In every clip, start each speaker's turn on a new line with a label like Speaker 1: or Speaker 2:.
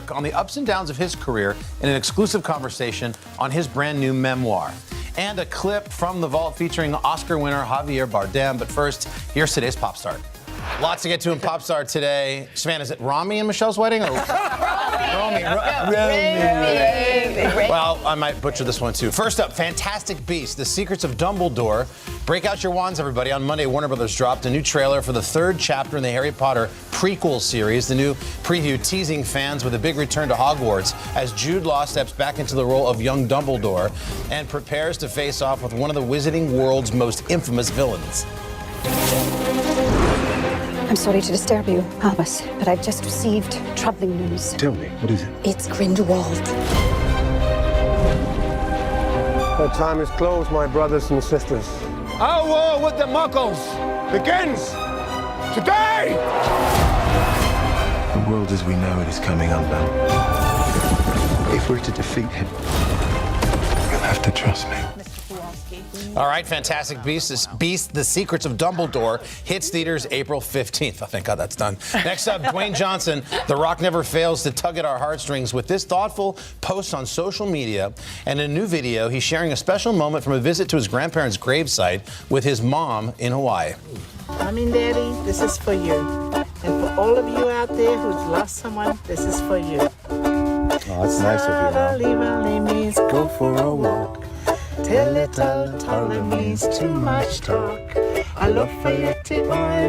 Speaker 1: Kirk on the ups and downs of his career in an exclusive conversation on his brand new memoir. And a clip from The Vault featuring Oscar winner Javier Bardem. But first, here's today's Pop Start. Lots to get to in Pop Start today. Savannah, is it Rami and Michelle's wedding? Or Rami. Well, I might butcher this one too. First up, Fantastic Beasts: The Secrets of Dumbledore. Break out your wands, everybody. On Monday, Warner Brothers dropped a new trailer for the third chapter in the Harry Potter prequel series. The new preview teasing fans with a big return to Hogwarts as Jude Law steps back into the role of young Dumbledore and prepares to face off with one of the Wizarding world's most infamous villains.
Speaker 2: I'm sorry to disturb you, Albus, but I've just received troubling news.
Speaker 3: Tell me, what is it?
Speaker 2: It's Grindelwald.
Speaker 4: The time is closed, my brothers and sisters. Our war with the Muggles begins today!
Speaker 3: The world as we know it is coming undone. If we're to defeat him, you'll have to trust me.
Speaker 1: All right, Fantastic Beasts: The Secrets of Dumbledore hits theaters April 15th. Oh, thank God that's done. Next up, Dwayne Johnson. The Rock never fails to tug at our heartstrings with this thoughtful post on social media and a new video. He's sharing a special moment from a visit to his grandparents' gravesite with his mom in Hawaii.
Speaker 5: Mommy and Daddy, this is for you. And for all of you out there who's lost someone, this is for you.
Speaker 3: Oh, that's nice of you,
Speaker 5: Means go for a walk. Tell little Ptolemy's too much talk. I love Fayette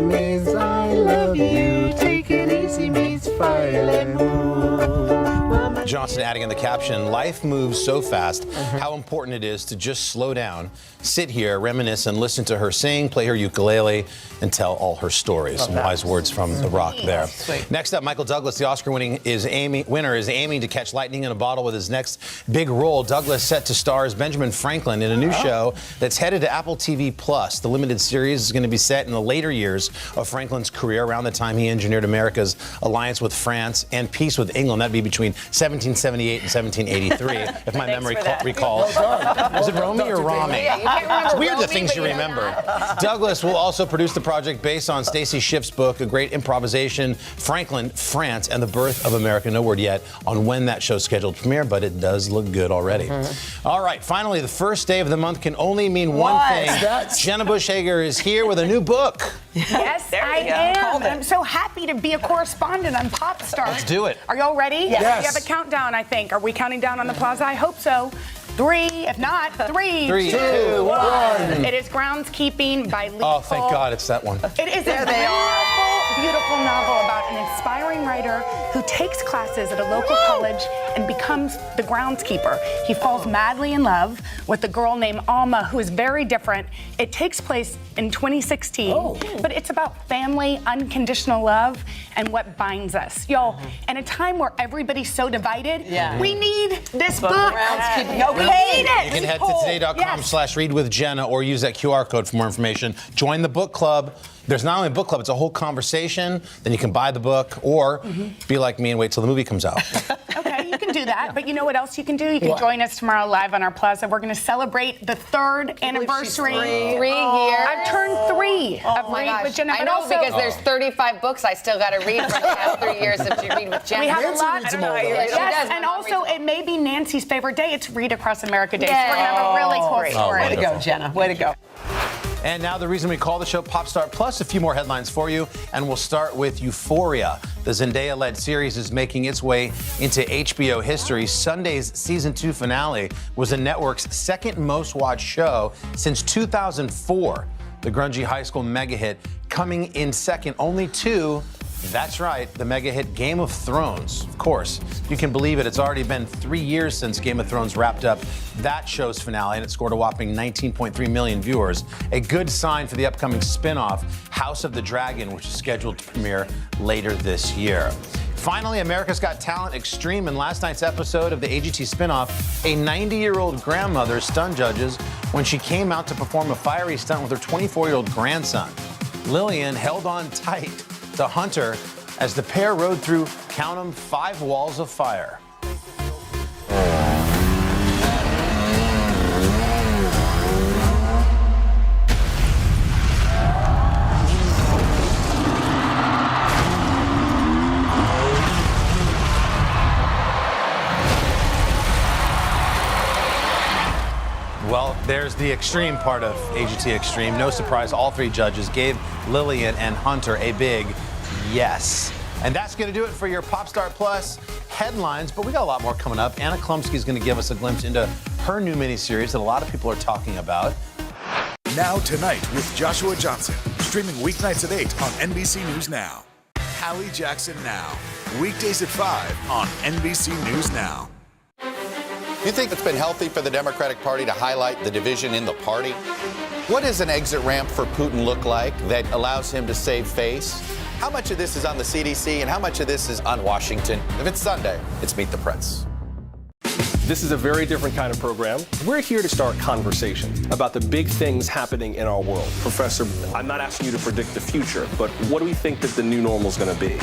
Speaker 5: means I love you. Take it easy means file and move.
Speaker 1: Johnson adding in the caption, life moves so fast, how important it is to just slow down, sit here, reminisce, and listen to her sing, play her ukulele, and tell all her stories. Some wise words from The Rock there.
Speaker 5: Sweet.
Speaker 1: Next up, Michael Douglas, the Oscar-winning winner, is aiming to catch lightning in a bottle with his next big role. Douglas set to star as Benjamin Franklin in a new show that's headed to Apple TV+. The limited series is going to be set in the later years of Franklin's career, around the time he engineered America's alliance with France and peace with England. That'd be between 1778 and 1783, if my memory recalls. Is it Romy or Rami? It's weird the things you remember. Douglas will also produce the project based on Stacy Schiff's book, a great improvisation, Franklin, France, and the Birth of America. No word yet on when that show's scheduled to premiere, but it does look good already. All right, finally, the first day of the month can only mean one thing. Jenna Bush Hager is here with a new book.
Speaker 6: Yes, I am. I'm so happy to be a correspondent on Pop Start.
Speaker 1: Let's do it.
Speaker 6: Are y'all ready?
Speaker 4: Yes.
Speaker 6: You have a countdown, I think. Are we counting down on the plaza? I hope so. 3, if not, 3,
Speaker 1: 3, 2, 1.
Speaker 6: It is Groundskeeping by Lee
Speaker 1: Oh, thank
Speaker 6: Cole.
Speaker 1: God it's that one.
Speaker 6: It is a beautiful novel about an inspiring writer who takes classes at a local college and becomes the groundskeeper. He falls madly in love with a girl named Alma, who is very different. It takes place in 2016, but it's about family, unconditional love, and what binds us. Y'all, in a time where everybody's so divided, we need this book. We need it.
Speaker 1: You can head to today.com/readwithjenna or use that QR code for more information. Join the book club. There's not only a book club, it's a whole conversation. Then you can buy the book or be like me and wait till the movie comes out.
Speaker 6: Okay, you can do that. But you know what else you can do? You can join us tomorrow live on our plaza. We're going to celebrate the 3rd anniversary.
Speaker 7: 3 years.
Speaker 6: I've turned 3 of Read with Jenna.
Speaker 7: I
Speaker 6: but
Speaker 7: know,
Speaker 6: also,
Speaker 7: because there's 35 books I still got to read from the past 3 years of Read with Jenna.
Speaker 6: we have
Speaker 3: Nancy
Speaker 6: a lot.
Speaker 3: reads them all, though.
Speaker 7: Yeah, she
Speaker 6: Yes,
Speaker 7: does.
Speaker 6: and
Speaker 7: My mom
Speaker 6: also
Speaker 7: reads
Speaker 6: it may be Nancy's favorite day. It's Read Across America Day. So
Speaker 7: Yay.
Speaker 6: we're going to have a really cool story.
Speaker 1: Way to go,
Speaker 5: Jenna. Way to go.
Speaker 1: And now the reason we call the show Pop Start, plus a few more headlines for you. And we'll start with Euphoria. The Zendaya-led series is making its way into HBO history. Sunday's season 2 finale was the network's second most watched show since 2004. The grungy high school mega hit coming in second only to, that's right, the mega hit Game of Thrones. Of course, you can believe it. It's already been 3 years since Game of Thrones wrapped up that show's finale, and it scored a whopping 19.3 million viewers. A good sign for the upcoming spin-off, House of the Dragon, which is scheduled to premiere later this year. Finally, America's Got Talent Extreme. In last night's episode of the AGT spinoff, a 90-year-old grandmother stunned judges when she came out to perform a fiery stunt with her 24-year-old grandson. Lillian held on tight to Hunter as the pair rode through, count 'em, 5 walls of fire. There's the extreme part of AGT Extreme. No surprise, all three judges gave Lillian and Hunter a big yes. And that's going to do it for your Popstar Plus headlines, but we got a lot more coming up. Anna Chlumsky is going to give us a glimpse into her new miniseries that a lot of people are talking about.
Speaker 8: Now Tonight with Joshua Johnson, streaming weeknights at 8 on NBC News Now. Hallie Jackson Now, weekdays at 5 on NBC News Now.
Speaker 9: You think it's been healthy for the Democratic Party to highlight the division in the party? What does an exit ramp for Putin look like that allows him to save face? How much of this is on the CDC and how much of this is on Washington? If it's Sunday, it's Meet the Press.
Speaker 10: This is a very different kind of program. We're here to start conversation about the big things happening in our world. Professor, I'm not asking you to predict the future, but what do we think that the new normal is going to be?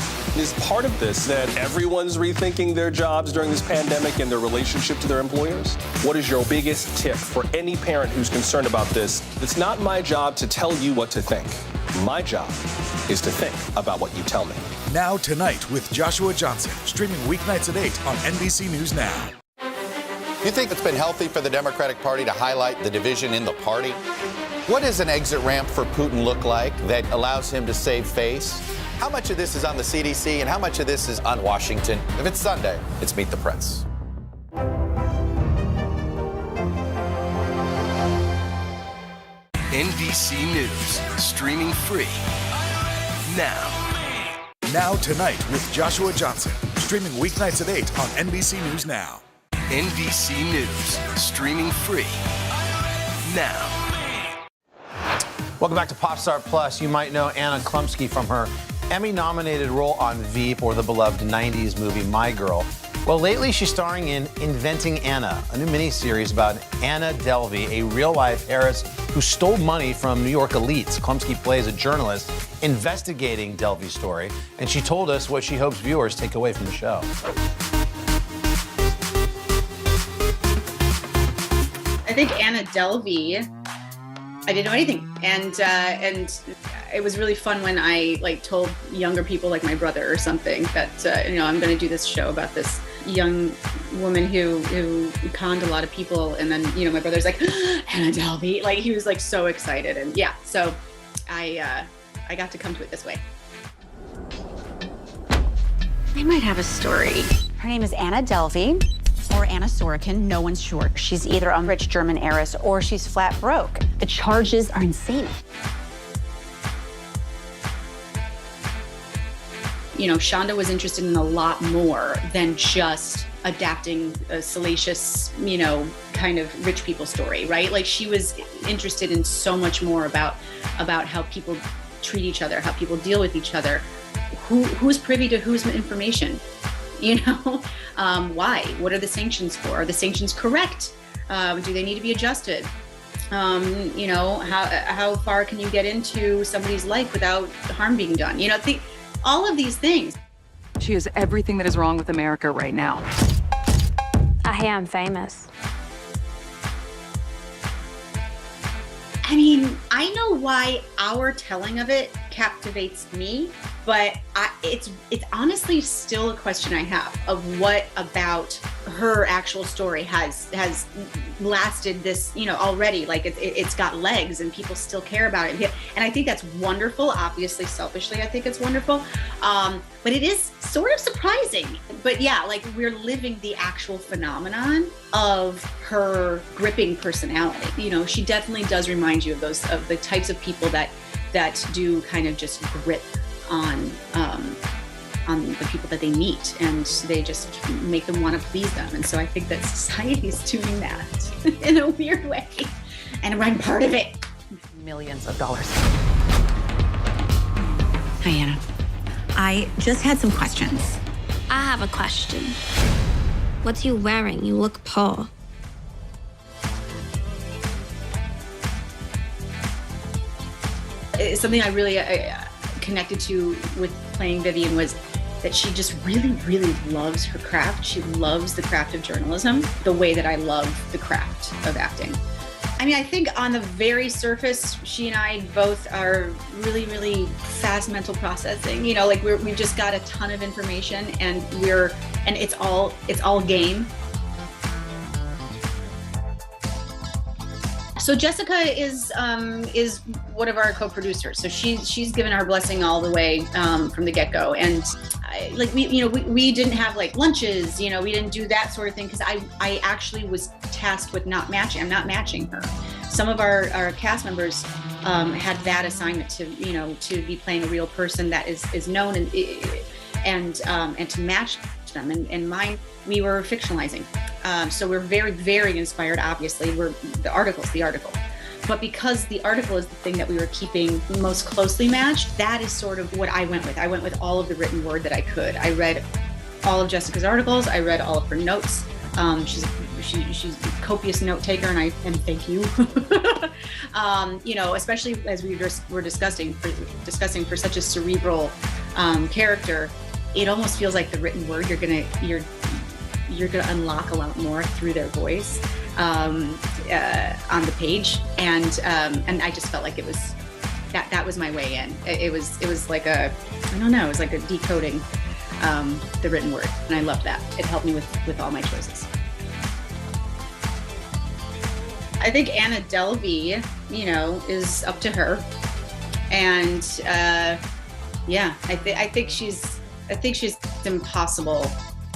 Speaker 10: Is part of this that everyone's rethinking their jobs during this pandemic and their relationship to their employers? What is your biggest tip for any parent who's concerned about this? It's not my job to tell you what to think. My job is to think about what you tell me.
Speaker 8: Now Tonight with Joshua Johnson, streaming weeknights at 8 on NBC News Now.
Speaker 9: You think it's been healthy for the Democratic Party to highlight the division in the party? What does an exit ramp for Putin look like that allows him to save face? How much of this is on the CDC and how much of this is on Washington? If it's Sunday, it's Meet the Press.
Speaker 11: NBC News, streaming free now.
Speaker 8: Now Tonight with Joshua Johnson, streaming weeknights at 8 on NBC News Now.
Speaker 11: NBC News, streaming free now.
Speaker 1: Welcome back to Popstar Plus. You might know Anna Chlumsky from her Emmy-nominated role on Veep or the beloved 90s movie My Girl. Well, lately she's starring in Inventing Anna, a new miniseries about Anna Delvey, a real-life heiress who stole money from New York elites. Chlumsky plays a journalist investigating Delvey's story, and she told us what she hopes viewers take away from the show.
Speaker 12: I think Anna Delvey, I didn't know anything, and it was really fun when I told younger people like my brother or something that I'm going to do this show about this young woman who conned a lot of people, and then my brother's like, Anna Delvey, he was so excited, and yeah, so I got to come to it this way.
Speaker 2: I might have a story. Her name is Anna Delvey. Or Anna Sorokin, no one's sure. She's either a rich German heiress or she's flat broke. The charges are insane.
Speaker 12: Shonda was interested in a lot more than just adapting a salacious, kind of rich people story, right? She was interested in so much more about how people treat each other, how people deal with each other, who's privy to whose information. Why? What are the sanctions for? Are the sanctions correct? Do they need to be adjusted? How far can you get into somebody's life without harm being done? All of these things.
Speaker 13: She is everything that is wrong with America right now.
Speaker 2: I hear I'm famous.
Speaker 12: I mean, I know why our telling of it captivates me, but it's honestly still a question I have of what about her actual story has lasted this, already, it's got legs and people still care about it. And I think that's wonderful. Obviously, selfishly, I think it's wonderful. But it is sort of surprising. But yeah, we're living the actual phenomenon of her gripping personality. She definitely does remind you of the types of people that do kind of just grip on the people that they meet, and they just make them want to please them. And so I think that society is doing that in a weird way, and I'm part of it.
Speaker 13: Millions of dollars.
Speaker 2: Hi, Anna. I just had some questions.
Speaker 14: I have a question. What's you wearing? You look poor.
Speaker 12: Something I really connected to with playing Vivian was that she just really, really loves her craft. She loves the craft of journalism the way that I love the craft of acting. I mean, I think on the very surface, she and I both are really, really fast mental processing. We've just got a ton of information, and it's all game. So Jessica is one of our co-producers. So she's given our blessing all the way from the get-go. And we didn't have like lunches, we didn't do that sort of thing because I actually was tasked with not matching. I'm not matching her. Some of our cast members had that assignment to be playing a real person that is known and to match them. And mine, we were fictionalizing. So we're very, very inspired, obviously. The article's the article. But because the article is the thing that we were keeping most closely matched, that is sort of what I went with. I went with all of the written word that I could. I read all of Jessica's articles. I read all of her notes. She's a copious note taker, and thank you. Especially as we were discussing for such a cerebral character, it almost feels like the written word you're gonna unlock a lot more through their voice on the page, and I just felt like it was that was my way in. It was like it was like a decoding the written word, and I loved that. It helped me with all my choices. I think Anna Delvey, is up to her, and I think she's impossible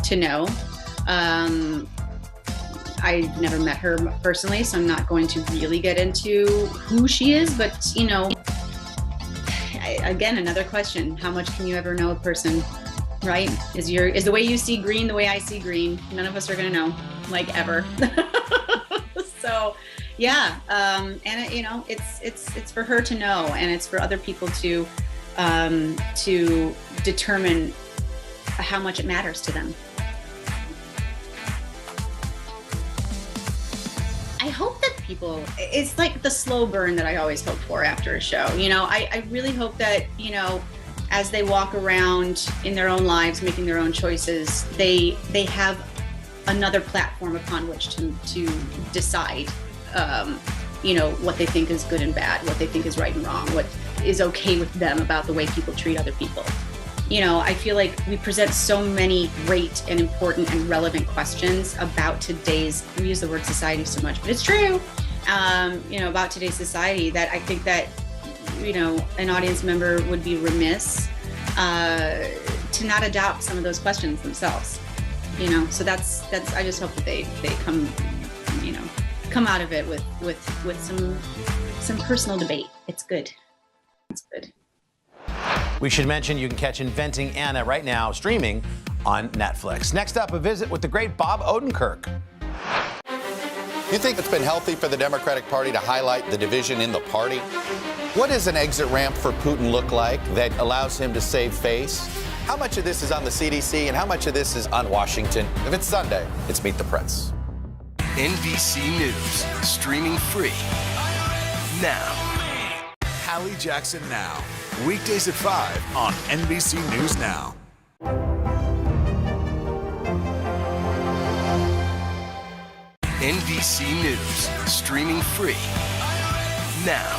Speaker 12: to know. I've never met her personally, so I'm not going to really get into who she is, but again, another question: how much can you ever know a person, right? Is the way you see green the way I see green? None of us are gonna know, like, ever. So yeah, and it's for her to know, and it's for other people to determine how much it matters to them. I hope that it's like the slow burn that I always hope for after a show. I really hope that, as they walk around in their own lives, making their own choices, they have another platform upon which to decide, what they think is good and bad, what they think is right and wrong, what is okay with them about the way people treat other people. I feel like we present so many great and important and relevant questions about today's, we use the word society so much, but it's true, about today's society, that I think that, an audience member would be remiss to not adopt some of those questions themselves, so that's, I just hope that they come out of it with some personal debate. It's good. It's good.
Speaker 1: We should mention you can catch Inventing Anna right now streaming on Netflix. Next up, a visit with the great Bob Odenkirk.
Speaker 9: You think it's been healthy for the Democratic Party to highlight the division in the party? What does an exit ramp for Putin look like that allows him to save face? How much of this is on the CDC and how much of this is on Washington? If it's Sunday, it's Meet the Press.
Speaker 11: NBC News, streaming free now.
Speaker 8: Hallie Jackson Now, weekdays at 5 on NBC News Now.
Speaker 11: NBC News, streaming free now.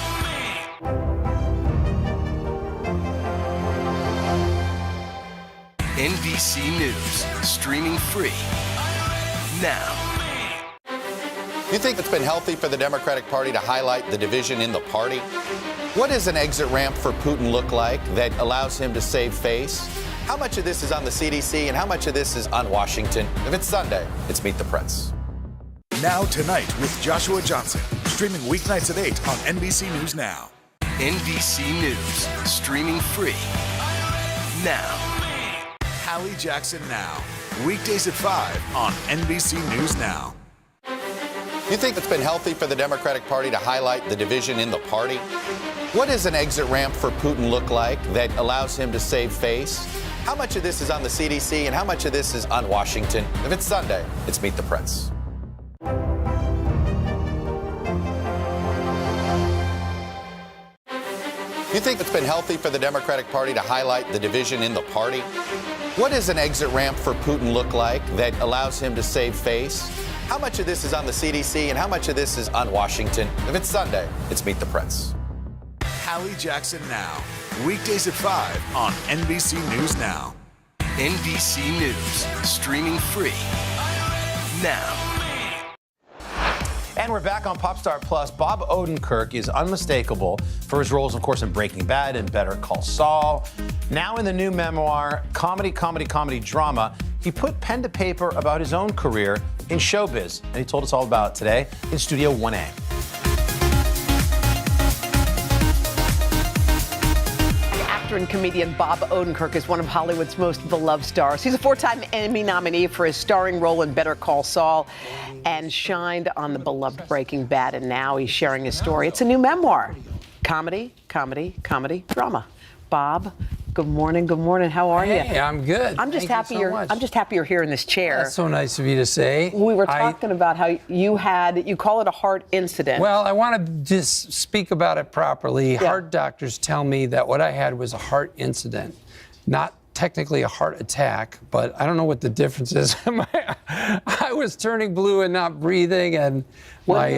Speaker 11: NBC News, streaming free now.
Speaker 9: You think it's been healthy for the Democratic Party to highlight the division in the party? What does an exit ramp for Putin look like that allows him to save face? How much of this is on the CDC and how much of this is on Washington? If it's Sunday, it's Meet the Press.
Speaker 8: Now Tonight with Joshua Johnson, streaming weeknights at 8 on NBC News Now.
Speaker 11: NBC News, streaming free now.
Speaker 8: Hallie Jackson Now, weekdays at 5 on NBC News Now.
Speaker 9: You think it's been healthy for the Democratic Party to highlight the division in the party? What does an exit ramp for Putin look like that allows him to save face? How much of this is on the CDC and how much of this is on Washington? If it's Sunday, it's Meet the Press. You think it's been healthy for the Democratic Party to highlight the division in the party? What does an exit ramp for Putin look like that allows him to save face? How much of this is on the CDC and how much of this is on Washington? If it's Sunday, it's Meet the Press.
Speaker 8: Hallie Jackson Now, weekdays at 5 on NBC News Now.
Speaker 11: NBC News, streaming free now.
Speaker 1: And we're back on Popstar Plus. Bob Odenkirk is unmistakable for his roles, of course, in Breaking Bad and Better Call Saul. Now in the new memoir, comedy, drama, he put pen to paper about his own career in showbiz. And he told us all about it today in Studio 1A.
Speaker 15: Actor and comedian Bob Odenkirk is one of Hollywood's most beloved stars. He's a 4-time Emmy nominee for his starring role in Better Call Saul and shined on the beloved Breaking Bad, and now he's sharing his story. It's a new memoir. Comedy, drama. Bob, good morning. How are you?
Speaker 16: Hey, I'm good.
Speaker 15: I'm just happy you're here in this chair.
Speaker 16: That's so nice of you to say.
Speaker 15: We were talking about how you call it a heart incident.
Speaker 16: Well, I want to just speak about it properly.
Speaker 15: Yeah.
Speaker 16: Heart doctors tell me that what I had was a heart incident, not technically a heart attack, but I don't know what the difference is. I was turning blue and not breathing, and my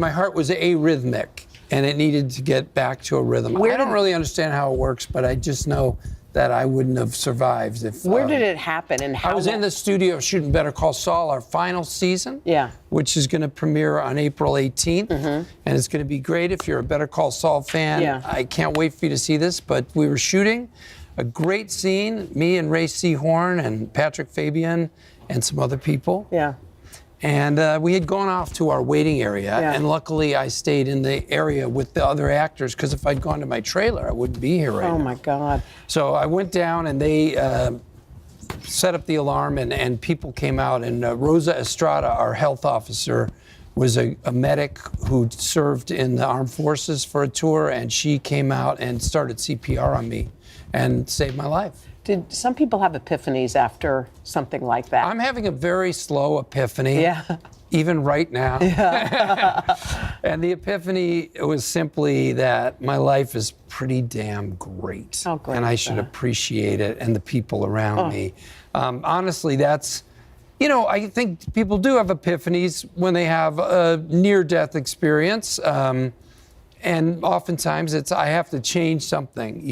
Speaker 16: heart was arrhythmic. And it needed to get back to a rhythm. I don't really understand how it works, but I just know that I wouldn't have survived if.
Speaker 15: Where did it happen and how?
Speaker 16: I was in the studio shooting Better Call Saul, our final season.
Speaker 15: Yeah.
Speaker 16: Which is going to premiere on April 18th. And it's going to be great if you're a Better Call Saul fan.
Speaker 15: Yeah.
Speaker 16: I can't wait for you to see this, but we were shooting a great scene, me and Ray Seahorn and Patrick Fabian and some other people.
Speaker 15: Yeah.
Speaker 16: And we had gone off to our waiting area, and luckily I stayed in the area with the other actors, because if I'd gone to my trailer, I wouldn't be here right now.
Speaker 15: Oh, my God.
Speaker 16: So I went down, and they set up the alarm, and people came out, and Rosa Estrada, our health officer, was a medic who served in the armed forces for a tour, and she came out and started CPR on me and saved my life.
Speaker 15: Did some people have epiphanies after something like that?
Speaker 16: I'm having a very slow epiphany.
Speaker 15: Yeah.
Speaker 16: Even right now.
Speaker 15: Yeah.
Speaker 16: And the epiphany was simply that my life is pretty damn great.
Speaker 15: Oh, great.
Speaker 16: And I should appreciate it and the people around me. Honestly, that's, I think people do have epiphanies when they have a near-death experience. And oftentimes it's, I have to change something,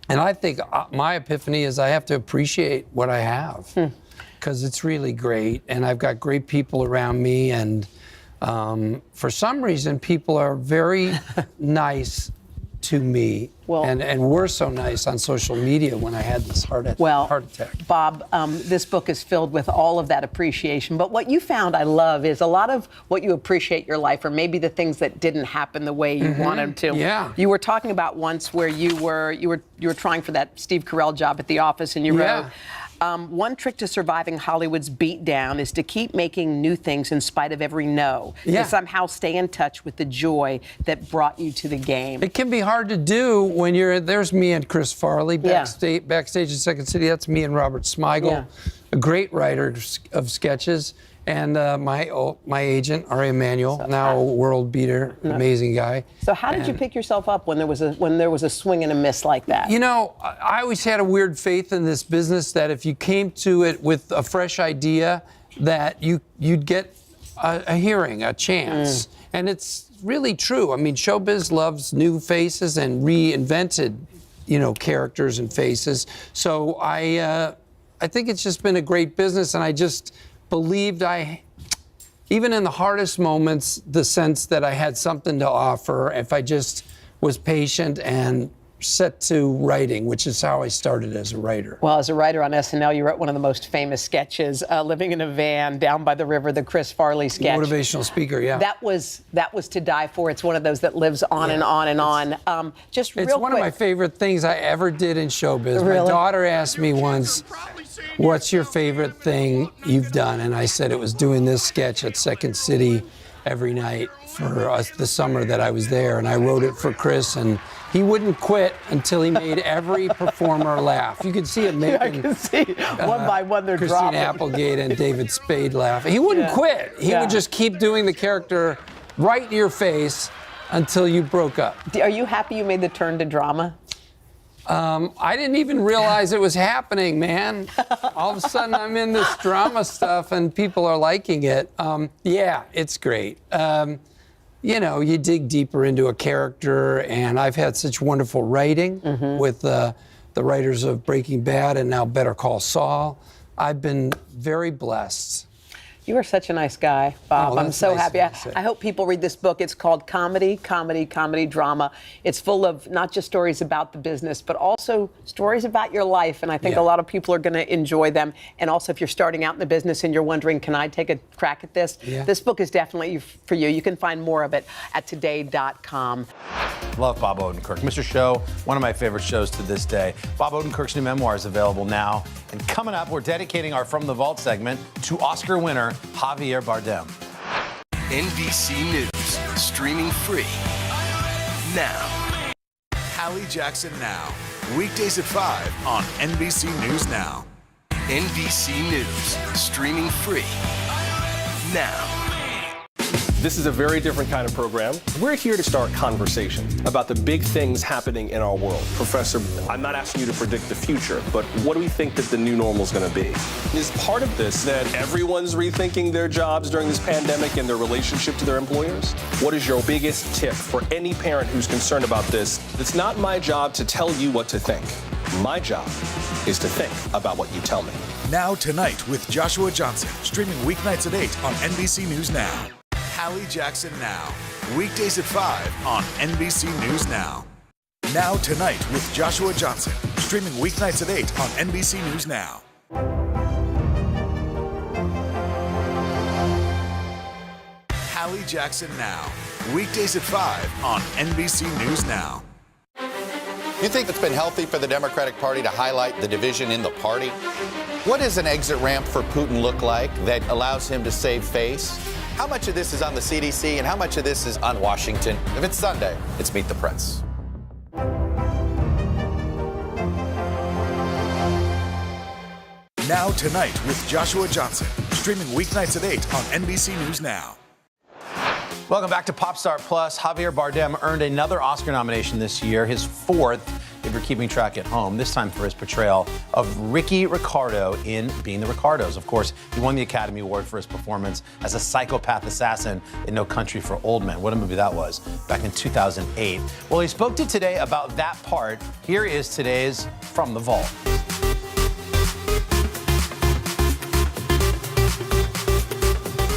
Speaker 16: And I think my epiphany is I have to appreciate what I have, because it's really great, and I've got great people around me, and for some reason, people are very nice to me, and were so nice on social media when I had this heart attack.
Speaker 15: Bob, this book is filled with all of that appreciation, but what you found I love is a lot of what you appreciate your life, or maybe the things that didn't happen the way you wanted them to.
Speaker 16: Yeah.
Speaker 15: You were talking about once where you were trying for that Steve Carell job at the office, and you wrote, one trick to surviving Hollywood's beatdown is to keep making new things in spite of every no.
Speaker 16: Yeah.
Speaker 15: To somehow stay in touch with the joy that brought you to the game.
Speaker 16: It can be hard to do when there's me and Chris Farley backstage in Second City. That's me and Robert Smigel, a great writer of sketches. And my agent, Ari Emanuel, now a world beater, amazing guy.
Speaker 15: So how did you pick yourself up when there was a swing and a miss like that?
Speaker 16: I always had a weird faith in this business that if you came to it with a fresh idea, that you'd get a hearing, a chance. And it's really true. I mean, showbiz loves new faces and reinvented, characters and faces. So I think it's just been a great business, and I just believed even in the hardest moments, the sense that I had something to offer if I just was patient and set to writing, which is how I started as a writer.
Speaker 15: Well, as a writer on SNL, you wrote one of the most famous sketches, Living in a Van, Down by the River, the Chris Farley sketch.
Speaker 16: Motivational speaker, yeah.
Speaker 15: That was to die for. It's one of those that lives on and on and on.
Speaker 16: It's one of my favorite things I ever did in showbiz.
Speaker 15: Really?
Speaker 16: My daughter asked me once, what's your favorite thing you've done? And I said it was doing this sketch at Second City every night for the summer that I was there. And I wrote it for Chris, and he wouldn't quit until he made every performer laugh. You could see it making.
Speaker 15: I can see one by one they're
Speaker 16: Christine
Speaker 15: dropping.
Speaker 16: Applegate and David Spade laugh. He wouldn't quit. He would just keep doing the character right in your face until you broke up.
Speaker 15: Are you happy you made the turn to drama?
Speaker 16: I didn't even realize it was happening, man. All of a sudden, I'm in this drama stuff, and people are liking it. Yeah, it's great. You dig deeper into a character, and I've had such wonderful writing with the writers of Breaking Bad and now Better Call Saul. I've been very blessed.
Speaker 15: You are such a nice guy, Bob.
Speaker 16: Oh,
Speaker 15: I'm
Speaker 16: that's
Speaker 15: so
Speaker 16: nice
Speaker 15: happy.
Speaker 16: of you to say.
Speaker 15: I hope people read this book. It's called Comedy, Drama. It's full of not just stories about the business, but also stories about your life. And I think a lot of people are going to enjoy them. And also, if you're starting out in the business and you're wondering, can I take a crack at this?
Speaker 1: Yeah.
Speaker 15: This book is definitely for you. You can find more of it at today.com.
Speaker 1: Love Bob Odenkirk. Mr. Show, one of my favorite shows to this day. Bob Odenkirk's new memoir is available now. And coming up, we're dedicating our From the Vault segment to Oscar winner Javier Bardem.
Speaker 11: NBC News, streaming free now.
Speaker 8: Hallie Jackson Now, weekdays at 5 on NBC News Now.
Speaker 11: NBC News, streaming free now.
Speaker 10: This is a very different kind of program. We're here to start conversation about the big things happening in our world. Professor, I'm not asking you to predict the future, but what do we think that the new normal is going to be? Is part of this that everyone's rethinking their jobs during this pandemic and their relationship to their employers? What is your biggest tip for any parent who's concerned about this? It's not my job to tell you what to think. My job is to think about what you tell me.
Speaker 8: Now Tonight with Joshua Johnson, streaming weeknights at 8 on NBC News Now. Hallie Jackson Now, weekdays at 5 on NBC News Now. Now Tonight with Joshua Johnson, streaming weeknights at 8 on NBC News Now. Hallie Jackson Now, weekdays at 5 on NBC News Now.
Speaker 9: You think it's been healthy for the Democratic Party to highlight the division in the party? What does an exit ramp for Putin look like that allows him to save face? How much of this is on the CDC and how much of this is on Washington? If it's Sunday, it's Meet the Press.
Speaker 8: Now Tonight with Joshua Johnson, streaming weeknights at 8 on NBC News Now.
Speaker 1: Welcome back to Popstar Plus. Javier Bardem earned another Oscar nomination this year, his fourth, if you're keeping track at home, this time for his portrayal of Ricky Ricardo in Being the Ricardos. Of course, he won the Academy Award for his performance as a psychopath assassin in No Country for Old Men. What a movie that was, back in 2008. Well, he spoke to Today about that part. Here is today's From the Vault.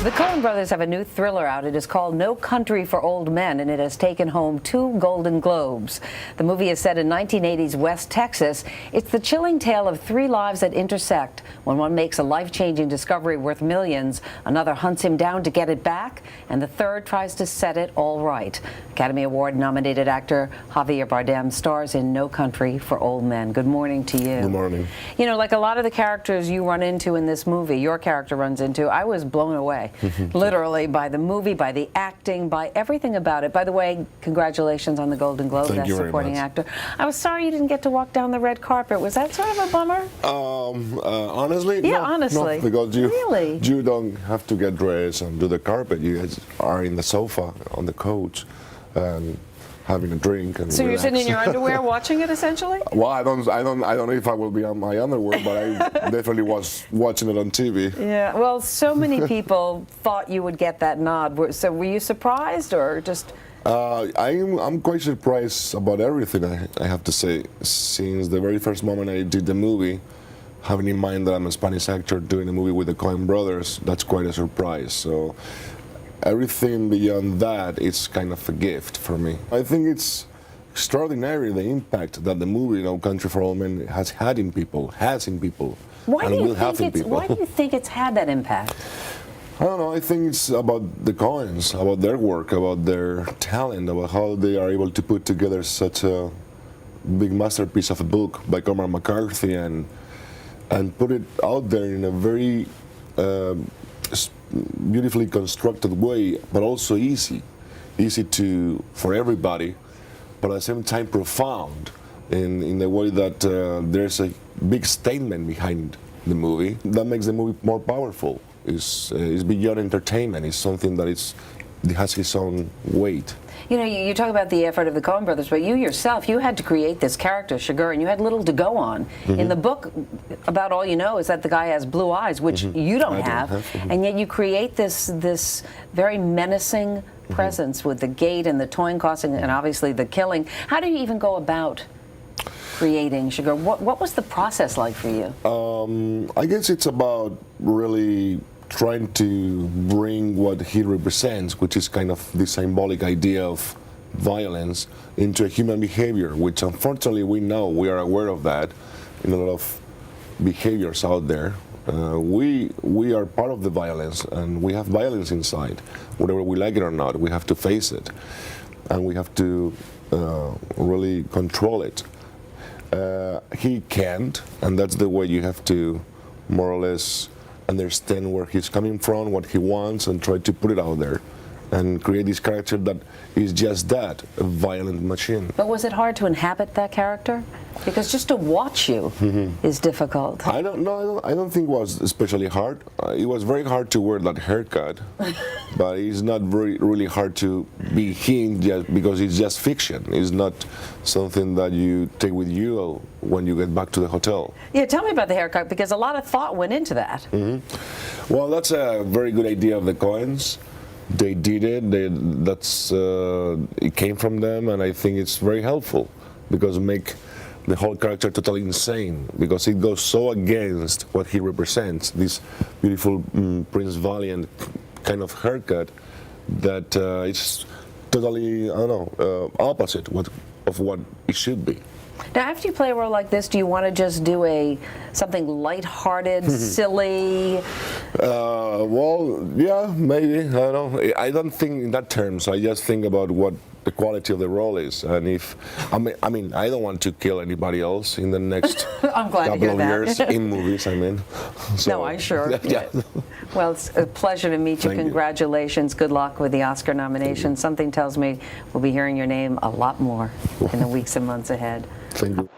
Speaker 17: The Coen brothers have a new thriller out. It is called No Country for Old Men, and it has taken home 2 Golden Globes. The movie is set in 1980s West Texas. It's the chilling tale of 3 lives that intersect. When one makes a life-changing discovery worth millions, another hunts him down to get it back, and the third tries to set it all right. Academy Award-nominated actor Javier Bardem stars in No Country for Old Men. Good morning to you.
Speaker 18: Good morning.
Speaker 17: You know, like a lot of the characters you run into in this movie, your character runs into, I was blown away. Literally by the movie, by the acting, by everything about it. By the way, congratulations on the Golden Globe, Best Supporting Actor. I was sorry you didn't get to walk down the red carpet. Was that sort of a bummer?
Speaker 18: Honestly?
Speaker 17: Yeah,
Speaker 18: no,
Speaker 17: honestly.
Speaker 18: No, because
Speaker 17: Really?
Speaker 18: you don't have to get dressed and do the carpet. You guys are in the sofa on the couch and having a drink and
Speaker 17: So
Speaker 18: relax.
Speaker 17: you're sitting in your underwear watching it, essentially?
Speaker 18: Well, I don't know if I will be on my underwear, but I definitely was watching it on TV.
Speaker 17: Yeah. Well, so many people thought you would get that nod. So were you surprised or just?
Speaker 18: I'm quite surprised about everything, I have to say. Since the very first moment I did the movie, having in mind that I'm a Spanish actor doing a movie with the Coen brothers, that's quite a surprise. So everything beyond that is kind of a gift for me. I think it's extraordinary the impact that the movie No Country for Old Men has in people,
Speaker 17: Why
Speaker 18: and
Speaker 17: do you
Speaker 18: will have in
Speaker 17: think
Speaker 18: people.
Speaker 17: Why do you think it's had that impact?
Speaker 18: I don't know. I think it's about the Coens, about their work, about their talent, about how they are able to put together such a big masterpiece of a book by Cormac McCarthy and put it out there in a very beautifully constructed way, but also easy for everybody, but at the same time profound in the way that there's a big statement behind the movie that makes the movie more powerful. It's beyond entertainment. It's something that it has its own weight.
Speaker 17: You know, you talk about the effort of the Coen brothers, but you yourself, you had to create this character, Chigurh, and you had little to go on. In the book, about all you know is that the guy has blue eyes, which you don't have, and yet you create this very menacing presence with the gait and the toy causing and obviously the killing. How do you even go about creating Chigurh? What was the process like for you?
Speaker 18: I guess it's about really trying to bring what he represents, which is kind of the symbolic idea of violence, into a human behavior, which unfortunately we are aware of that in a lot of behaviors out there. We are part of the violence, and we have violence inside. Whether we like it or not, we have to face it, and we have to really control it. He can't, and that's the way you have to more or less understand where he's coming from, what he wants, and try to put it out there and create this character that is just that, a violent machine.
Speaker 17: But was it hard to inhabit that character? Because just to watch you is difficult.
Speaker 18: I don't think it was especially hard. It was very hard to wear that haircut, but it's not really hard to be him just because it's just fiction. It's not something that you take with you when you get back to the hotel.
Speaker 17: Yeah, tell me about the haircut, because a lot of thought went into that.
Speaker 18: Well, that's a very good idea of the Coens. They did it. It came from them, and I think it's very helpful because it make the whole character totally insane, because it goes so against what he represents, this beautiful Prince Valiant kind of haircut, that it's totally, opposite of what it should be.
Speaker 17: Now, after you play a role like this, do you want to just do something lighthearted, silly?
Speaker 18: Well, yeah, maybe. I don't know. I don't think in that terms. I just think about what the quality of the role is, and I mean, I don't want to kill anybody else in the next
Speaker 17: I'm glad
Speaker 18: couple
Speaker 17: to hear
Speaker 18: of
Speaker 17: that.
Speaker 18: years in movies. I mean, so,
Speaker 17: No, I'm sure.
Speaker 18: Yeah.
Speaker 17: Well, it's a pleasure to meet you.
Speaker 18: Thank you.
Speaker 17: Congratulations. Good luck with the Oscar nomination. Something tells me we'll be hearing your name a lot more in the weeks and months ahead.
Speaker 18: Thank you.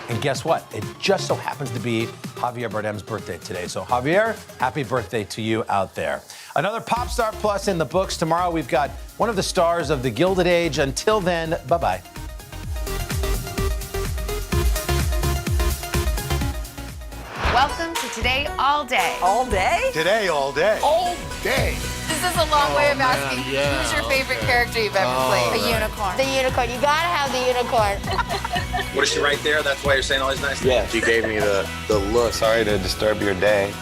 Speaker 1: And guess what? It just so happens to be Javier Bardem's birthday today. So Javier, happy birthday to you out there. Another Pop Star Plus in the books. Tomorrow we've got one of the stars of the Gilded Age. Until then, bye-bye.
Speaker 7: Welcome to Today All Day.
Speaker 15: All day?
Speaker 3: Today, all day.
Speaker 7: All
Speaker 3: day.
Speaker 7: This is a long way of asking
Speaker 3: yeah,
Speaker 7: who's your favorite
Speaker 3: okay.
Speaker 7: character you've ever played.
Speaker 3: The
Speaker 7: unicorn. The unicorn. You gotta have the unicorn.
Speaker 19: What is she right there? That's why you're saying all these nice things?
Speaker 3: Yeah, she gave me the look. Sorry to disturb your day.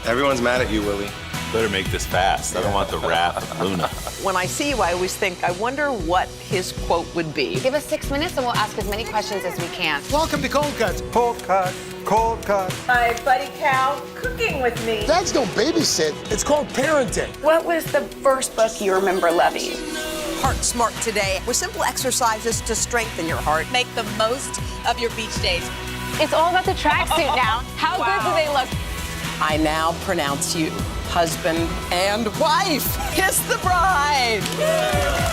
Speaker 3: Everyone's mad at you, Willie.
Speaker 19: Better make this fast. I don't want the wrath of Luna.
Speaker 15: When I see you, I always think, I wonder what his quote would be.
Speaker 7: Give us 6 minutes and we'll ask as many questions as we can.
Speaker 3: Welcome to Cold Cuts. Cold Cut. Cold Cut.
Speaker 20: My buddy Cal cooking with me.
Speaker 3: Dads don't babysit. It's called parenting.
Speaker 20: What was the first book you remember loving?
Speaker 21: Heart Smart Today with simple exercises to strengthen your heart. Make the most of your beach days.
Speaker 2: It's all about the tracksuit now. How good do they look?
Speaker 21: I now pronounce you husband and wife. Kiss the bride.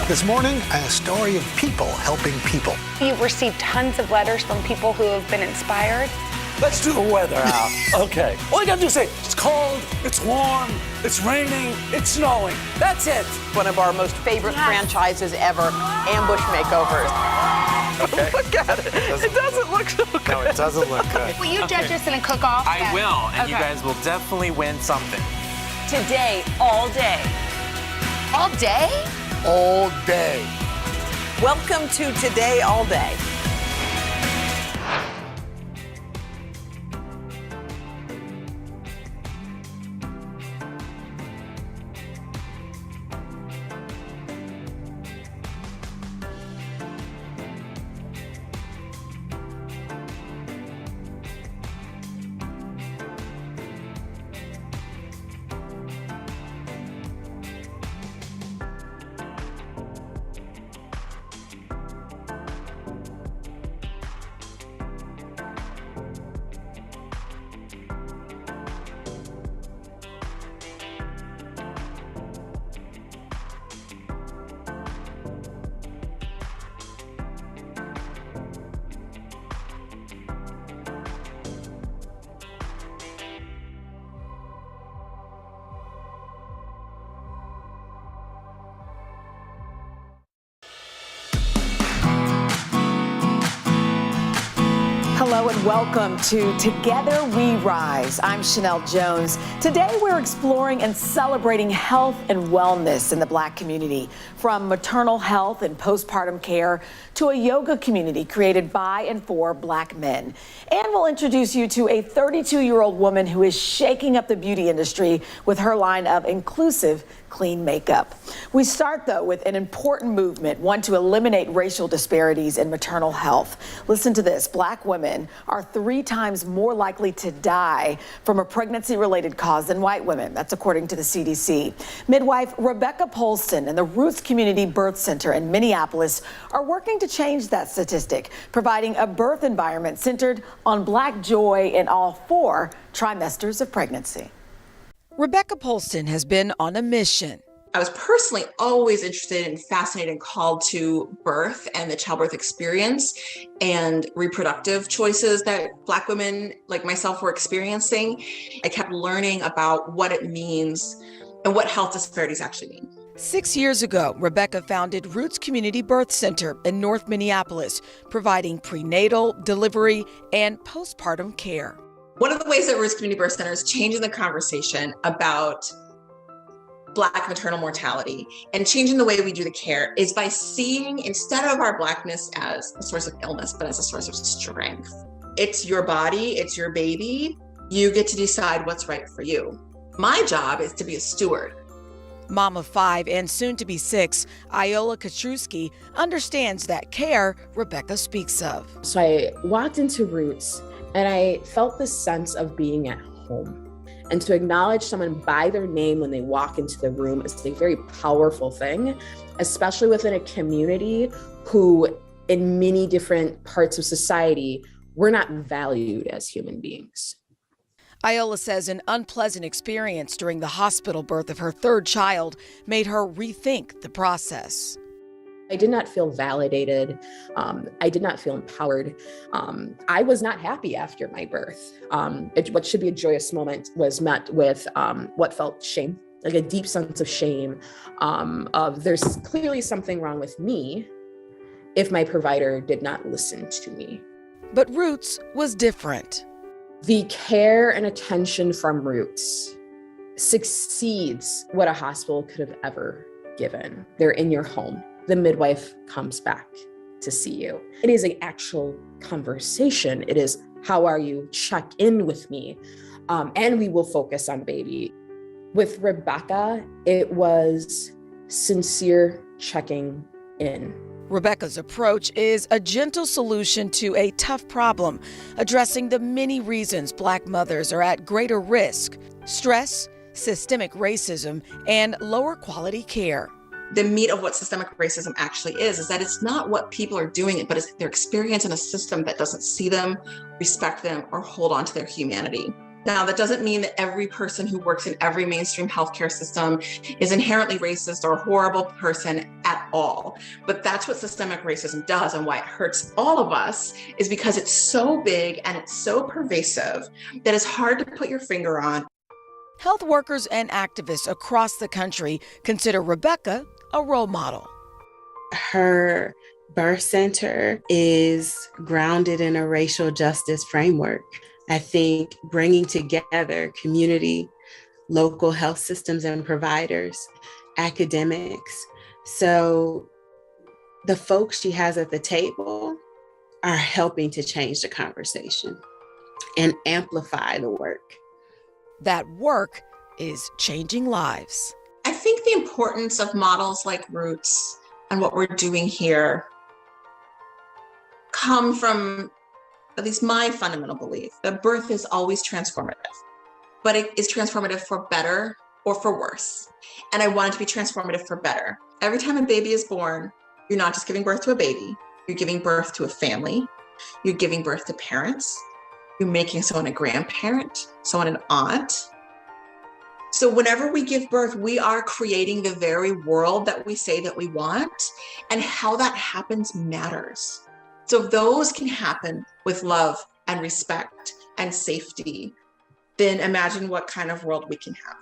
Speaker 3: This morning, a story of people helping people.
Speaker 6: You've received tons of letters from people who have been inspired.
Speaker 22: Let's do the weather out. Okay. All you gotta do is say, it's cold, it's warm, it's raining, it's snowing. That's it.
Speaker 15: One of our most favorite franchises ever, Ambush Makeovers.
Speaker 22: Okay. Look at it. It doesn't look so good.
Speaker 3: No, it doesn't look good.
Speaker 6: Will you judge us in a cook-off?
Speaker 23: I will, and you
Speaker 6: Okay.
Speaker 23: guys will definitely win something.
Speaker 21: Today, all day.
Speaker 7: All day?
Speaker 3: All day.
Speaker 21: Welcome to Today, all day.
Speaker 4: Welcome to Together We Rise. I'm Chanel Jones. Today we're exploring and celebrating health and wellness in the Black community, from maternal health and postpartum care to a yoga community created by and for Black men. And we'll introduce you to a 32-year-old woman who is shaking up the beauty industry with her line of inclusive clean makeup. We start, though, with an important movement, one to eliminate racial disparities in maternal health. Listen to this. Black women are 3 times more likely to die from a pregnancy-related cause than white women. That's according to the CDC. Midwife Rebecca Polston and the Roots Community Birth Center in Minneapolis are working to change that statistic, providing a birth environment centered on Black joy in all 4 trimesters of pregnancy. Rebecca Polston has been on a mission.
Speaker 5: I was personally always interested and fascinated and called to birth and the childbirth experience and reproductive choices that Black women like myself were experiencing. I kept learning about what it means and what health disparities actually mean.
Speaker 4: 6 years ago, Rebecca founded Roots Community Birth Center in North Minneapolis, providing prenatal, delivery, and postpartum care.
Speaker 5: One of the ways that Roots Community Birth Center is changing the conversation about Black maternal mortality and changing the way we do the care is by seeing, instead of our Blackness as a source of illness, but as a source of strength. It's your body, it's your baby. You get to decide what's right for you. My job is to be a steward.
Speaker 4: Mom of 5 and soon to be 6, Iola Katrusky understands that care Rebecca speaks of.
Speaker 13: So I walked into Roots and I felt this sense of being at home. And to acknowledge someone by their name when they walk into the room is a very powerful thing, especially within a community who, in many different parts of society, we're not valued as human beings.
Speaker 4: Iola says an unpleasant experience during the hospital birth of her 3rd child made her rethink the process.
Speaker 13: I did not feel validated. I did not feel empowered. I was not happy after my birth. What should be a joyous moment was met with what felt shame, like a deep sense of shame of there's clearly something wrong with me if my provider did not listen to me.
Speaker 4: But Roots was different.
Speaker 13: The care and attention from Roots succeeds what a hospital could have ever given. They're in your home. The midwife comes back to see you. It is an actual conversation. It is, how are you? Check in with me. And we will focus on baby. With Rebecca, it was sincere checking in.
Speaker 4: Rebecca's approach is a gentle solution to a tough problem, addressing the many reasons Black mothers are at greater risk: stress, systemic racism, and lower quality care.
Speaker 5: The meat of what systemic racism actually is that it's not what people are doing, but it's their experience in a system that doesn't see them, respect them, or hold on to their humanity. Now, that doesn't mean that every person who works in every mainstream healthcare system is inherently racist or a horrible person at all. But that's what systemic racism does, and why it hurts all of us is because it's so big and it's so pervasive that it's hard to put your finger on.
Speaker 4: Health workers and activists across the country consider Rebecca a role model.
Speaker 24: Her birth center is grounded in a racial justice framework. I think bringing together community, local health systems and providers, academics. So the folks she has at the table are helping to change the conversation and amplify the work.
Speaker 4: That work is changing lives.
Speaker 5: I think the importance of models like Roots and what we're doing here come from at least my fundamental belief that birth is always transformative, but it is transformative for better or for worse. And I want it to be transformative for better. Every time a baby is born, you're not just giving birth to a baby, you're giving birth to a family, you're giving birth to parents, you're making someone a grandparent, someone an aunt. So whenever we give birth, we are creating the very world that we say that we want, and how that happens matters. So if those can happen with love and respect and safety, then imagine what kind of world we can have.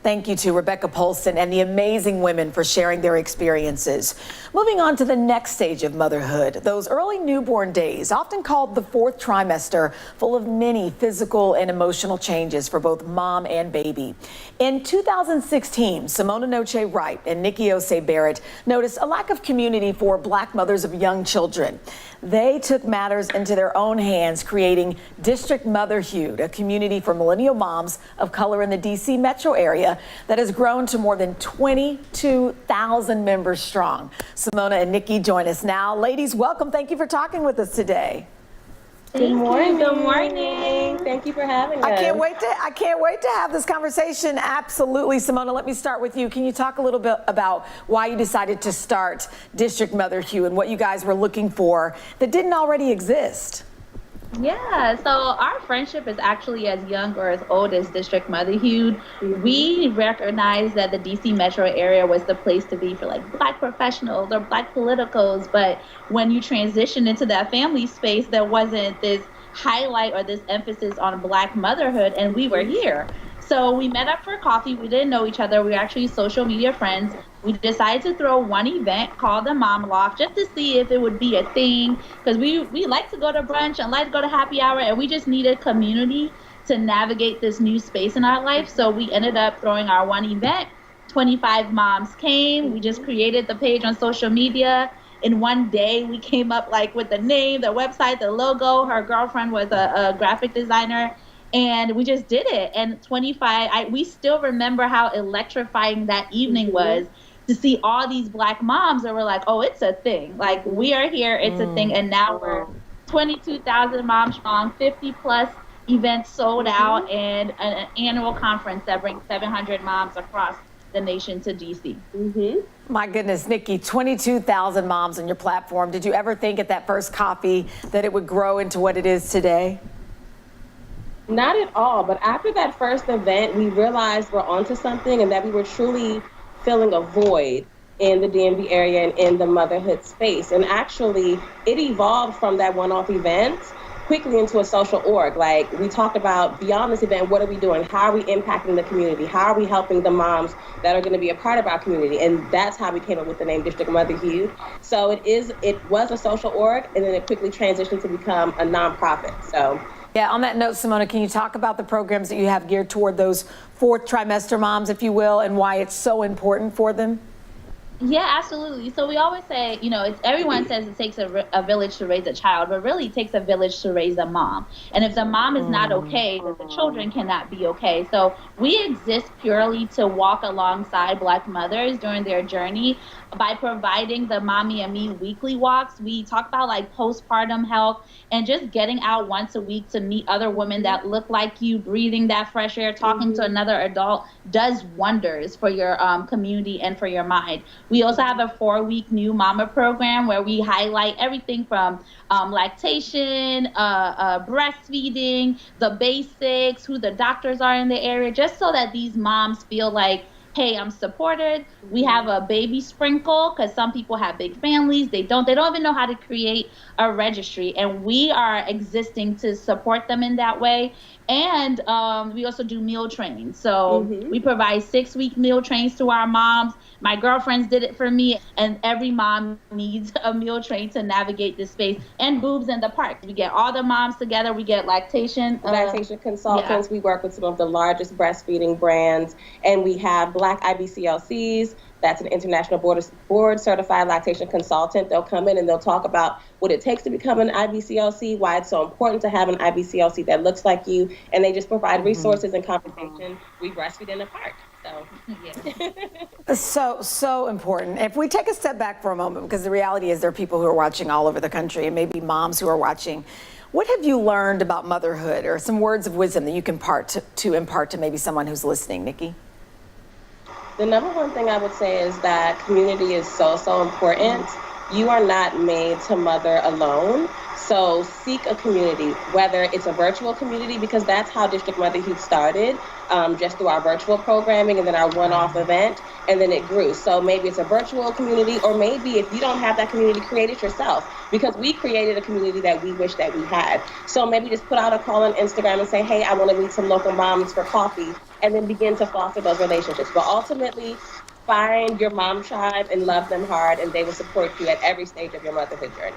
Speaker 4: Thank you to Rebecca Polson and the amazing women for sharing their experiences. Moving on to the next stage of motherhood, those early newborn days, often called the fourth trimester, full of many physical and emotional changes for both mom and baby. In 2016, Simona Noche Wright and Nikki Osei Barrett noticed a lack of community for Black mothers of young children. They took matters into their own hands, creating District Motherhood, a community for millennial moms of color in the D.C. metro area that has grown to more than 22,000 members strong. Simona and Nikki join us now. Ladies, welcome. Thank you for talking with us today.
Speaker 11: Good morning. Good morning. Thank you for having us.
Speaker 4: I can't wait to have this conversation. Absolutely. Simona, let me start with you. Can you talk a little bit about why you decided to start District Motherhood and what you guys were looking for that didn't already exist?
Speaker 12: Yeah, so our friendship is actually as young or as old as District Motherhood. We recognized that the DC metro area was the place to be for like Black professionals or Black politicals, but when you transition into that family space, there wasn't this highlight or this emphasis on Black motherhood, and we were here. So we met up for coffee. We didn't know each other. We were actually social media friends. We decided to throw one event called the Mom Loft just to see if it would be a thing, because we like to go to brunch and like to go to happy hour, and we just needed community to navigate this new space in our life. So we ended up throwing our one event. 25 moms came. We just created the page on social media. In one day, we came up like with the name, the website, the logo. Her girlfriend was a graphic designer. And we just did it. And we still remember how electrifying that evening was to see all these Black moms that were like, oh, it's a thing. Like, we are here, it's a thing. And now we're 22,000 moms strong, 50 plus events sold out, and an annual conference that brings 700 moms across the nation to DC.
Speaker 4: My goodness, Nikki, 22,000 moms on your platform. Did you ever think at that first coffee that it would grow into what it is today?
Speaker 11: Not at all, but after that first event, we realized we're onto something and that we were truly filling a void in the DMV area and in the motherhood space. And actually, it evolved from that one-off event quickly into a social org. Like, we talked about beyond this event, what are we doing? How are we impacting the community? How are we helping the moms that are going to be a part of our community? And that's how we came up with the name District Motherhood. So it was a social org, and then it quickly transitioned to become a nonprofit. So.
Speaker 4: Yeah, on that note, Simona, can you talk about the programs that you have geared toward those fourth trimester moms, if you will, and why it's so important for them?
Speaker 12: Yeah, absolutely. So we always say, everyone says it takes a village to raise a child, but really it takes a village to raise a mom. And if the mom is not okay, then the children cannot be okay. So we exist purely to walk alongside Black mothers during their journey by providing the Mommy and Me weekly walks. We talk about like postpartum health and just getting out once a week to meet other women that look like you, breathing that fresh air, talking to another adult does wonders for your community and for your mind. We also have a 4-week new mama program where we highlight everything from lactation, breastfeeding, the basics, who the doctors are in the area, just so that these moms feel like, hey, I'm supported. We have a baby sprinkle because some people have big families. They don't even know how to create a registry. And we are existing to support them in that way. And we also do meal trains. So we provide 6-week meal trains to our moms. My girlfriends did it for me. And every mom needs a meal train to navigate this space. And Boobs in the Park. We get all the moms together. We get lactation
Speaker 11: consultants. We work with some of the largest breastfeeding brands. And we have Black IBCLCs. That's an international board certified lactation consultant. They'll come in and they'll talk about what it takes to become an IBCLC, why it's so important to have an IBCLC that looks like you, and they just provide resources and conversation. We breastfeed in the park.
Speaker 4: So important. If we take a step back for a moment, because the reality is there are people who are watching all over the country and maybe moms who are watching. What have you learned about motherhood, or some words of wisdom that you can impart to maybe someone who's listening, Nikki?
Speaker 11: The number one thing I would say is that community is so important. You are not made to mother alone. So seek a community, whether it's a virtual community, because that's how District Motherhood started, just through our virtual programming and then our one-off event, and then it grew. So maybe it's a virtual community, or maybe if you don't have that community, create it yourself, because we created a community that we wish that we had. So maybe just put out a call on Instagram and say, hey, I want to meet some local moms for coffee, and then begin to foster those relationships. But ultimately, find your mom tribe and love them hard, and they will support you at every stage of your motherhood journey.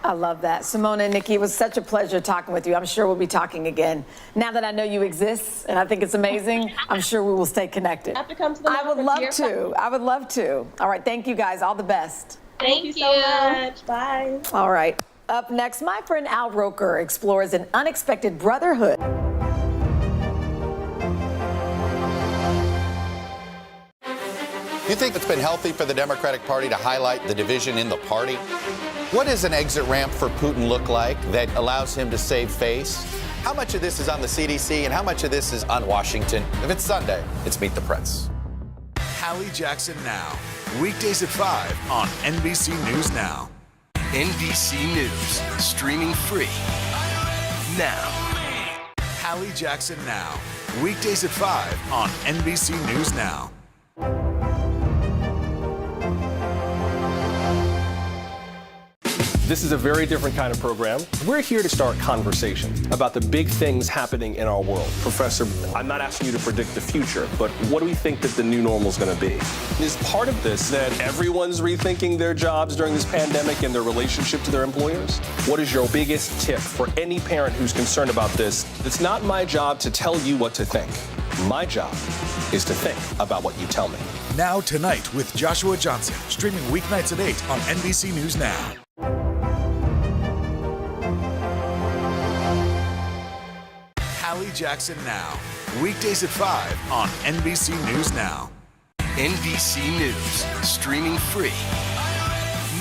Speaker 4: I love that. Simona and Nikki, it was such a pleasure talking with you. I'm sure we'll be talking again. Now that I know you exist, and I think it's amazing, I'm sure we will stay connected.
Speaker 11: Have to come to the
Speaker 4: I would love to. I would love to. All right, thank you guys. All the best.
Speaker 11: Thank you so much. Bye.
Speaker 4: All right. Up next, my friend Al Roker explores an unexpected brotherhood.
Speaker 9: You think it's been healthy for the Democratic Party to highlight the division in the party? What does an exit ramp for Putin look like that allows him to save face? How much of this is on the CDC and how much of this is on Washington? If it's Sunday, it's Meet the Press.
Speaker 8: Hallie Jackson Now, weekdays at 5 on NBC News Now.
Speaker 10: NBC News, streaming free now.
Speaker 8: Hallie Jackson Now, weekdays at 5 on NBC News Now.
Speaker 14: This is a very different kind of program. We're here to start conversation about the big things happening in our world. Professor, I'm not asking you to predict the future, but what do we think that the new normal is going to be? Is part of this that everyone's rethinking their jobs during this pandemic and their relationship to their employers? What is your biggest tip for any parent who's concerned about this? It's not my job to tell you what to think. My job is to think about what you tell me.
Speaker 8: Now Tonight with Joshua Johnson, streaming weeknights at 8 on NBC News Now. Hallie Jackson Now, weekdays at 5 on NBC News Now.
Speaker 10: NBC News, streaming free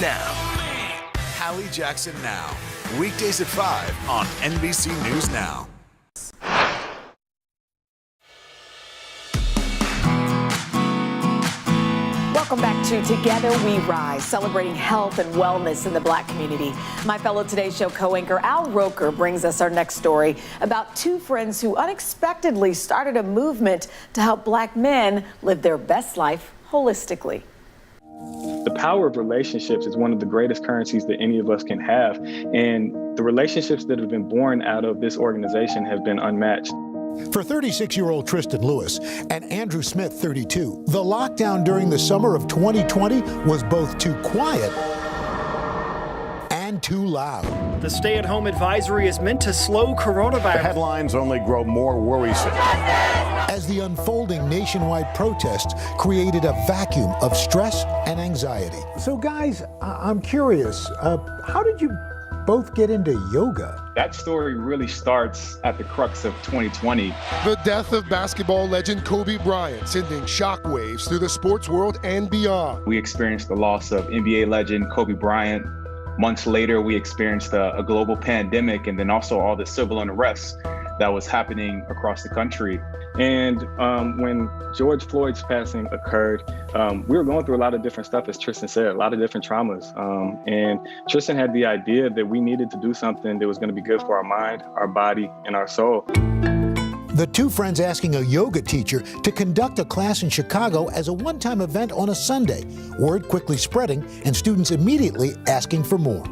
Speaker 10: now.
Speaker 8: Hallie Jackson Now, weekdays at 5 on NBC News Now.
Speaker 4: Welcome back to Together We Rise, celebrating health and wellness in the Black community. My fellow Today Show co-anchor Al Roker brings us our next story about two friends who unexpectedly started a movement to help Black men live their best life holistically.
Speaker 16: The power of relationships is one of the greatest currencies that any of us can have. And the relationships that have been born out of this organization have been unmatched.
Speaker 25: For 36-year-old Tristan Lewis and Andrew Smith, 32, the lockdown during the summer of 2020 was both too quiet and too loud.
Speaker 26: The stay-at-home advisory is meant to slow coronavirus.
Speaker 27: The headlines only grow more worrisome.
Speaker 25: As the unfolding nationwide protests created a vacuum of stress and anxiety.
Speaker 28: So guys, I'm curious, how did you both get into yoga?
Speaker 16: That story really starts at the crux of 2020.
Speaker 29: The death of basketball legend Kobe Bryant sending shockwaves through the sports world and beyond.
Speaker 16: We experienced the loss of NBA legend Kobe Bryant. Months later, we experienced a global pandemic and then also all the civil unrest that was happening across the country. And when George Floyd's passing occurred, we were going through a lot of different stuff, as Tristan said, a lot of different traumas. And Tristan had the idea that we needed to do something that was going to be good for our mind, our body, and our soul.
Speaker 25: The two friends asking a yoga teacher to conduct a class in Chicago as a one-time event on a Sunday. Word quickly spreading and students immediately asking for more.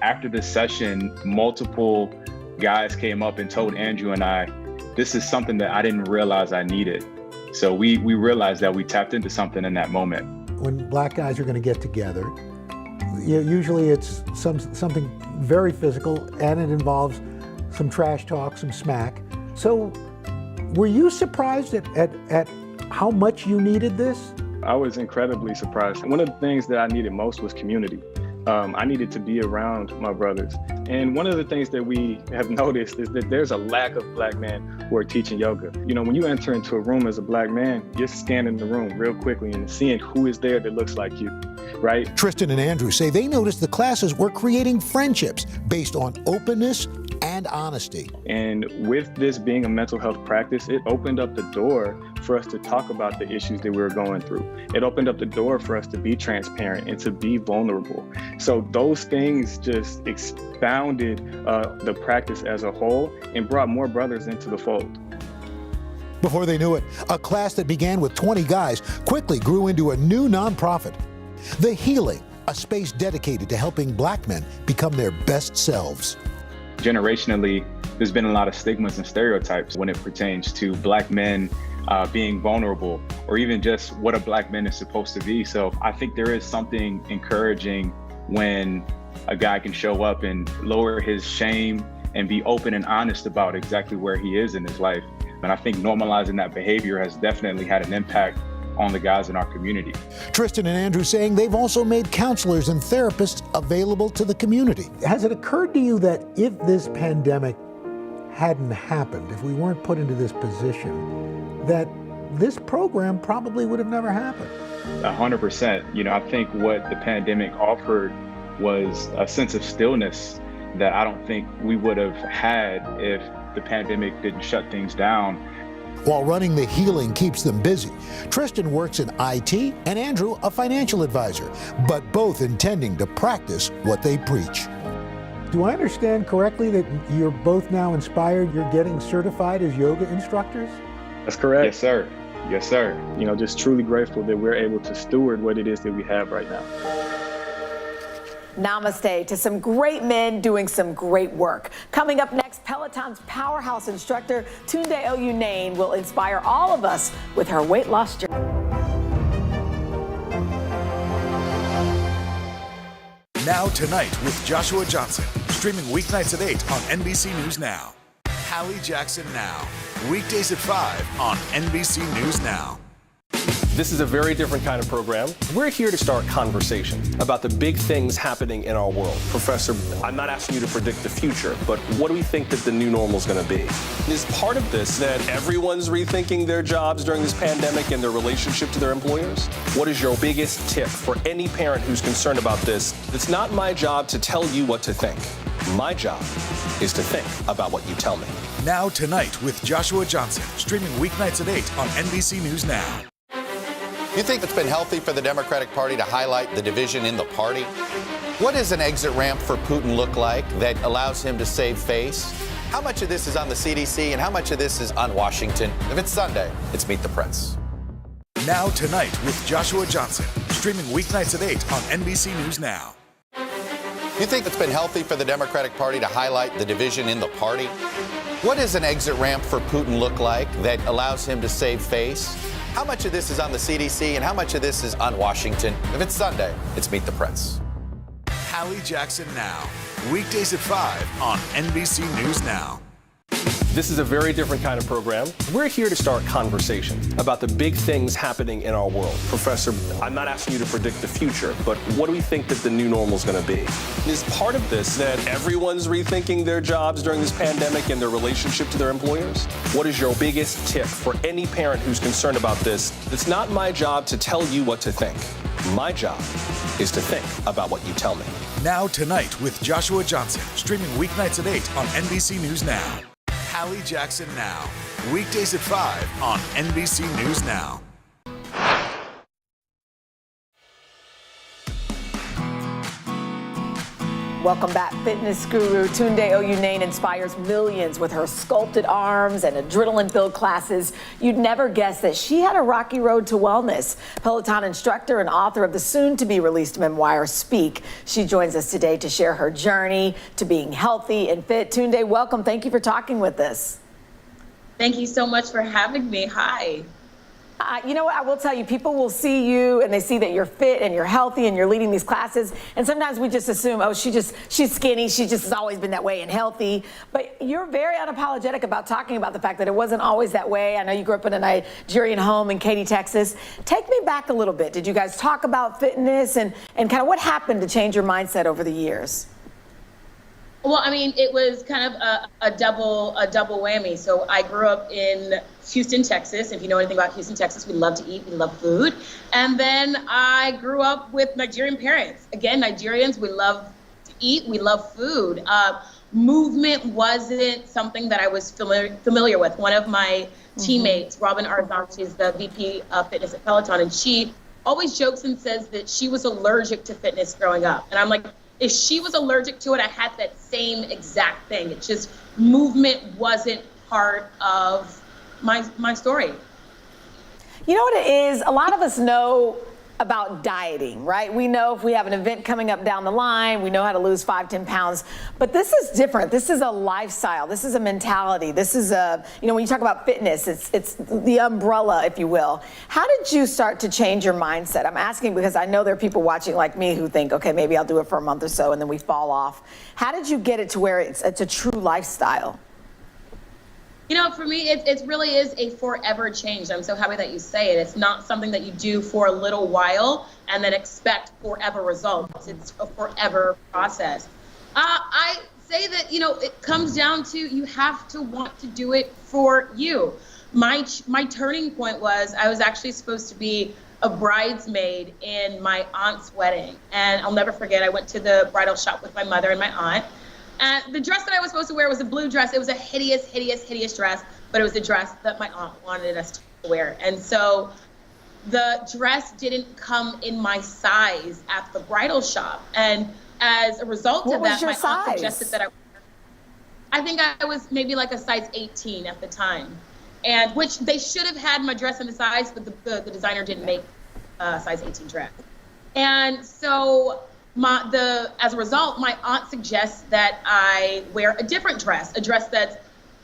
Speaker 16: After this session, multiple guys came up and told Andrew and I, this is something that I didn't realize I needed. So we realized that we tapped into something in that moment.
Speaker 28: When Black guys are going to get together, usually it's something very physical, and it involves some trash talk, some smack. So were you surprised at how much you needed this?
Speaker 16: I was incredibly surprised. One of the things that I needed most was community. I needed to be around my brothers. And one of the things that we have noticed is that there's a lack of Black men who are teaching yoga. You know, when you enter into a room as a Black man, you're scanning the room real quickly and seeing who is there that looks like you, right?
Speaker 25: Tristan and Andrew say they noticed the classes were creating friendships based on openness and honesty.
Speaker 16: And with this being a mental health practice, it opened up the door for us to talk about the issues that we were going through. It opened up the door for us to be transparent and to be vulnerable. So those things just expounded the practice as a whole and brought more brothers into the fold.
Speaker 25: Before they knew it, a class that began with 20 guys quickly grew into a new nonprofit, The Healing, a space dedicated to helping Black men become their best selves.
Speaker 16: Generationally, there's been a lot of stigmas and stereotypes when it pertains to Black men being vulnerable, or even just what a Black man is supposed to be. So I think there is something encouraging when a guy can show up and lower his shame and be open and honest about exactly where he is in his life. And I think normalizing that behavior has definitely had an impact on the guys in our community.
Speaker 25: Tristan and Andrew saying they've also made counselors and therapists available to the community.
Speaker 28: Has it occurred to you that if this pandemic hadn't happened, if we weren't put into this position, that this program probably would have never happened?
Speaker 16: 100%. You know, I think what the pandemic offered was a sense of stillness that I don't think we would have had if the pandemic didn't shut things down.
Speaker 25: While running The Healing keeps them busy, Tristan works in IT and Andrew a financial advisor, but both intending to practice what they preach.
Speaker 28: Do I understand correctly that you're both now inspired? You're getting certified as yoga instructors?
Speaker 16: That's correct. Yes, sir. Yes, sir. You know, just truly grateful that we're able to steward what it is that we have right now.
Speaker 4: Namaste to some great men doing some great work. Coming up next, Peloton's powerhouse instructor, Tunde Oyunane, will inspire all of us with her weight loss journey.
Speaker 8: Now Tonight with Joshua Johnson, streaming weeknights at 8 on NBC News Now. Hallie Jackson Now, weekdays at 5 on NBC News Now.
Speaker 14: This is a very different kind of program. We're here to start conversation about the big things happening in our world. Professor, I'm not asking you to predict the future, but what do we think that the new normal is going to be? Is part of this that everyone's rethinking their jobs during this pandemic and their relationship to their employers? What is your biggest tip for any parent who's concerned about this? It's not my job to tell you what to think. My job is to think about what you tell me.
Speaker 8: Now Tonight with Joshua Johnson, streaming weeknights at 8 on NBC News Now.
Speaker 9: You think it's been healthy for the Democratic Party to highlight the division in the party? What does an exit ramp for Putin look like that allows him to save face? How much of this is on the CDC and how much of this is on Washington? If it's Sunday, it's Meet the Press.
Speaker 8: Now Tonight with Joshua Johnson, streaming weeknights at 8 on NBC News Now.
Speaker 9: You think it's been healthy for the Democratic Party to highlight the division in the party? What does an exit ramp for Putin look like that allows him to save face? How much of this is on the CDC and how much of this is on Washington? If it's Sunday, it's Meet the Press.
Speaker 8: Hallie Jackson Now, weekdays at 5 on NBC News Now.
Speaker 14: This is a very different kind of program. We're here to start conversation about the big things happening in our world. Professor, I'm not asking you to predict the future, but what do we think that the new normal is going to be? Is part of this that everyone's rethinking their jobs during this pandemic and their relationship to their employers? What is your biggest tip for any parent who's concerned about this? It's not my job to tell you what to think. My job is to think about what you tell me.
Speaker 8: Now Tonight with Joshua Johnson, streaming weeknights at 8 on NBC News Now. Hallie Jackson Now, weekdays at 5 on NBC News Now.
Speaker 4: Welcome back. Fitness guru Tunde Oyunane inspires millions with her sculpted arms and adrenaline-filled classes. You'd never guess that she had a rocky road to wellness. Peloton instructor and author of the soon-to-be-released memoir, Speak. She joins us today to share her journey to being healthy and fit. Tunde, welcome. Thank you for talking with us.
Speaker 1: Thank you so much for having me. Hi.
Speaker 4: You know what, I will tell you, people will see you and they see that you're fit and you're healthy and you're leading these classes. And sometimes we just assume, oh, she's skinny. She just has always been that way and healthy. But you're very unapologetic about talking about the fact that it wasn't always that way. I know you grew up in a Nigerian home in Katy, Texas. Take me back a little bit. Did you guys talk about fitness and kind of what happened to change your mindset over the years?
Speaker 1: Well, I mean, it was kind of a double whammy. So I grew up in Houston, Texas. If you know anything about Houston, Texas, we love to eat, we love food. And then I grew up with Nigerian parents. Again, Nigerians, we love to eat, we love food. movement wasn't something that I was familiar with. One of my teammates, Robin Arzon, she's the VP of fitness at Peloton, and she always jokes and says that she was allergic to fitness growing up. And I'm like, if she was allergic to it, I had that same exact thing. It's just movement wasn't part of my story.
Speaker 4: You know what it is? A lot of us know about dieting, right? We know if we have an event coming up down the line, we know how to lose 5-10 pounds, but this is different. This is a lifestyle. This is a mentality. This is when you talk about fitness, it's the umbrella, if you will. How did you start to change your mindset? I'm asking because I know there are people watching like me who think, okay, maybe I'll do it for a month or so and then we fall off. How did you get it to where it's a true lifestyle?
Speaker 1: For me, it really is a forever change. I'm so happy that you say it. It's not something that you do for a little while and then expect forever results. It's a forever process. I say that, it comes down to you have to want to do it for you. My turning point was I was actually supposed to be a bridesmaid in my aunt's wedding. And I'll never forget, I went to the bridal shop with my mother and my aunt. And the dress that I was supposed to wear was a blue dress. It was a hideous, hideous, hideous dress, but it was the dress that my aunt wanted us to wear. And so the dress didn't come in my size at the bridal shop. And as a result of that, my aunt suggested that I think I was maybe like a size 18 at the time. And which they should have had my dress in the size, but the designer didn't make a size 18 dress. And so as a result, my aunt suggests that I wear a different dress, a dress that's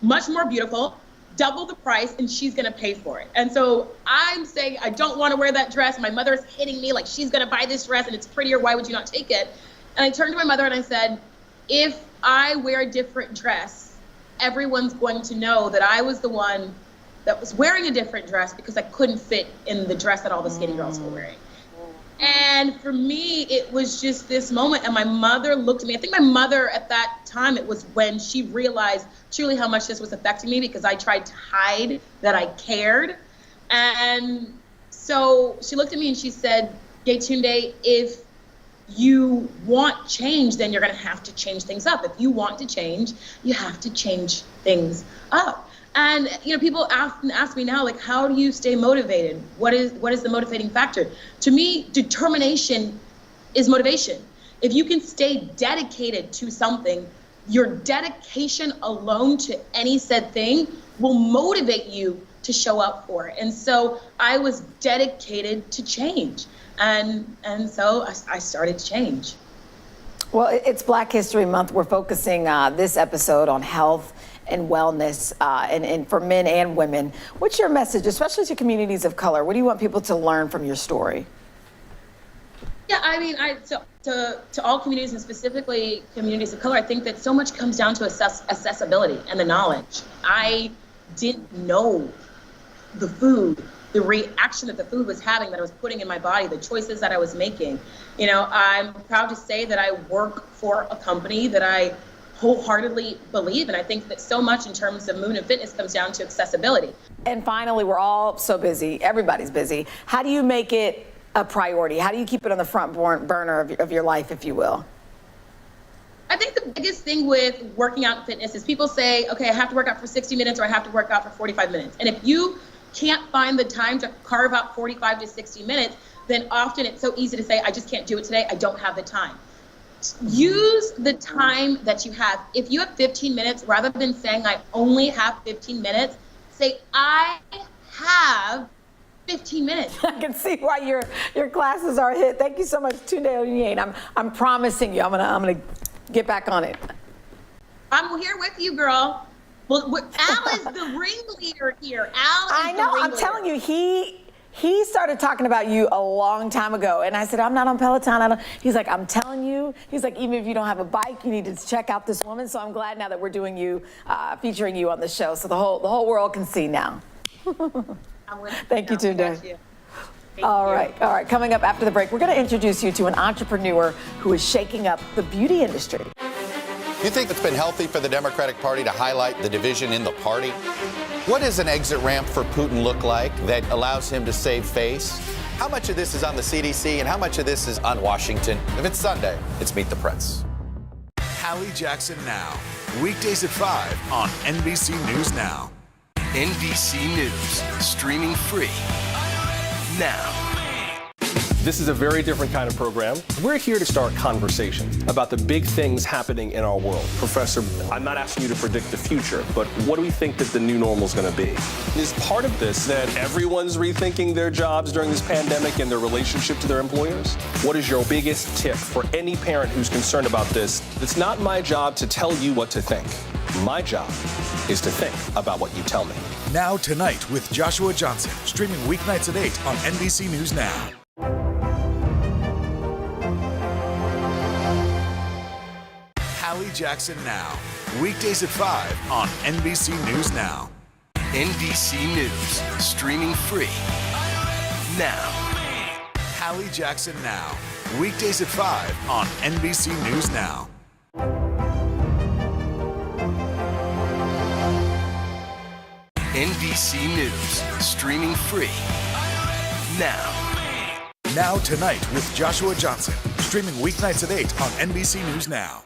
Speaker 1: much more beautiful, double the price, and she's gonna pay for it. And so I'm saying, I don't wanna wear that dress. My mother's hitting me like she's gonna buy this dress and it's prettier, why would you not take it? And I turned to my mother and I said, if I wear a different dress, everyone's going to know that I was the one that was wearing a different dress because I couldn't fit in the dress that all the skinny girls were wearing. And for me, it was just this moment. And my mother looked at me. I think my mother at that time, it was when she realized truly how much this was affecting me because I tried to hide that I cared. And so she looked at me and she said, Yetunde, if you want change, then you're going to have to change things up. If you want to change, you have to change things up. And people ask me now, like, how do you stay motivated? What is the motivating factor? To me, determination is motivation. If you can stay dedicated to something, your dedication alone to any said thing will motivate you to show up for it. And so I was dedicated to change, and so I started to change.
Speaker 4: Well, it's Black History Month. We're focusing this episode on health and wellness, and for men and women. What's your message, especially to communities of color? What do you want people to learn from your story?
Speaker 1: Yeah, I mean, to all communities and specifically communities of color, I think that so much comes down to accessibility and the knowledge. I didn't know the food, the reaction that the food was having, that I was putting in my body, the choices that I was making. I'm proud to say that I work for a company that I wholeheartedly believe, and I think that so much in terms of Moon and Fitness comes down to accessibility.
Speaker 4: And finally, we're all so busy. Everybody's busy. How do you make it a priority? How do you keep it on the front burner of your life, if you will?
Speaker 1: I think the biggest thing with working out and fitness is people say, okay, I have to work out for 60 minutes or I have to work out for 45 minutes. And if you can't find the time to carve out 45 to 60 minutes, then often it's so easy to say, I just can't do it today. I don't have the time. Use the time that you have. If you have 15 minutes, rather than saying I only have 15 minutes, say I have 15 minutes.
Speaker 4: I can see why your classes are a hit. Thank you so much, Tunde Onyinye. I'm promising you, I'm gonna get back on it.
Speaker 1: I'm here with you, girl. Well, Al is the ringleader here.
Speaker 4: I know. I'm telling you, he started talking about you a long time ago, and I said, I'm not on Peloton. He's like, I'm telling you. He's like, even if you don't have a bike, you need to check out this woman. So I'm glad now that we're doing featuring you on the show, so the whole world can see now. Thank you, Tunde. All right. Coming up after the break, we're going to introduce you to an entrepreneur who is shaking up the beauty industry.
Speaker 9: You think it's been healthy for the Democratic Party to highlight the division in the party? What does an exit ramp for Putin look like that allows him to save face? How much of this is on the CDC and how much of this is on Washington? If it's Sunday, it's Meet the Press.
Speaker 8: Hallie Jackson Now. Weekdays at 5 on NBC News Now.
Speaker 10: NBC News, streaming free now.
Speaker 14: This is a very different kind of program. We're here to start conversation about the big things happening in our world. Professor, I'm not asking you to predict the future, but what do we think that the new normal is going to be? Is part of this that everyone's rethinking their jobs during this pandemic and their relationship to their employers? What is your biggest tip for any parent who's concerned about this? It's not my job to tell you what to think. My job is to think about what you tell me.
Speaker 8: Now Tonight with Joshua Johnson, streaming weeknights at 8 on NBC News Now. Hallie Jackson Now. Weekdays at 5 on NBC News Now.
Speaker 10: NBC News, streaming free now.
Speaker 8: Hallie Jackson Now. Weekdays at 5 on NBC News Now.
Speaker 10: NBC News, streaming free now.
Speaker 8: Now Tonight with Joshua Johnson, streaming weeknights at 8 on NBC News Now.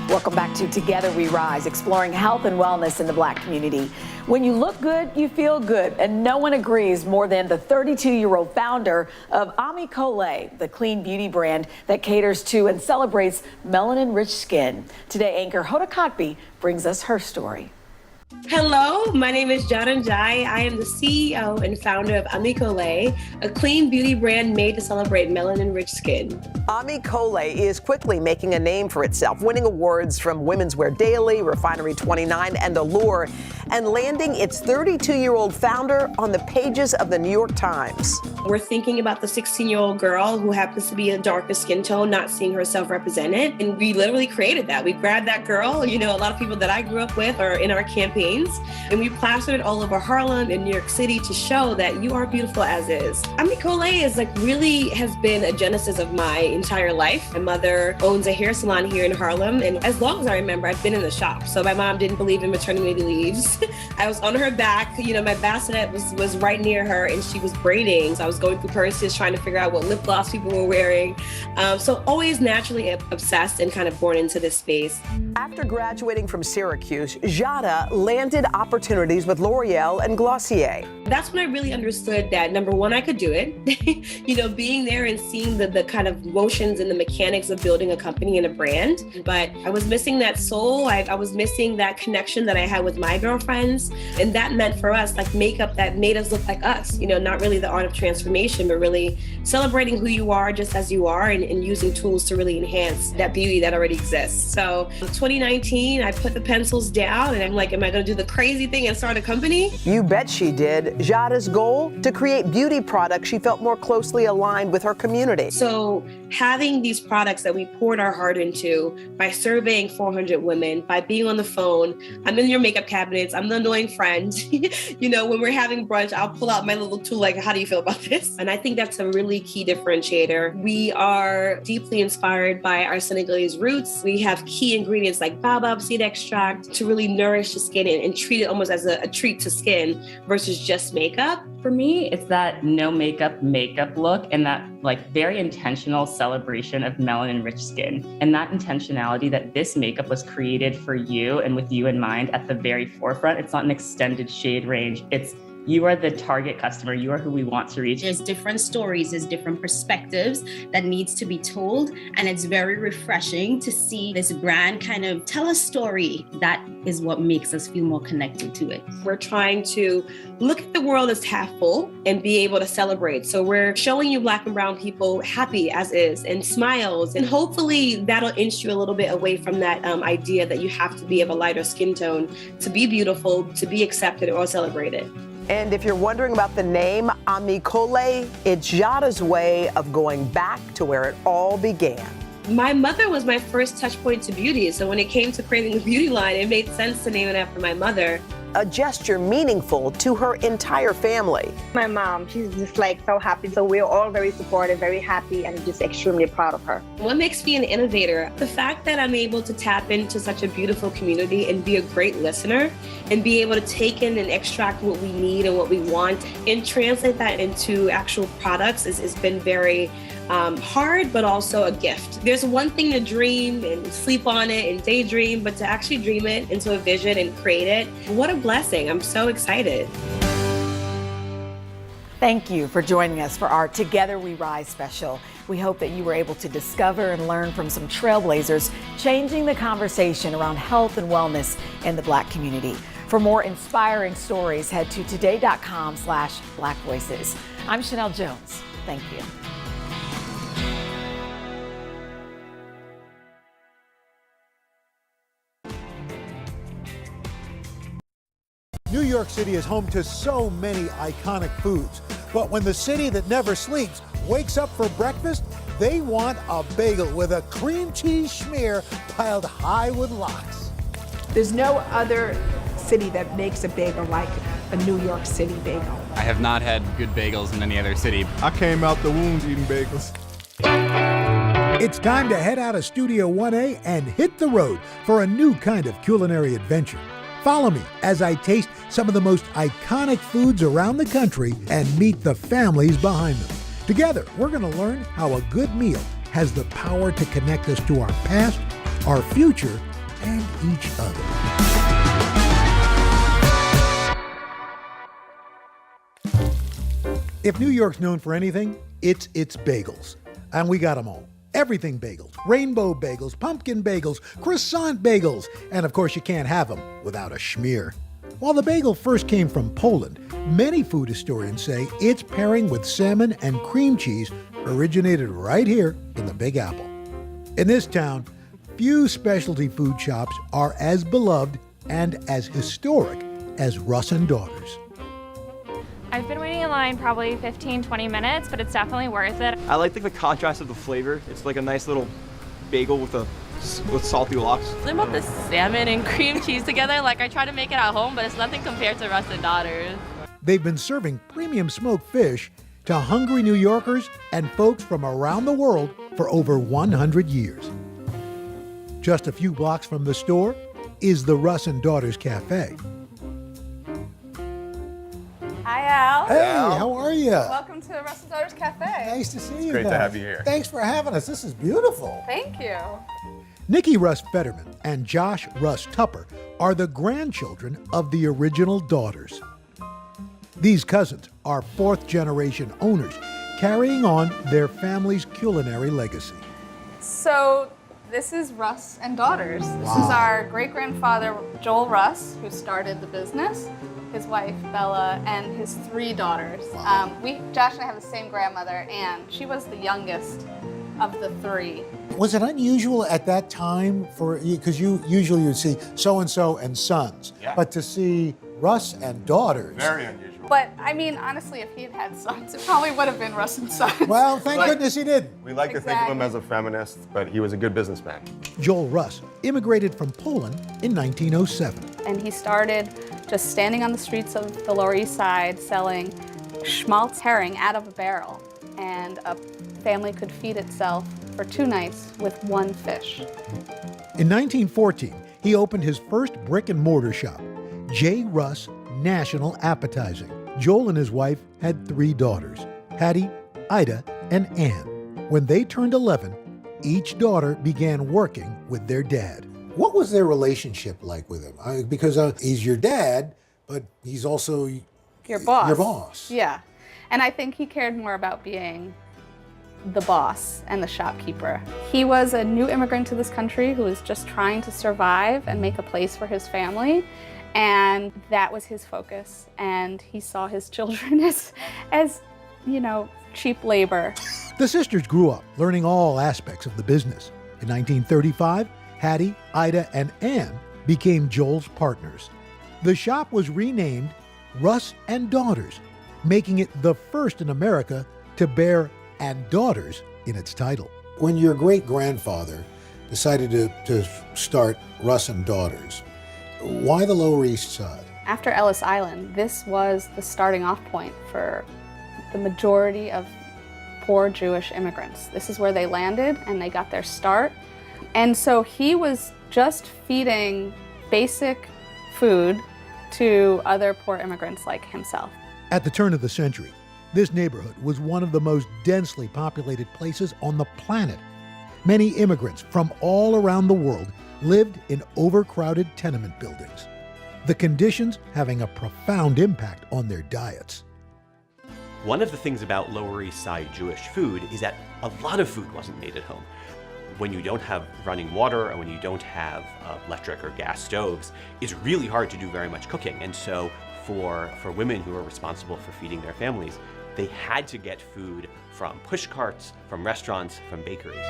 Speaker 4: Welcome back to Together We Rise, exploring health and wellness in the Black community. When you look good, you feel good, and no one agrees more than the 32-year-old founder of Ami Colé, the clean beauty brand that caters to and celebrates melanin-rich skin. Today, anchor Hoda Kotb brings us her story.
Speaker 2: Hello, my name is Janan Jai. I am the CEO and founder of Ami Colé, a clean beauty brand made to celebrate melanin-rich skin.
Speaker 21: Ami Colé is quickly making a name for itself, winning awards from Women's Wear Daily, Refinery 29, and Allure, and landing its 32-year-old founder on the pages of the New York Times.
Speaker 2: We're thinking about the 16-year-old girl who happens to be a darker skin tone, not seeing herself represented, and we literally created that. We grabbed that girl, a lot of people that I grew up with are in our campaigns, and we plastered it all over Harlem and New York City to show that you are beautiful as is. Ami Colé is really has been a genesis of my entire life. My mother owns a hair salon here in Harlem, and as long as I remember, I've been in the shop. So my mom didn't believe in maternity leaves. I was on her back, my bassinet was right near her, and she was braiding. So I was going through purses trying to figure out what lip gloss people were wearing. So always naturally obsessed and kind of born into this space.
Speaker 21: After graduating from Syracuse, Giada landed opportunities with L'Oreal and Glossier.
Speaker 2: That's when I really understood that, number one, I could do it. Being there and seeing the kind of motions and the mechanics of building a company and a brand. But I was missing that soul. I was missing that connection that I had with my girlfriends. And that meant for us, makeup that made us look like us. Not really the art of transformation, but really celebrating who you are just as you are and using tools to really enhance that beauty that already exists. So in 2019, I put the pencils down and I'm like, am I going to do the crazy thing and start a company?
Speaker 21: You bet she did. Giada's goal? To create beauty products she felt more closely aligned with her community.
Speaker 2: So having these products that we poured our heart into by surveying 400 women, by being on the phone, I'm in your makeup cabinets, I'm the annoying friend. When we're having brunch, I'll pull out my little tool how do you feel about this? And I think that's a really key differentiator. We are deeply inspired by our Senegalese roots. We have key ingredients like baobab seed extract to really nourish the skin and treat it almost as a treat to skin versus just makeup.
Speaker 6: For me, it's that no makeup look and that very intentional celebration of melanin-rich skin. And that intentionality that this makeup was created for you and with you in mind at the very forefront. It's not an extended shade range. It's you are the target customer. You are who we want to reach.
Speaker 15: There's different stories, there's different perspectives that needs to be told. And it's very refreshing to see this brand kind of tell a story. That is what makes us feel more connected to it.
Speaker 2: We're trying to look at the world as half full and be able to celebrate. So we're showing you Black and brown people happy as is and smiles. And hopefully that'll inch you a little bit away from that idea that you have to be of a lighter skin tone to be beautiful, to be accepted or celebrated.
Speaker 21: And if you're wondering about the name Ami Colé, it's Giada's way of going back to where it all began.
Speaker 2: My mother was my first touch point to beauty. So when it came to creating a beauty line, it made sense to name it after my mother.
Speaker 21: a gesture meaningful to her entire family.
Speaker 3: My mom, she's just like so happy. So we're all very supportive, very happy, and just extremely proud of her.
Speaker 2: What makes me an innovator? The fact that I'm able to tap into such a beautiful community and be a great listener and be able to take in and extract what we need and what we want and translate that into actual products has been very hard, but also a gift. There's one thing to dream and sleep on it and daydream, but to actually dream it into a vision and create it, what a blessing. I'm so excited.
Speaker 4: Thank you for joining us for our Together We Rise special. We hope that you were able to discover and learn from some trailblazers, changing the conversation around health and wellness in the Black community. For more inspiring stories, head to today.com/Black Voices. I'm Chanel Jones. Thank you.
Speaker 25: New York City is home to so many iconic foods, but when the city that never sleeps wakes up for breakfast, they want a bagel with a cream cheese schmear piled high with lox.
Speaker 7: There's no other city that makes a bagel like a New York City bagel.
Speaker 13: I have not had good bagels in any other city.
Speaker 28: I came out the wounds eating bagels. It's time to head out of Studio 1A and hit the road for a new kind of culinary adventure. Follow me as I taste some of the most iconic foods around the country and meet the families behind them. Together, we're going to learn how a good meal has the power to connect us to our past, our future, and each other. If New York's known for anything, it's its bagels. And we got them all. Everything bagels, rainbow bagels, pumpkin bagels, croissant bagels, and of course you can't have them without a schmear. While the bagel first came from Poland, many food historians say its pairing with salmon and cream cheese originated right here in the Big Apple. In this town, few specialty food shops are as beloved and as historic as Russ and Daughters.
Speaker 17: I've been waiting in line probably 15-20 minutes, but it's definitely worth it.
Speaker 18: I like the contrast of the flavor. It's like a nice little bagel with salty lox.
Speaker 19: Something about the salmon and cream cheese together, like I try to make it at home, but it's nothing compared to Russ and Daughters.
Speaker 25: They've been serving premium smoked fish to hungry New Yorkers and folks from around the world for over 100 years. Just a few blocks from the store is the Russ and Daughters Cafe.
Speaker 20: Hi, Al.
Speaker 25: Hey, how are you?
Speaker 20: Welcome to Russ and Daughters Cafe.
Speaker 25: Nice to see you.
Speaker 27: Great to
Speaker 25: guys.
Speaker 27: have you here.
Speaker 25: Thanks for having us. This is beautiful.
Speaker 20: Thank you.
Speaker 25: Nikki Russ Fetterman and Josh Russ Tupper are the grandchildren of the original Daughters. These cousins are fourth-generation owners, carrying on their family's culinary legacy.
Speaker 20: So this is Russ and Daughters. This is our great-grandfather, Joel Russ, who started the business, his wife, Bella, and his 3 daughters. Josh and I have the same grandmother, Anne. She was the youngest of the 3.
Speaker 25: Was it unusual at that time for you, because you usually would see so-and-so and sons, but to see Russ and Daughters?
Speaker 27: Very unusual.
Speaker 20: But, I mean, honestly, if he had had sons, it probably would have been Russ and Sons.
Speaker 25: Well, thank goodness he did.
Speaker 27: We like to think of him as a feminist, but he was a good businessman.
Speaker 25: Joel Russ immigrated from Poland in 1907.
Speaker 20: And he started just standing on the streets of the Lower East Side selling schmaltz herring out of a barrel. And a family could feed itself for 2 nights with 1 fish.
Speaker 25: In 1914, he opened his first brick and mortar shop, J. Russ National Appetizing. Joel and his wife had 3 daughters, Hattie, Ida, and Ann. When they turned 11, each daughter began working with their dad. What was their relationship like with him? Because he's your dad, but he's also
Speaker 20: your boss.
Speaker 25: Your boss.
Speaker 20: Yeah. And I think he cared more about being the boss and the shopkeeper. He was a new immigrant to this country who was just trying to survive and make a place for his family. And that was his focus. And he saw his children as cheap labor.
Speaker 25: The sisters grew up learning all aspects of the business. In 1935, Hattie, Ida, and Ann became Joel's partners. The shop was renamed Russ and Daughters, making it the first in America to bear "and Daughters" in its title. When your great-grandfather decided to start Russ and Daughters, why the Lower East Side?
Speaker 20: After Ellis Island, this was the starting off point for the majority of poor Jewish immigrants. This is where they landed and they got their start. And so he was just feeding basic food to other poor immigrants like himself.
Speaker 25: At the turn of the century, this neighborhood was one of the most densely populated places on the planet. Many immigrants from all around the world lived in overcrowded tenement buildings, the conditions having a profound impact on their diets.
Speaker 5: One of the things about Lower East Side Jewish food is that a lot of food wasn't made at home. When you don't have running water or when you don't have electric or gas stoves, it's really hard to do very much cooking. And so for women who are responsible for feeding their families, they had to get food from push carts, from restaurants, from bakeries.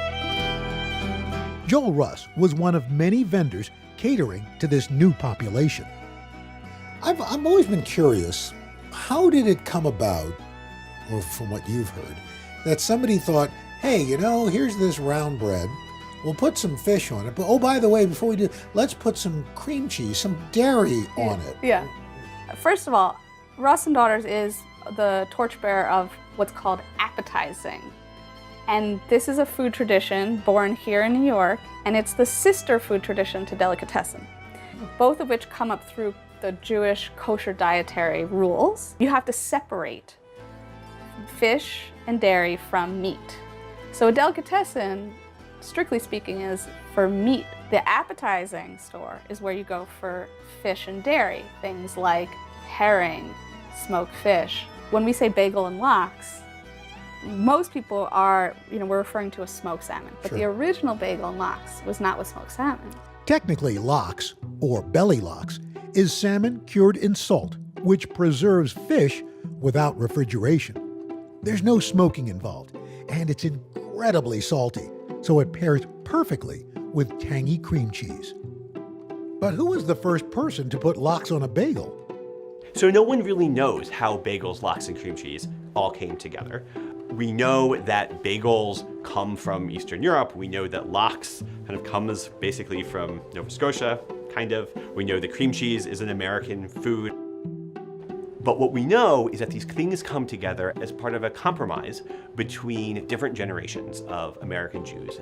Speaker 25: Joel Russ was one of many vendors catering to this new population.
Speaker 28: I've always been curious, how did it come about, or from what you've heard, that somebody thought, hey, you know, here's this round bread, we'll put some fish on it, but oh, by the way, before we do, let's put some cream cheese, some dairy on it.
Speaker 20: Yeah. First of all, Russ and Daughters is the torchbearer of what's called appetizing. And this is a food tradition born here in New York, and it's the sister food tradition to delicatessen, both of which come up through the Jewish kosher dietary rules. You have to separate fish and dairy from meat. So a delicatessen, strictly speaking, is for meat. The appetizing store is where you go for fish and dairy, things like herring, smoked fish. When we say bagel and lox, most people are, we're referring to a smoked salmon, but the original bagel and lox was not with smoked salmon.
Speaker 25: Technically, lox, or belly lox, is salmon cured in salt, which preserves fish without refrigeration. There's no smoking involved, and it's incredibly salty, so it pairs perfectly with tangy cream cheese. But who was the first person to put lox on a bagel?
Speaker 5: So no one really knows how bagels, lox, and cream cheese all came together. We know that bagels come from Eastern Europe. We know that lox kind of comes basically from Nova Scotia, kind of. We know that cream cheese is an American food. But what we know is that these things come together as part of a compromise between different generations of American Jews.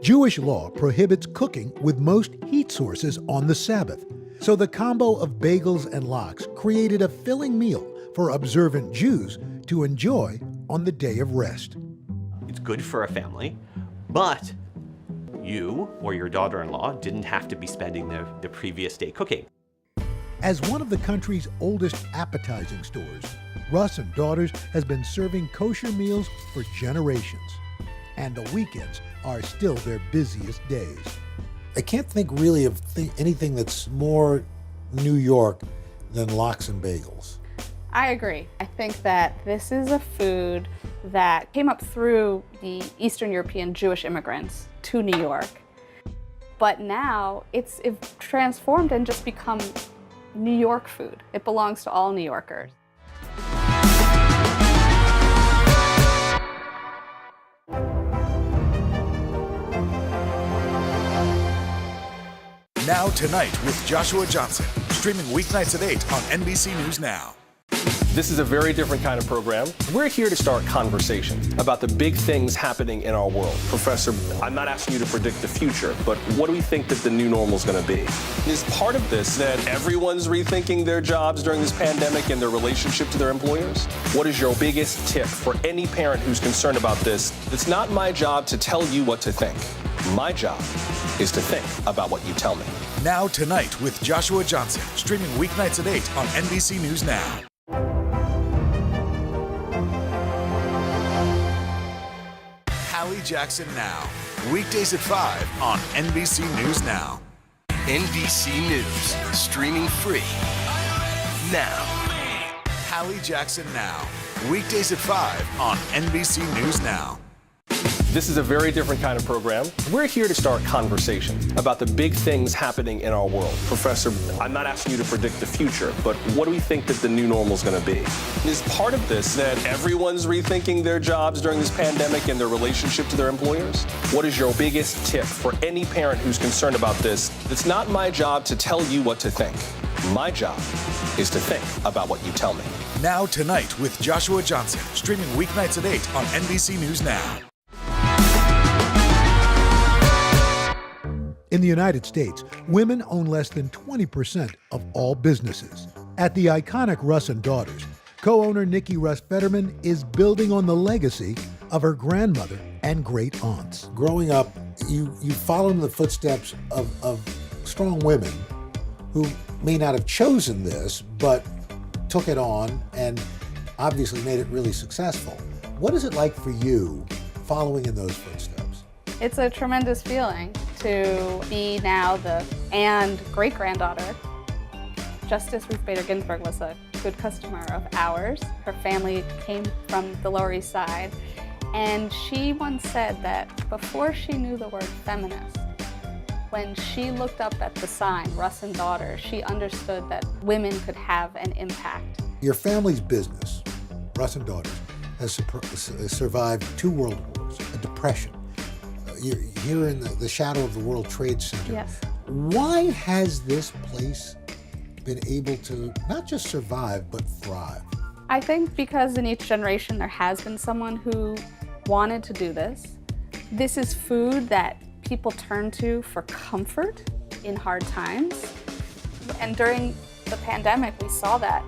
Speaker 25: Jewish law prohibits cooking with most heat sources on the Sabbath, so the combo of bagels and lox created a filling meal for observant Jews to enjoy on the day of rest.
Speaker 5: It's good for a family, but you or your daughter-in-law didn't have to be spending the previous day cooking.
Speaker 25: As one of the country's oldest appetizing stores, Russ and Daughters has been serving kosher meals for generations, and the weekends are still their busiest days.
Speaker 28: I can't think really of anything that's more New York than lox and bagels.
Speaker 20: I agree. I think that this is a food that came up through the Eastern European Jewish immigrants to New York. But now it's transformed and just become New York food. It belongs to all New Yorkers.
Speaker 8: Now Tonight with Joshua Johnson, streaming weeknights at 8 on NBC News Now.
Speaker 14: This is a very different kind of program. We're here to start conversation about the big things happening in our world. Professor, I'm not asking you to predict the future, but what do we think that the new normal is going to be? Is part of this that everyone's rethinking their jobs during this pandemic and their relationship to their employers? What is your biggest tip for any parent who's concerned about this? It's not my job to tell you what to think. My job is to think about what you tell me.
Speaker 8: Now Tonight with Joshua Johnson, streaming weeknights at 8 on NBC News Now. Hallie Jackson Now, weekdays at 5 on NBC News Now.
Speaker 10: NBC News, streaming free now.
Speaker 8: Hallie Jackson Now, weekdays at 5 on NBC News Now.
Speaker 14: This is a very different kind of program. We're here to start conversation about the big things happening in our world. Professor, I'm not asking you to predict the future, but what do we think that the new normal is going to be? Is part of this that everyone's rethinking their jobs during this pandemic and their relationship to their employers? What is your biggest tip for any parent who's concerned about this? It's not my job to tell you what to think. My job is to think about what you tell me.
Speaker 8: Now Tonight with Joshua Johnson, streaming weeknights at 8 on NBC News Now.
Speaker 25: In the United States, women own less than 20% of all businesses. At the iconic Russ and Daughters, co-owner Nikki Russ Fetterman is building on the legacy of her grandmother and great aunts. Growing up, you followed in the footsteps of strong women who may not have chosen this, but took it on and obviously made it really successful. What is it like for you following in those footsteps?
Speaker 20: It's a tremendous feeling to be now the great-granddaughter. Justice Ruth Bader Ginsburg was a good customer of ours. Her family came from the Lower East Side, and she once said that before she knew the word feminist, when she looked up at the sign, Russ and Daughters, she understood that women could have an impact.
Speaker 25: Your family's business, Russ and Daughters, has survived 2 world wars, a depression. You're here in the shadow of the World Trade Center.
Speaker 20: Yes.
Speaker 25: Why has this place been able to not just survive, but thrive?
Speaker 20: I think because in each generation there has been someone who wanted to do this. This is food that people turn to for comfort in hard times. And during the pandemic, we saw that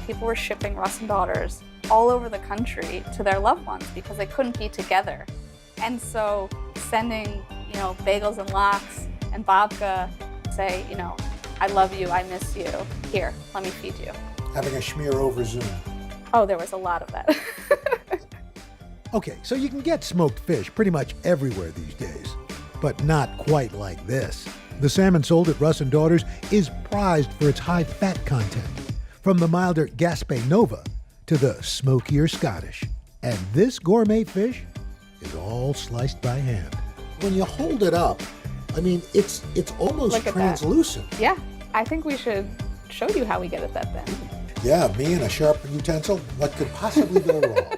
Speaker 20: people were shipping Russ and Daughters all over the country to their loved ones because they couldn't be together. And so sending, bagels and lox and babka, say, I love you, I miss you. Here, let me feed you.
Speaker 25: Having a schmear over Zoom.
Speaker 20: Oh, there was a lot of that.
Speaker 25: Okay, so you can get smoked fish pretty much everywhere these days, but not quite like this. The salmon sold at Russ and Daughters is prized for its high fat content, from the milder Gaspé Nova to the smokier Scottish. And this gourmet fish is all sliced by hand. When you hold it up, it's almost
Speaker 20: Look at
Speaker 25: translucent.
Speaker 20: That. Yeah, I think we should show you how we get it that thin.
Speaker 25: Yeah, me and a sharp utensil, what could possibly go wrong?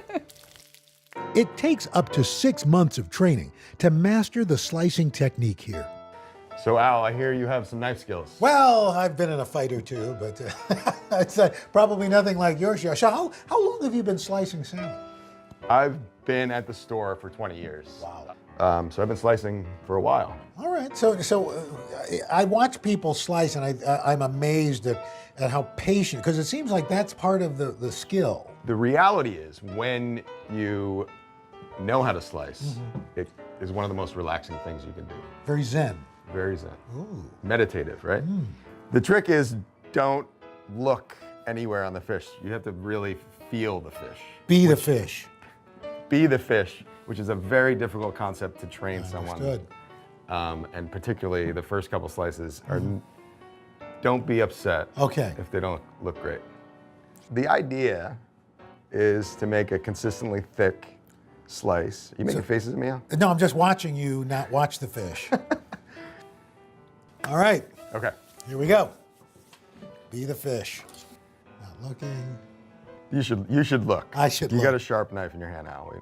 Speaker 25: It takes up to 6 months of training to master the slicing technique here.
Speaker 27: So Al, I hear you have some knife skills.
Speaker 25: Well, I've been in a fight or two, but it's probably nothing like yours, Josh. So how long have you been slicing salmon?
Speaker 27: I've been at the store for 20 years.
Speaker 25: Wow.
Speaker 27: So I've been slicing for a while.
Speaker 25: All right. So I watch people slice, and I'm amazed at how patient, because it seems like that's part of the skill.
Speaker 27: The reality is, when you know how to slice, it is one of the most relaxing things you can do.
Speaker 25: Very zen.
Speaker 27: Very zen.
Speaker 25: Ooh.
Speaker 27: Meditative, right? The trick is, don't look anywhere on the fish. You have to really feel the fish.
Speaker 25: Be the fish.
Speaker 27: Be the fish, which is a very difficult concept to train someone.
Speaker 25: Understood.
Speaker 27: And particularly the first couple slices are, don't be upset if they don't look great. The idea is to make a consistently thick slice. You making faces at me, Al?
Speaker 25: No, I'm just watching you not watch the fish. All right.
Speaker 27: Okay.
Speaker 25: Here we go. Be the fish. Not looking.
Speaker 27: You should look.
Speaker 25: I should
Speaker 27: look. You
Speaker 25: look.
Speaker 27: got a sharp knife in your hand, Al.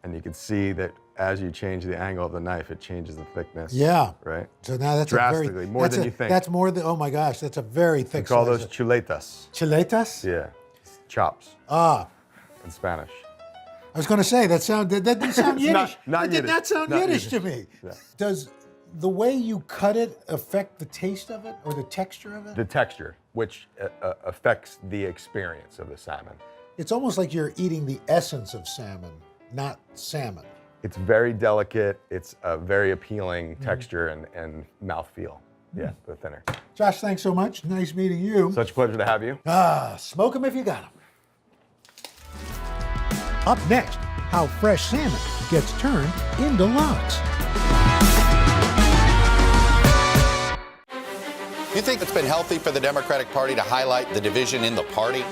Speaker 27: And you can see that as you change the angle of the knife, it changes the thickness.
Speaker 25: Yeah.
Speaker 27: Right?
Speaker 25: So now that's
Speaker 27: drastically, more than you think.
Speaker 25: That's more than, oh my gosh, that's a very thick
Speaker 27: We call
Speaker 25: slice.
Speaker 27: those chuletas.
Speaker 25: Chuletas?
Speaker 27: Yeah. Chops.
Speaker 25: Ah.
Speaker 27: In Spanish.
Speaker 25: I was going to say, that didn't sound Yiddish.
Speaker 27: Not
Speaker 25: That did
Speaker 27: Yiddish.
Speaker 25: not sound
Speaker 27: Not
Speaker 25: Yiddish to
Speaker 27: Yiddish.
Speaker 25: me.
Speaker 27: Yeah.
Speaker 25: Does the way you cut it affect the taste of it or the texture of it?
Speaker 27: The texture, which affects the experience of the salmon.
Speaker 25: It's almost like you're eating the essence of salmon, not salmon.
Speaker 27: It's very delicate. It's a very appealing texture and mouthfeel. Yeah, the thinner.
Speaker 25: Josh, thanks so much. Nice meeting you.
Speaker 27: Such a pleasure to have you.
Speaker 25: Smoke them if you got them. Up next, how fresh salmon gets turned into lox.
Speaker 9: You think it's been healthy for the Democratic Party to highlight the division in the party?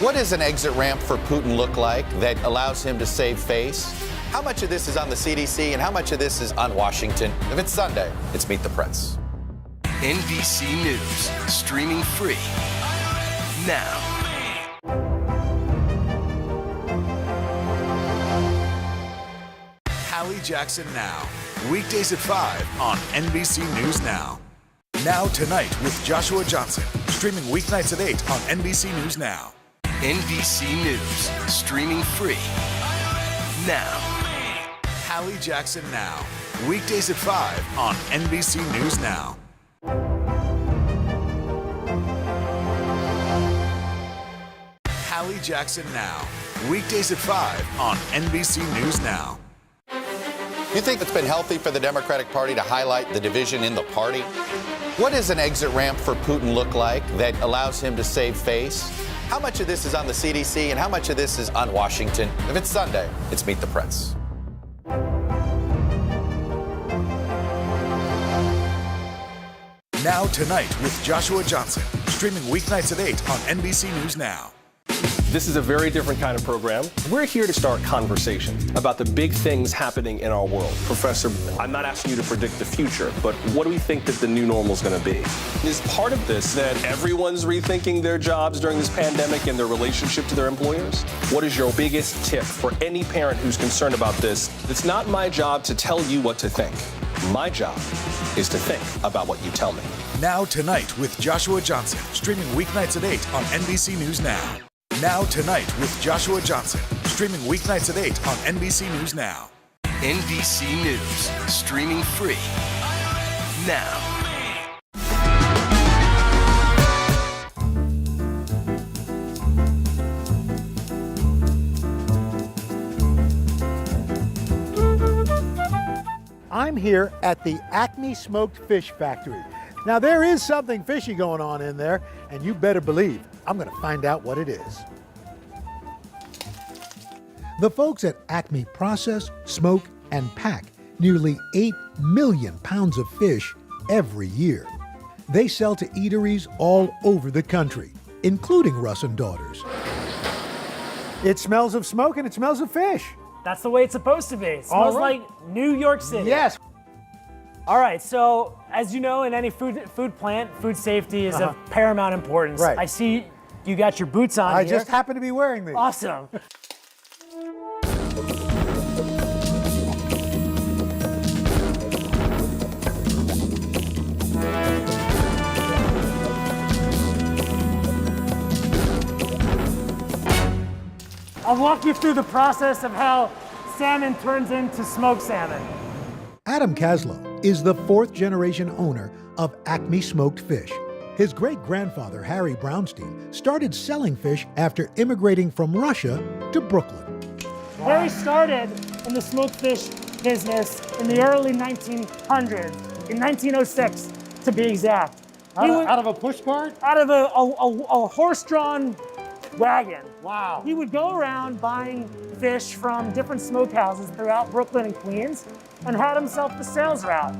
Speaker 9: What does an exit ramp for Putin look like that allows him to save face? How much of this is on the CDC and how much of this is on Washington? If it's Sunday, it's Meet the Press.
Speaker 10: NBC News, streaming free now.
Speaker 8: Hallie Jackson Now, weekdays at 5 on NBC News Now. Now Tonight with Joshua Johnson, Streaming weeknights at 8 on NBC News Now.
Speaker 10: NBC News, streaming free now.
Speaker 8: Hallie Jackson Now. Weekdays at 5 on NBC News Now. Hallie Jackson Now. Weekdays at 5 on NBC News Now.
Speaker 9: You think it's been healthy for the Democratic Party to highlight the division in the party? What does an exit ramp for Putin look like that allows him to save face? How much of this is on the CDC and how much of this is on Washington? If it's Sunday, it's Meet the Press.
Speaker 8: Now Tonight with Joshua Johnson. Streaming weeknights at 8 on NBC News Now.
Speaker 14: This is a very different kind of program. We're here to start conversation about the big things happening in our world. Professor, I'm not asking you to predict the future, but what do we think that the new normal is going to be? Is part of this that everyone's rethinking their jobs during this pandemic and their relationship to their employers? What is your biggest tip for any parent who's concerned about this? It's not my job to tell you what to think. My job is to think about what you tell me.
Speaker 8: Now Tonight with Joshua Johnson. Streaming weeknights at 8 on NBC News Now. Now Tonight with Joshua Johnson. Streaming weeknights at 8 on NBC News Now.
Speaker 10: NBC News, streaming free now.
Speaker 28: I'm here at the Acme Smoked Fish Factory. Now there is something fishy going on in there, and you better believe I'm going to find out what it is. The folks at Acme process, smoke, and pack nearly 8 million pounds of fish every year. They sell to eateries all over the country, including Russ and Daughters. It smells of smoke and it smells of fish.
Speaker 1: That's the way it's supposed to be. It smells like New York City.
Speaker 28: Yes.
Speaker 1: All right, so as you know, in any food plant, food safety is of paramount importance.
Speaker 28: Right.
Speaker 1: I see you got your boots on
Speaker 28: I
Speaker 1: here.
Speaker 28: just happen to be wearing these.
Speaker 1: Awesome. I'll walk you through the process of how salmon turns into smoked salmon.
Speaker 28: Adam Kaslow is the 4th generation owner of Acme Smoked Fish. His great-grandfather, Harry Brownstein, started selling fish after immigrating from Russia to Brooklyn.
Speaker 1: Harry started in the smoked fish business in the early 1900s, in 1906 to be exact.
Speaker 28: Out of a push cart?
Speaker 1: Out of a horse-drawn wagon.
Speaker 28: Wow.
Speaker 1: He would go around buying fish from different smokehouses throughout Brooklyn and Queens and had himself the sales route.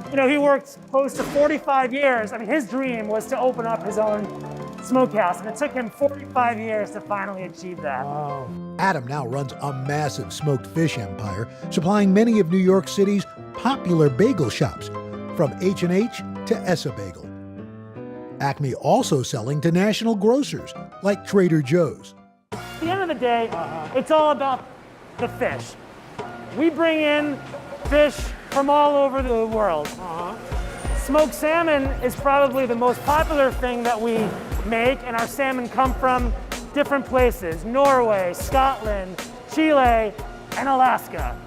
Speaker 1: You know, he worked close to 45 years. I mean, his dream was to open up his own smokehouse, and it took him 45 years to finally achieve that.
Speaker 28: Wow. Adam now runs a massive smoked fish empire, supplying many of New York City's popular bagel shops, from H&H to Essa Bagel. Acme also selling to national grocers like Trader Joe's.
Speaker 1: At the end of the day, it's all about the fish. We bring in fish from all over the world. Smoked salmon is probably the most popular thing that we make, and our salmon come from different places: Norway, Scotland, Chile, and Alaska.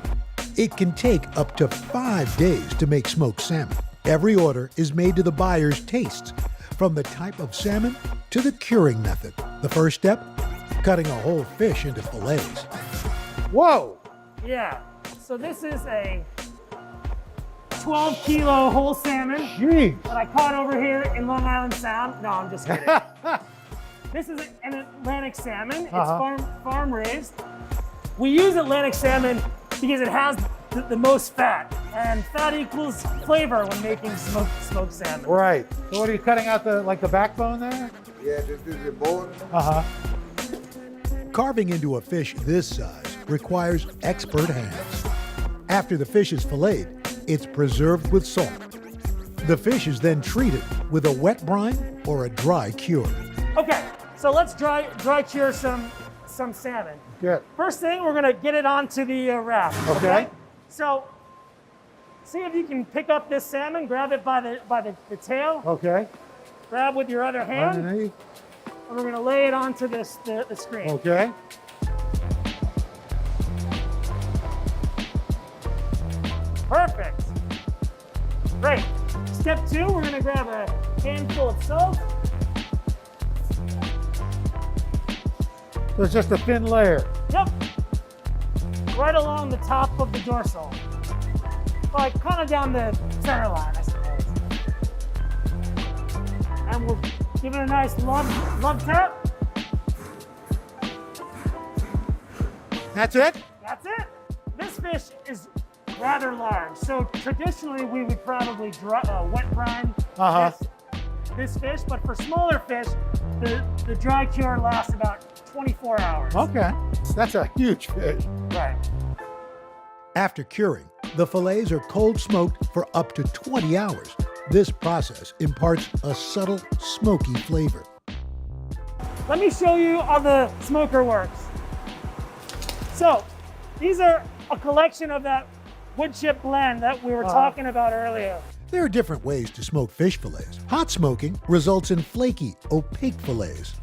Speaker 28: It can take up to 5 days to make smoked salmon. Every order is made to the buyer's tastes, from the type of salmon to the curing method. The first step, cutting a whole fish into fillets. Whoa!
Speaker 1: Yeah, so this is a 12-kilo whole salmon that I caught over here in Long Island Sound. No, I'm just kidding. This is an Atlantic salmon. It's farm raised. We use Atlantic salmon because it has the most fat, and fat equals flavor when making smoked salmon.
Speaker 28: Right. So what are you cutting out the backbone there?
Speaker 11: Yeah, this is the bone.
Speaker 28: Carving into a fish this size requires expert hands. After the fish is filleted, it's preserved with salt. The fish is then treated with a wet brine or a dry cure.
Speaker 1: Okay, so let's dry cure some salmon.
Speaker 28: Good.
Speaker 1: First thing, we're gonna get it onto the raft.
Speaker 28: Okay.
Speaker 1: So, see if you can pick up this salmon, grab it by the tail.
Speaker 28: Okay.
Speaker 1: grab with your other hand,
Speaker 28: Underneath.
Speaker 1: and we're gonna lay it onto the screen.
Speaker 28: Okay.
Speaker 1: Perfect. Great. Step 2, we're gonna grab a handful of salt.
Speaker 28: So it's just a thin layer.
Speaker 1: Yep. Right along the top of the dorsal. Like kind of down the center line, I suppose. And we'll give it a nice love tap.
Speaker 28: That's it?
Speaker 1: That's it. This fish is rather large. So traditionally we would probably wet brine this fish, but for smaller fish, the dry cure lasts about 24 hours.
Speaker 28: Okay. That's a huge fish.
Speaker 1: Right.
Speaker 25: After curing, the fillets are cold smoked for up to 20 hours. This process imparts a subtle, smoky flavor.
Speaker 1: Let me show you how the smoker works. So, these are a collection of that wood chip blend that we were talking about earlier.
Speaker 25: There are different ways to smoke fish fillets. Hot smoking results in flaky, opaque fillets.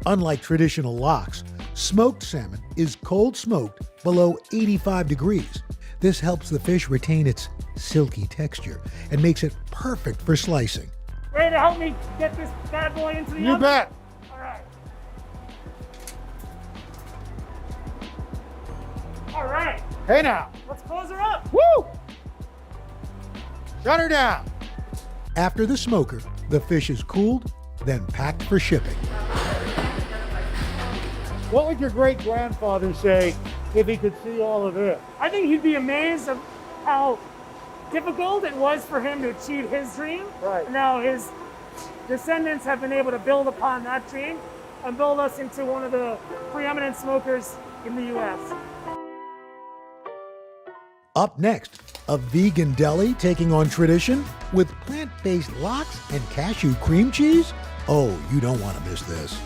Speaker 25: Unlike traditional lox, smoked salmon is cold smoked below 85 degrees. This helps the fish retain its silky texture and makes it perfect for slicing.
Speaker 1: Ready to help me get this bad boy into the oven?
Speaker 28: You bet.
Speaker 1: All right. All right.
Speaker 28: Hey now.
Speaker 1: Let's close her up.
Speaker 28: Woo! Shut her down.
Speaker 25: After the smoker, the fish is cooled, then packed for shipping.
Speaker 28: What would your great-grandfather say if he could see all of it?
Speaker 1: I think he'd be amazed of how difficult it was for him to achieve his dream.
Speaker 28: Right.
Speaker 1: Now his descendants have been able to build upon that dream and build us into one of the preeminent smokers in the U.S.
Speaker 25: Up next, a vegan deli taking on tradition with plant-based lox and cashew cream cheese? Oh, you don't want to miss this.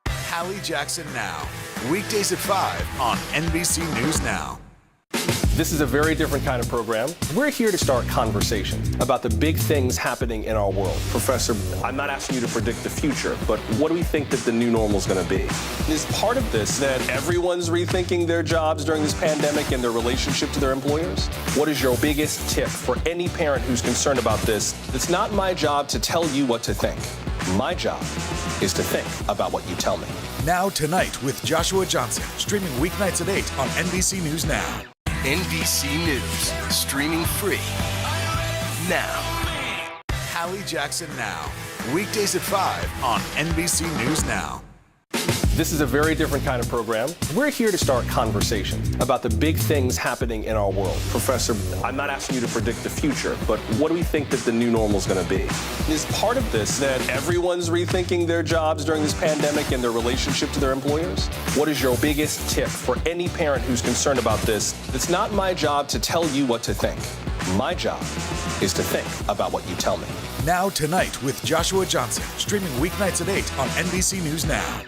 Speaker 8: Hallie Jackson Now, weekdays at 5 on NBC News Now.
Speaker 14: This is a very different kind of program. We're here to start conversation about the big things happening in our world. Professor, I'm not asking you to predict the future, but what do we think that the new normal is going to be? Is part of this that everyone's rethinking their jobs during this pandemic and their relationship to their employers? What is your biggest tip for any parent who's concerned about this? It's not my job to tell you what to think. My job is to think about what you tell me.
Speaker 8: Now Tonight with Joshua Johnson, streaming weeknights at 8 on NBC News Now.
Speaker 10: NBC News, streaming free now.
Speaker 8: Hallie Jackson Now, weekdays at 5 on NBC News Now.
Speaker 14: This is a very different kind of program. We're here to start conversation about the big things happening in our world. Professor, I'm not asking you to predict the future, but what do we think that the new normal is going to be? Is part of this that everyone's rethinking their jobs during this pandemic and their relationship to their employers? What is your biggest tip for any parent who's concerned about this? It's not my job to tell you what to think. My job is to think about what you tell me.
Speaker 8: Now Tonight with Joshua Johnson, streaming weeknights at 8 on NBC News Now.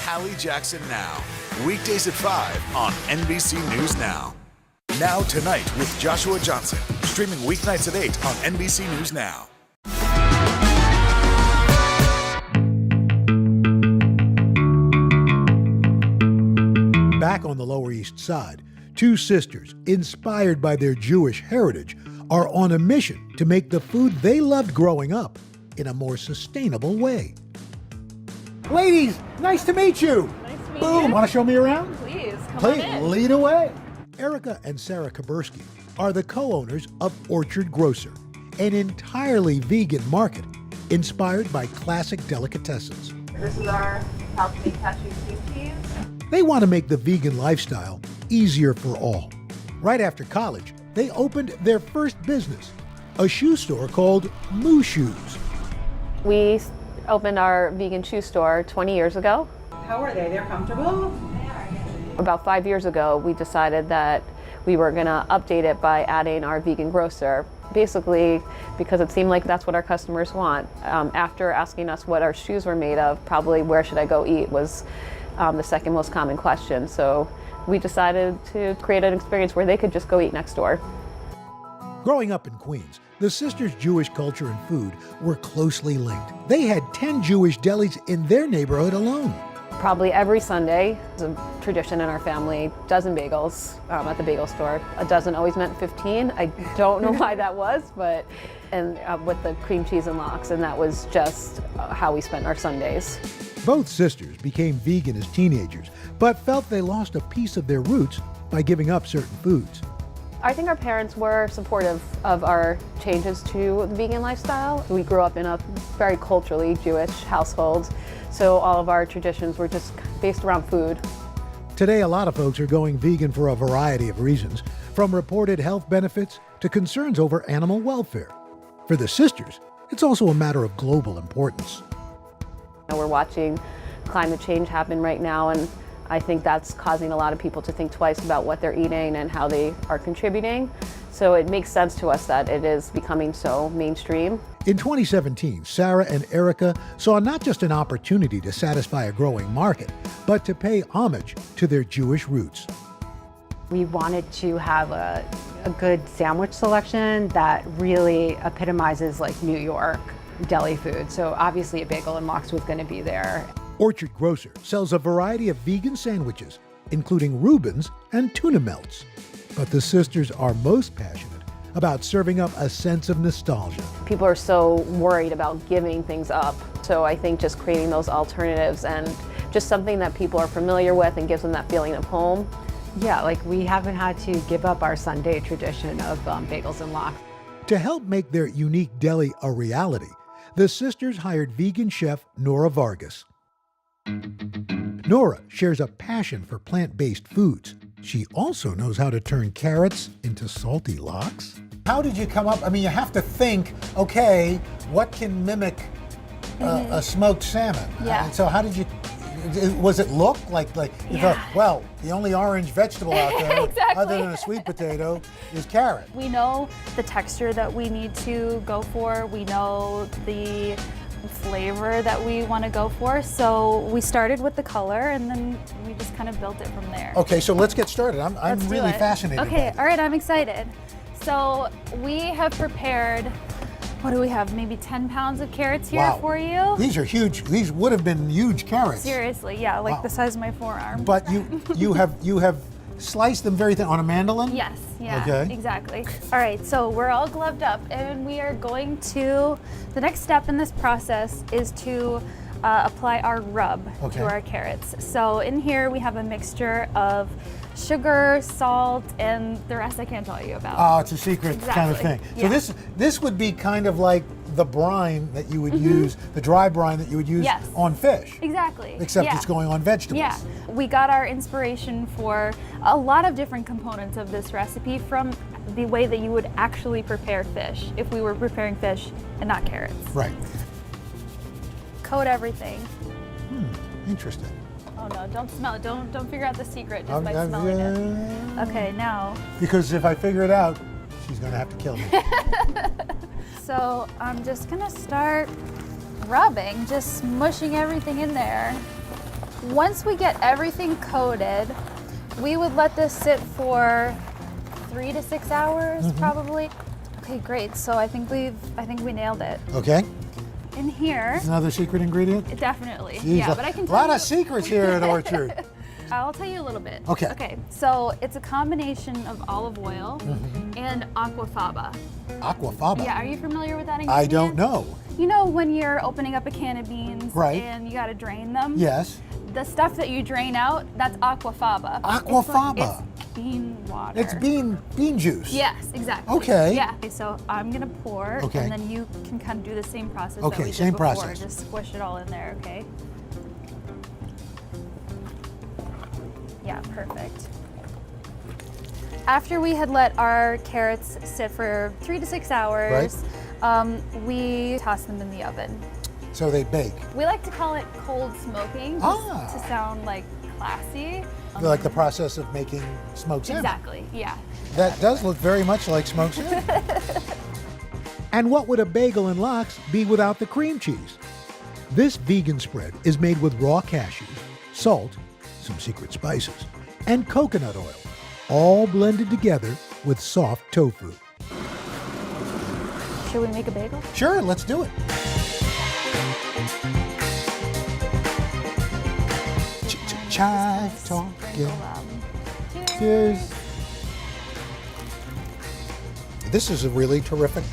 Speaker 8: Hallie Jackson Now, weekdays at 5 on NBC News Now. Now Tonight with Joshua Johnson, streaming weeknights at 8 on NBC News Now.
Speaker 25: Back on the Lower East Side, two sisters, inspired by their Jewish heritage, are on a mission to make the food they loved growing up in a more sustainable way.
Speaker 28: Ladies, nice to meet you.
Speaker 19: Nice to meet
Speaker 28: Boom.
Speaker 19: you.
Speaker 28: Want to show me around?
Speaker 19: Please, come
Speaker 28: Please,
Speaker 19: on in.
Speaker 28: lead away.
Speaker 25: Erica and Sarah Kabursky are the co-owners of Orchard Grocer, an entirely vegan market inspired by classic delicatessens.
Speaker 6: This is our healthy cashew cream cheese.
Speaker 25: They want to make the vegan lifestyle easier for all. Right after college, they opened their first business, a shoe store called Moo Shoes.
Speaker 11: We opened our vegan shoe store 20 years ago.
Speaker 6: How are they? They're comfortable?
Speaker 11: About 5 years ago, we decided that we were going to update it by adding our vegan grocer, basically because it seemed like that's what our customers want. After asking us what our shoes were made of, probably where should I go eat was the second most common question. So we decided to create an experience where they could just go eat next door.
Speaker 25: Growing up in Queens, the sisters' Jewish culture and food were closely linked. They had 10 Jewish delis in their neighborhood alone.
Speaker 11: Probably every Sunday, it's a tradition in our family, dozen bagels at the bagel store. A dozen always meant 15. I don't know why that was, but with the cream cheese and lox, and that was just how we spent our Sundays.
Speaker 25: Both sisters became vegan as teenagers, but felt they lost a piece of their roots by giving up certain foods.
Speaker 11: I think our parents were supportive of our changes to the vegan lifestyle. We grew up in a very culturally Jewish household, so all of our traditions were just based around food.
Speaker 25: Today, a lot of folks are going vegan for a variety of reasons, from reported health benefits to concerns over animal welfare. For the sisters, it's also a matter of global importance.
Speaker 11: We're watching climate change happen right now, and I think that's causing a lot of people to think twice about what they're eating and how they are contributing. So it makes sense to us that it is becoming so mainstream.
Speaker 25: In 2017, Sarah and Erica saw not just an opportunity to satisfy a growing market, but to pay homage to their Jewish roots.
Speaker 12: We wanted to have a good sandwich selection that really epitomizes like New York deli food. So obviously a bagel and lox was going to be there.
Speaker 25: Orchard Grocer sells a variety of vegan sandwiches, including Reubens and tuna melts. But the sisters are most passionate about serving up a sense of nostalgia.
Speaker 11: People are so worried about giving things up. So I think just creating those alternatives and just something that people are familiar with and gives them that feeling of home.
Speaker 12: Yeah, like we haven't had to give up our Sunday tradition of bagels and lox.
Speaker 25: To help make their unique deli a reality, the sisters hired vegan chef Nora Vargas. Nora shares a passion for plant-based foods. She also knows how to turn carrots into salty lox. How did you come up? I mean, you have to think, okay, what can mimic a smoked salmon?
Speaker 20: Yeah.
Speaker 25: So how did you, was it look like you thought, well, the only orange vegetable out there,
Speaker 17: Exactly.
Speaker 25: other than a sweet potato, is carrot.
Speaker 17: We know the texture that we need to go for. We know the flavor that we want to go for. So we started with the color and then we just kind of built it from there.
Speaker 25: Okay, so let's get started. I'm
Speaker 17: Let's do
Speaker 25: really
Speaker 17: it.
Speaker 25: fascinated.
Speaker 17: Okay, all right, I'm excited. So we have prepared, what do we have? Maybe 10 pounds of carrots here for you.
Speaker 25: These are huge. These would have been huge carrots.
Speaker 17: Seriously, yeah, like
Speaker 25: Wow.
Speaker 17: the size of my forearm.
Speaker 25: But you have sliced them very thin on a mandolin?
Speaker 17: Yes, yeah,
Speaker 25: Okay.
Speaker 17: exactly. All right, so we're all gloved up and we are going to, the next step in this process is to apply our rub
Speaker 25: Okay.
Speaker 17: to our carrots. So in here we have a mixture of sugar, salt, and the rest I can't tell you about.
Speaker 25: Oh, it's a secret kind of
Speaker 17: Exactly,
Speaker 25: thing. So
Speaker 17: yeah.
Speaker 25: this would be kind of like the brine that you would use, the dry brine that you would use
Speaker 17: Yes.
Speaker 25: on fish.
Speaker 17: Exactly.
Speaker 25: Except
Speaker 17: yeah.
Speaker 25: it's going on vegetables.
Speaker 17: Yeah, we got our inspiration for a lot of different components of this recipe from the way that you would actually prepare fish if we were preparing fish and not carrots.
Speaker 25: Right.
Speaker 17: Coat everything.
Speaker 25: Interesting.
Speaker 17: Oh no, don't smell it. Don't figure out the secret just by
Speaker 25: I'm-
Speaker 17: smelling it. Okay, now.
Speaker 25: Because if I figure it out, she's going to have to kill me.
Speaker 17: So I'm just gonna start rubbing, just smushing everything in there. Once we get everything coated, we would let this sit for 3 to 6 hours, probably. Okay, great. So I think we nailed it.
Speaker 25: Okay.
Speaker 17: In here,
Speaker 25: Is another secret ingredient?
Speaker 17: Definitely.
Speaker 25: Jeez,
Speaker 17: Yeah, but I can
Speaker 25: a
Speaker 17: tell
Speaker 25: lot
Speaker 17: you.
Speaker 25: of secrets here at Orchard.
Speaker 17: I'll tell you a little bit.
Speaker 25: Okay.
Speaker 17: Okay. So it's a combination of olive oil and aquafaba.
Speaker 25: Aquafaba.
Speaker 17: Yeah. Are you familiar with that ingredient?
Speaker 25: I don't know.
Speaker 17: You know when you're opening up a can of beans
Speaker 25: Right.
Speaker 17: and you got to drain them?
Speaker 25: Yes.
Speaker 17: The stuff that you drain out, that's aquafaba.
Speaker 25: Aquafaba.
Speaker 17: It's bean water.
Speaker 25: It's bean juice.
Speaker 17: Yes, exactly.
Speaker 25: Okay.
Speaker 17: Yeah. Okay, so I'm gonna pour,
Speaker 25: Okay.
Speaker 17: and then you can kind of do the same process
Speaker 25: Okay,
Speaker 17: that we
Speaker 25: same
Speaker 17: did before.
Speaker 25: process.
Speaker 17: Just squish it all in there, okay? Yeah, perfect. After we had let our carrots sit for 3 to 6 hours, we tossed them in the oven.
Speaker 25: So they bake.
Speaker 17: We like to call it cold smoking, just to sound like classy.
Speaker 25: Like the process of making smoked salmon.
Speaker 17: Exactly, yeah.
Speaker 25: That does look very much like smoked salmon. And what would a bagel and lox be without the cream cheese? This vegan spread is made with raw cashews, salt, some secret spices, and coconut oil, all blended together with soft tofu.
Speaker 17: Should we make a bagel?
Speaker 25: Sure, let's do it. Chive talking. Cheers. This is a really terrific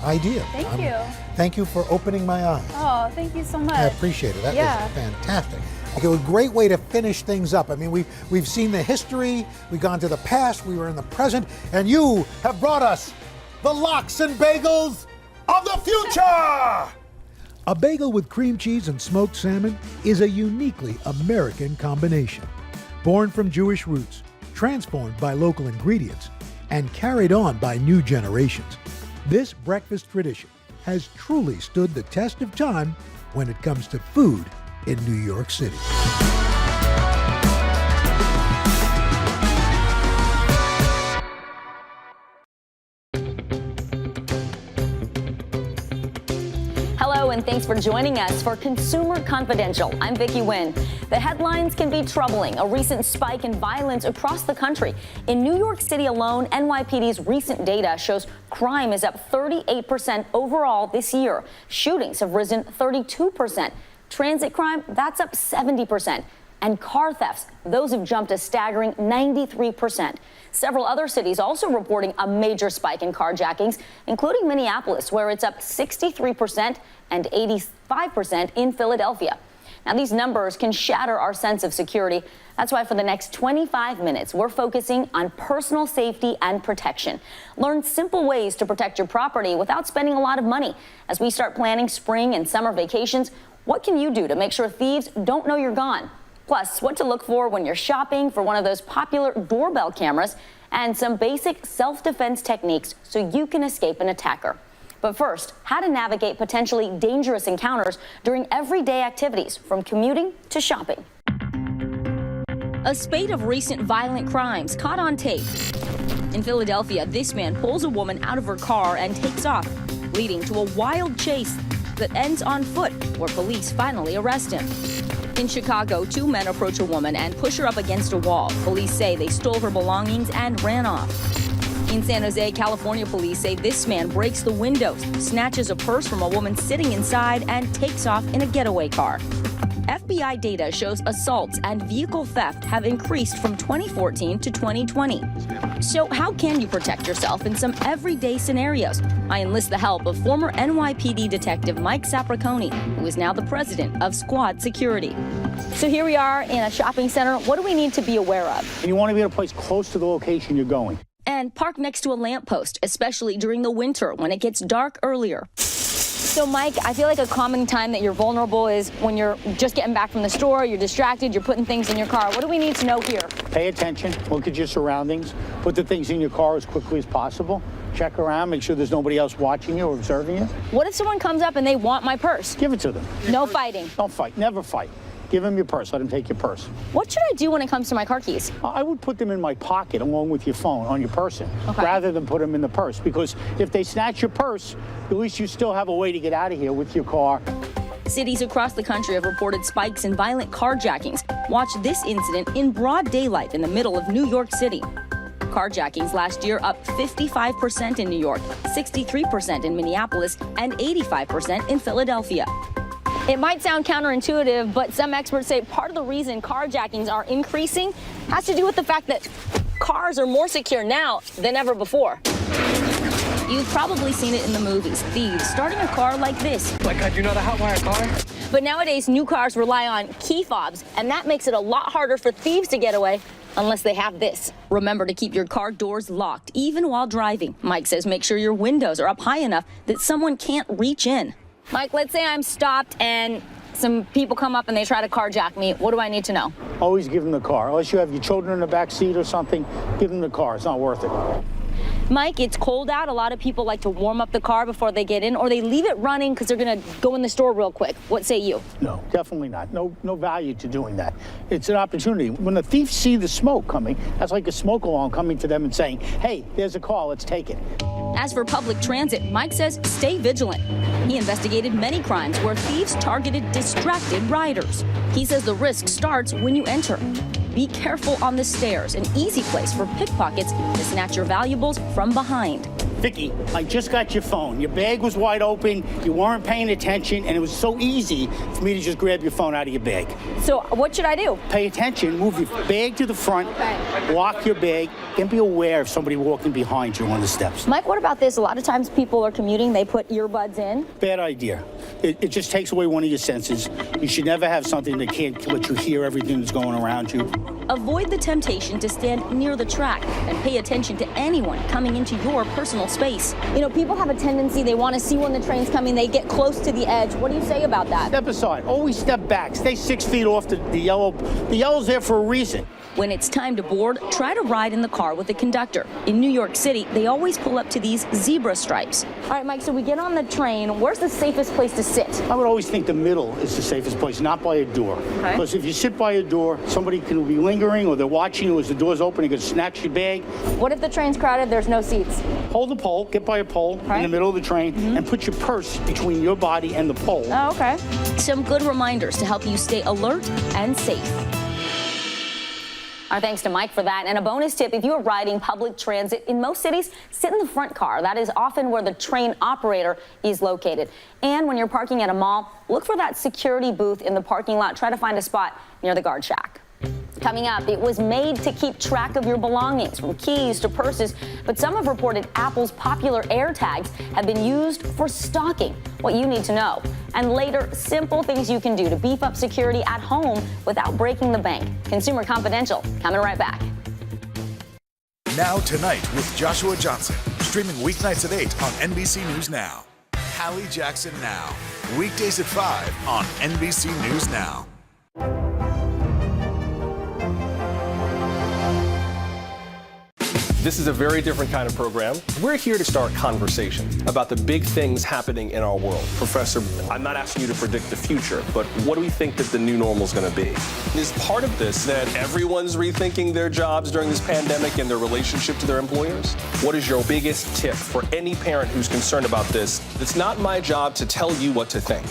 Speaker 25: idea.
Speaker 17: Thank you.
Speaker 25: Thank you for opening my eyes.
Speaker 17: Oh, thank you so much.
Speaker 25: I appreciate it. That was fantastic. Okay, a great way to finish things up. I mean, we've seen the history, we've gone to the past, we were in the present, and you have brought us the lox and bagels of the future! A bagel with cream cheese and smoked salmon is a uniquely American combination. Born from Jewish roots, transformed by local ingredients, and carried on by new generations, this breakfast tradition has truly stood the test of time when it comes to food in New York City.
Speaker 3: Hello, and thanks for joining us for Consumer Confidential. I'm Vicki Nguyen. The headlines can be troubling. A recent spike in violence across the country. In New York City alone, NYPD's recent data shows crime is up 38% overall this year. Shootings have risen 32%. Transit crime, that's up 70%. And car thefts, those have jumped a staggering 93%. Several other cities also reporting a major spike in carjackings, including Minneapolis, where it's up 63% and 85% in Philadelphia. Now, these numbers can shatter our sense of security. That's why for the next 25 minutes, we're focusing on personal safety and protection. Learn simple ways to protect your property without spending a lot of money. As we start planning spring and summer vacations, what can you do to make sure thieves don't know you're gone? Plus, what to look for when you're shopping for one of those popular doorbell cameras, and some basic self-defense techniques so you can escape an attacker. But first, how to navigate potentially dangerous encounters during everyday activities, from commuting to shopping. A spate of recent violent crimes caught on tape. In Philadelphia, this man pulls a woman out of her car and takes off, leading to a wild chase that ends on foot, where police finally arrest him. In Chicago, two men approach a woman and push her up against a wall. Police say they stole her belongings and ran off. In San Jose, California, police say this man breaks the windows, snatches a purse from a woman sitting inside, and takes off in a getaway car. FBI data shows assaults and vehicle theft have increased from 2014 to 2020. So how can you protect yourself in some everyday scenarios? I enlist the help of former NYPD detective Mike Sapriconi, who is now the president of Squad Security. So here we are in a shopping center. What do we need to be aware of?
Speaker 15: You want to be at a place close to the location you're going.
Speaker 3: And park next to a lamppost, especially during the winter when it gets dark earlier. So, Mike, I feel like a common time that you're vulnerable is when you're just getting back from the store, you're distracted, you're putting things in your car. What do we need to know here?
Speaker 15: Pay attention, look at your surroundings, put the things in your car as quickly as possible, check around, make sure there's nobody else watching you or observing you.
Speaker 3: What if someone comes up and they want my purse?
Speaker 15: Give it to them.
Speaker 3: No fighting.
Speaker 15: Don't fight, never fight. Give them your purse, let them take your purse.
Speaker 3: What should I do when it comes to my car keys?
Speaker 15: I would put them in my pocket along with your phone on your person, rather than put them in the purse, because if they snatch your purse, at least you still have a way to get out of here with your car.
Speaker 3: Cities across the country have reported spikes in violent carjackings. Watch this incident in broad daylight in the middle of New York City. Carjackings last year up 55% in New York, 63% in Minneapolis, and 85% in Philadelphia. It might sound counterintuitive, but some experts say part of the reason carjackings are increasing has to do with the fact that cars are more secure now than ever before. You've probably seen it in the movies. Thieves starting a car like this.
Speaker 16: Oh my God, you know the hotwire car?
Speaker 3: But nowadays, new cars rely on key fobs, and that makes it a lot harder for thieves to get away unless they have this. Remember to keep your car doors locked, even while driving. Mike says make sure your windows are up high enough that someone can't reach in. Mike, let's say I'm stopped and some people come up and they try to carjack me. What do I need to know?
Speaker 15: Always give them the car. Unless you have your children in the back seat or something, give them the car. It's not worth it.
Speaker 3: Mike, it's cold out. A lot of people like to warm up the car before they get in, or they leave it running because they're going to go in the store real quick. What say you?
Speaker 15: No, definitely not. No value to doing that. It's an opportunity. When the thieves see the smoke coming, that's like a smoke alarm coming to them and saying, hey, there's a car, let's take it.
Speaker 3: As for public transit, Mike says stay vigilant. He investigated many crimes where thieves targeted distracted riders. He says the risk starts when you enter. Be careful on the stairs, an easy place for pickpockets to snatch your valuables from behind.
Speaker 15: Vicky, I just got your phone. Your bag was wide open, you weren't paying attention, and it was so easy for me to just grab your phone out of your bag.
Speaker 3: So what should I do?
Speaker 15: Pay attention, move your bag to the front, lock your bag, and be aware of somebody walking behind you on the steps.
Speaker 3: Mike, what about this? A lot of times people are commuting, they put earbuds in.
Speaker 15: Bad idea. It just takes away one of your senses. You should never have something that can't let you hear everything that's going around you.
Speaker 3: Avoid the temptation to stand near the track and pay attention to anyone coming into your personal space. You know, people have a tendency, they want to see when the train's coming, they get close to the edge. What do you say about that?
Speaker 15: Step aside. Always step back. Stay 6 feet off the yellow. The yellow's there for a reason.
Speaker 3: When it's time to board, try to ride in the car with the conductor. In New York City, they always pull up to these zebra stripes. All right, Mike, so we get on the train. Where's the safest place to sit?
Speaker 15: I would always think the middle is the safest place, not by a door.
Speaker 3: Okay.
Speaker 15: Because if you sit by a door, somebody can be lingering or they're watching you as the door's open, they could snatch your bag.
Speaker 3: What if the train's crowded, there's no seats?
Speaker 15: Hold the pole, get by a pole in the middle of the train, and put your purse between your body and the pole.
Speaker 3: Oh, okay. Some good reminders to help you stay alert and safe. Our thanks to Mike for that. And a bonus tip, if you are riding public transit, in most cities, sit in the front car. That is often where the train operator is located. And when you're parking at a mall, look for that security booth in the parking lot. Try to find a spot near the guard shack. Coming up, it was made to keep track of your belongings, from keys to purses, but some have reported Apple's popular AirTags have been used for stalking. What you need to know. And later, simple things you can do to beef up security at home without breaking the bank. Consumer Confidential, coming right back.
Speaker 8: Now Tonight with Joshua Johnson, streaming weeknights at 8 on NBC News Now. Hallie Jackson Now, weekdays at 5 on NBC News Now.
Speaker 14: This is a very different kind of program. We're here to start conversation about the big things happening in our world. Professor, I'm not asking you to predict the future, but what do we think that the new normal is going to be? Is part of this that everyone's rethinking their jobs during this pandemic and their relationship to their employers? What is your biggest tip for any parent who's concerned about this? It's not my job to tell you what to think.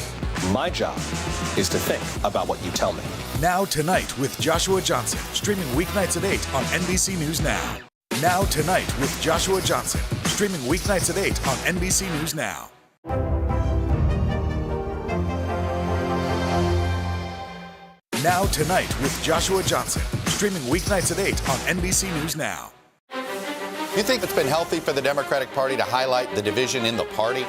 Speaker 14: My job is to think about what you tell me.
Speaker 8: Now Tonight with Joshua Johnson, streaming weeknights at 8 on NBC News Now. Now Tonight with Joshua Johnson, streaming weeknights at 8 on NBC News Now. Now Tonight with Joshua Johnson, streaming weeknights at 8 on NBC News Now.
Speaker 9: You think it's been healthy for the Democratic Party to highlight the division in the party?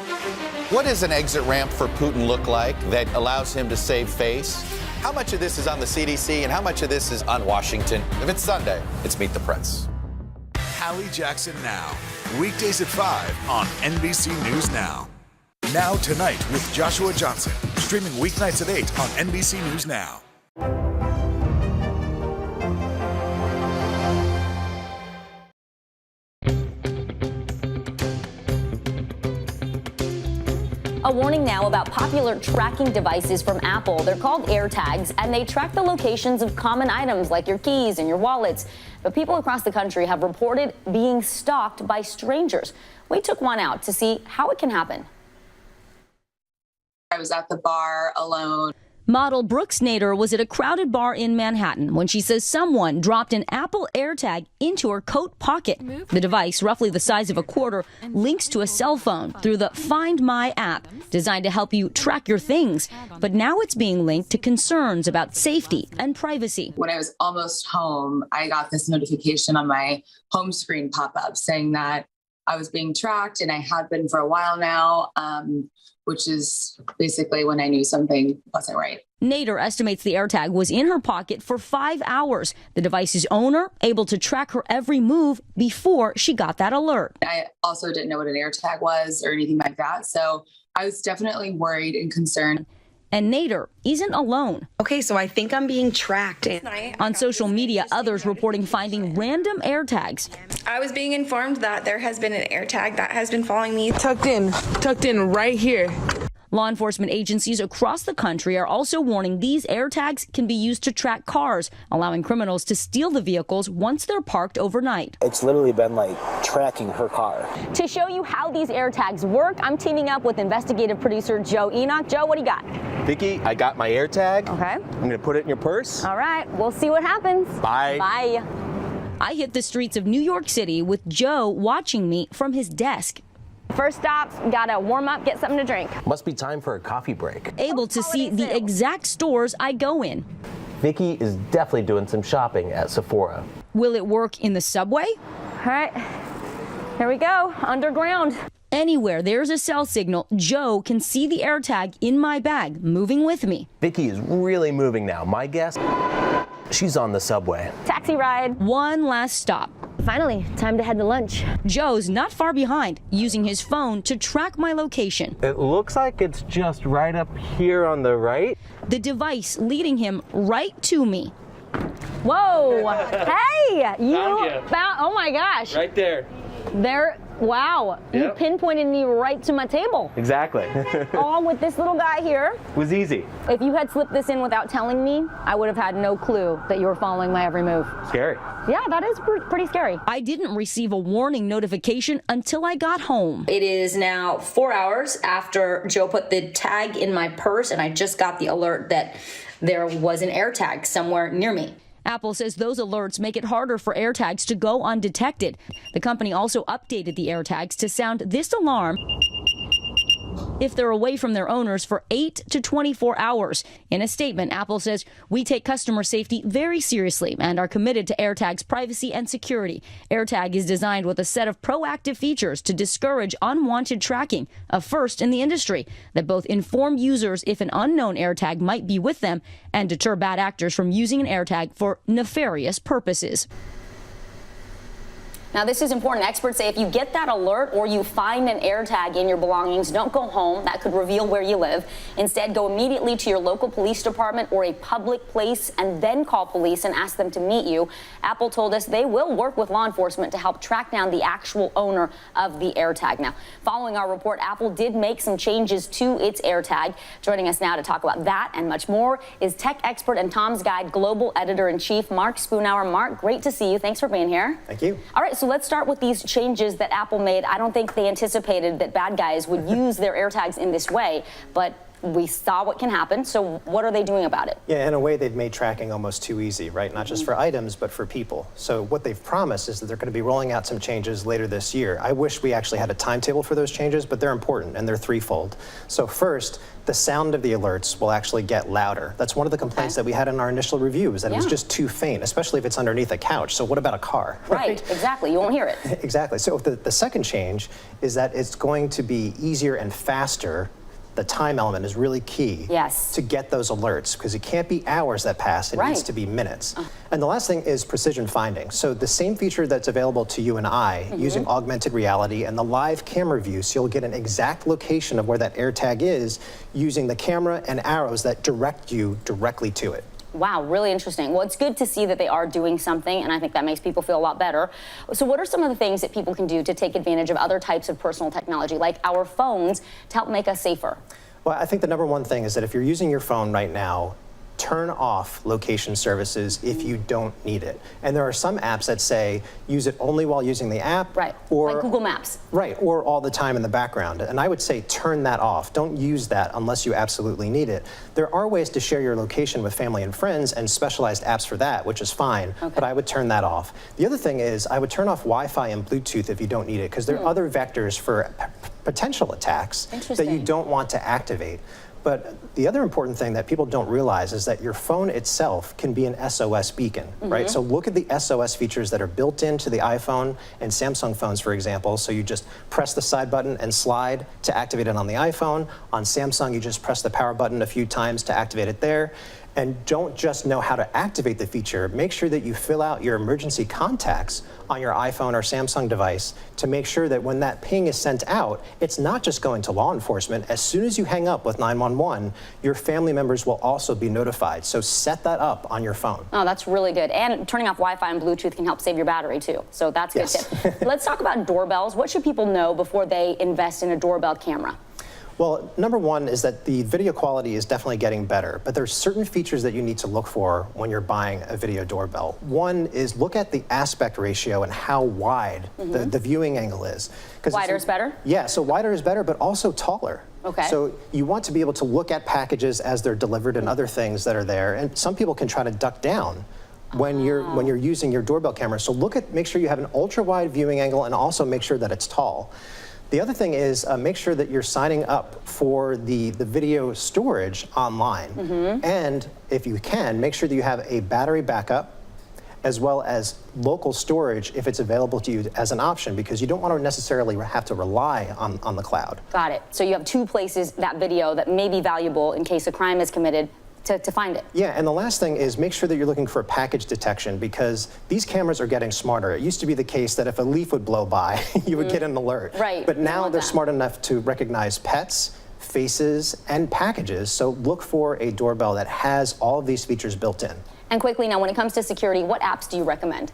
Speaker 9: What does an exit ramp for Putin look like that allows him to save face? How much of this is on the CDC and how much of this is on Washington? If it's Sunday, it's Meet the Press.
Speaker 8: Hallie Jackson Now, weekdays at 5 on NBC News Now. Now Tonight with Joshua Johnson, streaming weeknights at 8 on NBC News Now.
Speaker 3: A warning now about popular tracking devices from Apple. They're called AirTags, and they track the locations of common items like your keys and your wallets. But people across the country have reported being stalked by strangers. We took one out to see how it can happen.
Speaker 6: I was at the bar alone.
Speaker 3: Model Brooks Nader was at a crowded bar in Manhattan when she says someone dropped an Apple AirTag into her coat pocket. The device, roughly the size of a quarter, links to a cell phone through the Find My app, designed to help you track your things. But now it's being linked to concerns about safety and privacy.
Speaker 6: When I was almost home, I got this notification on my home screen pop up saying that I was being tracked, and I had been for a while now. Which is basically when I knew something wasn't right.
Speaker 3: Nader estimates the AirTag was in her pocket for 5 hours. The device's owner able to track her every move before she got that alert.
Speaker 6: I also didn't know what an AirTag was or anything like that. So I was definitely worried and concerned.
Speaker 3: And Nader isn't alone.
Speaker 2: Okay, so I think I'm being tracked.
Speaker 3: On social media, others reporting finding random AirTags.
Speaker 2: I was being informed that there has been an AirTag that has been following me.
Speaker 4: Tucked in right here.
Speaker 3: Law enforcement agencies across the country are also warning these AirTags can be used to track cars, allowing criminals to steal the vehicles once they're parked overnight.
Speaker 4: It's literally been like tracking her car.
Speaker 3: To show you how these AirTags work, I'm teaming up with investigative producer Joe Enoch. Joe, what do you got?
Speaker 4: Vicky, I got my AirTag.
Speaker 3: Okay.
Speaker 4: I'm gonna put it in your purse.
Speaker 3: All right, we'll see what happens.
Speaker 4: Bye.
Speaker 3: Bye. I hit the streets of New York City with Joe watching me from his desk. First stop, gotta warm up, get something to drink.
Speaker 4: Must be time for a coffee break.
Speaker 3: Able to see the exact stores I go in.
Speaker 4: Vicky is definitely doing some shopping at Sephora.
Speaker 3: Will it work in the subway? All right, here we go, underground. Anywhere there's a cell signal, Joe can see the AirTag in my bag, moving with me.
Speaker 4: Vicky is really moving now. My guess, she's on the subway.
Speaker 3: Taxi ride. One last stop. Finally, time to head to lunch. Joe's not far behind, using his phone to track my location.
Speaker 4: It looks like it's just right up here on the right.
Speaker 3: The device leading him right to me. Whoa! Hey! You found, oh my gosh.
Speaker 4: Right there.
Speaker 3: There, wow.
Speaker 4: Yep.
Speaker 3: You pinpointed me right to my table.
Speaker 4: Exactly.
Speaker 3: All with this little guy here.
Speaker 4: Was easy.
Speaker 3: If you had slipped this in without telling me, I would have had no clue that you were following my every move.
Speaker 4: Scary.
Speaker 3: Yeah, that is pretty scary. I didn't receive a warning notification until I got home. It is now 4 hours after Joe put the tag in my purse, and I just got the alert that there was an AirTag somewhere near me. Apple says those alerts make it harder for AirTags to go undetected. The company also updated the AirTags to sound this alarm if they're away from their owners for 8 to 24 hours. In a statement, Apple says, "We take customer safety very seriously and are committed to AirTag's privacy and security. AirTag is designed with a set of proactive features to discourage unwanted tracking, a first in the industry, that both inform users if an unknown AirTag might be with them and deter bad actors from using an AirTag for nefarious purposes." Now, this is important. Experts say if you get that alert or you find an AirTag in your belongings, don't go home. That could reveal where you live. Instead, go immediately to your local police department or a public place and then call police and ask them to meet you. Apple told us they will work with law enforcement to help track down the actual owner of the AirTag. Now, following our report, Apple did make some changes to its AirTag. Joining us now to talk about that and much more is tech expert and Tom's Guide global editor-in-chief, Mark Spoonauer. Mark, great to see you. Thanks for being here.
Speaker 7: Thank you.
Speaker 3: All right, so let's start with these changes that Apple made. I don't think they anticipated that bad guys would use their AirTags in this way, but we saw what can happen. So what are they doing about it?
Speaker 7: Yeah, in a way, they've made tracking almost too easy, right? Not just for items, but for people. So what they've promised is that they're going to be rolling out some changes later this year. I wish we actually had a timetable for those changes, but they're important, and they're threefold. So first, the sound of the alerts will actually get louder. That's one of the complaints that we had in our initial review, is that it was just too faint, especially if it's underneath a couch. So what about a car?
Speaker 3: Right, exactly. You won't hear it.
Speaker 7: Exactly. So the second change is that it's going to be easier and faster. The time element is really key to get those alerts, because it can't be hours that pass, it needs to be minutes. And the last thing is precision finding. So the same feature that's available to you and I using augmented reality and the live camera view, so you'll get an exact location of where that AirTag is using the camera and arrows that direct you directly to it.
Speaker 3: Wow, really interesting. Well, it's good to see that they are doing something, and I think that makes people feel a lot better. So what are some of the things that people can do to take advantage of other types of personal technology, like our phones, to help make us safer?
Speaker 7: Well, I think the number one thing is that if you're using your phone right now, turn off location services if you don't need it. And there are some apps that say use it only while using the app.
Speaker 3: Right,
Speaker 7: or
Speaker 3: like Google Maps.
Speaker 7: Right, or all the time in the background. And I would say turn that off. Don't use that unless you absolutely need it. There are ways to share your location with family and friends and specialized apps for that, which is fine, but I would turn that off. The other thing is I would turn off Wi-Fi and Bluetooth if you don't need it, because there are other vectors for potential attacks that you don't want to activate. But the other important thing that people don't realize is that your phone itself can be an SOS beacon, right? So look at the SOS features that are built into the iPhone and Samsung phones, for example. So you just press the side button and slide to activate it on the iPhone. On Samsung, you just press the power button a few times to activate it there. And don't just know how to activate the feature, make sure that you fill out your emergency contacts on your iPhone or Samsung device to make sure that when that ping is sent out, it's not just going to law enforcement. As soon as you hang up with 911, your family members will also be notified. So set that up on your phone.
Speaker 3: Oh, that's really good. And turning off Wi-Fi and Bluetooth can help save your battery too. So that's a good tip. Let's talk about doorbells. What should people know before they invest in a doorbell camera?
Speaker 7: Well, number one is that the video quality is definitely getting better, but there's certain features that you need to look for when you're buying a video doorbell. One is look at the aspect ratio and how wide the viewing angle is.
Speaker 3: Wider is better?
Speaker 7: Yeah, so wider is better, but also taller.
Speaker 3: Okay.
Speaker 7: So you want to be able to look at packages as they're delivered and other things that are there, and some people can try to duck down when you're using your doorbell camera. So make sure you have an ultra wide viewing angle and also make sure that it's tall. The other thing is make sure that you're signing up for the video storage online. And if you can, make sure that you have a battery backup as well as local storage if it's available to you as an option, because you don't want to necessarily have to rely on the cloud.
Speaker 3: Got it. So you have two places that video that may be valuable in case a crime is committed to find it.
Speaker 7: Yeah, and the last thing is make sure that you're looking for package detection, because these cameras are getting smarter. It used to be the case that if a leaf would blow by, you would get an alert.
Speaker 3: Right.
Speaker 7: But now they're smart enough to recognize pets, faces, and packages. So look for a doorbell that has all of these features built in.
Speaker 3: And quickly now, when it comes to security, what apps do you recommend?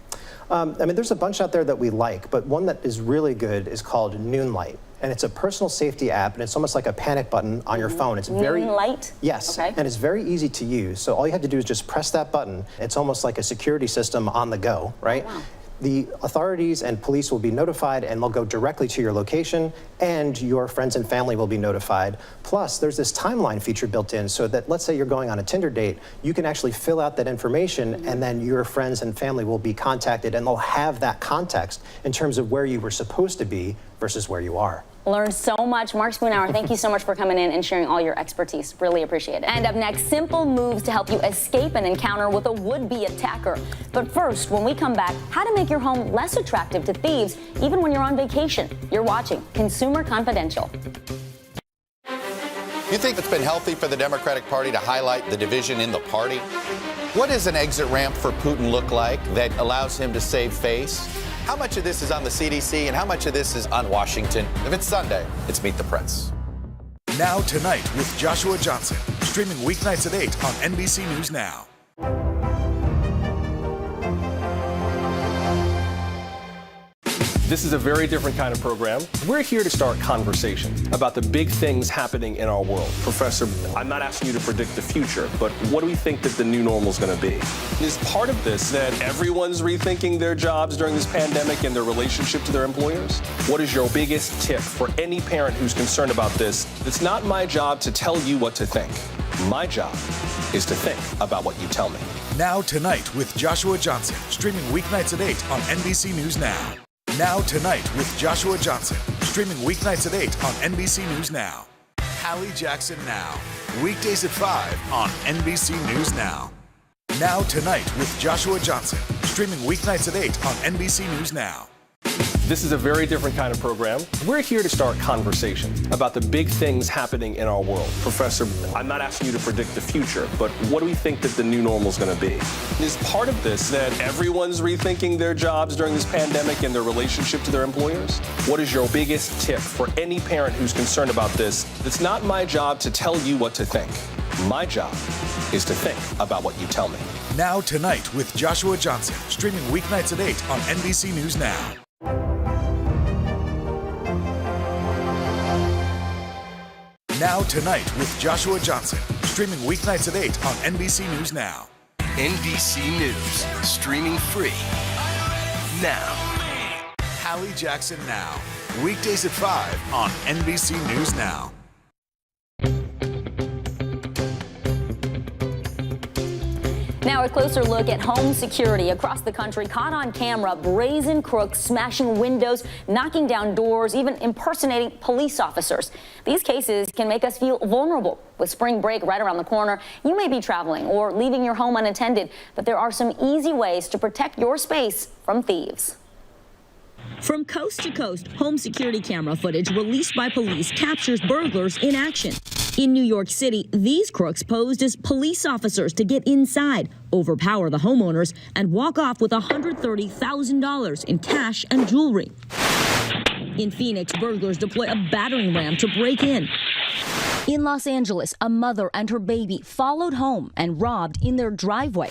Speaker 7: I mean, there's a bunch out there that we like, but one that is really good is called Noonlight. And it's a personal safety app, and it's almost like a panic button on your phone. It's very
Speaker 3: Noonlight?
Speaker 7: Yes,
Speaker 3: Okay.
Speaker 7: and it's very easy to use. So all you have to do is just press that button. It's almost like a security system on the go, right?
Speaker 3: Oh, wow.
Speaker 7: The authorities and police will be notified, and they'll go directly to your location, and your friends and family will be notified. Plus, there's this timeline feature built in so that, let's say you're going on a Tinder date, you can actually fill out that information, and then your friends and family will be contacted, and they'll have that context in terms of where you were supposed to be versus where you are.
Speaker 3: Learned so much. Mark Spoonhour, thank you so much for coming in and sharing all your expertise. Really appreciate it. And up next, simple moves to help you escape an encounter with a would-be attacker. But first, when we come back, how to make your home less attractive to thieves even when you're on vacation. You're watching Consumer Confidential.
Speaker 9: You think it's been healthy for the Democratic Party to highlight the division in the party? What does an exit ramp for Putin look like that allows him to save face? How much of this is on the CDC and how much of this is on Washington? If it's Sunday, it's Meet the Press.
Speaker 8: Now Tonight with Joshua Johnson, streaming weeknights at 8 on NBC News Now.
Speaker 14: This is a very different kind of program. We're here to start conversation about the big things happening in our world. Professor, I'm not asking you to predict the future, but what do we think that the new normal is going to be? Is part of this that everyone's rethinking their jobs during this pandemic and their relationship to their employers? What is your biggest tip for any parent who's concerned about this? It's not my job to tell you what to think. My job is to think about what you tell me.
Speaker 8: Now Tonight with Joshua Johnson, streaming weeknights at 8 on NBC News Now. Now Tonight with Joshua Johnson, streaming weeknights at 8 on NBC News Now. Hallie Jackson Now, weekdays at 5 on NBC News Now. Now Tonight with Joshua Johnson, streaming weeknights at 8 on NBC News Now.
Speaker 14: This is a very different kind of program. We're here to start conversation about the big things happening in our world. Professor, I'm not asking you to predict the future, but what do we think that the new normal is going to be? Is part of this that everyone's rethinking their jobs during this pandemic and their relationship to their employers? What is your biggest tip for any parent who's concerned about this? It's not my job to tell you what to think. My job is to think about what you tell me.
Speaker 8: Now Tonight with Joshua Johnson, streaming weeknights at 8 on NBC News Now. Now Tonight with Joshua Johnson, streaming weeknights at 8 on NBC News Now.
Speaker 10: NBC News, streaming free now.
Speaker 8: Hallie Jackson Now, weekdays at 5 on NBC News Now.
Speaker 3: Now a closer look at home security across the country, caught on camera, brazen crooks smashing windows, knocking down doors, even impersonating police officers. These cases can make us feel vulnerable. With spring break right around the corner, you may be traveling or leaving your home unattended, but there are some easy ways to protect your space from thieves.
Speaker 5: From coast to coast, home security camera footage released by police captures burglars in action. In New York City, these crooks posed as police officers to get inside, overpower the homeowners, and walk off with $130,000 in cash and jewelry. In Phoenix, burglars deploy a battering ram to break in. In Los Angeles, a mother and her baby followed home and robbed in their driveway.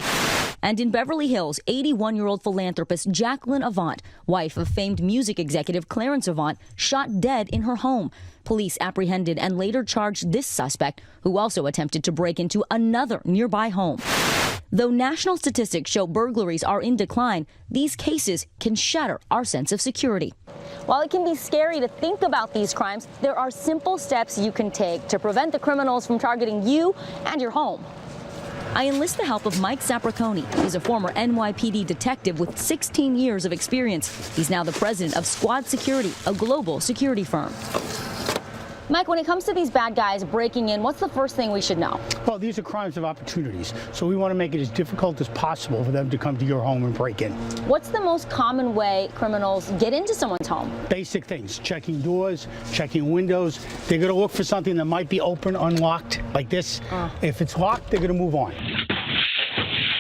Speaker 5: And in Beverly Hills, 81-year-old philanthropist Jacqueline Avant, wife of famed music executive Clarence Avant, shot dead in her home. Police apprehended and later charged this suspect, who also attempted to break into another nearby home. Though national statistics show burglaries are in decline, these cases can shatter our sense of security. While it can be scary to think about these crimes, there are simple steps you can take to prevent the criminals from targeting you and your home. I enlist the help of Mike Sapriconi. He's a former NYPD detective with 16 years of experience. He's now the president of Squad Security, a global security firm. Mike, when it comes to these bad guys breaking in, what's the first thing we should know?
Speaker 15: Well, these are crimes of opportunities, so we want to make it as difficult as possible for them to come to your home and break in.
Speaker 5: What's the most common way criminals get into someone's home?
Speaker 15: Basic things, checking doors, checking windows. They're going to look for something that might be open, unlocked, like this. If it's locked, they're going to move on.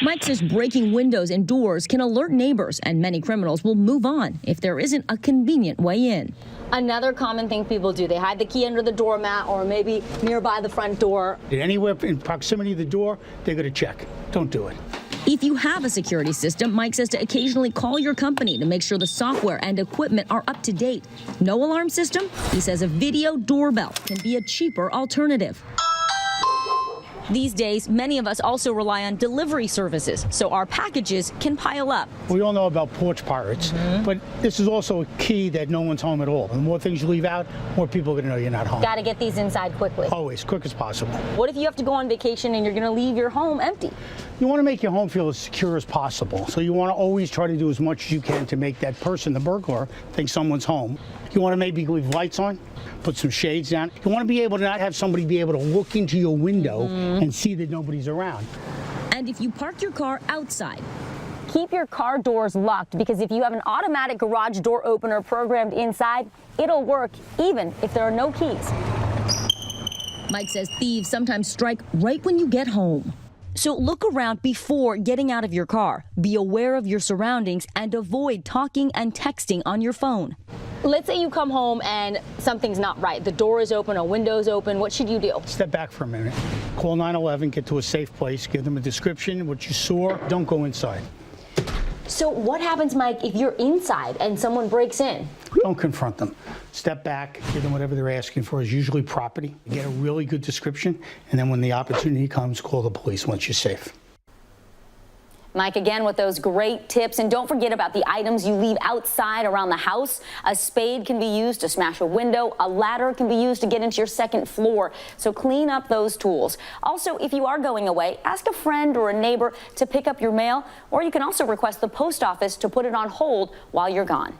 Speaker 5: Mike says breaking windows and doors can alert neighbors, and many criminals will move on if there isn't a convenient way in. Another common thing people do, they hide the key under the doormat or maybe nearby the front door.
Speaker 15: Anywhere in proximity of the door, they're going to check. Don't do it.
Speaker 5: If you have a security system, Mike says to occasionally call your company to make sure the software and equipment are up to date. No alarm system? He says a video doorbell can be a cheaper alternative. These days, many of us also rely on delivery services, so our packages can pile up.
Speaker 15: We all know about porch pirates, but this is also a key that no one's home at all. The more things you leave out, more people are going to know you're not home.
Speaker 5: Got to get these inside quickly.
Speaker 15: Always, quick as possible.
Speaker 5: What if you have to go on vacation and you're going to leave your home empty?
Speaker 15: You want to make your home feel as secure as possible, so you want to always try to do as much as you can to make that person, the burglar, think someone's home. You want to maybe leave lights on, put some shades down. You want to be able to not have somebody be able to look into your window and see that nobody's around.
Speaker 5: And if you park your car outside, keep your car doors locked, because if you have an automatic garage door opener programmed inside, it'll work even if there are no keys. Mike says thieves sometimes strike right when you get home. So look around before getting out of your car. Be aware of your surroundings and avoid talking and texting on your phone. Let's say you come home and something's not right. The door is open, a window's open. What should you do?
Speaker 15: Step back for a minute. Call 911, get to a safe place, give them a description, what you saw. Don't go inside.
Speaker 5: So what happens, Mike, if you're inside and someone breaks in?
Speaker 15: Don't confront them. Step back, give them whatever they're asking for, is usually property. Get a really good description, and then when the opportunity comes, call the police once you're safe.
Speaker 5: Mike, again, with those great tips. And don't forget about the items you leave outside around the house. A spade can be used to smash a window. A ladder can be used to get into your second floor. So clean up those tools. Also, if you are going away, ask a friend or a neighbor to pick up your mail, or you can also request the post office to put it on hold while you're gone.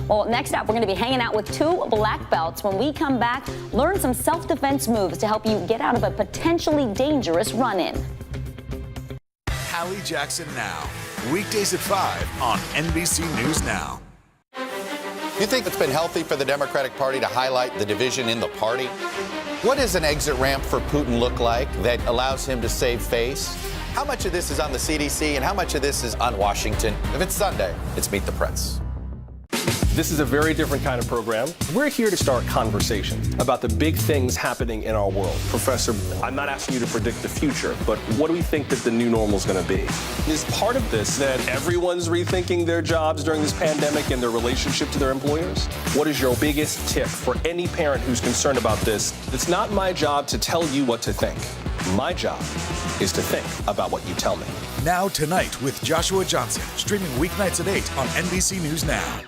Speaker 5: Well, next up, we're going to be hanging out with 2 black belts. When we come back, learn some self-defense moves to help you get out of a potentially dangerous run-in.
Speaker 8: Hallie Jackson Now, weekdays at 5 on NBC News Now.
Speaker 9: You think it's been healthy for the Democratic Party to highlight the division in the party? What does an exit ramp for Putin look like that allows him to save face? How much of this is on the CDC and how much of this is on Washington? If it's Sunday, it's Meet the Press.
Speaker 14: This is a very different kind of program. We're here to start conversation about the big things happening in our world. Professor, I'm not asking you to predict the future, but what do we think that the new normal is going to be? Is part of this that everyone's rethinking their jobs during this pandemic and their relationship to their employers? What is your biggest tip for any parent who's concerned about this? It's not my job to tell you what to think. My job is to think about what you tell me.
Speaker 8: Now Tonight with Joshua Johnson, streaming weeknights at 8 on NBC News Now.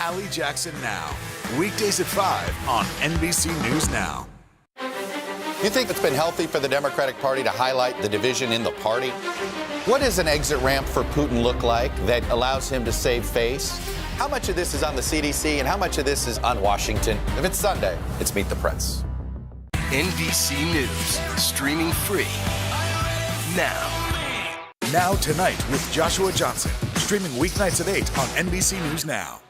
Speaker 8: Hallie Jackson Now, weekdays at 5 on NBC News Now.
Speaker 9: You think it's been healthy for the Democratic Party to highlight the division in the party? What does an exit ramp for Putin look like that allows him to save face? How much of this is on the CDC and how much of this is on Washington? If it's Sunday, it's Meet the Press.
Speaker 10: NBC News, streaming free now.
Speaker 8: Now Tonight with Joshua Johnson, streaming weeknights at 8 on NBC News Now.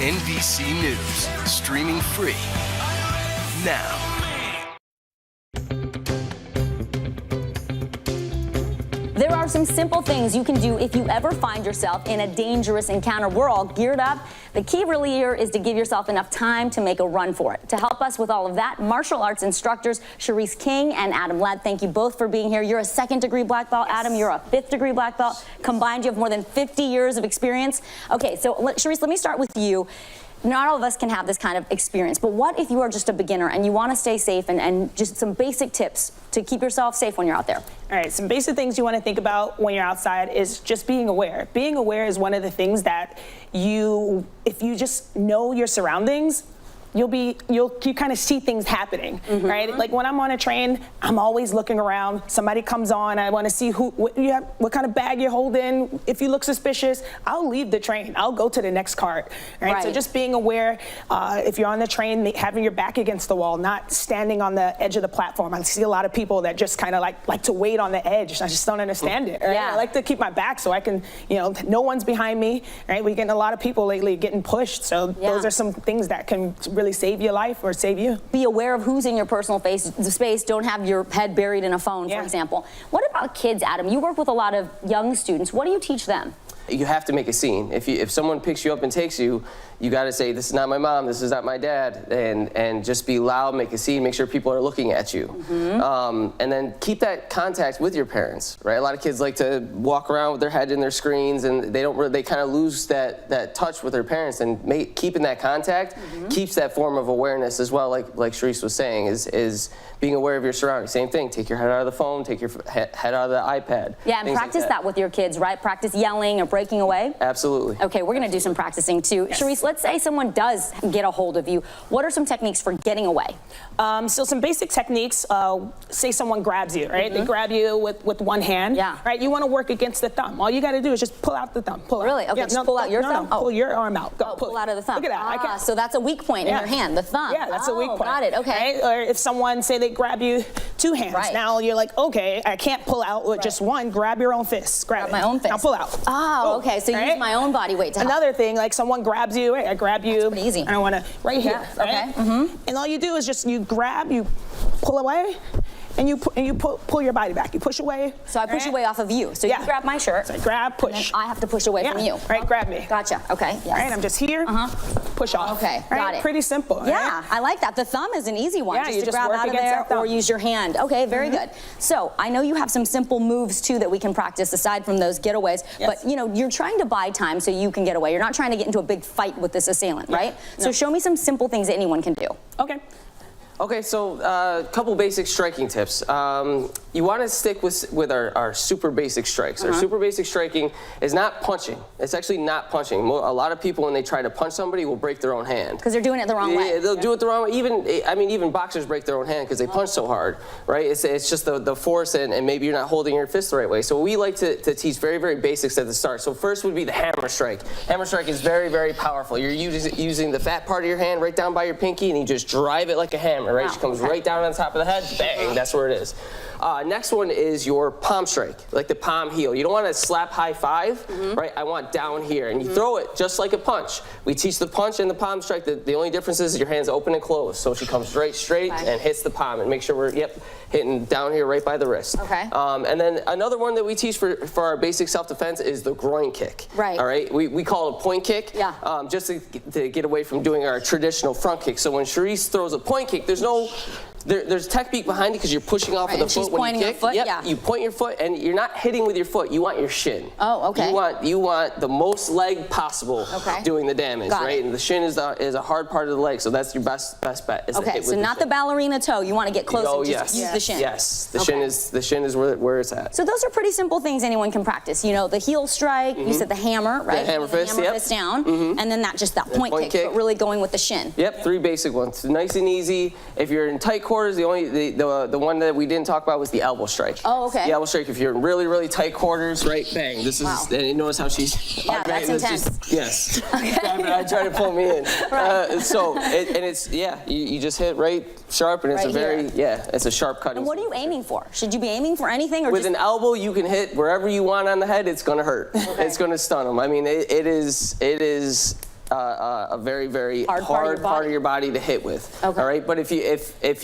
Speaker 10: NBC News, streaming free now.
Speaker 3: There are some simple things you can do if you ever find yourself in a dangerous encounter. We're all geared up. The key really here is to give yourself enough time to make a run for it. To help us with all of that, martial arts instructors Cherise King and Adam Ladd, thank you both for being here. You're a 2nd degree black belt. Adam, you're a 5th degree black belt. Combined, you have more than 50 years of experience. Okay, so Cherise, let me start with you. Not all of us can have this kind of experience, but what if you are just a beginner and you want to stay safe and just some basic tips to keep yourself safe when you're out there?
Speaker 13: All right, some basic things you want to think about when you're outside is just being aware. Being aware is one of the things that if you just know your surroundings, you kind of see things happening, right? Like when I'm on a train, I'm always looking around. Somebody comes on, I want to see what kind of bag you're holding. If you look suspicious, I'll leave the train. I'll go to the next cart, right? So just being aware, if you're on the train, having your back against the wall, not standing on the edge of the platform. I see a lot of people that just kind of like to wait on the edge. I just don't understand it. Right? I like to keep my back so I can, no one's behind me, right? We're getting a lot of people lately getting pushed. So those are some things that can really save your life or save you.
Speaker 3: Be aware of who's in your personal space. Don't have your head buried in a phone, for example. What about kids, Adam? You work with a lot of young students. What do you teach them?
Speaker 18: You have to make a scene. If someone picks you up and takes you, you got to say, this is not my mom, this is not my dad, and just be loud, make a scene, make sure people are looking at you. And then keep that contact with your parents, right? A lot of kids like to walk around with their head in their screens, and they kind of lose that touch with their parents, and keeping that contact keeps that form of awareness as well, like Cherise was saying, is being aware of your surroundings. Same thing, take your head out of the phone, take your head out of the iPad.
Speaker 3: Yeah, and practice that with your kids, right? Practice yelling or breaking away.
Speaker 18: Absolutely.
Speaker 3: Okay, we're gonna do some practicing too. Cherise, let's say someone does get a hold of you. What are some techniques for getting away?
Speaker 13: So some basic techniques, say someone grabs you, right? They grab you with one hand, right? You wanna work against the thumb. All you gotta do is just pull out the thumb, pull out.
Speaker 3: Really? Okay, just pull out your thumb?
Speaker 13: No, pull your arm out. Go,
Speaker 3: pull out of the thumb.
Speaker 13: Look at that.
Speaker 3: So that's a weak point in your hand, the thumb.
Speaker 13: Yeah, that's a weak point.
Speaker 3: Got it, okay.
Speaker 13: Right? Or if someone, say they grab you two hands, now you're like, okay, I can't pull out with just one, grab your own fist. Grab
Speaker 3: my own fist.
Speaker 13: Now pull out.
Speaker 3: Oh, okay, so use my own body weight to help.
Speaker 13: Another thing, like someone grabs you, right? I grab you.
Speaker 3: That's pretty easy.
Speaker 13: And I wanna, right here, right?
Speaker 3: Okay.
Speaker 13: And all you do is just, you grab, you pull away, and you pull your body back. You push away.
Speaker 3: So I push away off of you. So you grab my shirt.
Speaker 13: So grab, push.
Speaker 3: And then I have to push away from you.
Speaker 13: Right, grab me.
Speaker 3: Gotcha, okay. Yes.
Speaker 13: All right, I'm just here, push off.
Speaker 3: Okay, got it.
Speaker 13: Pretty simple.
Speaker 3: Yeah, I like that. The thumb is an easy one.
Speaker 13: Yeah,
Speaker 3: just
Speaker 13: you
Speaker 3: to
Speaker 13: just
Speaker 3: grab
Speaker 13: work
Speaker 3: out of
Speaker 13: against
Speaker 3: there
Speaker 13: that thumb.
Speaker 3: or use your hand. Okay, very good. So I know you have some simple moves too that we can practice aside from those getaways, but you're trying to buy time so you can get away. You're not trying to get into a big fight with this assailant, right? So show me some simple things that anyone can do.
Speaker 18: Okay, so a couple basic striking tips. You want to stick with our super basic strikes. Our super basic striking is not punching. It's actually not punching. A lot of people, when they try to punch somebody, will break their own hand.
Speaker 3: Because they're doing it the wrong way.
Speaker 18: Yeah, they'll do it the wrong way. Even boxers break their own hand because they punch so hard, right? It's just the force, and maybe you're not holding your fist the right way. So we like to teach very, very basics at the start. So first would be the hammer strike. Hammer strike is very, very powerful. You're using the fat part of your hand right down by your pinky, and you just drive it like a hammer, right? She comes right down on top of the head, bang, that's where it is. Next one is your palm strike, like the palm heel. You don't want to slap high five, right? I want down here, and you throw it just like a punch. We teach the punch and the palm strike. The only difference is your hands open and closed. So she comes straight and hits the palm, and make sure we're hitting down here right by the wrist.
Speaker 3: Okay.
Speaker 18: And then another one that we teach for our basic self-defense is the groin kick.
Speaker 3: Right.
Speaker 18: All right. We call it a point kick.
Speaker 3: Yeah.
Speaker 18: Just to get away from doing our traditional front kick. So when Cherise throws a point kick, there's technique behind it because you're pushing off of the foot when you kick.
Speaker 3: Her foot,
Speaker 18: You point your foot, and you're not hitting with your foot. You want your shin.
Speaker 3: Oh, okay.
Speaker 18: You want the most leg possible doing the damage, right? And the shin is a hard part of the leg, so that's your best bet. Is to hit with
Speaker 3: so not the ballerina toe. You want to get close and just use the shin.
Speaker 18: Yes, the shin is where it's at.
Speaker 3: So those are pretty simple things anyone can practice. You know, the heel strike. You said the hammer, right?
Speaker 18: The hammer fist.
Speaker 3: Hammer fist down, and then that point kick, but really going with the shin.
Speaker 18: Yep, 3 basic ones. Nice and easy. If you're in tight quarters, the one that we didn't talk about was the elbow strike.
Speaker 3: Oh, okay.
Speaker 18: The elbow strike, if you're in really, really tight quarters, right, bang. This is, and you notice how she's...
Speaker 3: Yeah, that's intense.
Speaker 18: Yes. I try to pull me in. You just hit right sharp, and it's it's a sharp cutting.
Speaker 3: And what are you aiming for? Should you be aiming for anything? Or
Speaker 18: with an elbow, you can hit wherever you want on the head. It's going to hurt. It's going to stun them. I mean, it is a very, very
Speaker 3: Hard
Speaker 18: part of your body to hit with.
Speaker 3: Okay.
Speaker 18: All right, but if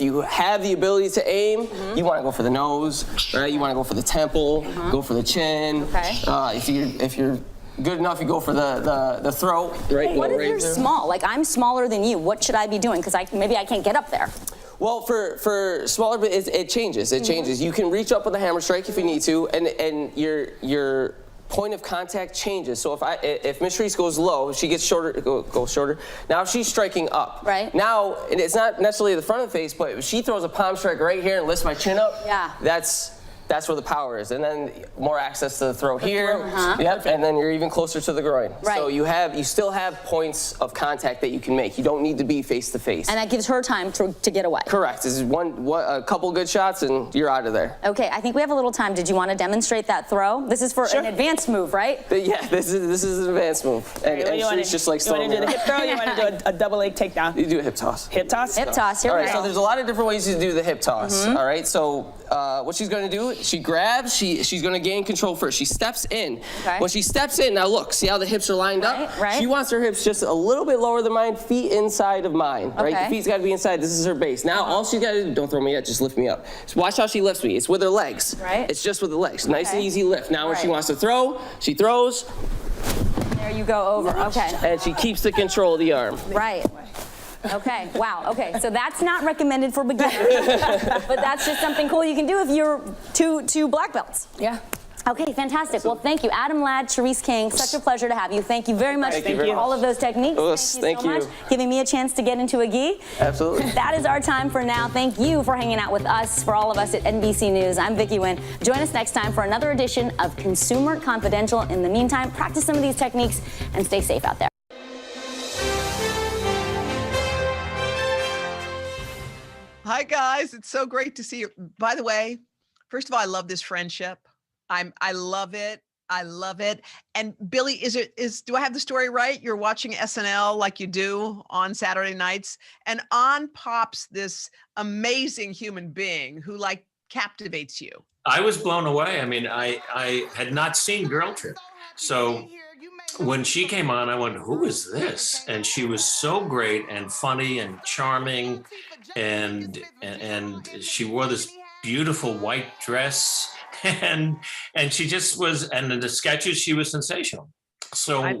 Speaker 18: you have the ability to aim, you want to go for the nose, right? You want to go for the temple, go for the chin.
Speaker 3: Okay.
Speaker 18: If you're good enough, you go for the throat, right?
Speaker 3: What if
Speaker 18: right
Speaker 3: you're
Speaker 18: there.
Speaker 3: small? Like I'm smaller than you. What should I be doing? Because maybe I can't get up there.
Speaker 18: Well, for smaller, it changes. It changes. You can reach up with a hammer strike if you need to, and your point of contact changes. So if Miss Reese goes low, she gets shorter, goes shorter. Now she's striking up.
Speaker 3: Right.
Speaker 18: Now, and it's not necessarily the front of the face, but if she throws a palm strike right here and lifts my chin up,
Speaker 3: Yeah.
Speaker 18: that's where the power is. And then more access to the throat here. Yep, and then you're even closer to the groin.
Speaker 3: Right.
Speaker 18: So you still have points of contact that you can make. You don't need to be face to face.
Speaker 3: And that gives her time to get away.
Speaker 18: Correct. This is a couple good shots and you're out of there.
Speaker 3: Okay, I think we have a little time. Did you want to demonstrate that throw? This is for an advanced move, right?
Speaker 18: Yeah, this is an advanced move. And she's just like
Speaker 13: you want to do the hip throw? You want to do a double leg takedown?
Speaker 18: You do a hip toss.
Speaker 13: Hip toss?
Speaker 3: Hip toss. Here
Speaker 18: All
Speaker 3: we
Speaker 18: right,
Speaker 3: go.
Speaker 18: so there's a lot of different ways to do the hip toss. All right, so what she's going to do, she grabs, she's going to gain control first. She steps in.
Speaker 3: Okay.
Speaker 18: When she steps in, now look, see how the hips are lined up?
Speaker 3: Right.
Speaker 18: She wants her hips just a little bit lower than mine, feet inside of mine, right?
Speaker 3: Okay.
Speaker 18: The feet's got to be inside. This is her base. Now all she's got to do, don't throw me yet, just lift me up. So watch how she lifts me. It's with her legs.
Speaker 3: Right.
Speaker 18: It's just with the legs. Nice and
Speaker 3: Okay.
Speaker 18: easy lift. Now when she
Speaker 3: Right.
Speaker 18: wants to throw, she throws,
Speaker 3: There you go over. Okay.
Speaker 18: and she keeps the control of the arm.
Speaker 3: Right. Okay. Wow. Okay. So that's not recommended for beginners, but that's just something cool you can do if you're two black belts.
Speaker 13: Yeah.
Speaker 3: Okay, fantastic. Well, thank you, Adam Ladd, Charisse King. Such a pleasure to have you. Thank you very much
Speaker 18: Thank you
Speaker 3: for all of those techniques.
Speaker 18: Thank
Speaker 3: Thank you so
Speaker 18: you.
Speaker 3: much, giving me a chance to get into a gi.
Speaker 18: Absolutely.
Speaker 3: That is our time for now. Thank you for hanging out with us, for all of us at NBC News. I'm Vicki Nguyen. Join us next time for another edition of Consumer Confidential. In the meantime, practice some of these techniques and stay safe out there.
Speaker 1: Hi, guys. It's so great to see you. By the way, first of all, I love this friendship. I love it. I love it. And Billy, do I have the story right? You're watching SNL like you do on Saturday nights, and on pops this amazing human being who like captivates you.
Speaker 19: I was blown away. I mean, I had not seen Girl Trip. So when she came on, I went, who is this? And she was so great and funny and charming. And she wore this beautiful white dress. And she just was, and in the sketches, she was sensational. So,
Speaker 1: I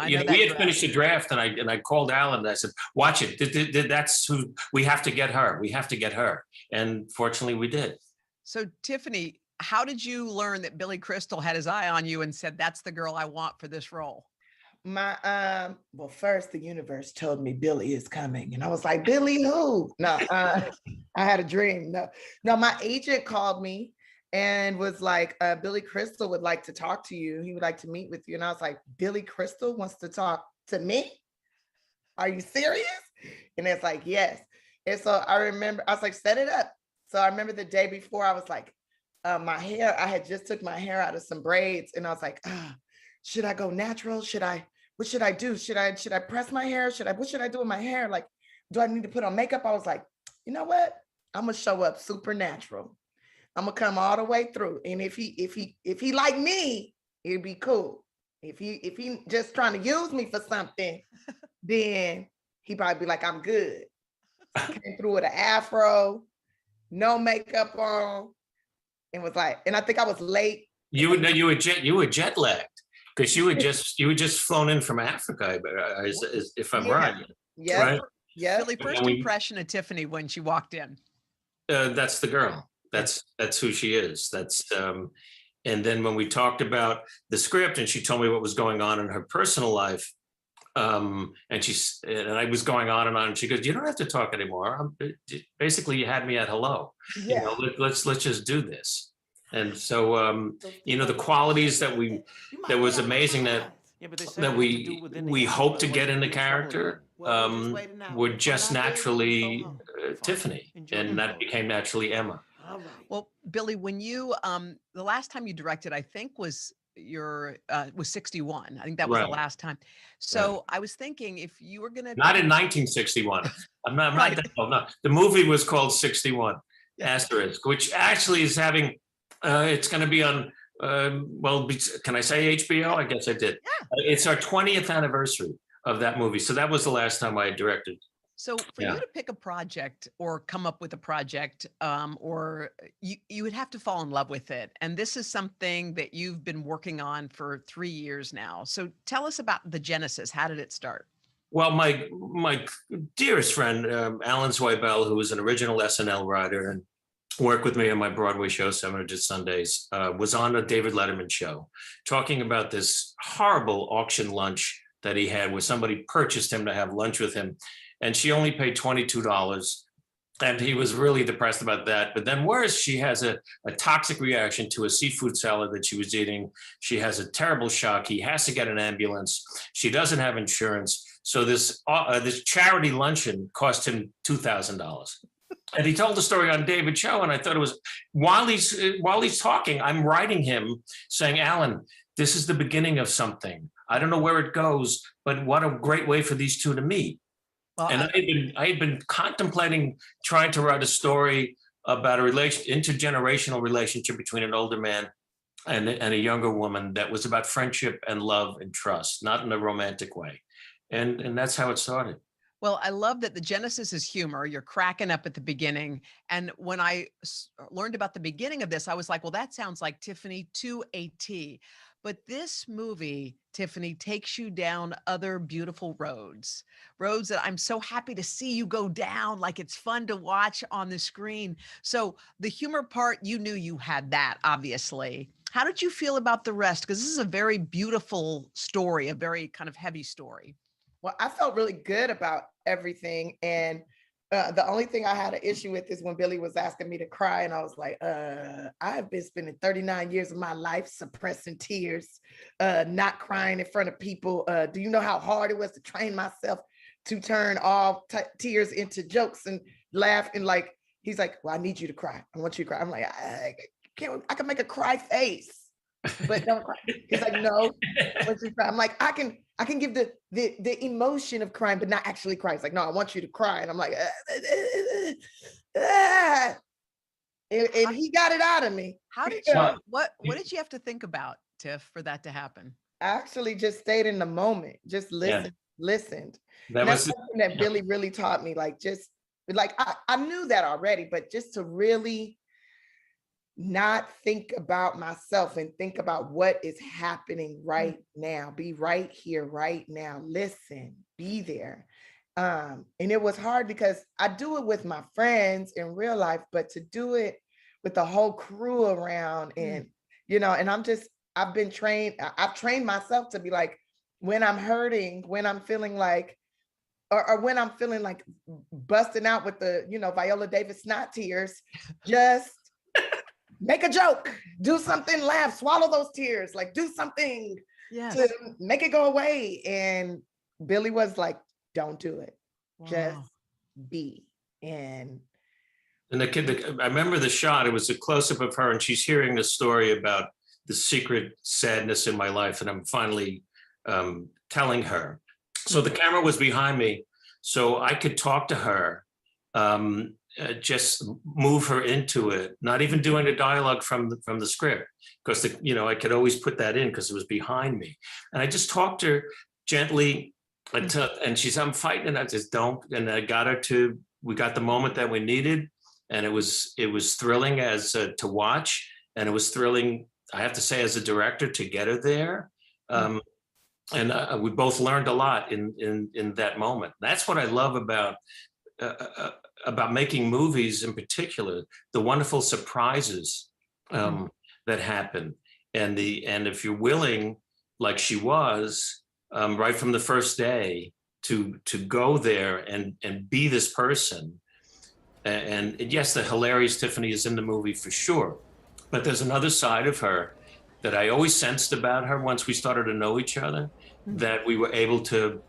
Speaker 19: you
Speaker 1: know
Speaker 19: know, we
Speaker 1: that
Speaker 19: had finished the draft and I called Alan and I said, watch it. That's who, we have to get her. We have to get her. And fortunately we did.
Speaker 1: So Tiffany, how did you learn that Billy Crystal had his eye on you and said, that's the girl I want for this role?
Speaker 21: Well, first the universe told me Billy is coming, and I was like, Billy who? No, I had a dream. No, my agent called me and was like, Billy Crystal would like to talk to you. He would like to meet with you. And I was like, Billy Crystal wants to talk to me? Are you serious? And it's like, yes. And so I remember, I was like, set it up. So I remember the day before, I was like, my hair, I had just took my hair out of some braids, and I was like, should I go natural? What should I do? Should I press my hair? What should I do with my hair? Like, do I need to put on makeup? I was like, you know what? I'm gonna show up supernatural. I'm gonna come all the way through. And if he like me, it'd be cool. If he just trying to use me for something, then he probably be like, I'm good. Came through with an afro, no makeup on, and was like, and I think I was late.
Speaker 19: You were jet lagged because you were just flown in from Africa, if I'm right.
Speaker 1: Yeah.
Speaker 19: Right?
Speaker 1: Yeah. Billy, first
Speaker 19: And we-
Speaker 1: impression of Tiffany when she walked in.
Speaker 19: That's the girl. That's who she is. And then when we talked about the script and she told me what was going on in her personal life, and I was going on, and she goes, you don't have to talk anymore. Basically, you had me at hello.
Speaker 21: Yeah.
Speaker 19: You know, let's just do this. And so, you know, the qualities that was amazing that we hope to get in the character were just naturally Tiffany, and that became naturally Emma.
Speaker 1: Well, Billy, when you the last time you directed, I think was 61. I think that was the
Speaker 19: Right.
Speaker 1: last time. So I was thinking, if you were gonna
Speaker 19: Not in 1961. I'm not that old. No, the movie was called 61 Asterisk, which actually is having. It's going to be on. Well, can I say HBO? I guess I did. Yeah. It's our 20th anniversary of that movie. So that was the last time I directed.
Speaker 1: So for you to pick a project or come up with a project, or you would have to fall in love with it. And this is something that you've been working on for 3 years now. So tell us about the genesis. How did it start?
Speaker 19: Well, my dearest friend, Alan Zweibel, who was an original SNL writer and worked with me on my Broadway show, 700 Sundays, was on a David Letterman show talking about this horrible auction lunch that he had where somebody purchased him to have lunch with him. And she only paid $22. And he was really depressed about that. But then worse, she has a toxic reaction to a seafood salad that she was eating. She has a terrible shock. He has to get an ambulance. She doesn't have insurance. So this charity luncheon cost him $2,000. And he told the story on David's show. And I thought it was, while he's talking, I'm writing him saying, Alan, this is the beginning of something. I don't know where it goes, but what a great way for these two to meet. Well, and I had been contemplating trying to write a story about a intergenerational relationship between an older man and a younger woman that was about friendship and love and trust, not in a romantic way. And that's how it started.
Speaker 1: Well, I love that the genesis is humor. You're cracking up at the beginning. And when I learned about the beginning of this, I was like, well, that sounds like Tiffany to a T. But this movie, Tiffany, takes you down other beautiful roads that I'm so happy to see you go down. Like, it's fun to watch on the screen. So the humor part, you knew you had that, obviously. How did you feel about the rest? Because this is a very beautiful story, a very kind of heavy story.
Speaker 21: Well, I felt really good about everything. And the only thing I had an issue with is when Billy was asking me to cry. And I was like, I have been spending 39 years of my life suppressing tears, not crying in front of people. Do you know how hard it was to train myself to turn all tears into jokes and laugh? And like, he's like, well, I need you to cry. I want you to cry. I'm like, I can make a cry face, but don't cry. He's like, no, I want you to cry. I'm like, I can give the emotion of crying, but not actually cry. It's like, no, I want you to cry. And I'm like, and he got it out of me.
Speaker 1: How did you, what did you have to think about, Tiff, for that to happen?
Speaker 21: I actually just stayed in the moment, just listened.
Speaker 19: That's
Speaker 21: something that Billy really taught me. Like, just like, I knew that already, but just to really not think about myself and think about what is happening right now. Be right here, right now. Listen, be there. And it was hard because I do it with my friends in real life, but to do it with the whole crew around and, and I've trained myself to be like, when I'm hurting, when I'm feeling like, or when I'm feeling like busting out with the, Viola Davis snot tears, just make a joke, do something, laugh, swallow those tears, like do something to make it go away. And Billy was like, don't do it. Wow. Just be. And
Speaker 19: the kid, I remember the shot, it was a close-up of her and she's hearing the story about the secret sadness in my life. And I'm finally telling her. So the camera was behind me so I could talk to her. Just move her into it, not even doing the dialogue from the script, because I could always put that in because it was behind me. And I just talked to her gently and she's, I'm fighting, and I just don't. And I got her we got the moment that we needed, and it was thrilling as to watch, and it was thrilling, I have to say, as a director to get her there. And we both learned a lot in that moment. That's what I love about making movies in particular, the wonderful surprises that happen. And if you're willing, like she was, right from the first day to go there and be this person. And yes, the hilarious Tiffany is in the movie for sure, but there's another side of her that I always sensed about her once we started to know each other, that we were able to,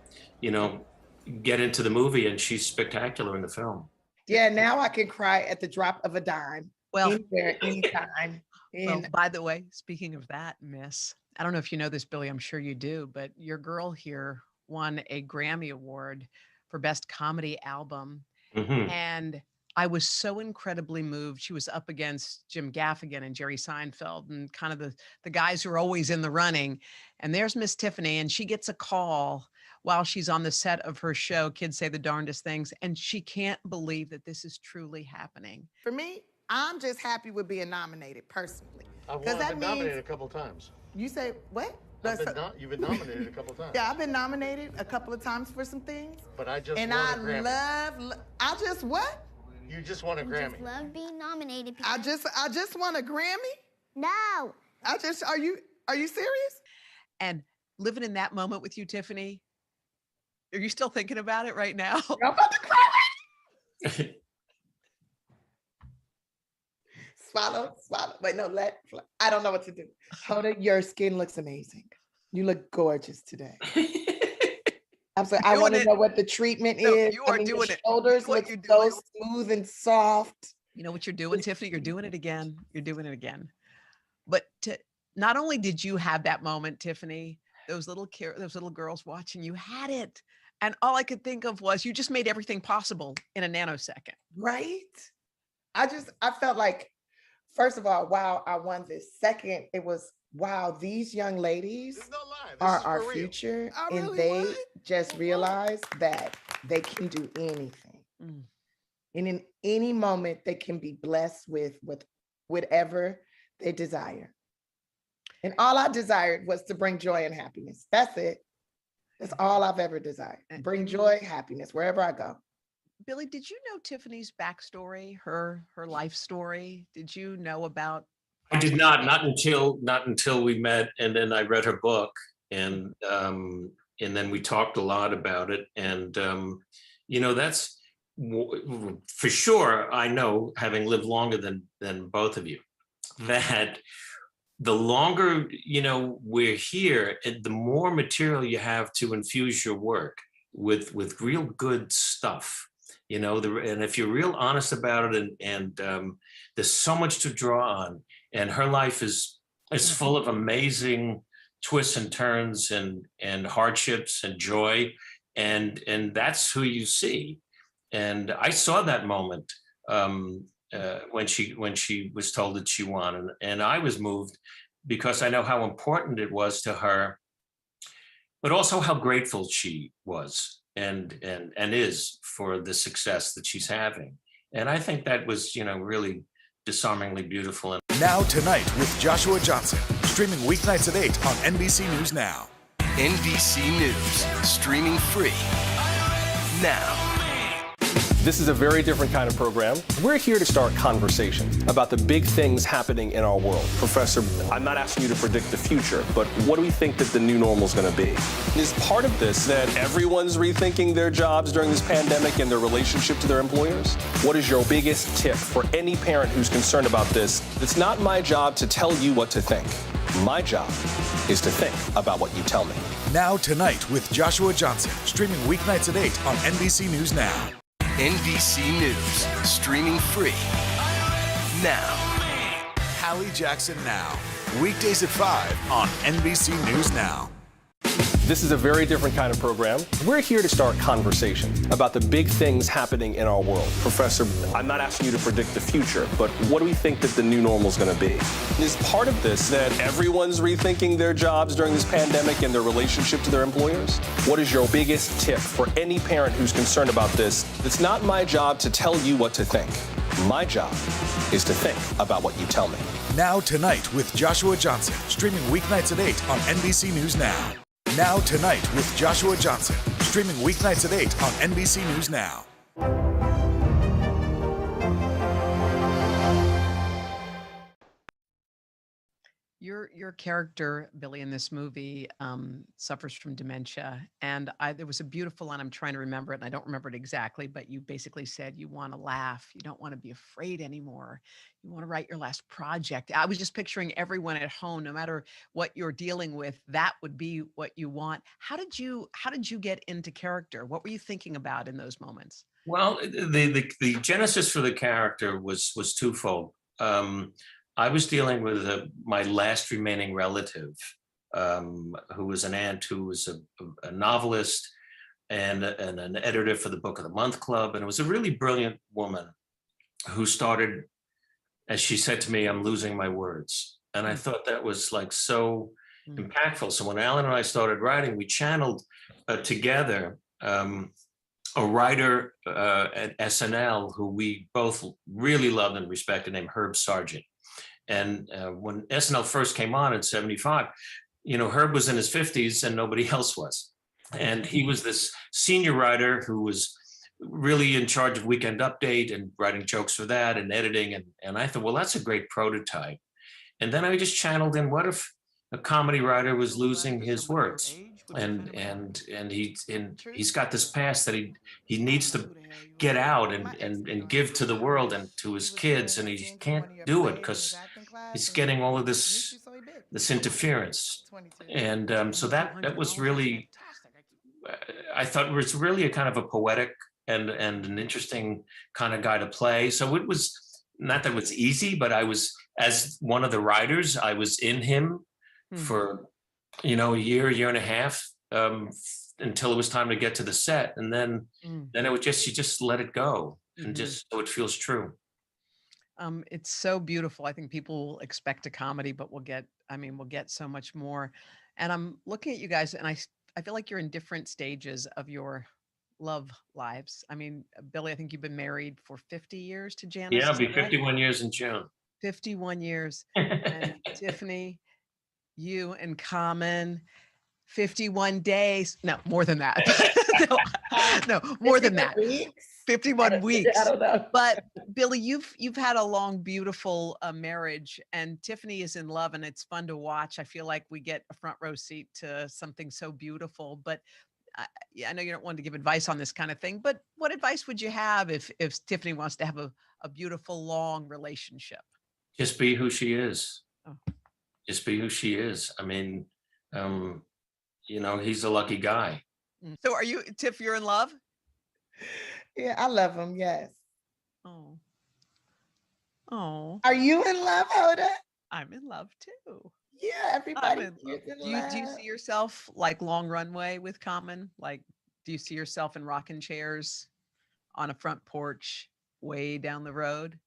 Speaker 19: get into the movie, and she's spectacular in the film.
Speaker 21: Yeah, now I can cry at the drop of a dime. Well, anywhere, anytime.
Speaker 1: Well, by the way, speaking of that, Miss, I don't know if you know this, Billy, I'm sure you do, but your girl here won a Grammy Award for Best Comedy Album. And I was so incredibly moved. She was up against Jim Gaffigan and Jerry Seinfeld and kind of the guys who are always in the running. And there's Miss Tiffany, and she gets a call while she's on the set of her show, Kids Say the Darndest Things, and she can't believe that this is truly happening.
Speaker 21: For me, I'm just happy with being nominated personally.
Speaker 11: I've been nominated a couple times.
Speaker 21: You say, what?
Speaker 11: You've been nominated a couple times.
Speaker 21: Yeah, I've been nominated a couple of times for some things.
Speaker 11: But I just
Speaker 21: and
Speaker 11: won
Speaker 21: I
Speaker 11: a Grammy.
Speaker 21: I just what?
Speaker 11: You just won a Grammy.
Speaker 12: Just love being nominated.
Speaker 21: I just won a Grammy?
Speaker 12: No.
Speaker 21: Are you serious?
Speaker 1: And living in that moment with you, Tiffany, are you still thinking about it right now?
Speaker 21: I'm about to cry. Swallow. Wait, no, I don't know what to do. Hoda, your skin looks amazing. You look gorgeous today. I'm sorry, I want to know what the treatment is.
Speaker 1: You are doing
Speaker 21: your
Speaker 1: it.
Speaker 21: Shoulders look so smooth and soft.
Speaker 1: You know what you're doing, Tiffany? You're doing it again. You're doing it again. But not only did you have that moment, Tiffany, those little girls watching you had it. And all I could think of was you just made everything possible in a nanosecond.
Speaker 21: Right? I felt like, first of all, wow, I won this. Second, it was, wow, these young ladies are our future. And they just realized that they can do anything.
Speaker 1: Mm.
Speaker 21: And in any moment, they can be blessed with whatever they desire. And all I desired was to bring joy and happiness. That's it. That's all I've ever desired. Bring joy, happiness, wherever I go.
Speaker 1: Billy, did you know Tiffany's backstory, her life story? Did you know about?
Speaker 19: I did not until we met, and then I read her book, and then we talked a lot about it. And that's for sure. I know, having lived longer than both of you, that the longer we're here, and the more material you have to infuse your work with real good stuff. And if you're real honest about it, and there's so much to draw on, and her life is full of amazing twists and turns and hardships and joy, and that's who you see. And I saw that moment when she was told that she won, and I was moved because I know how important it was to her, but also how grateful she was and is for the success that she's having. And I think that was, really disarmingly beautiful. And
Speaker 8: Now Tonight with Joshua Johnson, streaming weeknights at 8 on NBC News Now.
Speaker 10: NBC News, streaming free now.
Speaker 14: This is a very different kind of program. We're here to start conversation about the big things happening in our world. Professor, I'm not asking you to predict the future, but what do we think that the new normal is going to be? Is part of this that everyone's rethinking their jobs during this pandemic and their relationship to their employers? What is your biggest tip for any parent who's concerned about this? It's not my job to tell you what to think. My job is to think about what you tell me.
Speaker 8: Now Tonight with Joshua Johnson, streaming weeknights at 8 on NBC News Now.
Speaker 10: NBC News, streaming free now.
Speaker 8: Hallie Jackson Now, weekdays at 5 on NBC News Now.
Speaker 14: This is a very different kind of program. We're here to start conversation about the big things happening in our world. Professor, I'm not asking you to predict the future, but what do we think that the new normal is going to be? Is part of this that everyone's rethinking their jobs during this pandemic and their relationship to their employers? What is your biggest tip for any parent who's concerned about this? It's not my job to tell you what to think. My job is to think about what you tell me.
Speaker 8: Now Tonight with Joshua Johnson, streaming weeknights at 8 on NBC News Now. Now Tonight with Joshua Johnson, streaming weeknights at 8 on NBC News Now.
Speaker 1: Your character, Billy, in this movie suffers from dementia. And there was a beautiful line, I'm trying to remember it, and I don't remember it exactly, but you basically said you want to laugh. You don't want to be afraid anymore. You want to write your last project. I was just picturing everyone at home, no matter what you're dealing with, that would be what you want. How did you get into character? What were you thinking about in those moments?
Speaker 19: Well, the genesis for the character was twofold. I was dealing with my last remaining relative, who was an aunt, who was a novelist and an editor for the Book of the Month Club. And it was a really brilliant woman who started, as she said to me, "I'm losing my words." And I thought that was like so impactful. So when Alan and I started writing, we channeled together a writer at SNL who we both really loved and respected, named Herb Sargent. And when SNL first came on in '75, Herb was in his 50s and nobody else was. And he was this senior writer who was really in charge of Weekend Update and writing jokes for that and editing. And I thought, well, that's a great prototype. And then I just channeled in, what if a comedy writer was losing his words? And he's got this past that he needs to get out and give to the world and to his kids, and he can't do it because he's getting all of this interference. And so that was really, I thought, was really a kind of a poetic and an interesting kind of guy to play. So it was not that it was easy, but I was, as one of the writers, I was in him for a year and a half, until it was time to get to the set. And then it was just, you just let it go and just so it feels true.
Speaker 1: It's so beautiful. I think people will expect a comedy, but we'll get so much more. And I'm looking at you guys, and I feel like you're in different stages of your love lives. I mean, Billy, I think you've been married for 50 years to Janice.
Speaker 19: Yeah, I'll be 51 years in June.
Speaker 1: 51 years. And Tiffany, you and Common, 51 days. No, more than that. no, more than that. 51 weeks.
Speaker 21: I don't know.
Speaker 1: But Billy, you've had a long, beautiful marriage, and Tiffany is in love, and it's fun to watch. I feel like we get a front row seat to something so beautiful. But I know you don't want to give advice on this kind of thing, but what advice would you have if Tiffany wants to have a beautiful, long relationship?
Speaker 19: Just be who she is.
Speaker 1: Oh.
Speaker 19: Just be who she is. I mean, he's a lucky guy.
Speaker 1: So are you, Tiff, you're in love?
Speaker 21: Yeah, I love him. Yes.
Speaker 1: Oh. Oh.
Speaker 21: Are you in love, Hoda?
Speaker 1: I'm in love too.
Speaker 21: Yeah, everybody.
Speaker 1: Do you see yourself like long runway with Common? Like, do you see yourself in rocking chairs on a front porch way down the road?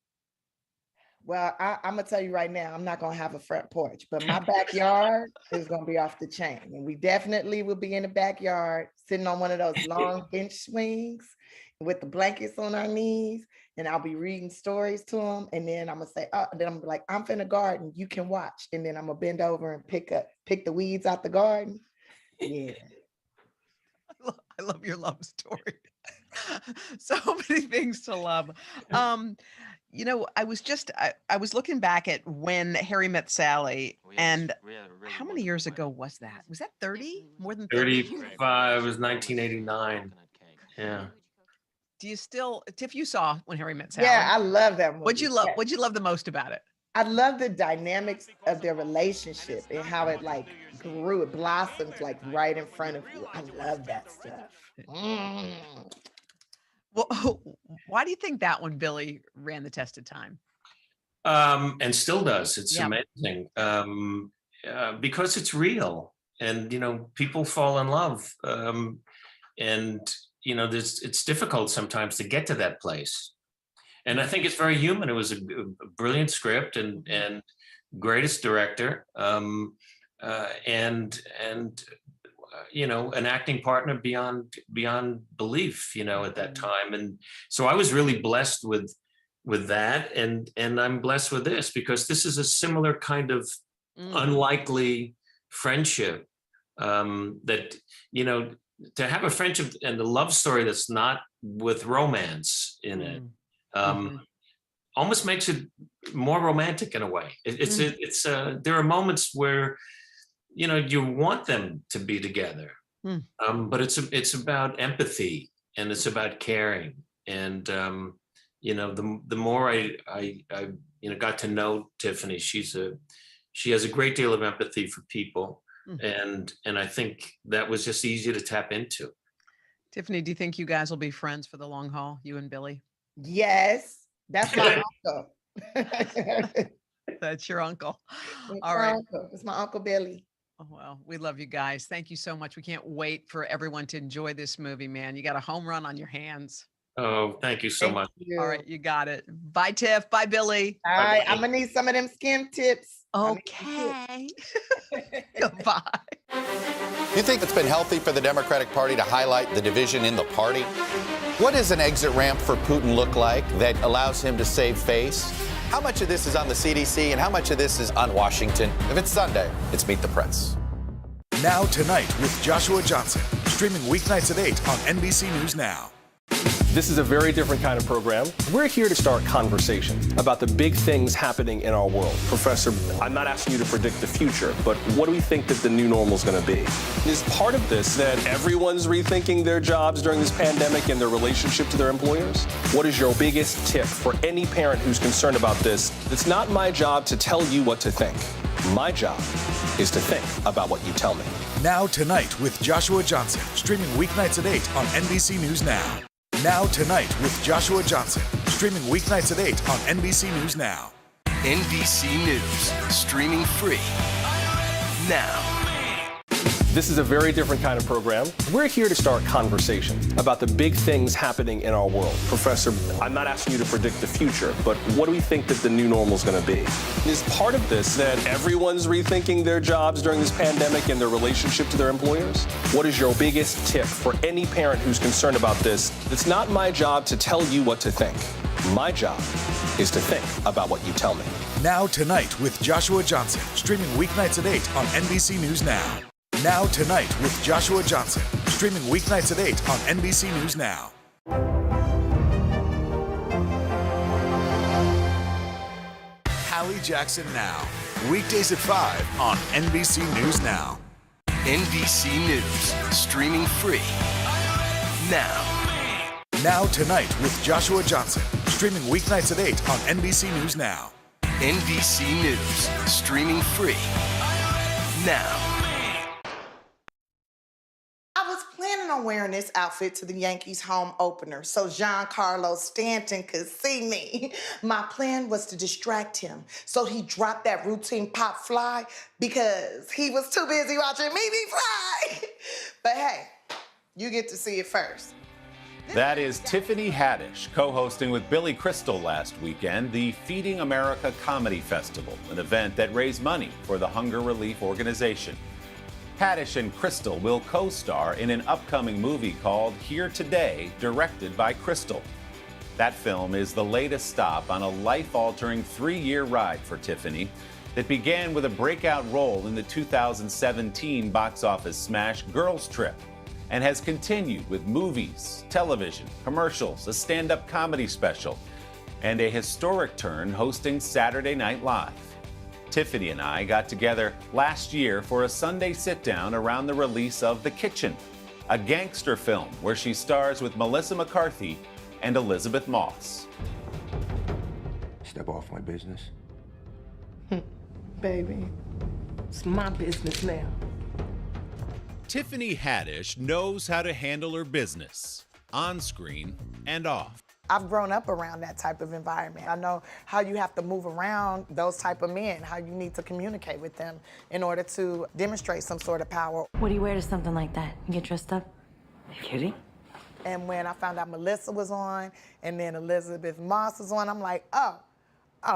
Speaker 21: Well, I'm gonna tell you right now, I'm not gonna have a front porch, but my backyard is gonna be off the chain, and we definitely will be in the backyard, sitting on one of those long bench swings with the blankets on our knees, and I'll be reading stories to them, and then I'm gonna say, then I'm gonna be like, I'm in the garden, you can watch, and then I'm gonna bend over and pick the weeds out the garden. Yeah.
Speaker 1: I love your love story. So many things to love. I was looking back at When Harry Met Sally, and how many years ago was that? Was that 30? More than 30?
Speaker 19: 35, it was 1989. Yeah.
Speaker 1: Do you still, Tiff, you saw When Harry Met Sally?
Speaker 21: Yeah, I love that movie.
Speaker 1: What'd you love the most about it?
Speaker 21: I love the dynamics of their relationship and how it like grew, it blossomed like right in front of you. I love that stuff.
Speaker 1: Well, why do you think that one, Billy, ran the test of time?
Speaker 19: And still does. It's amazing. Because it's real, and people fall in love, and it's difficult sometimes to get to that place. And I think it's very human. It was a brilliant script and greatest director, and an acting partner beyond belief, at that time. And so I was really blessed with that, and I'm blessed with this, because this is a similar kind of unlikely friendship, that to have a friendship and a love story that's not with romance in it, almost makes it more romantic in a way. There are moments where you want them to be together, but it's about empathy, and it's about caring. And the more I got to know Tiffany, she has a great deal of empathy for people, and I think that was just easy to tap into.
Speaker 1: Tiffany, do you think you guys will be friends for the long haul, you and Billy?
Speaker 21: Yes, that's my uncle.
Speaker 1: That's your uncle.
Speaker 21: It's
Speaker 1: All right.
Speaker 21: It's my Uncle Billy.
Speaker 1: Oh, well, we love you guys. Thank you so much. We can't wait for everyone to enjoy this movie, man. You got a home run on your hands.
Speaker 19: Oh, thank you so much.
Speaker 1: All right, you got it. Bye, Tiff. Bye, Billy.
Speaker 21: All right, I'm gonna need some of them skin tips.
Speaker 1: Okay. Goodbye.
Speaker 9: You think it's been healthy for the Democratic Party to highlight the division in the party? What does an exit ramp for Putin look like that allows him to save face? How much of this is on the CDC and how much of this is on Washington? If it's Sunday, it's Meet the Press.
Speaker 8: Now Tonight with Joshua Johnson, streaming weeknights at 8 on NBC News Now.
Speaker 14: This is a very different kind of program. We're here to start conversation about the big things happening in our world. Professor, I'm not asking you to predict the future, but what do we think that the new normal is going to be? Is part of this that everyone's rethinking their jobs during this pandemic and their relationship to their employers? What is your biggest tip for any parent who's concerned about this? It's not my job to tell you what to think. My job is to think about what you tell me.
Speaker 8: Now Tonight with Joshua Johnson, streaming weeknights at 8 on NBC News Now. Now Tonight with Joshua Johnson, streaming weeknights at 8 on NBC News Now.
Speaker 10: NBC News, streaming free now.
Speaker 14: This is a very different kind of program. We're here to start conversation about the big things happening in our world. Professor, I'm not asking you to predict the future, but what do we think that the new normal is going to be? Is part of this that everyone's rethinking their jobs during this pandemic and their relationship to their employers? What is your biggest tip for any parent who's concerned about this? It's not my job to tell you what to think. My job is to think about what you tell me.
Speaker 8: Now Tonight with Joshua Johnson, streaming weeknights at 8 on NBC News Now. Now Tonight with Joshua Johnson, streaming weeknights at 8 on NBC News Now. Hallie Jackson Now, weekdays at 5 on NBC News Now.
Speaker 10: NBC News, streaming free now.
Speaker 8: Now Tonight with Joshua Johnson, streaming weeknights at 8 on NBC News Now.
Speaker 10: NBC News, streaming free now.
Speaker 21: I was planning on wearing this outfit to the Yankees home opener so Giancarlo Stanton could see me. My plan was to distract him so he dropped that routine pop fly because he was too busy watching me be fly. But hey, you get to see it first.
Speaker 17: That is Tiffany Haddish co-hosting with Billy Crystal last weekend the Feeding America Comedy Festival, an event that raised money for the Hunger Relief Organization. Haddish and Crystal will co-star in an upcoming movie called Here Today, directed by Crystal. That film is the latest stop on a life-altering 3-year ride for Tiffany that began with a breakout role in the 2017 box office smash Girls Trip and has continued with movies, television, commercials, a stand-up comedy special, and a historic turn hosting Saturday Night Live. Tiffany and I got together last year for a Sunday sit-down around the release of The Kitchen, a gangster film where she stars with Melissa McCarthy and Elizabeth Moss.
Speaker 20: Step off my business.
Speaker 21: Baby, it's my business now.
Speaker 17: Tiffany Haddish knows how to handle her business, on screen and off.
Speaker 21: I've grown up around that type of environment. I know how you have to move around those type of men, how you need to communicate with them in order to demonstrate some sort of power.
Speaker 22: What do you wear to something like that? You get dressed up? Are you kidding?
Speaker 21: And when I found out Melissa was on and then Elizabeth Moss was on, I'm like, oh,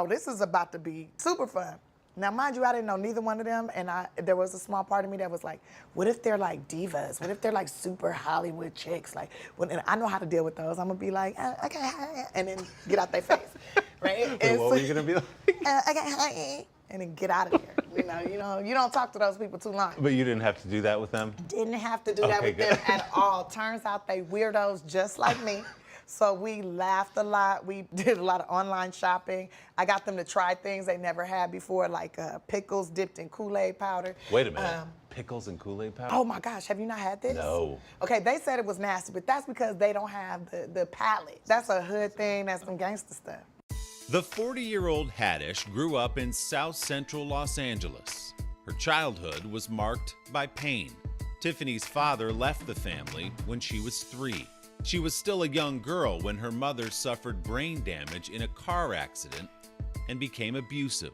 Speaker 21: this is about to be super fun. Now, mind you, I didn't know neither one of them, and there was a small part of me that was like, what if they're like divas? What if they're like super Hollywood chicks? Like, and I know how to deal with those. I'm gonna be like, okay, and then get out their face, right?
Speaker 17: Wait, what were you gonna be like?
Speaker 21: Okay, and then get out of here. You don't talk to those people too long.
Speaker 17: But you didn't have to do that with them?
Speaker 21: Didn't have to do that with them at all. Turns out they weirdos just like me. So we laughed a lot. We did a lot of online shopping. I got them to try things they never had before, like pickles dipped in Kool-Aid powder.
Speaker 17: Wait a minute. Pickles and Kool-Aid powder?
Speaker 21: Oh my gosh, have you not had this?
Speaker 17: No.
Speaker 21: Okay, they said it was nasty, but that's because they don't have the palate. That's a hood thing, that's some gangster stuff.
Speaker 17: The 40-year-old Haddish grew up in South Central Los Angeles. Her childhood was marked by pain. Tiffany's father left the family when she was 3. She was still a young girl when her mother suffered brain damage in a car accident and became abusive.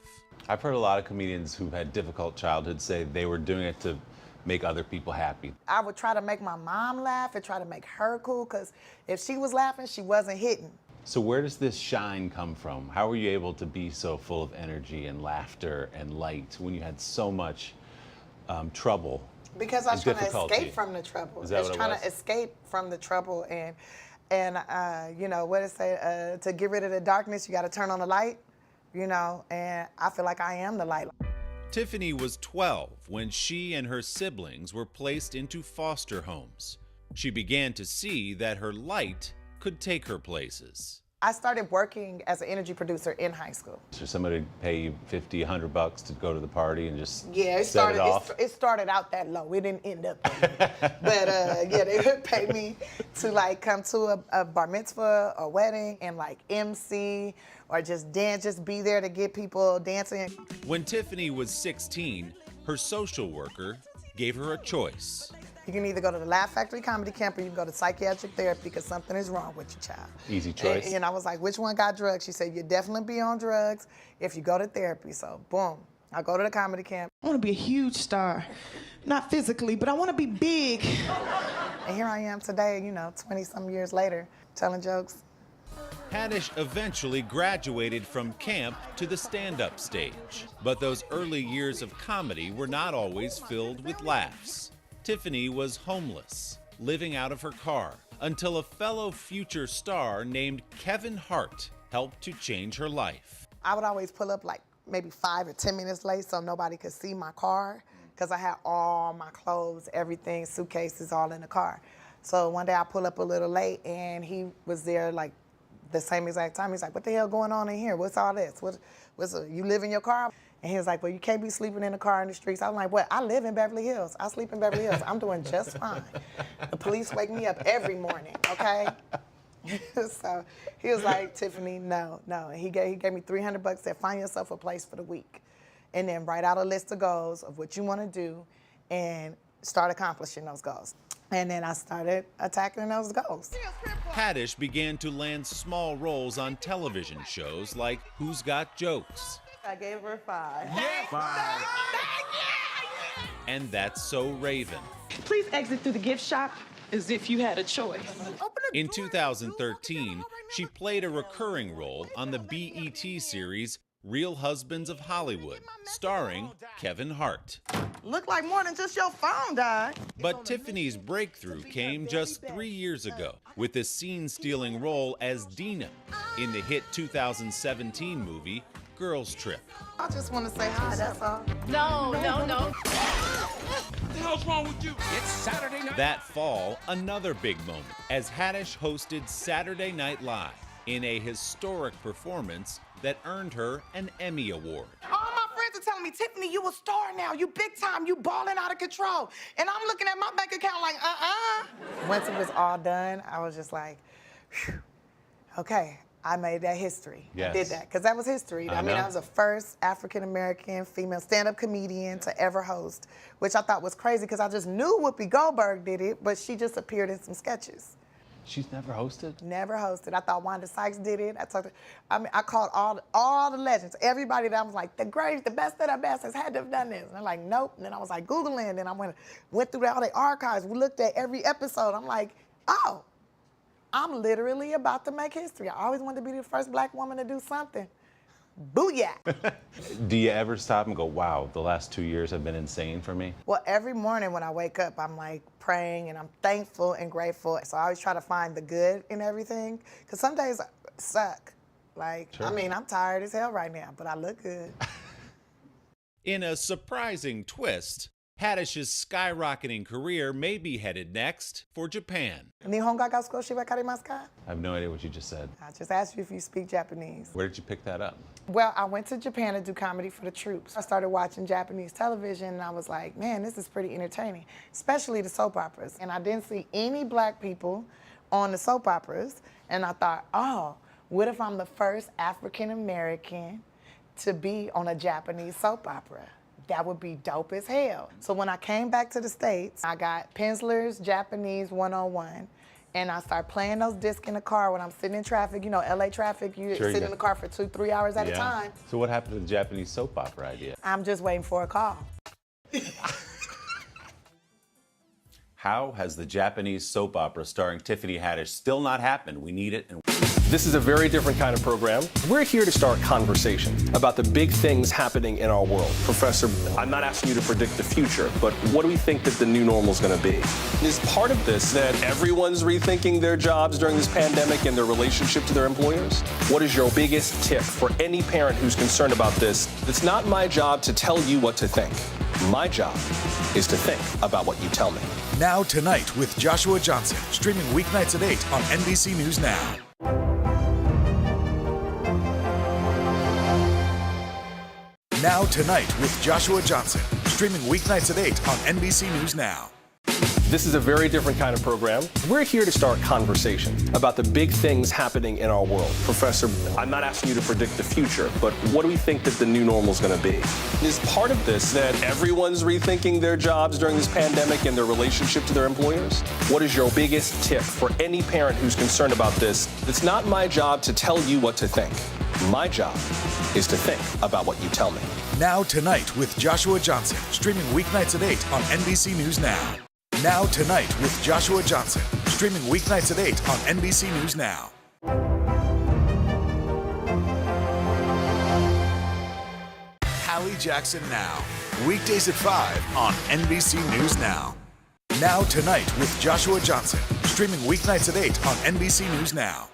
Speaker 17: I've heard a lot of comedians who've had difficult childhoods say they were doing it to make other people happy.
Speaker 21: I would try to make my mom laugh and try to make her cool, because if she was laughing, she wasn't hitting.
Speaker 17: So where does this shine come from? How were you able to be so full of energy and laughter and light when you had so much trouble?
Speaker 16: Because I was
Speaker 17: and
Speaker 16: trying to
Speaker 17: difficulty?
Speaker 16: escape from the trouble.
Speaker 17: Is that what it
Speaker 16: trying
Speaker 17: was?
Speaker 16: to escape from the trouble and you know, what it say, to get rid of the darkness, you got to turn on the light, you know, and I feel like I am the light.
Speaker 17: Tiffany was 12 when she and her siblings were placed into foster homes. She began to see that her light could take her places.
Speaker 16: I started working as an energy producer in high school.
Speaker 17: So somebody pay you $50, $100 to go to the party and just
Speaker 16: Yeah,
Speaker 17: set it off?
Speaker 16: it started out that low. It didn't end up there. But yeah, they would pay me to like come to a bar mitzvah, a wedding, and like MC or just dance, just be there to get people dancing.
Speaker 17: When Tiffany was 16, her social worker gave her a choice.
Speaker 16: You can either go to the Laugh Factory Comedy Camp or you can go to psychiatric therapy because something is wrong with your child.
Speaker 17: Easy choice.
Speaker 16: And I was like, which one got drugs? She said, you definitely be on drugs if you go to therapy. So boom, I go to the comedy camp.
Speaker 20: I want to be a huge star, not physically, but I want to be big.
Speaker 16: And here I am today, you know, 20-some years later, telling jokes.
Speaker 17: Haddish eventually graduated from camp to the stand-up stage. But those early years of comedy were not always filled with laughs. Tiffany was homeless, living out of her car, until a fellow future star named Kevin Hart helped to change her life.
Speaker 16: I would always pull up like maybe 5 or 10 minutes late so nobody could see my car because I had all my clothes, everything, suitcases all in the car. So one day I pull up a little late and he was there like the same exact time. He's like, what the hell going on in here? What's all this? You live in your car? And he was like, well, you can't be sleeping in the car in the streets. I'm like, what? I live in Beverly Hills. I sleep in Beverly Hills. I'm doing just fine. The police wake me up every morning, okay? So he was like, Tiffany, no. And he gave me $300, said, find yourself a place for the week. And then write out a list of goals of what you want to do and start accomplishing those goals. And then I started attacking those goals.
Speaker 17: Haddish began to land small roles on television shows like Who's Got Jokes?
Speaker 20: I gave her 5.
Speaker 17: And That's So Raven.
Speaker 20: Please exit through the gift shop as if you had a choice.
Speaker 17: In 2013, she played a recurring role on the BET series Real Husbands of Hollywood, starring Kevin Hart.
Speaker 20: Look like more than just your phone died.
Speaker 17: But Tiffany's breakthrough came just 3 years ago with a scene-stealing role as Dina in the hit 2017 movie Girls Trip.
Speaker 16: I just want to say hi, that's all.
Speaker 20: No.
Speaker 17: What the hell's wrong with you? It's Saturday night. That fall, another big moment as Haddish hosted Saturday Night Live in a historic performance that earned her an Emmy Award.
Speaker 16: All my friends are telling me, Tiffany, you a star now. You big time. You balling out of control. And I'm looking at my bank account like, Once it was all done, I was just like, phew, okay, I made that history.
Speaker 17: Yes.
Speaker 16: I did that, because that was history. I mean, I was the first African-American female stand-up comedian to ever host, which I thought was crazy because I just knew Whoopi Goldberg did it, but she just appeared in some sketches.
Speaker 17: She's never hosted?
Speaker 16: Never hosted. I thought Wanda Sykes did it. I called all the legends, everybody that I was like, the greatest, the best of the best has had to have done this. And they're like, nope. And then I was like, Googling, and I went through all the archives. We looked at every episode. I'm like, oh, I'm literally about to make history. I always wanted to be the first Black woman to do something. Booyah.
Speaker 17: Do you ever stop and go, wow, the last 2 years have been insane for me?
Speaker 16: Well, every morning when I wake up, I'm like praying and I'm thankful and grateful. So I always try to find the good in everything. Because some days suck. Like,
Speaker 17: Sure.
Speaker 16: I mean, I'm tired as hell right now, but I look good.
Speaker 17: In a surprising twist, Haddish's skyrocketing career may be headed next for Japan.
Speaker 16: Nihongo ga少しわかりますか?
Speaker 17: I have no idea what you just said.
Speaker 16: I just asked you if you speak Japanese.
Speaker 17: Where did you pick that up?
Speaker 16: Well, I went to Japan to do comedy for the troops. I started watching Japanese television and I was like, man, this is pretty entertaining, especially the soap operas. And I didn't see any Black people on the soap operas. And I thought, oh, what if I'm the first African American to be on a Japanese soap opera? That would be dope as hell. So when I came back to the States, I got Pimsleur's Japanese 101. And I started playing those discs in the car when I'm sitting in traffic. You know, LA traffic, you sit in the car for 2-3 hours at a time.
Speaker 17: So what happened to the Japanese soap opera idea?
Speaker 16: I'm just waiting for a call.
Speaker 17: How has the Japanese soap opera starring Tiffany Haddish still not happened? We need it. And
Speaker 14: This is a very different kind of program. We're here to start conversation about the big things happening in our world. Professor, I'm not asking you to predict the future, but what do we think that the new normal is going to be? Is part of this that everyone's rethinking their jobs during this pandemic and their relationship to their employers? What is your biggest tip for any parent who's concerned about this? It's not my job to tell you what to think. My job is to think about what you tell me.
Speaker 8: Now Tonight with Joshua Johnson, streaming weeknights at 8 on NBC News Now. Now Tonight with Joshua Johnson, streaming weeknights at 8 on NBC News Now.
Speaker 14: This is a very different kind of program. We're here to start conversation about the big things happening in our world. Professor, I'm not asking you to predict the future, but what do we think that the new normal is going to be? Is part of this that everyone's rethinking their jobs during this pandemic and their relationship to their employers? What is your biggest tip for any parent who's concerned about this? It's not my job to tell you what to think. My job is to think about what you tell me.
Speaker 8: Now Tonight with Joshua Johnson, streaming weeknights at 8 on NBC News Now. Now Tonight with Joshua Johnson, streaming weeknights at 8 on NBC News Now. Hallie Jackson Now, weekdays at 5 on NBC News Now. Now Tonight with Joshua Johnson, streaming weeknights at 8 on NBC News Now.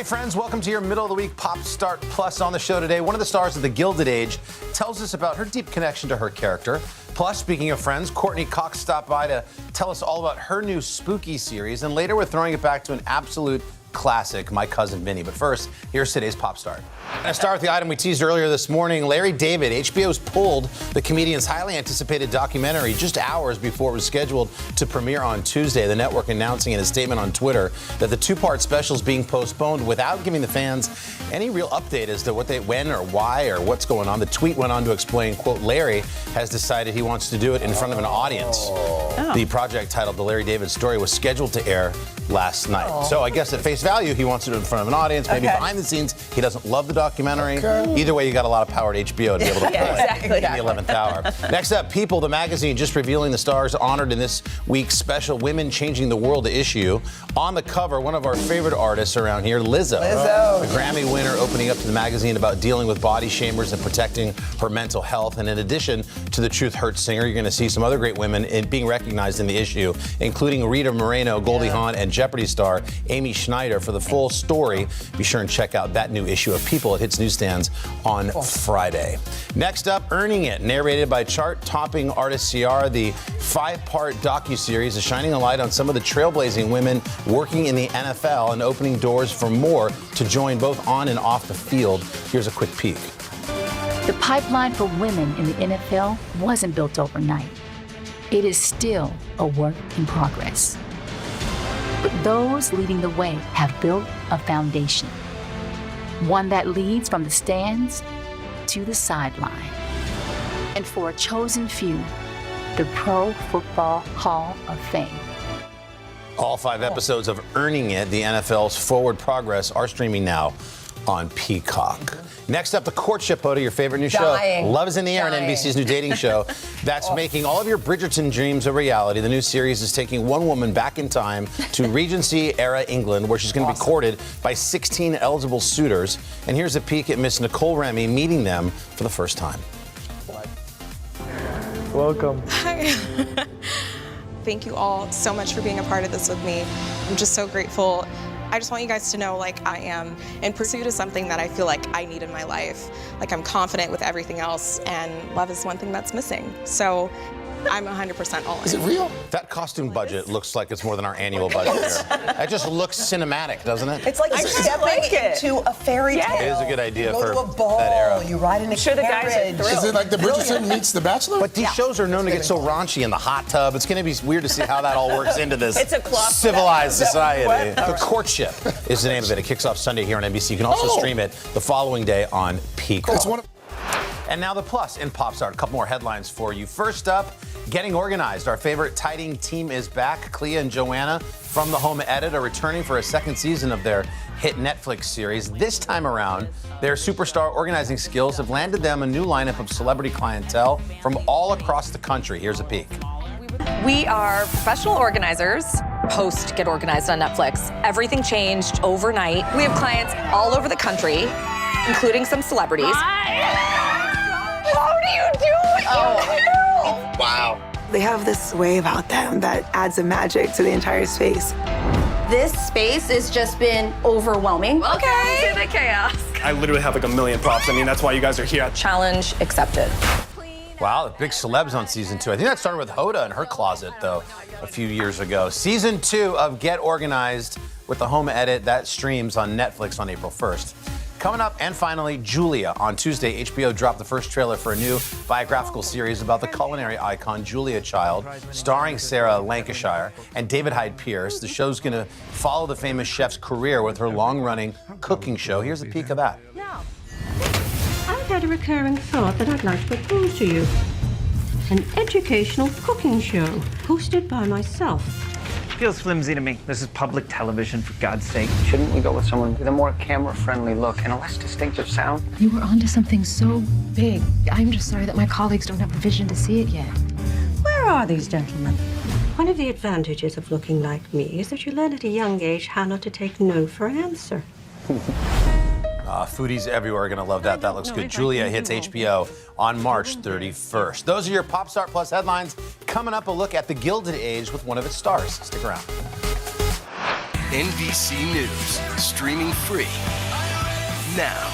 Speaker 2: Friends, welcome to your middle of the week Pop Start Plus. On the show today, one of the stars of The Gilded Age tells us about her deep connection to her character. Plus, speaking of Friends, Courtney Cox stopped by to tell us all about her new spooky series, and later we're throwing it back to an absolute classic, My Cousin Vinny. But first, here's today's Pop Start. And I start with the item we teased earlier this morning. Larry David, HBO's pulled the comedian's highly anticipated documentary just hours before it was scheduled to premiere on Tuesday. The network announcing in a statement on Twitter that the two-part special is being postponed without giving the fans any real update as to when or why or what's going on. The tweet went on to explain, quote, Larry has decided he wants to do it in front of an audience. Oh. The project titled The Larry David Story was scheduled to air last night. Oh. So I guess at face value, he wants to do it in front of an audience. Maybe behind the scenes, he doesn't love the documentary. Okay. Either way, you got a lot of power at HBO to be able to play in the 11th hour. Next up, People, the magazine, just revealing the stars honored in this week's special Women Changing the World issue. On the cover, one of our favorite artists around here, Lizzo. The Grammy winner, opening up to the magazine about dealing with body shamers and protecting her mental health. And in addition to the Truth Hurts singer, you're going to see some other great women being recognized in the issue, including Rita Moreno, Goldie Hawn, and Jeopardy star Amy Schneider. For the full story, be sure and check out that new issue of People. It hits newsstands on Friday. Next up, Earning It, narrated by chart-topping artist Ciara. The 5-part docuseries is shining a light on some of the trailblazing women working in the NFL and opening doors for more to join both on and off the field. Here's a quick peek.
Speaker 6: The pipeline for women in the NFL wasn't built overnight. It is still a work in progress. But those leading the way have built a foundation, one that leads from the stands to the sideline. And for a chosen few, the Pro Football Hall of Fame.
Speaker 2: All 5 episodes of Earning It, the NFL's Forward Progress, are streaming now on Peacock. Next up, The Courtship, Hoda, your favorite new show. Love is in the Air, on NBC's new dating show that's making all of your Bridgerton dreams a reality. The new series is taking one woman back in time to Regency-era England, where she's going to be courted by 16 eligible suitors. And here's a peek at Miss Nicole Remy meeting them for the first time.
Speaker 23: Welcome.
Speaker 24: Hi. Thank you all so much for being a part of this with me. I'm just so grateful. I just want you guys to know, like, I am in pursuit of something that I feel like I need in my life. Like, I'm confident with everything else, and love is one thing that's missing. So I'm 100% all in.
Speaker 2: Is it real? That costume budget looks like it's more than our annual budget here. That just looks cinematic, doesn't it?
Speaker 4: It's like stepping into a fairy tale.
Speaker 2: It is a good idea
Speaker 4: you
Speaker 2: for
Speaker 4: go to a ball,
Speaker 2: that era.
Speaker 4: You ride in a carriage.
Speaker 7: Is it like The Bridgerton meets The Bachelor?
Speaker 2: But these shows are known to get so raunchy in the hot tub. It's going to be weird to see how that all works into this
Speaker 4: It's a cloth
Speaker 2: civilized
Speaker 4: that-
Speaker 2: society. The Courtship is the name of it. It kicks off Sunday here on NBC. You can also stream it the following day on Peacock. And now the plus in Pop Start. A couple more headlines for you. First up, getting organized. Our favorite tiding team is back. Clea and Joanna from The Home Edit are returning for a second season of their hit Netflix series. This time around, their superstar organizing skills have landed them a new lineup of celebrity clientele from all across the country. Here's a peek.
Speaker 15: We are professional organizers. Post Get Organized on Netflix. Everything changed overnight. We have clients all over the country, including some celebrities. How do you do it?
Speaker 2: Wow.
Speaker 23: They have this way about them that adds a magic to the entire space.
Speaker 25: This space has just been overwhelming.
Speaker 15: Okay.
Speaker 25: To the chaos.
Speaker 14: I literally have like a million props. I mean, that's why you guys are here.
Speaker 15: Challenge accepted.
Speaker 2: Wow, the big celebs on season 2. I think that started with Hoda in her closet, though, a few years ago. Season 2 of Get Organized with The Home Edit, that streams on Netflix on April 1st. Coming up, and finally, Julia. On Tuesday, HBO dropped the first trailer for a new biographical series about the culinary icon Julia Child, starring Sarah Lancashire and David Hyde Pierce. The show's going to follow the famous chef's career with her long-running cooking show. Here's a peek of that.
Speaker 26: I've had a recurring thought that I'd like to propose to you. An educational cooking show, hosted by myself.
Speaker 27: Feels flimsy to me. This is public television, for God's sake. Shouldn't we go with someone with a more camera-friendly look and a less distinctive sound?
Speaker 28: You were onto something so big. I'm just sorry that my colleagues don't have the vision to see it yet.
Speaker 26: Where are these gentlemen? One of the advantages of looking like me is that you learn at a young age how not to take no for an answer.
Speaker 2: Foodies everywhere are going to love that. That looks good. Julia hits HBO on March 31st. Those are your Pop Start Plus headlines. Coming up, a look at The Gilded Age with one of its stars. Stick around.
Speaker 10: NBC News, streaming free now.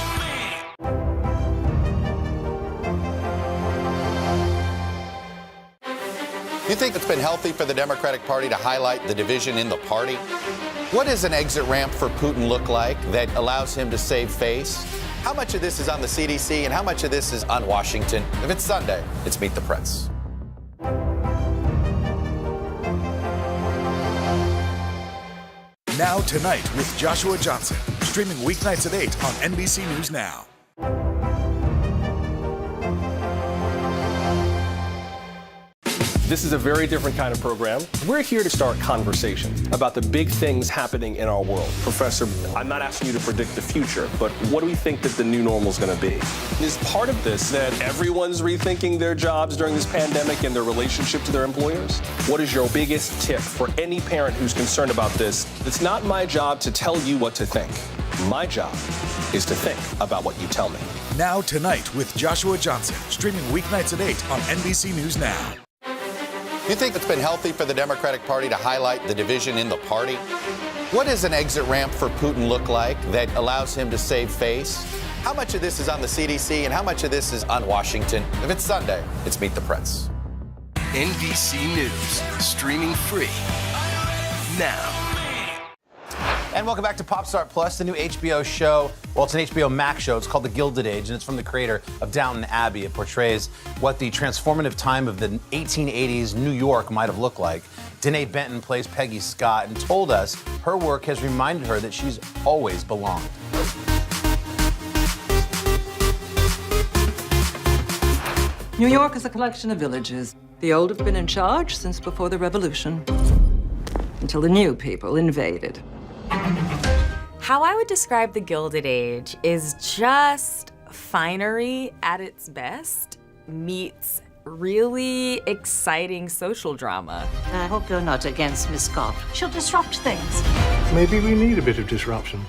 Speaker 9: You think it's been healthy for the Democratic Party to highlight the division in the party? What does an exit ramp for Putin look like that allows him to save face? How much of this is on the CDC and how much of this is on Washington? If it's Sunday, it's Meet the Press.
Speaker 8: Now Tonight with Joshua Johnson, streaming weeknights at 8 on NBC News Now.
Speaker 14: This is a very different kind of program. We're here to start conversation about the big things happening in our world. Professor, I'm not asking you to predict the future, but what do we think that the new normal is going to be? Is part of this that everyone's rethinking their jobs during this pandemic and their relationship to their employers? What is your biggest tip for any parent who's concerned about this? It's not my job to tell you what to think. My job is to think about what you tell me.
Speaker 8: Now Tonight with Joshua Johnson, streaming weeknights at 8 on NBC News Now.
Speaker 9: You think it's been healthy for the Democratic Party to highlight the division in the party? What does an exit ramp for Putin look like that allows him to save face? How much of this is on the CDC and how much of this is on Washington? If it's Sunday, it's Meet the Press.
Speaker 10: NBC News, streaming free now.
Speaker 2: And welcome back to Pop Start Plus, the new HBO show. Well, it's an HBO Max show. It's called The Gilded Age, and it's from the creator of Downton Abbey. It portrays what the transformative time of the 1880s New York might have looked like. Danae Benton plays Peggy Scott and told us her work has reminded her that she's always belonged.
Speaker 29: New York is a collection of villages. The old have been in charge since before the Revolution, until the new people invaded.
Speaker 30: How I would describe the Gilded Age is just finery at its best meets really exciting social drama.
Speaker 26: I hope you're not against Miss Scott. She'll disrupt things.
Speaker 31: Maybe we need a bit of disruption.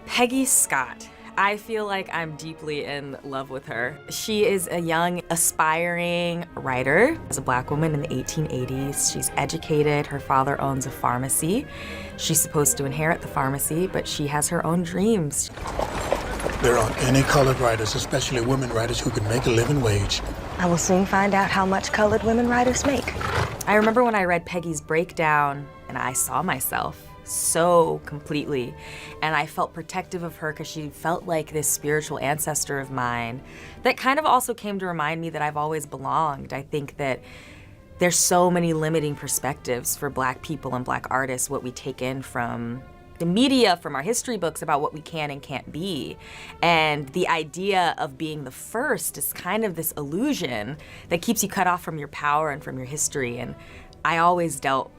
Speaker 30: Peggy Scott. I feel like I'm deeply in love with her. She is a young, aspiring writer. As a Black woman in the 1880s, she's educated. Her father owns a pharmacy. She's supposed to inherit the pharmacy, but she has her own dreams.
Speaker 7: There aren't any colored writers, especially women writers, who can make a living wage
Speaker 25: I will soon find out how much colored women writers make.
Speaker 30: I remember when I read Peggy's breakdown and I saw myself so completely, and I felt protective of her because she felt like this spiritual ancestor of mine that kind of also came to remind me that I've always belonged. I think that there's so many limiting perspectives for Black people and Black artists, what we take in from the media, from our history books about what we can and can't be. And the idea of being the first is kind of this illusion that keeps you cut off from your power and from your history. And I always dealt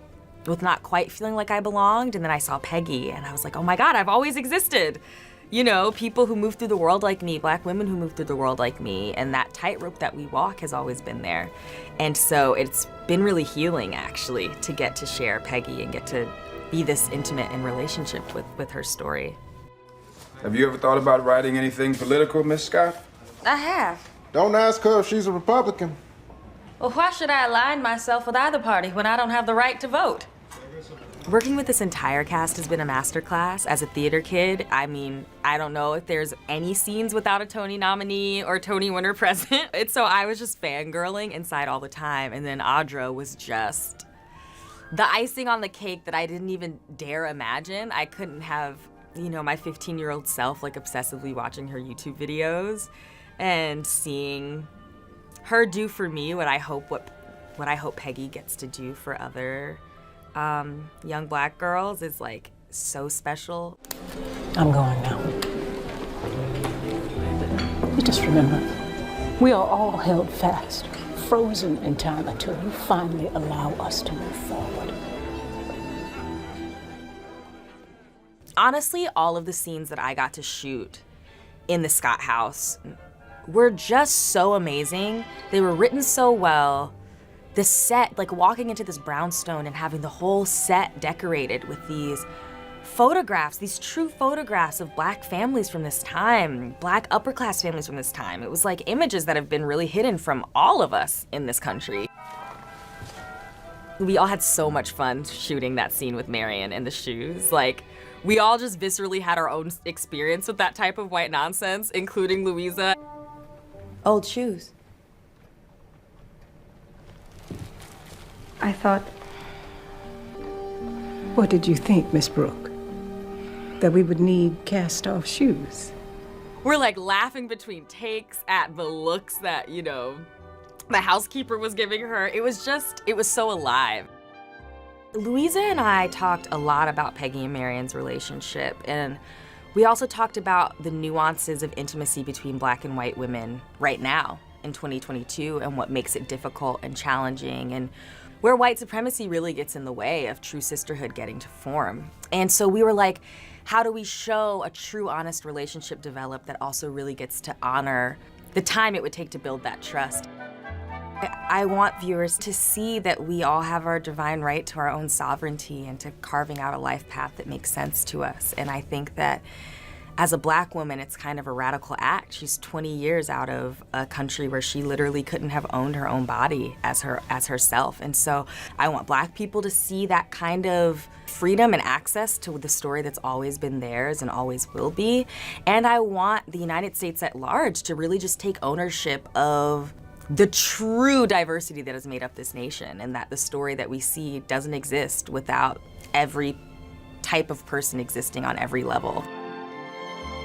Speaker 30: with not quite feeling like I belonged, and then I saw Peggy and I was like, oh my God, I've always existed. You know, people who move through the world like me, Black women who move through the world like me, and that tightrope that we walk has always been there. And so it's been really healing, actually, to get to share Peggy and get to be this intimate in relationship with her story.
Speaker 1: Have you ever thought about writing anything political, Miss Scott?
Speaker 30: I have.
Speaker 1: Don't ask her if she's a Republican.
Speaker 30: Well, why should I align myself with either party when I don't have the right to vote? Working with this entire cast has been a masterclass. As a theater kid, I mean, I don't know if there's any scenes without a Tony nominee or Tony winner present. So I was just fangirling inside all the time, and then Audra was just the icing on the cake that I didn't even dare imagine. I couldn't have, you know, my 15-year-old self like obsessively watching her YouTube videos and seeing her do for me what I hope Peggy gets to do for other young Black girls is like so special.
Speaker 26: I'm going now. You just remember, we are all held fast, frozen in time until you finally allow us to move forward.
Speaker 30: Honestly, all of the scenes that I got to shoot in the Scott house were just so amazing. They were written so well. The set, like walking into this brownstone and having the whole set decorated with these photographs, these true photographs of Black families from this time, Black upper class families from this time. It was like images that have been really hidden from all of us in this country. We all had so much fun shooting that scene with Marion and the shoes. Like, we all just viscerally had our own experience with that type of white nonsense, including Louisa.
Speaker 25: Old shoes.
Speaker 26: I thought, what did you think, Miss Brooke? That we would need cast-off shoes?
Speaker 30: We're like laughing between takes at the looks that, you know, the housekeeper was giving her. It was so alive. Louisa and I talked a lot about Peggy and Marion's relationship, and we also talked about the nuances of intimacy between Black and white women right now in 2022 and what makes it difficult and challenging, and where white supremacy really gets in the way of true sisterhood getting to form. And so we were like, how do we show a true, honest relationship develop that also really gets to honor the time it would take to build that trust? I want viewers to see that we all have our divine right to our own sovereignty and to carving out a life path that makes sense to us. And I think that as a Black woman, it's kind of a radical act. She's 20 years out of a country where she literally couldn't have owned her own body as herself. And so I want Black people to see that kind of freedom and access to the story that's always been theirs and always will be. And I want the United States at large to really just take ownership of the true diversity that has made up this nation, and that the story that we see doesn't exist without every type of person existing on every level.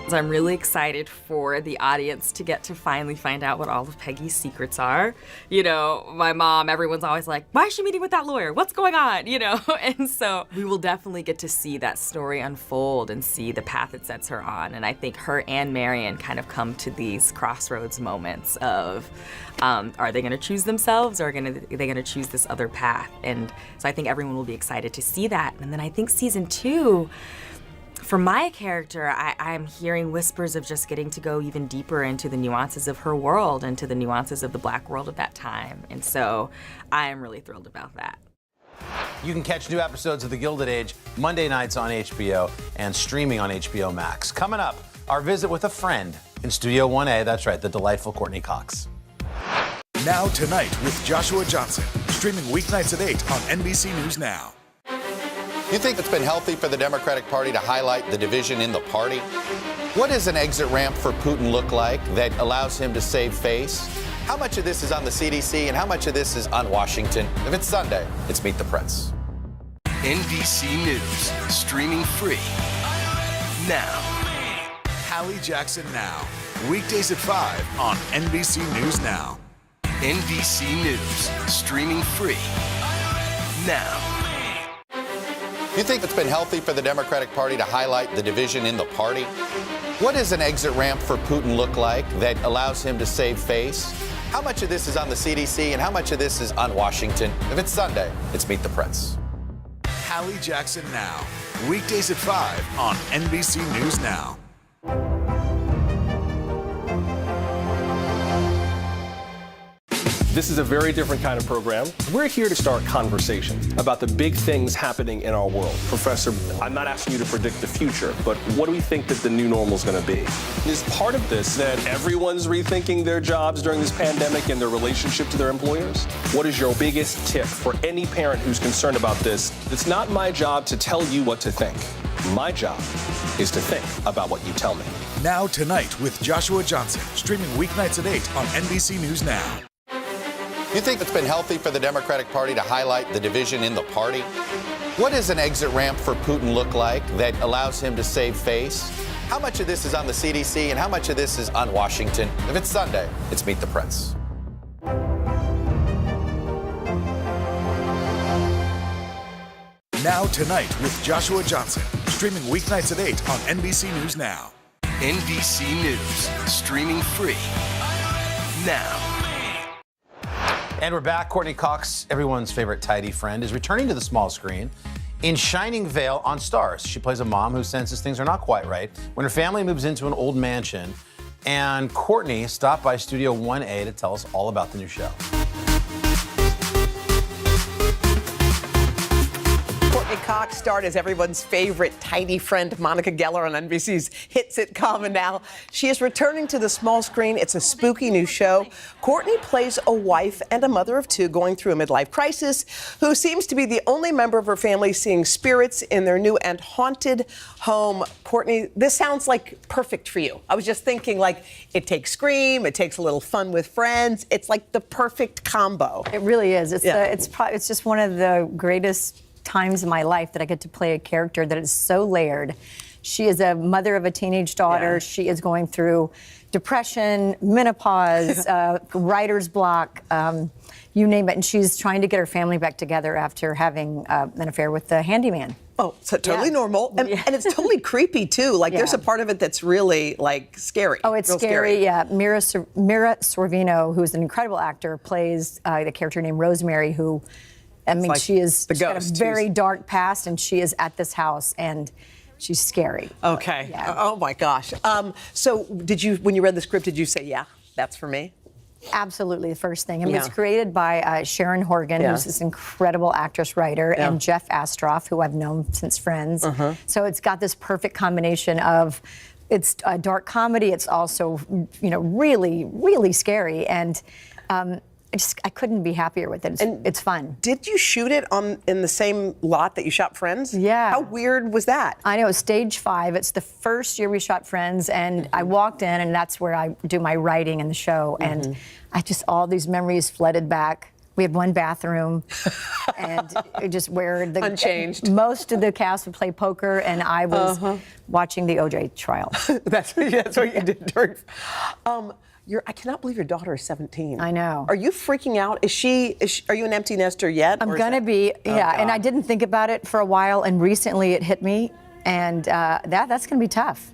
Speaker 30: So I'm really excited for the audience to get to finally find out what all of Peggy's secrets are. You know, my mom, everyone's always like, why is she meeting with that lawyer? What's going on? You know, and so we will definitely get to see that story unfold and see the path it sets her on. And I think her and Marion kind of come to these crossroads moments of, are they gonna choose themselves, or are they gonna choose this other path? And so I think everyone will be excited to see that. And then I think season 2, for my character, I'm hearing whispers of just getting to go even deeper into the nuances of her world and to the nuances of the Black world of that time. And so I am really thrilled about that.
Speaker 2: You can catch new episodes of The Gilded Age Monday nights on HBO and streaming on HBO Max. Coming up, our visit with a friend in Studio 1A. That's right, the delightful Courtney Cox.
Speaker 8: Now Tonight with Joshua Johnson, streaming weeknights at 8 on NBC News Now.
Speaker 9: You think it's been healthy for the Democratic Party to highlight the division in the party? What does an exit ramp for Putin look like that allows him to save face? How much of this is on the CDC and how much of this is on Washington? If it's Sunday, it's Meet the Press.
Speaker 10: NBC News, streaming free now.
Speaker 8: Hallie Jackson Now, weekdays at 5 on NBC News Now.
Speaker 10: NBC News, streaming free now.
Speaker 9: You think it's been healthy for the Democratic Party to highlight the division in the party? What does an exit ramp for Putin look like that allows him to save face? How much of this is on the CDC and how much of this is on Washington? If it's Sunday, it's Meet the Press.
Speaker 8: Hallie Jackson Now, weekdays at 5 on NBC News Now.
Speaker 14: This is a very different kind of program. We're here to start conversation about the big things happening in our world. Professor, I'm not asking you to predict the future, but what do we think that the new normal is going to be? Is part of this that everyone's rethinking their jobs during this pandemic and their relationship to their employers? What is your biggest tip for any parent who's concerned about this? It's not my job to tell you what to think. My job is to think about what you tell me.
Speaker 8: Now Tonight with Joshua Johnson, streaming weeknights at 8 on NBC News Now.
Speaker 9: You think it's been healthy for the Democratic Party to highlight the division in the party? What does an exit ramp for Putin look like that allows him to save face? How much of this is on the CDC and how much of this is on Washington? If it's Sunday, it's Meet the Press.
Speaker 8: Now Tonight with Joshua Johnson, streaming weeknights at 8 on NBC News Now.
Speaker 10: NBC News, streaming free now.
Speaker 2: And we're back. Courtney Cox, everyone's favorite tidy friend, is returning to the small screen in Shining Vale on Starz. She plays a mom who senses things are not quite right when her family moves into an old mansion. And Courtney stopped by Studio 1A to tell us all about the new show.
Speaker 4: Courtney Cox starred as everyone's favorite tidy friend, Monica Geller, on NBC's hit sitcom, and now she is returning to the small screen. It's a spooky new show. Courtney plays a wife and a mother of two going through a midlife crisis who seems to be the only member of her family seeing spirits in their new and haunted home. Courtney, this sounds like perfect for you. I was just thinking, like, it takes Scream, it takes a little fun with friends. It's like the perfect combo.
Speaker 3: It really is. It's just one of the greatest times in my life that I get to play a character that is so layered. She is a mother of a teenage daughter. Yeah. She is going through depression, menopause, writer's block, you name it. And she's trying to get her family back together after having an affair with the handyman.
Speaker 4: Oh, so totally normal. And it's totally creepy, too. Like, there's a part of it that's really, like, scary.
Speaker 3: Oh, it's scary, yeah. Mira Sorvino, who's an incredible actor, plays the character named Rosemary, who, I mean, like she's got a very dark past, and she is at this house, and she's scary.
Speaker 4: Okay. Yeah. Oh, my gosh. So when you read the script, did you say, yeah, that's for me?
Speaker 3: Absolutely, the first thing. I mean, it's created by Sharon Horgan, who's this incredible actress, writer, and Jeff Astroff, who I've known since Friends. So it's got this perfect combination of, it's a dark comedy, it's also, really, really scary, and I couldn't be happier with it. It's fun.
Speaker 4: Did you shoot it in the same lot that you shot Friends?
Speaker 3: Yeah.
Speaker 4: How weird was that?
Speaker 3: I know, stage 5. It's the first year we shot Friends, and I walked in, and that's where I do my writing in the show, and all these memories flooded back. We had one bathroom, and just where
Speaker 4: unchanged.
Speaker 3: Most of the cast would play poker, and I was watching the OJ trial.
Speaker 4: That's what you did during. I cannot believe your daughter is 17.
Speaker 3: I know.
Speaker 4: Are you freaking out? Are you an empty nester yet?
Speaker 3: I'm gonna be, and I didn't think about it for a while, and recently it hit me, and that's gonna be tough.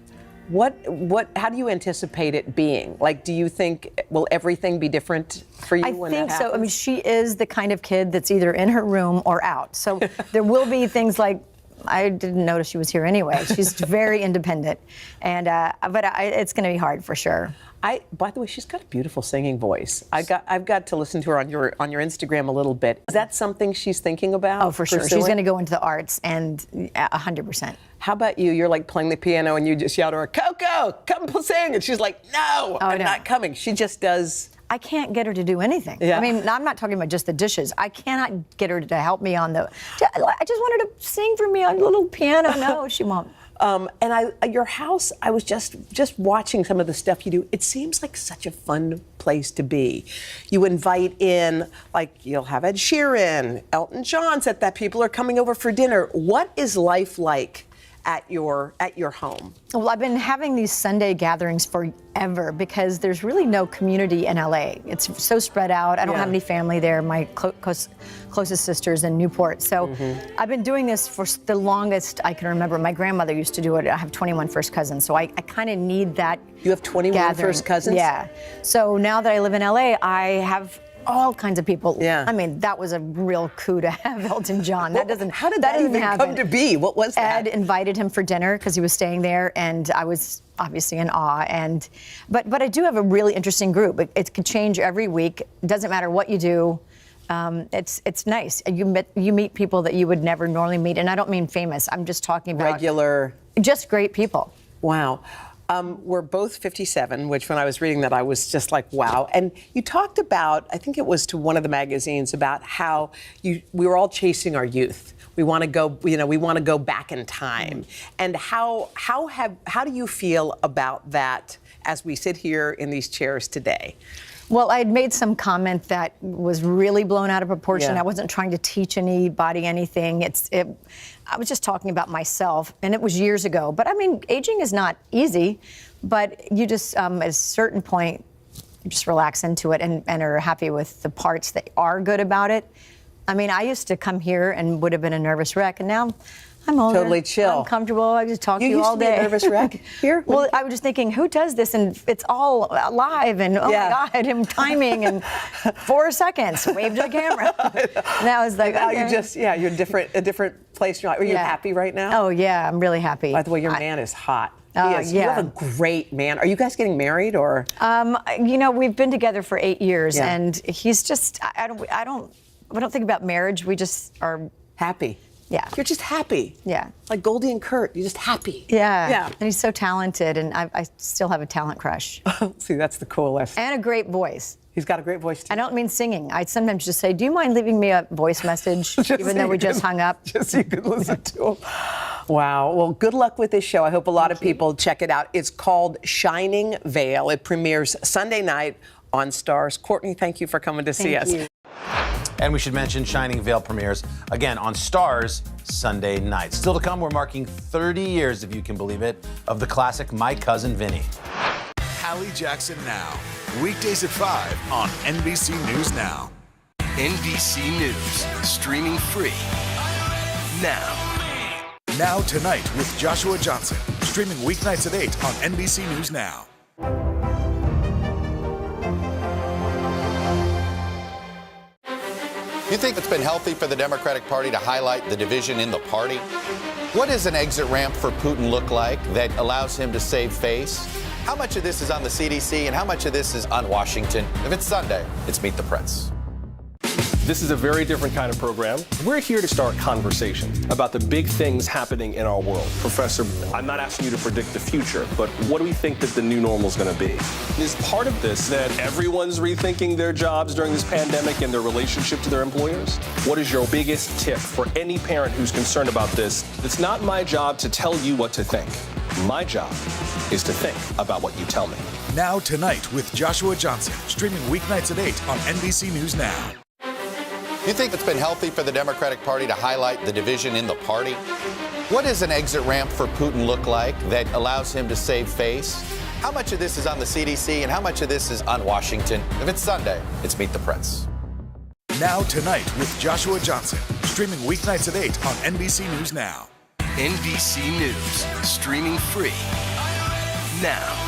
Speaker 4: How do you anticipate it being? Like, do you think, will everything be different for you when that happens?
Speaker 3: I think so. I mean, she is the kind of kid that's either in her room or out. So there will be things like, I didn't notice she was here anyway. She's very independent, and but it's going to be hard for sure.
Speaker 4: By the way, she's got a beautiful singing voice. I've got to listen to her on your Instagram a little bit. Is that something she's thinking about?
Speaker 3: Oh, for sure. She's going to go into the arts, and 100%.
Speaker 4: How about you? You're like playing the piano, and you just shout to her, "Coco, come sing!" and she's like, "No, I'm not coming." She just does.
Speaker 3: I can't get her to do anything. Yeah. I mean, I'm not talking about just the dishes. I cannot get her to help me on I just wanted to sing for me on a little piano. No, she won't.
Speaker 4: Your house, I was just watching some of the stuff you do. It seems like such a fun place to be. You invite in, like, you'll have Ed Sheeran, Elton John said that people are coming over for dinner. What is life like at your home?
Speaker 3: Well, I've been having these Sunday gatherings forever because there's really no community in LA. It's so spread out. I don't have any family there. My closest sister's in Newport. So I've been doing this for the longest I can remember. My grandmother used to do it. I have 21 first cousins, so I kind of need that.
Speaker 4: You have 21
Speaker 3: gathering.
Speaker 4: first cousins?
Speaker 3: Yeah. So now that I live in LA, I have all kinds of people. Yeah. I mean, that was a real coup to have Elton John. That doesn't.
Speaker 4: How did that even come to be? What was that?
Speaker 3: Ed invited him for dinner because he was staying there, and I was obviously in awe. But I do have a really interesting group. It could change every week. It doesn't matter what you do. It's nice. You meet people that you would never normally meet, and I don't mean famous. I'm just talking about
Speaker 4: regular,
Speaker 3: just great people.
Speaker 4: Wow. We're both 57, which when I was reading that, I was just like, wow. And you talked about, I think it was to one of the magazines, about how we were all chasing our youth. We want to go, we want to go back in time. And how do you feel about that as we sit here in these chairs today?
Speaker 3: Well, I had made some comment that was really blown out of proportion.
Speaker 4: Yeah.
Speaker 3: I wasn't trying to teach anybody anything. I was just talking about myself, and it was years ago. But I mean, aging is not easy, but you just, at a certain point, you just relax into it and are happy with the parts that are good about it. I mean, I used to come here and would have been a nervous wreck, and now I'm older.
Speaker 4: Totally chill.
Speaker 3: I'm comfortable. I just talk to you all day.
Speaker 4: You used to be a nervous wreck here?
Speaker 3: Well, I was just thinking, who does this? And it's all live, and oh my God, him timing and 4 seconds, wave to the camera. And I was like,
Speaker 4: now
Speaker 3: okay.
Speaker 4: you just, you're a different place. Are you happy right now?
Speaker 3: Oh yeah, I'm really happy.
Speaker 4: By the way, your man is hot.
Speaker 3: Oh,
Speaker 4: You have a great man. Are you guys getting married or?
Speaker 3: We've been together for 8 years, and he's just, I don't think about marriage. We just are
Speaker 4: happy.
Speaker 3: Yeah.
Speaker 4: You're just happy.
Speaker 3: Yeah.
Speaker 4: Like Goldie and Kurt, you're just happy.
Speaker 3: Yeah.
Speaker 4: Yeah.
Speaker 3: And he's so talented, and I still have a talent crush.
Speaker 4: See, that's the coolest.
Speaker 3: And a great voice.
Speaker 4: He's got a great voice, too.
Speaker 3: I don't mean singing. I sometimes just say, do you mind leaving me a voice message, even though we just hung up?
Speaker 4: Just so you can listen to him. Wow. Well, good luck with this show. I hope a lot of people check it out. It's called Shining Vale. It premieres Sunday night on Starz. Courtney, thank you for coming to see us.
Speaker 3: Thank you.
Speaker 2: And we should mention Shining Vale premieres again on Starz Sunday night. Still to come, we're marking 30 years, if you can believe it, of the classic My Cousin Vinny.
Speaker 8: Hallie Jackson Now. Weekdays at 5 on NBC News Now.
Speaker 10: NBC News, streaming free now.
Speaker 8: Now Tonight with Joshua Johnson. Streaming weeknights at 8 on NBC News Now.
Speaker 9: You think it's been healthy for the Democratic Party to highlight the division in the party? What does an exit ramp for Putin look like that allows him to save face? How much of this is on the CDC and how much of this is on Washington? If it's Sunday, it's Meet the Press.
Speaker 14: This is a very different kind of program. We're here to start conversation about the big things happening in our world. Professor, I'm not asking you to predict the future, but what do we think that the new normal is going to be? Is part of this that everyone's rethinking their jobs during this pandemic and their relationship to their employers? What is your biggest tip for any parent who's concerned about this? It's not my job to tell you what to think. My job is to think about what you tell me.
Speaker 8: Now Tonight with Joshua Johnson. Streaming weeknights at 8 on NBC News Now.
Speaker 9: You think it's been healthy for the Democratic Party to highlight the division in the party? What does an exit ramp for Putin look like that allows him to save face? How much of this is on the CDC and how much of this is on Washington? If it's Sunday, it's Meet the Press.
Speaker 8: Now Tonight with Joshua Johnson. Streaming weeknights at 8 on NBC News Now.
Speaker 10: NBC News, streaming free now.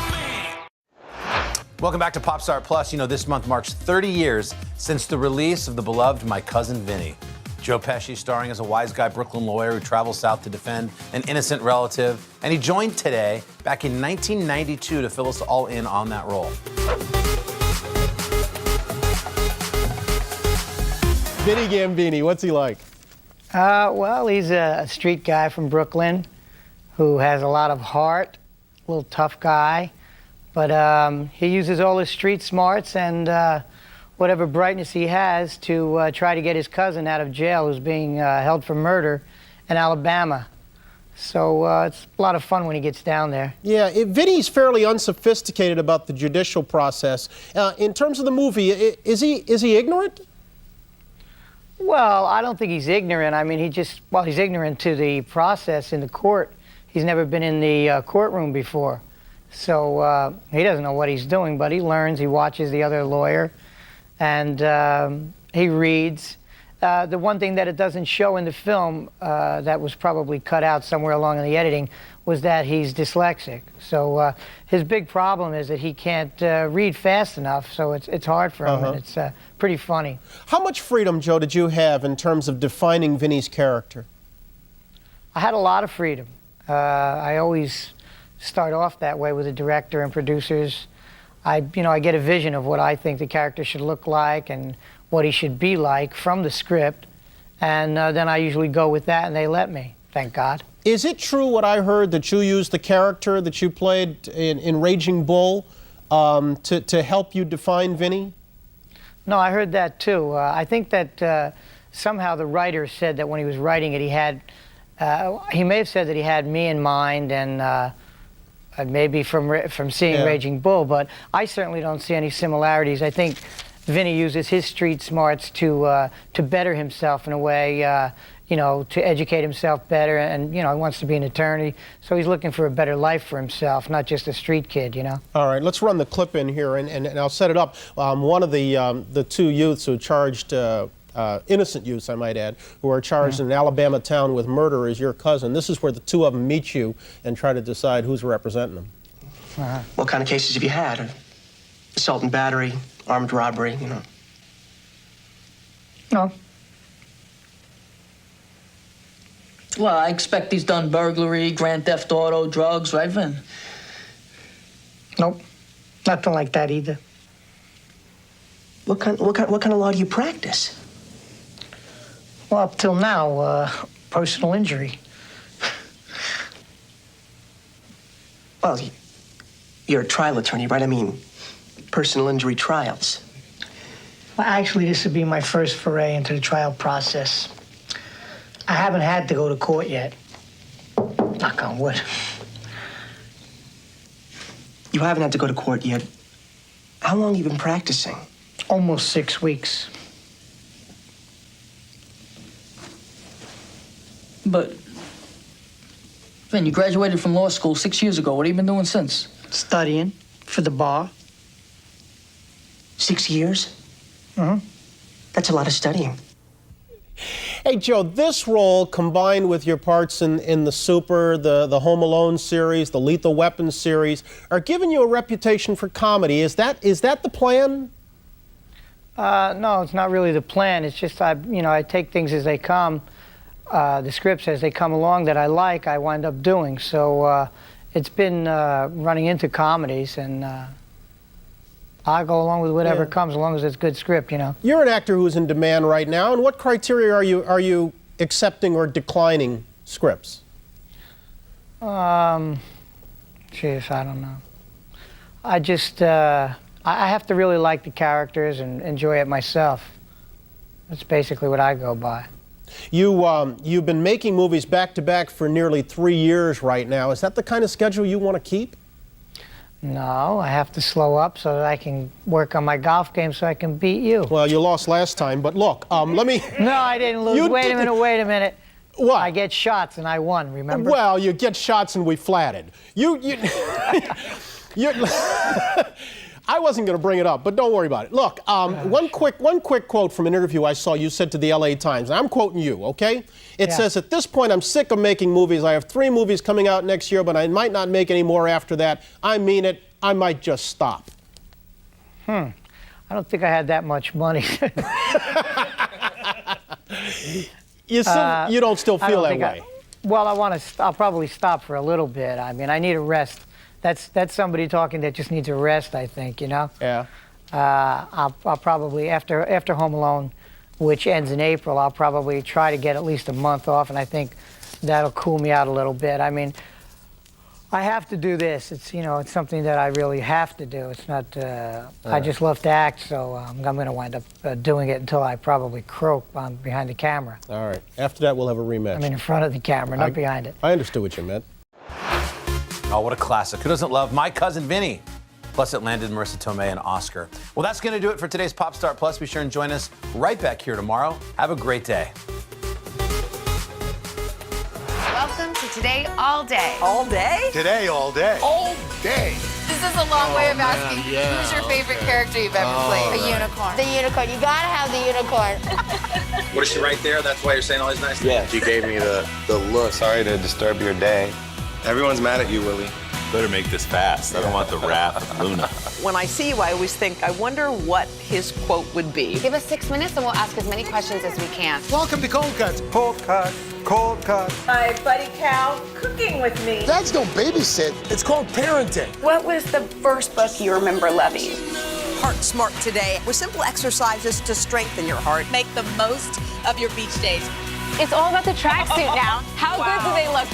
Speaker 2: Welcome back to Popstar Plus. This month marks 30 years since the release of the beloved My Cousin Vinny. Joe Pesci starring as a wise guy Brooklyn lawyer who travels south to defend an innocent relative. And he joined Today back in 1992 to fill us all in on that role.
Speaker 5: Vinny Gambini, what's he like?
Speaker 11: Well, he's a street guy from Brooklyn who has a lot of heart, a little tough guy. But he uses all his street smarts and whatever brightness he has to try to get his cousin out of jail who's being held for murder in Alabama. So it's a lot of fun when he gets down there.
Speaker 5: Yeah, Vinny's fairly unsophisticated about the judicial process. In terms of the movie, is he ignorant?
Speaker 11: Well, I don't think he's ignorant. I mean, he's ignorant to the process in the court. He's never been in the courtroom before. So he doesn't know what he's doing, but he learns, he watches the other lawyer, and he reads. The one thing that it doesn't show in the film that was probably cut out somewhere along in the editing was that he's dyslexic. So his big problem is that he can't read fast enough, so it's hard for him, and it's pretty funny.
Speaker 5: How much freedom, Joe, did you have in terms of defining Vinny's character?
Speaker 11: I had a lot of freedom. I always start off that way with the director and producers. I get a vision of what I think the character should look like and what he should be like from the script, and then I usually go with that, and they let me, thank God.
Speaker 5: Is it true what I heard, that you used the character that you played in Raging Bull to help you define Vinny?
Speaker 11: No, I heard that too. I think that somehow the writer said that when he was writing it, he may have said that he had me in mind, and maybe from seeing Raging Bull, but I certainly don't see any similarities. I think Vinny uses his street smarts to better himself in a way, to educate himself better, and he wants to be an attorney, so he's looking for a better life for himself, not just a street kid,
Speaker 5: All right, let's run the clip in here, and I'll set it up. One of the two youths who charged, innocent youths, I might add, who are charged in an Alabama town with murder is your cousin. This is where the two of them meet you and try to decide who's representing them.
Speaker 6: What kind of cases have you had? Assault and battery, armed robbery,
Speaker 12: No. Well, I expect he's done burglary, grand theft auto, drugs, right, Vin?
Speaker 11: Nope, nothing like that either.
Speaker 6: What kind of law do you practice?
Speaker 11: Well, up till now, personal injury.
Speaker 6: Well, you're a trial attorney, right? I mean, personal injury trials.
Speaker 11: Well, actually, this would be my first foray into the trial process. I haven't had to go to court yet. Knock on wood.
Speaker 6: You haven't had to go to court yet. How long have you been practicing?
Speaker 11: Almost 6 weeks.
Speaker 12: But, Vin, you graduated from law school 6 years ago. What have you been doing since?
Speaker 11: Studying for the bar.
Speaker 6: 6 years?
Speaker 11: Mm-hmm.
Speaker 6: That's a lot of studying.
Speaker 5: Hey, Joe, this role combined with your parts in the Super, the Home Alone series, the Lethal Weapon series, are giving you a reputation for comedy. Is that the plan?
Speaker 11: No, it's not really the plan. It's just I take things as they come, the scripts as they come along that I like, I wind up doing. So it's been running into comedies, and I go along with whatever comes, as long as it's a good script,
Speaker 5: You're an actor who's in demand right now, and what criteria are you accepting or declining scripts?
Speaker 11: Jeez, I don't know. I just, I have to really like the characters and enjoy it myself. That's basically what I go by.
Speaker 5: You've been making movies back-to-back for nearly 3 years right now. Is that the kind of schedule you want to keep?
Speaker 11: No, I have to slow up so that I can work on my golf game so I can beat you.
Speaker 5: Well, you lost last time, but look, let me...
Speaker 11: No, I didn't lose. Wait a minute.
Speaker 5: What?
Speaker 11: I get shots and I won, remember?
Speaker 5: Well, you get shots and we flatted. I wasn't going to bring it up, but don't worry about it. Look, one quick quote from an interview I saw you said to the LA Times, and I'm quoting you, okay? It says, "At this point, I'm sick of making movies. I have 3 movies coming out next year, but I might not make any more after that. I mean it. I might just stop."
Speaker 11: I don't think I had that much money.
Speaker 5: You don't still feel that way?
Speaker 11: Well, I'll probably stop for a little bit. I mean, I need a rest. That's somebody talking that just needs a rest, I think,
Speaker 5: Yeah.
Speaker 11: I'll probably, after Home Alone, which ends in April, I'll probably try to get at least a month off, and I think that'll cool me out a little bit. I mean, I have to do this. It's it's something that I really have to do. It's not. I just love to act, so I'm going to wind up doing it until I probably croak behind the camera.
Speaker 5: All right. After that, we'll have a rematch.
Speaker 11: I mean, in front of the camera, not behind it.
Speaker 5: I understood what you meant.
Speaker 2: Oh, what a classic. Who doesn't love My Cousin Vinny? Plus, it landed Marissa Tomei an Oscar. Well, that's going to do it for today's Pop Start Plus. Be sure and join us right back here tomorrow. Have a great day.
Speaker 13: Welcome to Today All Day.
Speaker 4: All day?
Speaker 9: Today, all day.
Speaker 13: All day. This is a long way of asking who's your favorite character you've ever played? A unicorn. The unicorn. You gotta have the unicorn.
Speaker 15: What is she right there? That's why you're saying all these nice things?
Speaker 16: Yeah, she gave me the look. Sorry to disturb your day. Everyone's mad at you, Willie. Better make this fast. I don't want the wrath of Luna.
Speaker 4: When I see you, I always think, I wonder what his quote would be.
Speaker 13: Give us 6 minutes and we'll ask as many questions as we can.
Speaker 15: Welcome to Cold Cuts. Cold Cut. Cold Cut.
Speaker 4: My buddy Cal cooking with me.
Speaker 7: Dads don't babysit.
Speaker 15: It's called parenting.
Speaker 13: What was the first book you remember loving?
Speaker 4: Heart Smart Today with simple exercises to strengthen your heart.
Speaker 17: Make the most of your beach days.
Speaker 13: It's all about the tracksuit now. How good do they look?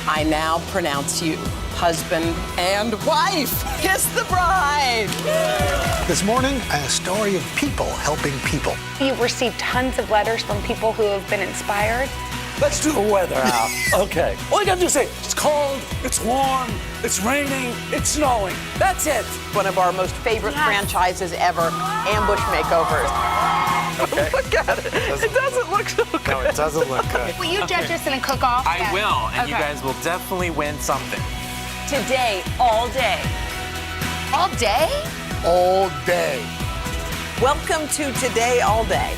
Speaker 4: I now pronounce you husband and wife. Kiss the bride.
Speaker 15: This morning, a story of people helping people.
Speaker 13: You've received tons of letters from people who have been inspired.
Speaker 15: Let's do the weather out. Okay. All you gotta do is say, it's cold, it's warm, it's raining, it's snowing. That's it.
Speaker 4: One of our most favorite franchises ever, Ambush Makeovers.
Speaker 15: Okay.
Speaker 4: Look at it. It doesn't look so good.
Speaker 15: No, it doesn't look good.
Speaker 13: Will you judge us in a cook-off?
Speaker 27: I will, and you guys will definitely win something.
Speaker 4: Today, all day.
Speaker 13: All day?
Speaker 7: All day.
Speaker 4: Welcome to Today, all day.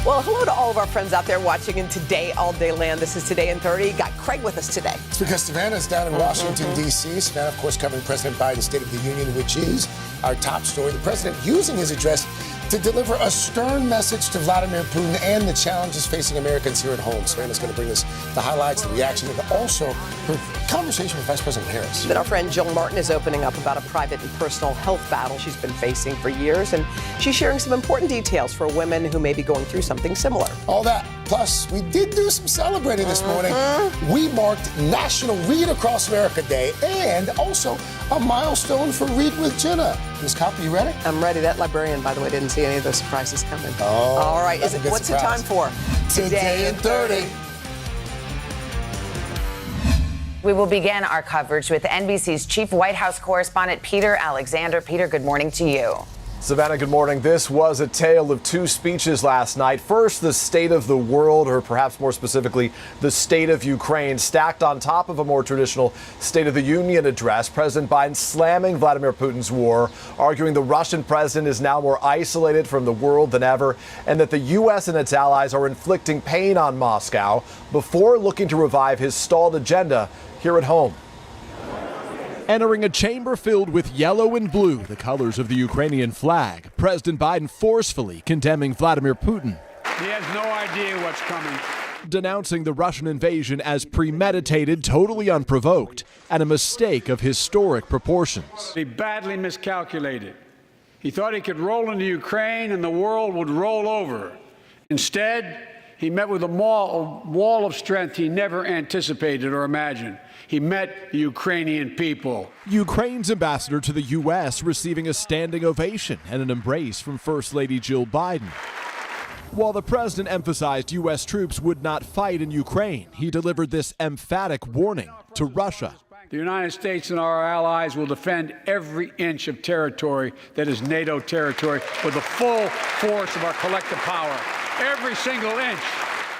Speaker 4: Well, hello to all of our friends out there watching in Today All Day Land. This is Today in 30. Got Craig with us today.
Speaker 7: It's because Savannah's down in Washington, D.C. Savannah, of course, covering President Biden's State of the Union, which is our top story. The president using his address to deliver a stern message to Vladimir Putin and the challenges facing Americans here at home. Savannah's going to bring us the highlights, the reaction, and also her conversation with Vice President Harris.
Speaker 4: Then our friend Jill Martin is opening up about a private and personal health battle she's been facing for years, and she's sharing some important details for women who may be going through something similar.
Speaker 7: All that. Plus, we did do some celebrating this morning. We marked National Read Across America Day and also a milestone for Read with Jenna. Ms. Copper, you ready?
Speaker 4: I'm ready. That librarian, by the way, didn't see any of those surprises coming.
Speaker 7: Oh,
Speaker 4: all right.
Speaker 7: that's a good
Speaker 4: What's
Speaker 7: surprise.
Speaker 4: the time for?
Speaker 7: Today in 30.
Speaker 18: We will begin our coverage with NBC's chief White House correspondent, Peter Alexander. Peter, good morning to you.
Speaker 19: Savannah, good morning. This was a tale of two speeches last night. First, the state of the world, or perhaps more specifically, the state of Ukraine, stacked on top of a more traditional State of the Union address. President Biden slamming Vladimir Putin's war, arguing the Russian president is now more isolated from the world than ever, and that the U.S. and its allies are inflicting pain on Moscow before looking to revive his stalled agenda here at home. Entering a chamber filled with yellow and blue, the colors of the Ukrainian flag, President Biden forcefully condemning Vladimir Putin.
Speaker 20: He has no idea what's coming.
Speaker 19: Denouncing the Russian invasion as premeditated, totally unprovoked, and a mistake of historic proportions.
Speaker 20: He badly miscalculated. He thought he could roll into Ukraine and the world would roll over. Instead, he met with a wall of strength he never anticipated or imagined. He met the Ukrainian people.
Speaker 19: Ukraine's ambassador to the U.S. receiving a standing ovation and an embrace from First Lady Jill Biden. While the president emphasized U.S. troops would not fight in Ukraine, he delivered this emphatic warning to Russia.
Speaker 20: The United States and our allies will defend every inch of territory that is NATO territory with the full force of our collective power. Every single inch.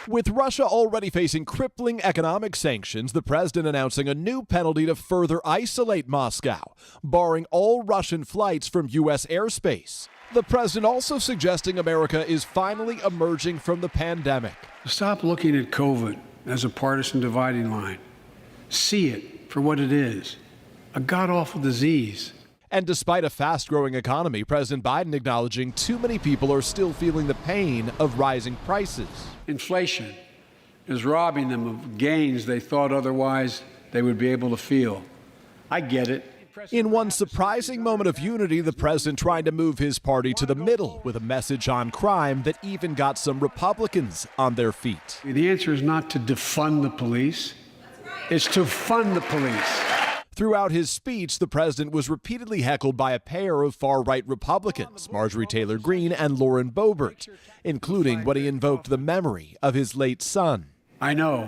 Speaker 1: With Russia already facing crippling economic sanctions, the president announcing a new penalty to further isolate Moscow, barring all Russian flights from U.S. airspace. The president also suggesting America is finally emerging from the pandemic.
Speaker 20: Stop looking at COVID as a partisan dividing line. See it for what it is, a god-awful disease.
Speaker 1: And despite a fast-growing economy, President Biden acknowledging too many people are still feeling the pain of rising prices.
Speaker 20: Inflation is robbing them of gains they thought otherwise they would be able to feel. I get it.
Speaker 1: In one surprising moment of unity, the president trying to move his party to the middle with a message on crime that even got some Republicans on their feet.
Speaker 20: The answer is not to defund the police, it's to fund the police.
Speaker 1: Throughout his speech, the president was repeatedly heckled by a pair of far-right Republicans, Marjorie Taylor Greene and Lauren Boebert, including when he invoked the memory of his late son.
Speaker 20: I know.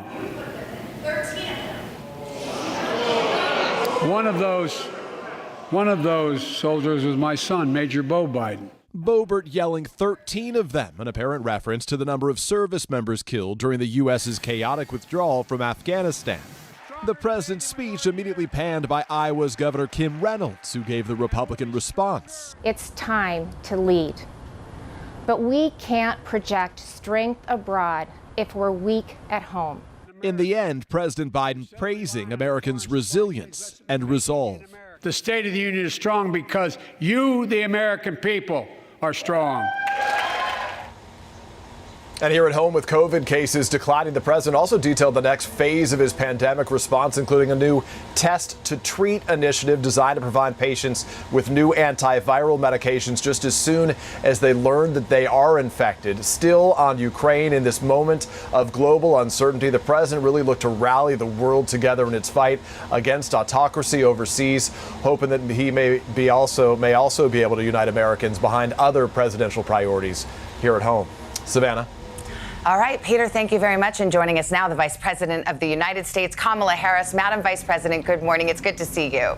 Speaker 20: One of those soldiers was my son, Major Beau Biden.
Speaker 1: Boebert yelling 13 of them, an apparent reference to the number of service members killed during the U.S.'s chaotic withdrawal from Afghanistan. The president's speech immediately panned by Iowa's Governor Kim Reynolds, who gave the Republican response.
Speaker 21: It's time to lead. But we can't project strength abroad if we're weak at home.
Speaker 1: In the end, President Biden praising Americans' resilience and resolve.
Speaker 20: The State of the Union is strong because you, the American people, are strong.
Speaker 19: And here at home, with COVID cases declining, the president also detailed the next phase of his pandemic response, including a new test to treat initiative designed to provide patients with new antiviral medications just as soon as they learn that they are infected. Still on Ukraine, in this moment of global uncertainty, the president really looked to rally the world together in its fight against autocracy overseas, hoping that he may also be able to unite Americans behind other presidential priorities here at home. Savannah.
Speaker 18: All right, Peter, thank you very much. And joining us now, the Vice President of the United States, Kamala Harris. Madam Vice President, good morning. It's good to see you.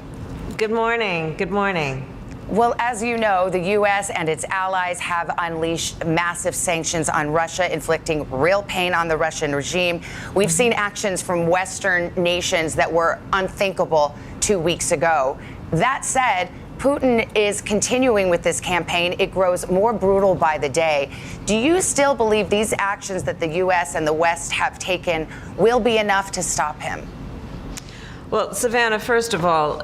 Speaker 22: Good morning. Good morning.
Speaker 18: Well, as you know, the U.S. and its allies have unleashed massive sanctions on Russia, inflicting real pain on the Russian regime. We've seen actions from Western nations that were unthinkable 2 weeks ago. That said, Putin is continuing with this campaign. It grows more brutal by the day. Do you still believe these actions that the U.S. and the West have taken will be enough to stop him?
Speaker 22: Well, Savannah, first of all,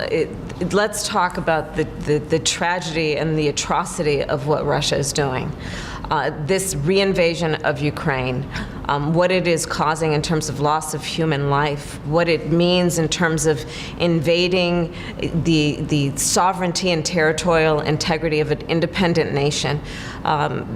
Speaker 22: let's talk about the tragedy and the atrocity of what Russia is doing. This reinvasion of Ukraine, what it is causing in terms of loss of human life, what it means in terms of invading the sovereignty and territorial integrity of an independent nation.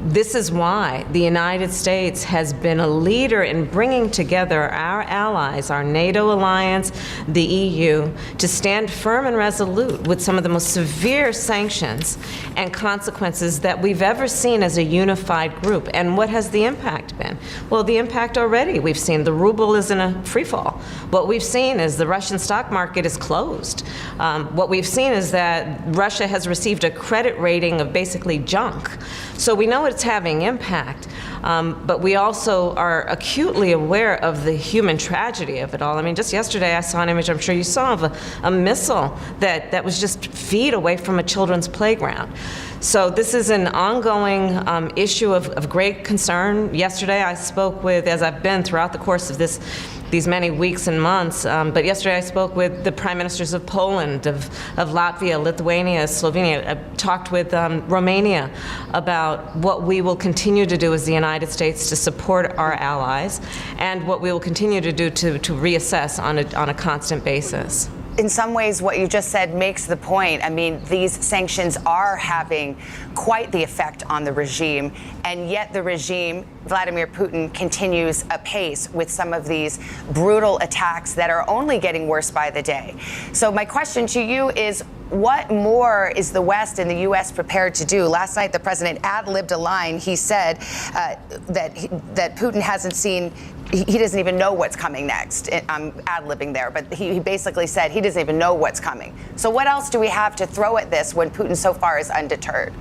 Speaker 22: This is why the United States has been a leader in bringing together our allies, our NATO alliance, the EU, to stand firm and resolute with some of the most severe sanctions and consequences that we've ever seen as a unified group. And what has the impact been? Well, the impact already we've seen. The ruble is in a free fall. What we've seen is the Russian stock market is closed. What we've seen is that Russia has received a credit rating of basically junk. So we know it's having impact, but we also are acutely aware of the human tragedy of it all. I mean, just yesterday I saw an image, I'm sure you saw, of a missile that was just feet away from a children's playground. So this is an ongoing issue of great concern. Yesterday I spoke with, as I've been throughout the course of these many weeks and months, but yesterday I spoke with the prime ministers of Poland, of Latvia, Lithuania, Slovenia. I talked with Romania about what we will continue to do as the United States to support our allies, and what we will continue to do to reassess on a constant basis.
Speaker 18: In some ways, what you just said makes the point. I mean, these sanctions are having quite the effect on the regime, and yet the regime, Vladimir Putin, continues apace with some of these brutal attacks that are only getting worse by the day. So my question to you is, what more is the West and the U.S. prepared to do? Last night, the president ad-libbed a line. He said that Putin hasn't seen, he doesn't even know what's coming next. I'm ad-libbing there, but he basically said he doesn't even know what's coming. So what else do we have to throw at this when Putin so far is undeterred?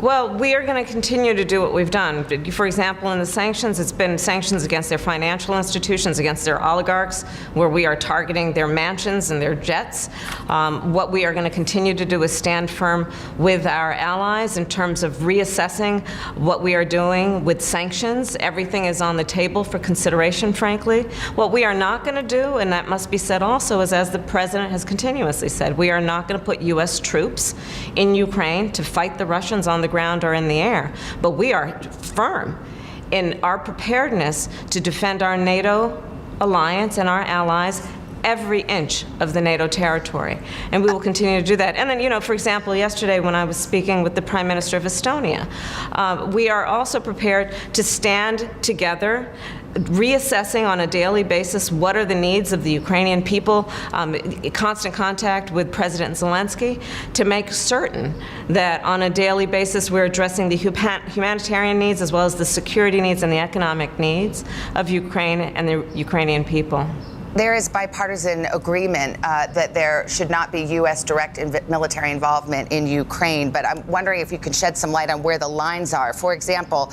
Speaker 22: Well, we are going to continue to do what we've done. For example, in the sanctions, it's been sanctions against their financial institutions, against their oligarchs, where we are targeting their mansions and their jets. What we are going to continue to do is stand firm with our allies in terms of reassessing what we are doing with sanctions. Everything is on the table for consideration, frankly. What we are not going to do, and that must be said also, is as the President has continuously said, we are not going to put U.S. troops in Ukraine to fight the Russians on the ground or in the air. But we are firm in our preparedness to defend our NATO alliance and our allies every inch of the NATO territory. And we will continue to do that. And then, you know, for example, yesterday when I was speaking with the Prime Minister of Estonia, we are also prepared to stand together, reassessing on a daily basis what are the needs of the Ukrainian people, constant contact with President Zelensky to make certain that on a daily basis we're addressing the humanitarian needs as well as the security needs and the economic needs of Ukraine and the Ukrainian people.
Speaker 18: There is bipartisan agreement that there should not be U.S. direct military involvement in Ukraine, but I'm wondering if you can shed some light on where the lines are. For example,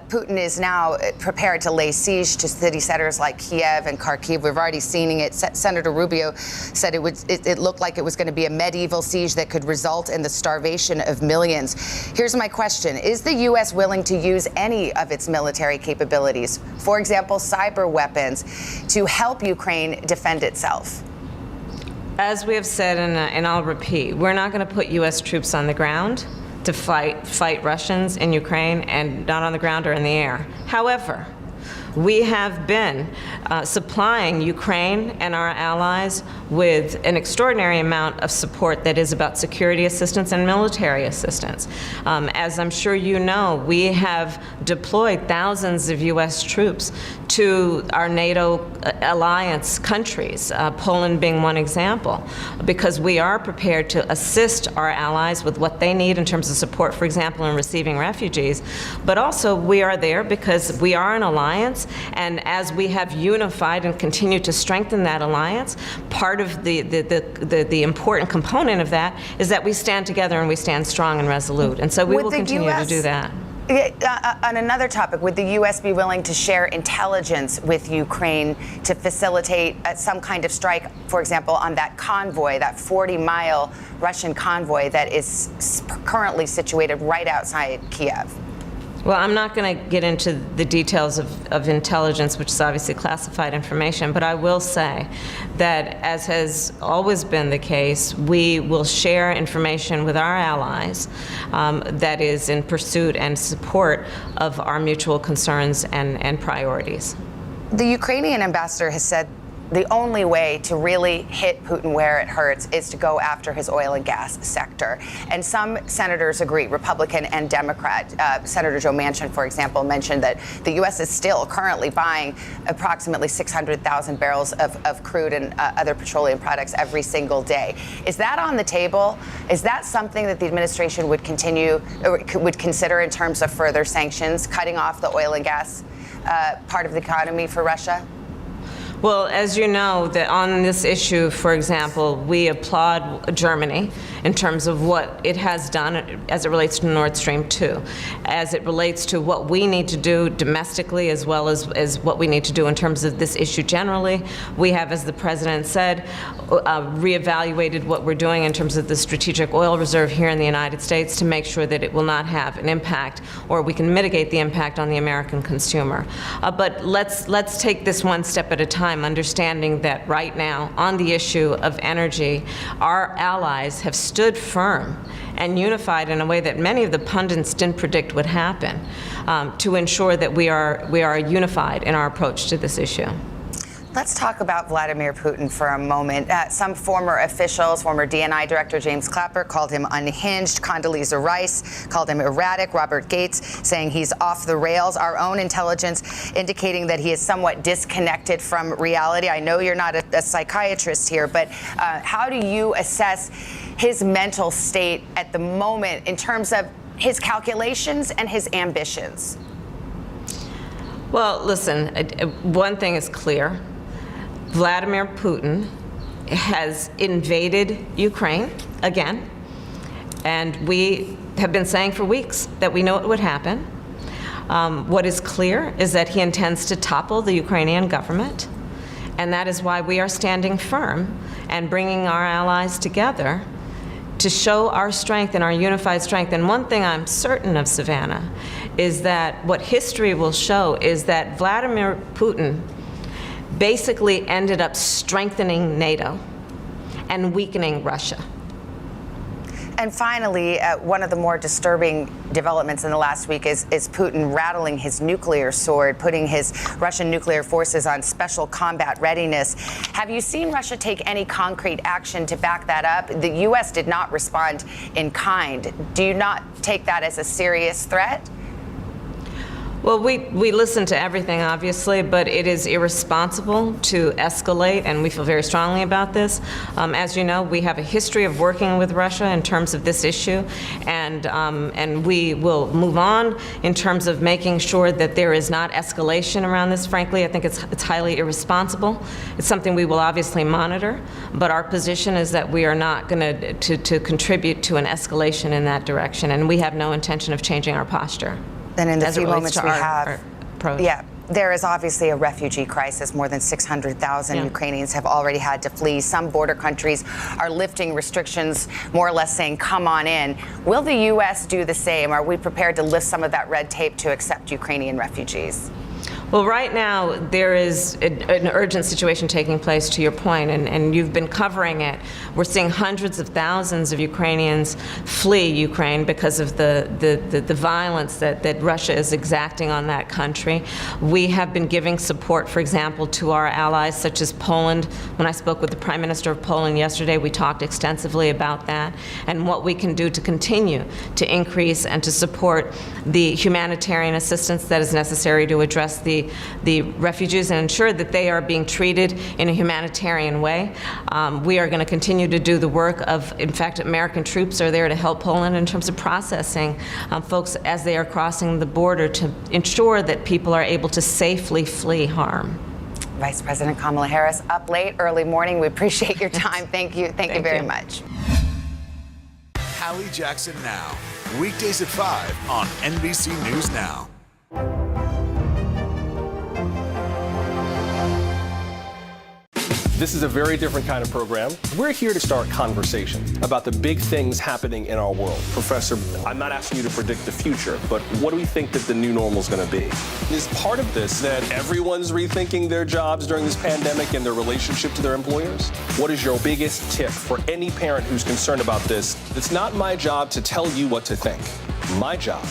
Speaker 18: Putin is now prepared to lay siege to city centers like Kiev and Kharkiv. We've already seen it. Senator Rubio said it looked like it was going to be a medieval siege that could result in the starvation of millions. Here's my question. Is the U.S. willing to use any of its military capabilities, for example, cyber weapons, to help Ukraine defend itself?
Speaker 22: As we have said, and I'll repeat, we're not going to put U.S. troops on the ground to fight Russians in Ukraine, and not on the ground or in the air. However, we have been supplying Ukraine and our allies with an extraordinary amount of support that is about security assistance and military assistance. As I'm sure you know, we have deployed thousands of U.S. troops to our NATO alliance countries, Poland being one example, because we are prepared to assist our allies with what they need in terms of support, for example, in receiving refugees. But also we are there because we are an alliance, and as we have unified and continue to strengthen that alliance, part of the important component of that is that we stand together and we stand strong and resolute. And so we will continue to do that.
Speaker 18: On another topic, would the U.S. be willing to share intelligence with Ukraine to facilitate some kind of strike, for example, on that convoy, that 40-mile Russian convoy that is currently situated right outside Kiev?
Speaker 22: Well, I'm not going to get into the details of intelligence, which is obviously classified information, but I will say that, as has always been the case, we will share information with our allies that is in pursuit and support of our mutual concerns and priorities.
Speaker 18: The Ukrainian ambassador has said the only way to really hit Putin where it hurts is to go after his oil and gas sector. And some senators agree, Republican and Democrat. Senator Joe Manchin, for example, mentioned that the U.S. is still currently buying approximately 600,000 barrels of crude and other petroleum products every single day. Is that on the table? Is that something that the administration would continue or would consider in terms of further sanctions, cutting off the oil and gas part of the economy for Russia?
Speaker 22: Well, as you know, that on this issue, for example, we applaud Germany in terms of what it has done as it relates to Nord Stream 2, as it relates to what we need to do domestically as well as what we need to do in terms of this issue generally. We have, as the President said, reevaluated what we're doing in terms of the strategic oil reserve here in the United States to make sure that it will not have an impact, or we can mitigate the impact on the American consumer. But let's take this one step at a time, understanding that right now, on the issue of energy, our allies have stood firm and unified in a way that many of the pundits didn't predict would happen, to ensure that we are unified in our approach to this issue.
Speaker 18: Let's talk about Vladimir Putin for a moment. Some former officials, former DNI Director James Clapper called him unhinged. Condoleezza Rice called him erratic. Robert Gates saying he's off the rails. Our own intelligence indicating that he is somewhat disconnected from reality. I know you're not a psychiatrist here, but how do you assess his mental state at the moment in terms of his calculations and his ambitions?
Speaker 22: Well, listen, one thing is clear. Vladimir Putin has invaded Ukraine again, And we have been saying for weeks that we know it would happen. What is clear is that he intends to topple the Ukrainian government, and that is why we are standing firm and bringing our allies together to show our strength and our unified strength. And one thing I'm certain of, Savannah, is that what history will show is that Vladimir Putin basically ended up strengthening NATO and weakening Russia.
Speaker 18: And finally, one of the more disturbing developments in the last week is Putin rattling his nuclear sword, putting his Russian nuclear forces on special combat readiness. Have you seen Russia take any concrete action to back that up? The U.S. did not respond in kind. Do you not take that as a serious threat?
Speaker 22: Well, we listen to everything, obviously, but it is irresponsible to escalate, and we feel very strongly about this. As you know, we have a history of working with Russia in terms of this issue, and we will move on in terms of making sure that there is not escalation around this. Frankly, I think it's highly irresponsible. It's something we will obviously monitor, but our position is that we are not going to contribute to an escalation in that direction, and we have no intention of changing our posture.
Speaker 18: Then in the
Speaker 22: As
Speaker 18: few
Speaker 22: it relates
Speaker 18: moments
Speaker 22: to
Speaker 18: we
Speaker 22: our
Speaker 18: have,
Speaker 22: approach.
Speaker 18: yeah, there is obviously a refugee crisis. More than 600,000 Ukrainians have already had to flee. Some border countries are lifting restrictions, more or less saying, come on in. Will the U.S. do the same? Are we prepared to lift some of that red tape to accept Ukrainian refugees?
Speaker 22: Well, right now, there is an urgent situation taking place, to your point, and you've been covering it. We're seeing hundreds of thousands of Ukrainians flee Ukraine because of the violence that Russia is exacting on that country. We have been giving support, for example, to our allies, such as Poland. When I spoke with the Prime Minister of Poland yesterday, we talked extensively about that and what we can do to continue to increase and to support the humanitarian assistance that is necessary to address the refugees and ensure that they are being treated in a humanitarian way. We are going to continue to do the work of, in fact, American troops are there to help Poland in terms of processing folks as they are crossing the border to ensure that people are able to safely flee harm.
Speaker 18: Vice President Kamala Harris, up late, early morning. We appreciate your time. Thank you. Thank you very much.
Speaker 3: Hallie Jackson Now, weekdays at 5 on NBC News Now.
Speaker 8: This is a very different kind of program. We're here to start conversation about the big things happening in our world. Professor, I'm not asking you to predict the future, but what do we think that the new normal is going to be? Is part of this that everyone's rethinking their jobs during this pandemic and their relationship to their employers? What is your biggest tip for any parent who's concerned about this? It's not my job to tell you what to think. My job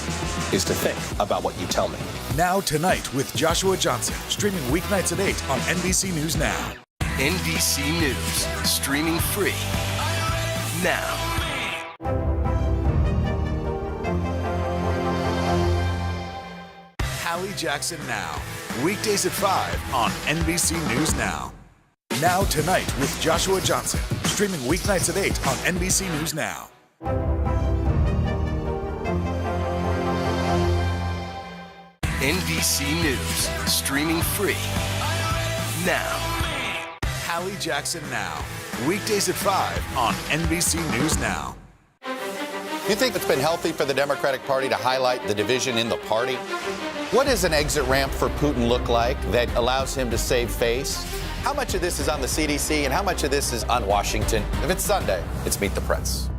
Speaker 8: is to think about what you tell me.
Speaker 3: Now Tonight with Joshua Johnson, streaming weeknights at 8 on NBC News Now.
Speaker 10: NBC News, streaming free now.
Speaker 3: Hallie Jackson Now, weekdays at 5 on NBC News Now. Now Tonight with Joshua Johnson, streaming weeknights at 8 on NBC News Now.
Speaker 10: NBC News, streaming free now.
Speaker 3: Hallie Jackson Now, weekdays at 5 on NBC News Now.
Speaker 9: You think it's been healthy for the Democratic Party to highlight the division in the party? What does an exit ramp for Putin look like that allows him to save face? How much of this is on the CDC and how much of this is on Washington? If it's Sunday, it's Meet the Press.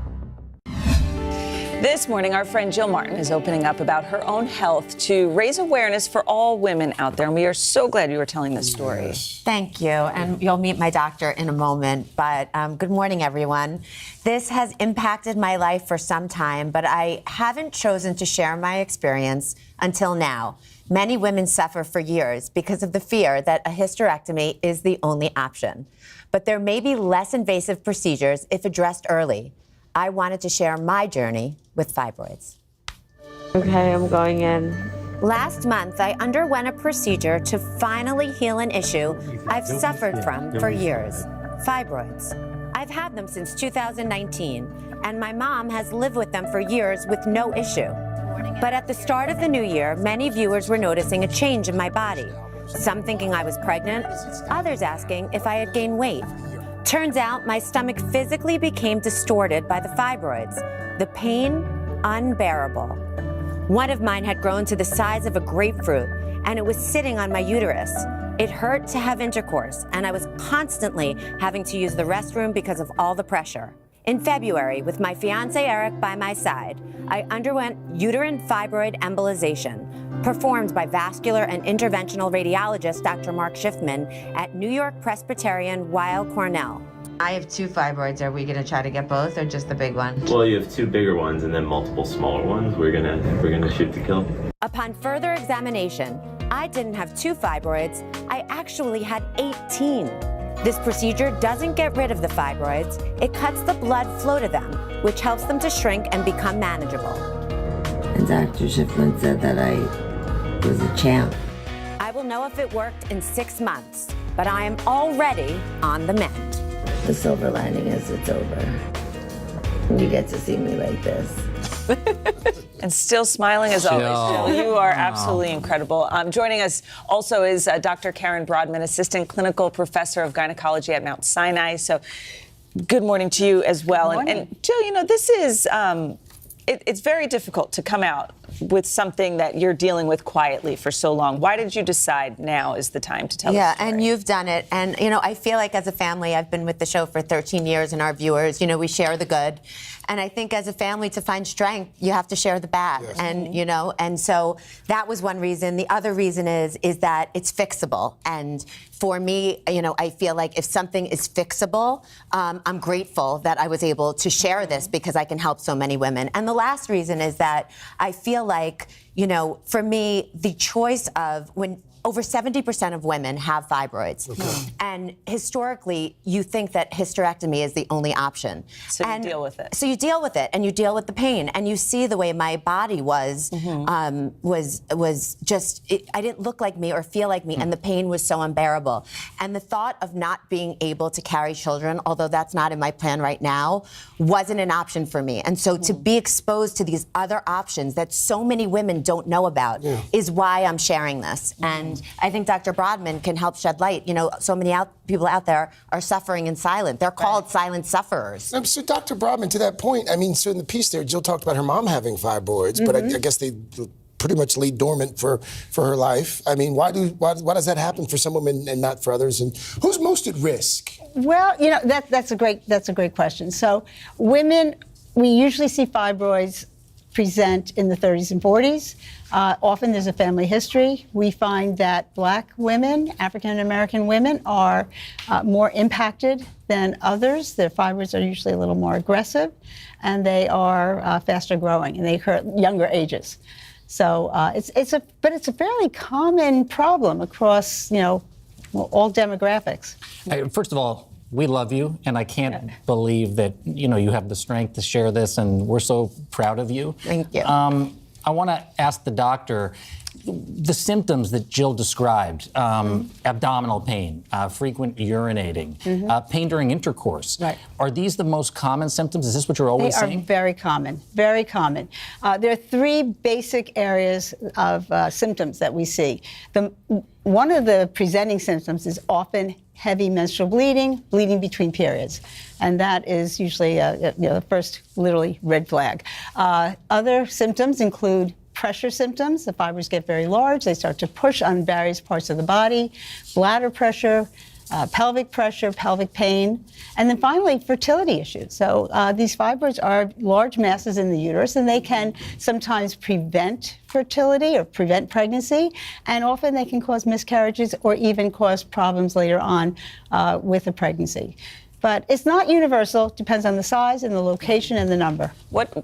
Speaker 17: This morning, our friend Jill Martin is opening up about her own health to raise awareness for all women out there. And we are so glad you are telling this story.
Speaker 14: Yes. Thank you. And you'll meet my doctor in a moment. But good morning, everyone. This has impacted my life for some time, but I haven't chosen to share my experience until now. Many women suffer for years because of the fear that a hysterectomy is the only option. But there may be less invasive procedures if addressed early. I wanted to share my journey with fibroids.
Speaker 23: Okay, I'm going in.
Speaker 14: Last month, I underwent a procedure to finally heal an issue I've suffered from for years, fibroids. I've had them since 2019, and my mom has lived with them for years with no issue. But at the start of the new year, many viewers were noticing a change in my body. Some thinking I was pregnant, others asking if I had gained weight. Turns out my stomach physically became distorted by the fibroids. The pain, unbearable. One of mine had grown to the size of a grapefruit, and it was sitting on my uterus. It hurt to have intercourse, and I was constantly having to use the restroom because of all the pressure. In February, with my fiancé Eric by my side, I underwent uterine fibroid embolization, performed by vascular and interventional radiologist Dr. Mark Schiffman at New York Presbyterian Weill Cornell.
Speaker 5: I have 2 fibroids. Are we going to try to get both or just the big one?
Speaker 16: Well, you have 2 bigger ones and then multiple smaller ones. We're gonna shoot to kill.
Speaker 14: Upon further examination, I didn't have 2 fibroids. I actually had 18. This procedure doesn't get rid of the fibroids. It cuts the blood flow to them, which helps them to shrink and become manageable.
Speaker 23: And Dr. Schiffman said that I was a champ.
Speaker 14: I will know if it worked in 6 months, but I am already on the mend.
Speaker 23: The silver lining is it's over. You get to see me like this.
Speaker 17: And still smiling as always.
Speaker 23: Jill.
Speaker 17: Jill, you are absolutely incredible. Joining us also is Dr. Karen Brodman, Assistant Clinical Professor of Gynecology at Mount Sinai. So good morning to you as well. And Jill, you know, this is, it's very difficult to come out with something that you're dealing with quietly for so long. Why did you decide now is the time to tell the story?
Speaker 14: And you've done it. And, you know, I feel like as a family, I've been with the show for 13 years, and our viewers, you know, we share the good. And I think as a family, to find strength, you have to share the bad. Yes. And, you know, and so that was one reason. The other reason is that it's fixable. And for me, you know, I feel like if something is fixable, I'm grateful that I was able to share this because I can help so many women. And the last reason is that I feel like, you know, for me, the choice of when over 70% of women have fibroids. Okay. And historically, you think that hysterectomy is the only option.
Speaker 17: So you deal with it.
Speaker 14: So you deal with it, and you deal with the pain, and you see the way my body was just, I didn't look like me or feel like me, and the pain was so unbearable. And the thought of not being able to carry children, although that's not in my plan right now, wasn't an option for me. And so to be exposed to these other options that so many women don't know about is why I'm sharing this. And I think Dr. Brodman can help shed light. You know, so many people out there are suffering in silence. They're called silent sufferers.
Speaker 7: So Dr. Brodman, to that point, I mean, so in the piece there, Jill talked about her mom having fibroids, but I guess they pretty much lay dormant for her life. I mean, why does that happen for some women and not for others? And who's most at risk?
Speaker 6: Well, you know, that's a great question. So women, we usually see fibroids present in the 30s and 40s. Often there's a family history. We find that Black women, African American women, are more impacted than others. Their fibroids are usually a little more aggressive, and they are faster growing, and they occur at younger ages. So it's a fairly common problem across, you know, all demographics.
Speaker 11: First of all, we love you, and I can't believe that, you know, you have the strength to share this, and we're so proud of you.
Speaker 14: Thank you.
Speaker 11: I want to ask the doctor, the symptoms that Jill described, abdominal pain, frequent urinating, pain during intercourse. Right. Are these the most common symptoms? Is this what you're always seeing?
Speaker 6: They are very common, very common. There are 3 basic areas of symptoms that we see. One of the presenting symptoms is often heavy menstrual bleeding between periods. And that is usually the first literally red flag. Other symptoms include pressure symptoms. The fibers get very large. They start to push on various parts of the body, bladder pressure, pelvic pressure, pelvic pain, and then finally fertility issues. So these fibroids are large masses in the uterus, and they can sometimes prevent fertility or prevent pregnancy, and often they can cause miscarriages or even cause problems later on with a pregnancy. But it's not universal. It depends on the size and the location and the number.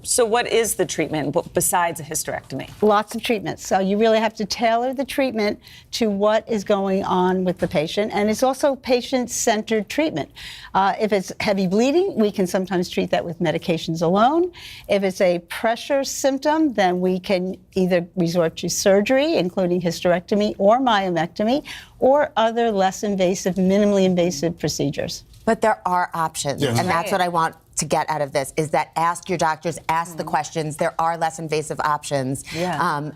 Speaker 17: So what is the treatment besides a hysterectomy?
Speaker 6: Lots of treatments. So you really have to tailor the treatment to what is going on with the patient. And it's also patient-centered treatment. If it's heavy bleeding, we can sometimes treat that with medications alone. If it's a pressure symptom, then we can either resort to surgery, including hysterectomy or myomectomy, or other less invasive, minimally invasive procedures.
Speaker 14: But there are options, and that's what I want to get out of this is that ask your doctors, ask the questions. There are less invasive options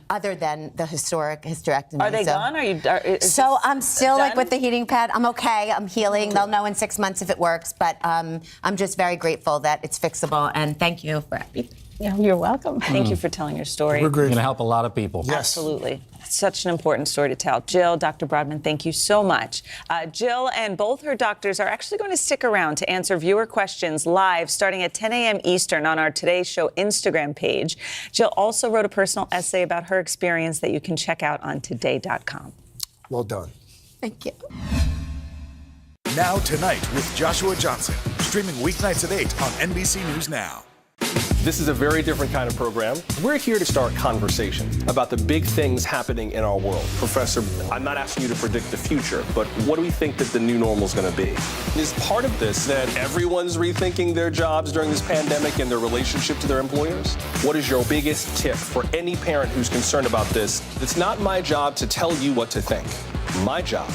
Speaker 14: other than the historic hysterectomy.
Speaker 17: Are they gone?
Speaker 14: So I'm still like with the heating pad. I'm okay. I'm healing. They'll know in 6 months if it works. But I'm just very grateful that it's fixable. And thank you for everything.
Speaker 6: Yeah, you're welcome.
Speaker 17: Thank you for telling your story.
Speaker 11: We're going to help a lot of people.
Speaker 17: Yes. Absolutely. Such an important story to tell. Jill, Dr. Broadman, thank you so much. Jill and both her doctors are actually going to stick around to answer viewer questions live starting at 10 a.m. Eastern on our Today Show Instagram page. Jill also wrote a personal essay about her experience that you can check out on today.com.
Speaker 7: Well done.
Speaker 14: Thank you.
Speaker 3: Now Tonight with Joshua Johnson, streaming weeknights at 8 on NBC News Now.
Speaker 8: This is a very different kind of program. We're here to start conversation about the big things happening in our world. Professor, I'm not asking you to predict the future, but what do we think that the new normal is going to be? Is part of this that everyone's rethinking their jobs during this pandemic and their relationship to their employers? What is your biggest tip for any parent who's concerned about this? It's not my job to tell you what to think. My job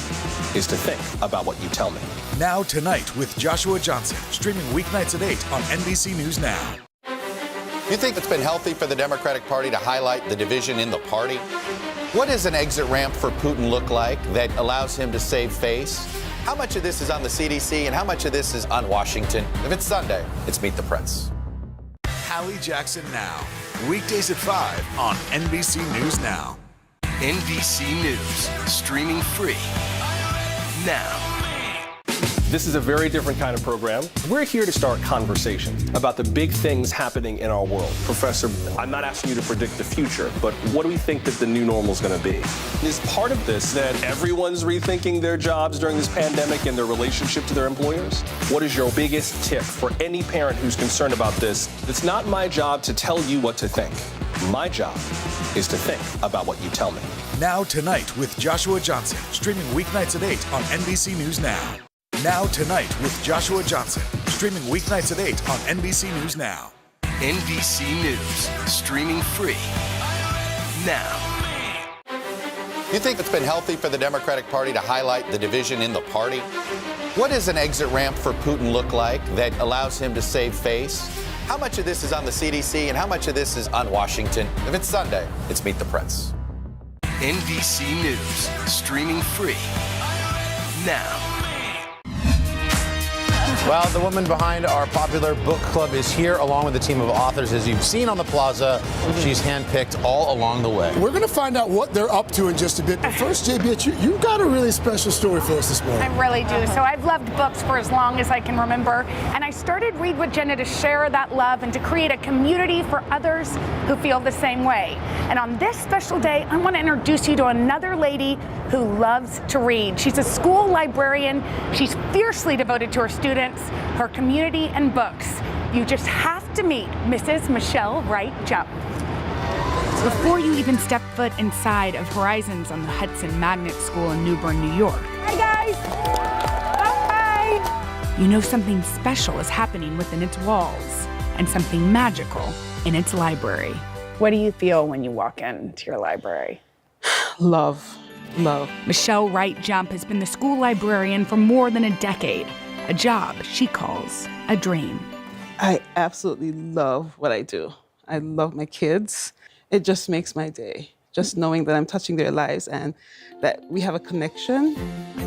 Speaker 8: is to think about what you tell me.
Speaker 3: Now Tonight with Joshua Johnson, streaming weeknights at 8 on NBC News Now.
Speaker 9: You think it's been healthy for the Democratic Party to highlight the division in the party? What does an exit ramp for Putin look like that allows him to save face? How much of this is on the CDC and how much of this is on Washington? If it's Sunday, it's Meet the Press.
Speaker 3: Hallie Jackson Now, weekdays at 5 on NBC News Now.
Speaker 10: NBC News, streaming free now.
Speaker 8: This is a very different kind of program. We're here to start conversation about the big things happening in our world. Professor, I'm not asking you to predict the future, but what do we think that the new normal is going to be? Is part of this that everyone's rethinking their jobs during this pandemic and their relationship to their employers? What is your biggest tip for any parent who's concerned about this? It's not my job to tell you what to think. My job is to think about what you tell me.
Speaker 3: Now Tonight with Joshua Johnson, streaming weeknights at 8 on NBC News Now. Now Tonight with Joshua Johnson, streaming weeknights at 8 on NBC News Now.
Speaker 10: NBC News, streaming free now.
Speaker 9: You think it's been healthy for the Democratic Party to highlight the division in the party? What does an exit ramp for Putin look like that allows him to save face? How much of this is on the CDC and how much of this is on Washington? If it's Sunday, it's Meet the Press.
Speaker 10: NBC News, streaming free now.
Speaker 2: Well, the woman behind our popular book club is here along with a team of authors. As you've seen on the plaza, she's handpicked all along the way.
Speaker 7: We're going to find out what they're up to in just a bit. But first, JB, you've got a really special story for us this morning.
Speaker 12: I really do. So I've loved books for as long as I can remember. And I started Read with Jenna to share that love and to create a community for others who feel the same way. And on this special day, I want to introduce you to another lady who loves to read. She's a school librarian. She's fiercely devoted to her students, her community, and books. You just have to meet Mrs. Michelle Wright Jump. Before you even step foot inside of Horizons on the Hudson Magnet School in New Bern, New York. Hi, guys. Bye. You know something special is happening within its walls and something magical in its library. What do you feel when you walk into your library? Love. Michelle Wright Jump has been the school librarian for more than a decade, a job she calls a dream.
Speaker 15: I absolutely love what I do. I love my kids. It just makes my day, just knowing that I'm touching their lives and that we have a connection.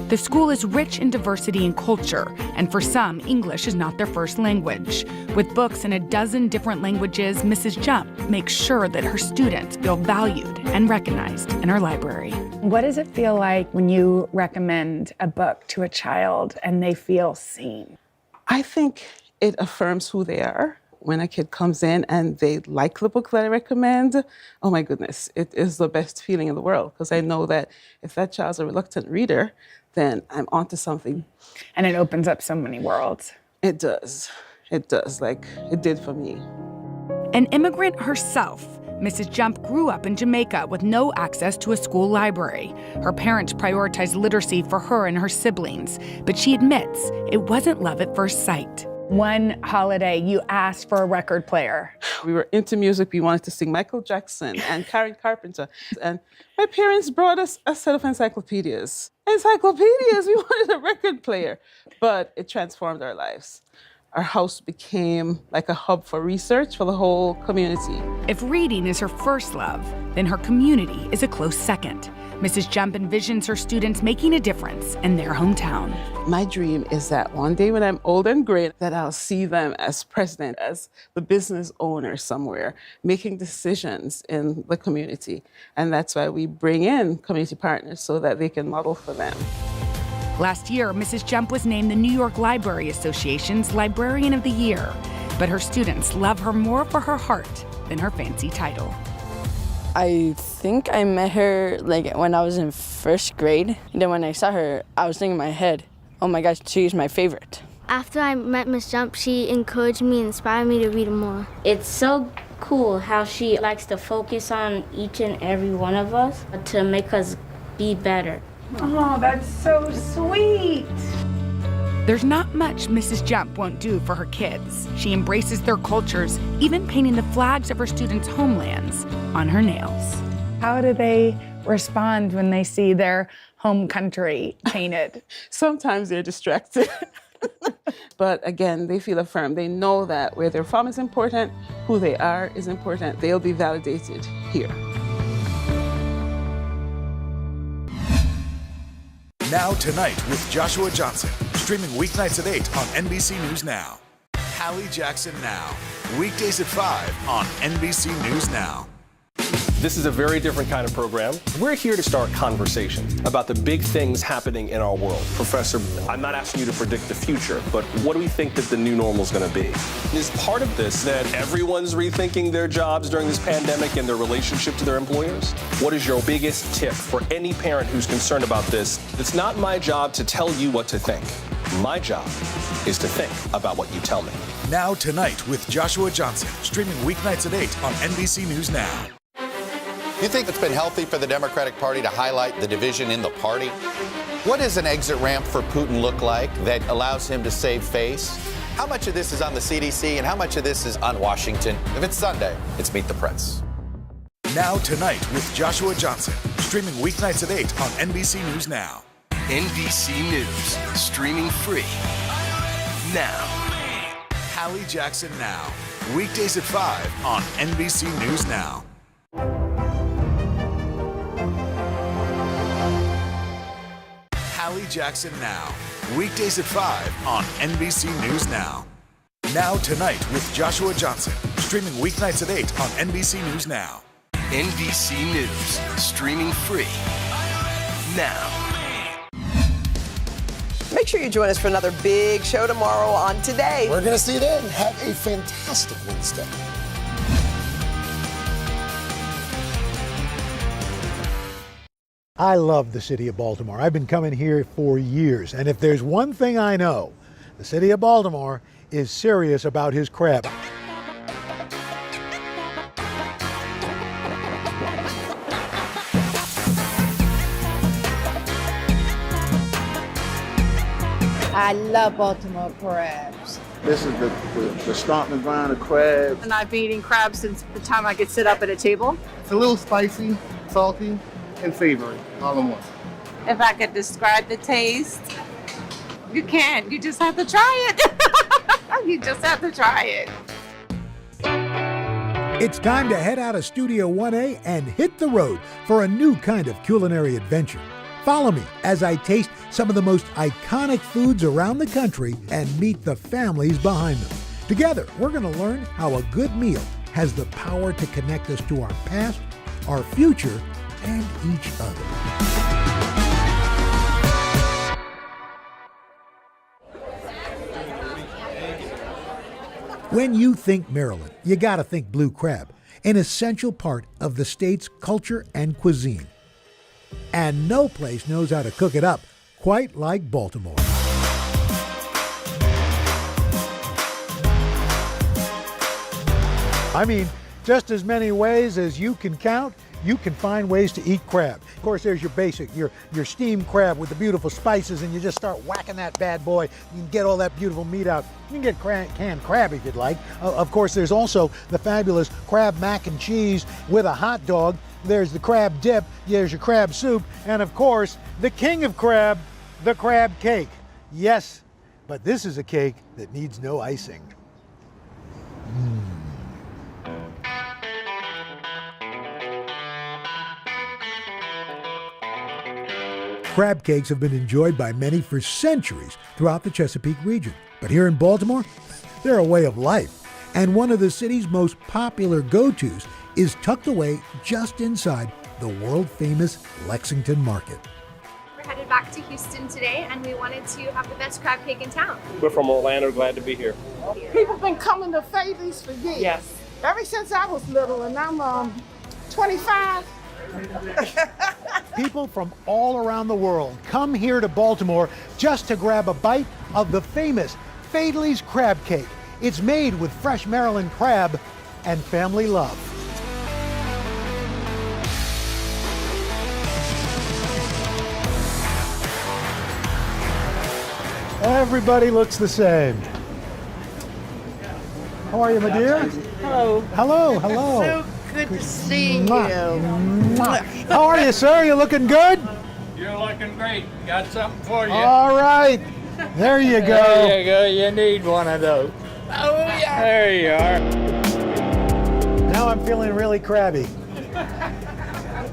Speaker 12: The school is rich in diversity and culture, and for some, English is not their first language. With books in a dozen different languages, Mrs. Jump makes sure that her students feel valued and recognized in her library. What does it feel like when you recommend a book to a child and they feel seen?
Speaker 15: I think it affirms who they are. When a kid comes in and they like the book that I recommend, oh my goodness, it is the best feeling in the world, because I know that if that child's a reluctant reader, then I'm onto something.
Speaker 12: And it opens up so many worlds.
Speaker 15: It does. It does, like it did for me.
Speaker 12: An immigrant herself, Mrs. Jump grew up in Jamaica with no access to a school library. Her parents prioritized literacy for her and her siblings, but she admits it wasn't love at first sight. One holiday, you asked for a record player.
Speaker 15: We were into music. We wanted to sing Michael Jackson and Karen Carpenter. And my parents brought us a set of encyclopedias. We wanted a record player. But it transformed our lives. our house became like a hub for research for the whole community.
Speaker 12: If reading is her first love, then her community is a close second. Mrs. Jump envisions her students making a difference in their hometown.
Speaker 15: My dream is that one day when I'm old and great, that I'll see them as president, as the business owner somewhere, making decisions in the community. And that's why we bring in community partners so that they can model for them.
Speaker 12: Last year, Mrs. Jump was named the New York Library Association's Librarian of the Year. But her students love her more for her heart than her fancy title.
Speaker 4: I think I met her when I was in first grade. And then when I saw her, I was thinking in my head, oh my gosh, she's my favorite.
Speaker 13: After I met Miss Jump, she encouraged me and inspired me to read more.
Speaker 23: It's so cool how she likes to focus on each and every one of us to make us be better.
Speaker 12: Oh, that's so sweet. There's not much Mrs. Jump won't do for her kids. She embraces their cultures, even painting the flags of her students' homelands on her nails. How do they respond when they see their home country painted?
Speaker 15: Sometimes they're distracted. But again, they feel affirmed. They know that where they're from is important, who they are is important. They'll be validated here.
Speaker 3: Now Tonight with Joshua Johnson, streaming weeknights at 8 on NBC News Now. Hallie Jackson Now, weekdays at 5 on NBC News Now.
Speaker 8: This is a very different kind of program. We're here to start conversation about the big things happening in our world. Professor, I'm not asking you to predict the future, but what do we think that the new normal is going to be? Is part of this that everyone's rethinking their jobs during this pandemic and their relationship to their employers? What is your biggest tip for any parent who's concerned about this? It's not my job to tell you what to think. My job is to think about what you tell me.
Speaker 3: Now Tonight with Joshua Johnson, streaming weeknights at 8 on NBC News Now.
Speaker 9: You think it's been healthy for the Democratic Party to highlight the division in the party? What does an exit ramp for Putin look like that allows him to save face? How much of this is on the CDC and how much of this is on Washington? If it's Sunday, it's Meet the Press.
Speaker 3: Now Tonight with Joshua Johnson, streaming weeknights at 8 on NBC News Now.
Speaker 10: NBC News, streaming free now.
Speaker 3: Hallie Jackson Now, weekdays at 5 on NBC News Now. Hallie Jackson Now, weekdays at 5 on NBC News Now. Now Tonight with Joshua Johnson, streaming weeknights at 8 on NBC News Now.
Speaker 10: NBC News, streaming free now.
Speaker 21: Make sure you join us for another big show tomorrow on Today.
Speaker 7: We're going to see you then. Have a fantastic Wednesday.
Speaker 24: I love the city of Baltimore. I've been coming here for years, and if there's one thing I know, the city of Baltimore is serious about his crab.
Speaker 25: I love Baltimore crabs.
Speaker 26: This is the stomping ground of crabs.
Speaker 25: And I've been eating crabs since the time I could sit up at a table.
Speaker 26: It's a little spicy, salty, and savory all in one.
Speaker 25: If I could describe the taste, you can. You just have to try it. You just have to try it.
Speaker 27: It's time to head out of Studio 1A and hit the road for a new kind of culinary adventure. Follow me as I taste some of the most iconic foods around the country and meet the families behind them. Together, we're going to learn how a good meal has the power to connect us to our past, our future, and each other. When you think Maryland, you gotta think blue crab, an essential part of the state's culture and cuisine. And no place knows how to cook it up quite like Baltimore. I mean, just as many ways as you can count, you can find ways to eat crab. Of course, there's your basic, your steamed crab with the beautiful spices, and you just start whacking that bad boy. You can get all that beautiful meat out. You can get canned crab if you'd like. Of course, there's also the fabulous crab mac and cheese with a hot dog. There's the crab dip, there's your crab soup, and of course, the king of crab, the crab cake. Yes,
Speaker 24: but this is a cake that needs no icing. Crab cakes have been enjoyed by many for centuries throughout the Chesapeake region. But here in Baltimore, they're a way of life. And one of the city's most popular go-tos is tucked away just inside the world-famous Lexington Market.
Speaker 1: We're headed back to Houston today, and we wanted to have the best crab cake in town.
Speaker 8: We're from Orlando, glad to be here.
Speaker 5: People been coming to Faidley's for years.
Speaker 8: Yes.
Speaker 5: Ever since I was little, and I'm 25.
Speaker 24: People from all around the world come here to Baltimore just to grab a bite of the famous Faidley's crab cake. It's made with fresh Maryland crab and family love. Everybody looks the same. How are you, my dear?
Speaker 16: Hello.
Speaker 24: Hello, hello.
Speaker 16: So good to see you.
Speaker 24: How are you, sir? You looking good?
Speaker 18: You're looking great. Got something for you.
Speaker 24: All right. There you go.
Speaker 18: There you go. You need one of those.
Speaker 16: Oh, yeah.
Speaker 18: There you are.
Speaker 24: Now I'm feeling really crabby.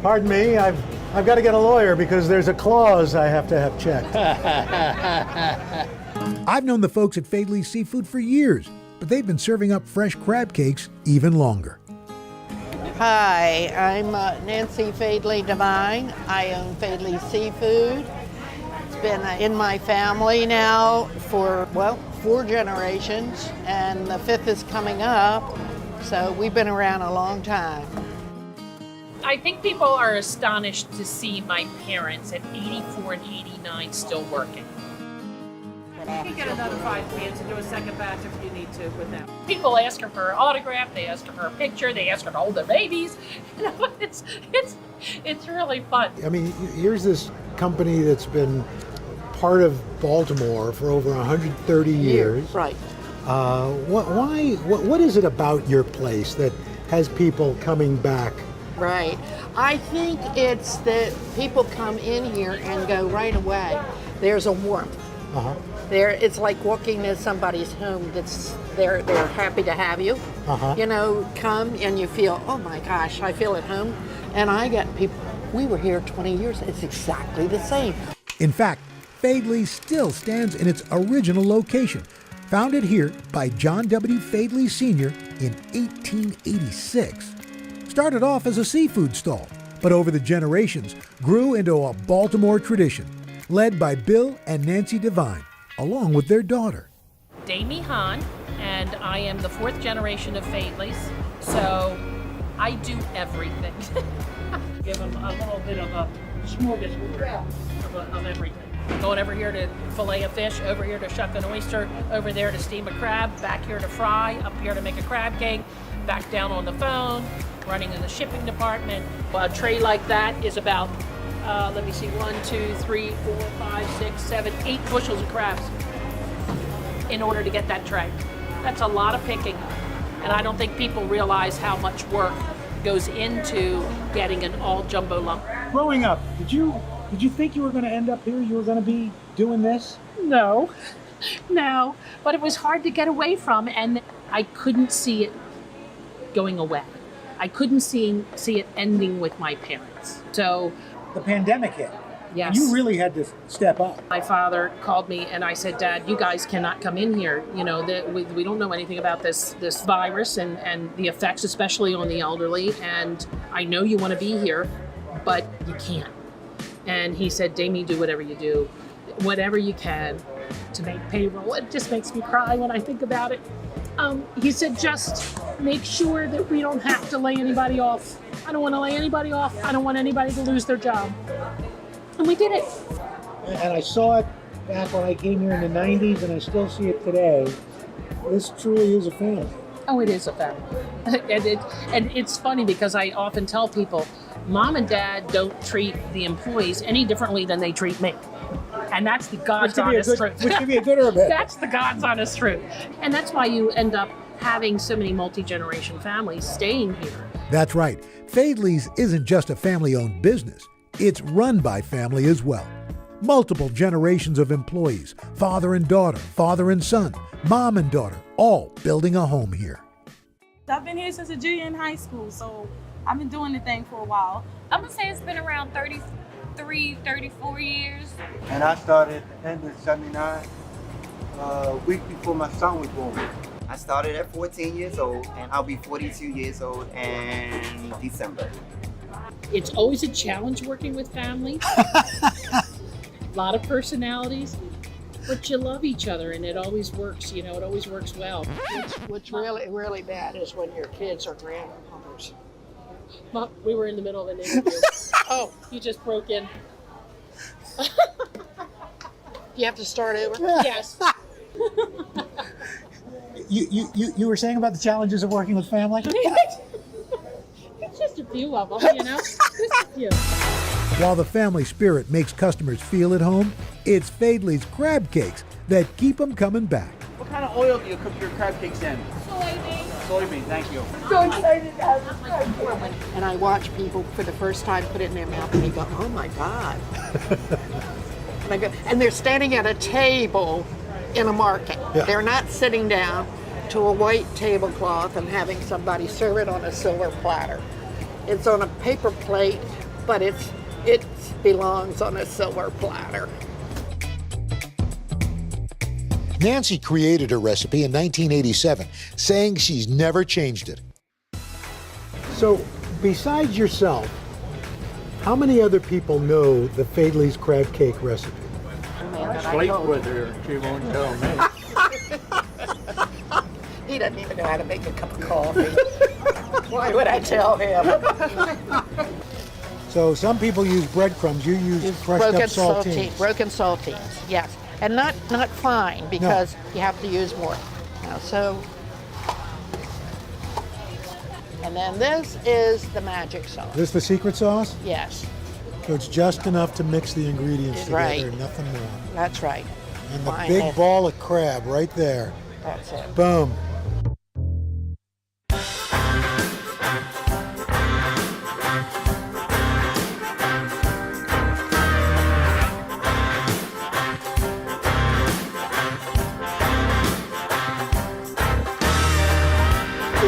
Speaker 24: Pardon me, I've got to get a lawyer because there's a clause I have to have checked. I've known the folks at Faidley's Seafood for years, but they've been serving up fresh crab cakes even longer.
Speaker 16: Hi, I'm Nancy Faidley Devine. I own Faidley Seafood. It's been in my family now for, 4 generations, and the 5th is coming up, so we've been around a long time.
Speaker 19: I think people are astonished to see my parents at 84 and 89 still working. You can get another 5 cans and do a second batch if you need to with them. People ask her for an autograph, they ask her for a picture, they ask her to hold their babies. You know, it's really fun.
Speaker 24: I mean, here's this company that's been part of Baltimore for over 130 years.
Speaker 16: Right.
Speaker 24: What is it about your place that has people coming back?
Speaker 16: Right. I think it's that people come in here and go right away. There's a warmth.
Speaker 24: Uh-huh.
Speaker 16: It's like walking into somebody's home they're happy to have you.
Speaker 24: Uh-huh.
Speaker 16: You know, come and you feel, oh my gosh, I feel at home. And I get people, we were here 20 years, it's exactly the same.
Speaker 24: In fact, Faidley's still stands in its original location, founded here by John W. Faidley Sr. in 1886. Started off as a seafood stall, but over the generations grew into a Baltimore tradition, led by Bill and Nancy Devine, along with their daughter.
Speaker 19: Damie Hahn, and I am the 4th generation of Faidley's, so I do everything. Give them a little bit of a smorgasbord of everything. Going over here to fillet a fish, over here to shuck an oyster, over there to steam a crab, back here to fry, up here to make a crab cake, back down on the phone, running in the shipping department. A tray like that is about, 1, 2, 3, 4, 5, 6, 7, 8 bushels of crabs in order to get that tray. That's a lot of picking, and I don't think people realize how much work goes into getting an all jumbo lump.
Speaker 24: Growing up, did you think you were going to end up here? You were going to be doing this?
Speaker 19: No, but it was hard to get away from, and I couldn't see it going away. I couldn't see it ending with my parents. So
Speaker 24: the pandemic hit.
Speaker 19: Yes.
Speaker 24: You really had to step up.
Speaker 19: My father called me and I said, Dad, you guys cannot come in here. You know, we don't know anything about this virus and the effects, especially on the elderly. And I know you want to be here, but you can't. And he said, Damie, do whatever you do, whatever you can to make payroll. It just makes me cry when I think about it. He said, just make sure that we don't have to lay anybody off. I don't want to lay anybody off. I don't want anybody to lose their job. And we did it.
Speaker 24: And I saw it back when I came here in the 90s, and I still see it today. This truly is a family.
Speaker 19: Oh, it is a family. and it's funny because I often tell people, Mom and Dad don't treat the employees any differently than they treat me. And that's the God's honest truth.
Speaker 24: Which could be a good or a bad.
Speaker 19: That's the God's honest truth. And that's why you end up having so many multi-generation families staying here.
Speaker 24: That's right. Faidley's isn't just a family-owned business. It's run by family as well. Multiple generations of employees, father and daughter, father and son, mom and daughter, all building a home here.
Speaker 2: I've been here since a junior in high school, so I've been doing the thing for a while.
Speaker 6: I'm gonna say it's been around 33, 34 years.
Speaker 11: And I started in 79, a week before my son was born.
Speaker 14: I started at 14 years old, and I'll be 42 years old in December.
Speaker 19: It's always a challenge working with family. A lot of personalities, but you love each other and it always works, it always works well.
Speaker 16: What's really, really bad is when your kids are grandmothers.
Speaker 19: Well, we were in the middle of an interview. Oh, you just broke in.
Speaker 16: You have to start over?
Speaker 19: Yes.
Speaker 27: You were saying about the challenges of working with family?
Speaker 19: It's just a few of them, Just a few.
Speaker 24: While the family spirit makes customers feel at home, it's Faidley's crab cakes that keep them coming back.
Speaker 17: What kind of oil do you cook your crab cakes in?
Speaker 6: Soybean.
Speaker 17: Soybean, thank you.
Speaker 6: So excited to have this crab cake.
Speaker 16: And I watch people for the first time put it in their mouth and they go, oh my God. And they're standing at a table in a market.
Speaker 24: Yeah.
Speaker 16: They're not sitting down to a white tablecloth and having somebody serve it on a silver platter. It's on a paper plate, but it belongs on a silver platter.
Speaker 24: Nancy created her recipe in 1987, saying she's never changed it. So, besides yourself, how many other people know the Faidley's crab cake recipe?
Speaker 18: I sleep with her, she won't tell me.
Speaker 16: He doesn't even know how to make a cup of coffee. Why would I tell him?
Speaker 24: So some people use breadcrumbs, you use crushed up saltines.
Speaker 16: Broken saltines, yes. And not fine, because you have to use more. So, and then this is the magic sauce.
Speaker 24: This the secret sauce?
Speaker 16: Yes.
Speaker 24: So it's just enough to mix the ingredients together,
Speaker 16: Right.
Speaker 24: nothing more.
Speaker 16: That's right.
Speaker 24: And the
Speaker 16: Fine.
Speaker 24: big ball of crab right there.
Speaker 16: That's it.
Speaker 24: Boom.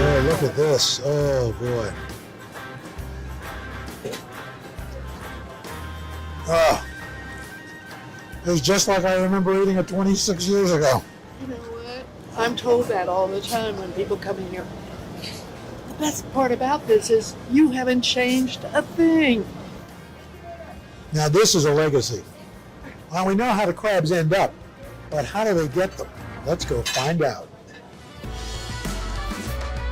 Speaker 24: Oh, look at this. Oh, boy. Oh. It was just like I remember eating it 26 years ago.
Speaker 16: You know what? I'm told that all the time when people come in here. The best part about this is you haven't changed a thing.
Speaker 24: Now this is a legacy. Well, we know how the crabs end up, but how do they get them? Let's go find out.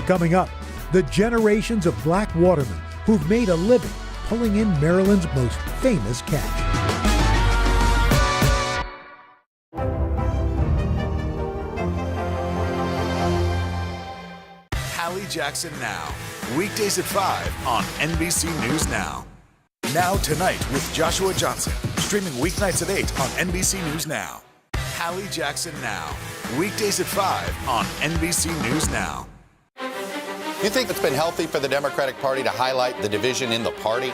Speaker 24: Coming up, the generations of black watermen who've made a living pulling in Maryland's most famous catch.
Speaker 3: Hallie Jackson Now. Weekdays at 5 on NBC News Now. Now Tonight with Joshua Johnson. Streaming weeknights at 8 on NBC News Now. Hallie Jackson Now. Weekdays at 5 on NBC News Now.
Speaker 9: You think it's been healthy for the Democratic Party to highlight the division in the party?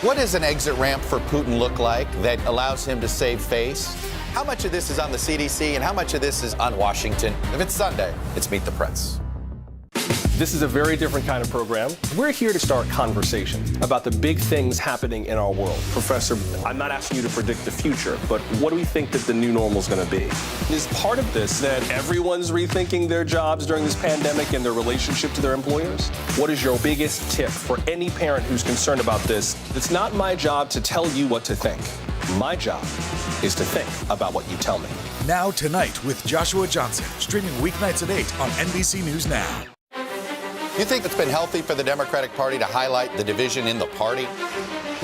Speaker 9: What does an exit ramp for Putin look like that allows him to save face? How much of this is on the CDC and how much of this is on Washington? If it's Sunday, it's Meet the Press.
Speaker 8: This is a very different kind of program. We're here to start conversation about the big things happening in our world. Professor, I'm not asking you to predict the future, but what do we think that the new normal is going to be? Is part of this that everyone's rethinking their jobs during this pandemic and their relationship to their employers? What is your biggest tip for any parent who's concerned about this? It's not my job to tell you what to think. My job is to think about what you tell me.
Speaker 3: Now Tonight with Joshua Johnson. Streaming weeknights at 8 on NBC News Now.
Speaker 9: You think it's been healthy for the Democratic Party to highlight the division in the party?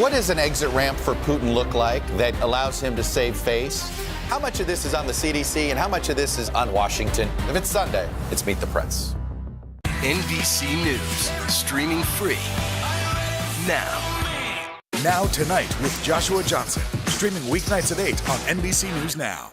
Speaker 9: What does an exit ramp for Putin look like that allows him to save face? How much of this is on the CDC and how much of this is on Washington? If it's Sunday, it's Meet the Press.
Speaker 10: NBC News, streaming free now.
Speaker 3: Now Tonight with Joshua Johnson. Streaming weeknights at 8 on NBC News Now.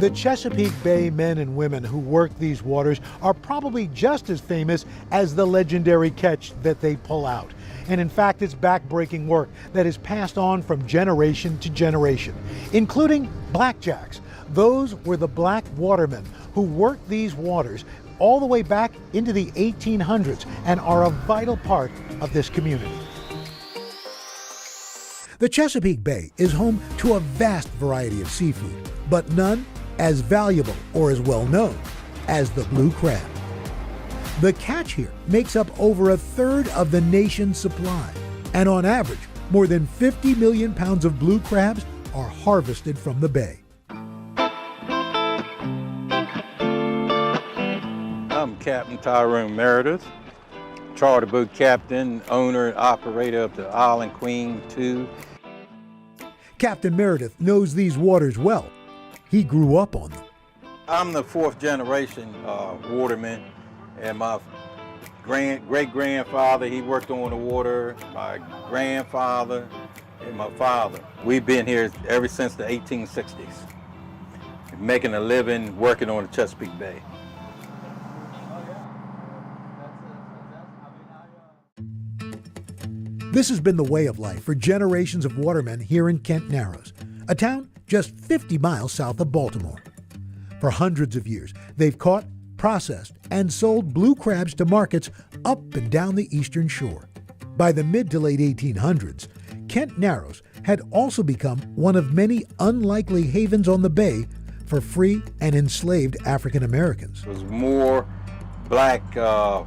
Speaker 24: The Chesapeake Bay men and women who work these waters are probably just as famous as the legendary catch that they pull out. And in fact, it's back-breaking work that is passed on from generation to generation, including blackjacks. Those were the black watermen who worked these waters all the way back into the 1800s and are a vital part of this community. The Chesapeake Bay is home to a vast variety of seafood, but none as valuable or as well known as the blue crab. The catch here makes up over a third of the nation's supply, and on average, more than 50 million pounds of blue crabs are harvested from the bay.
Speaker 18: I'm Captain Tyrone Meredith, charter boat captain, owner, and operator of the Island Queen II.
Speaker 24: Captain Meredith knows these waters well. He grew up on them.
Speaker 18: I'm the fourth generation waterman, and my great-grandfather, he worked on the water, my grandfather, and my father. We've been here ever since the 1860s, making a living working on the Chesapeake Bay.
Speaker 24: This has been the way of life for generations of watermen here in Kent Narrows, a town just 50 miles south of Baltimore. For hundreds of years, they've caught, processed, and sold blue crabs to markets up and down the eastern shore. By the mid to late 1800s, Kent Narrows had also become one of many unlikely havens on the bay for free and enslaved African Americans.
Speaker 18: There was more black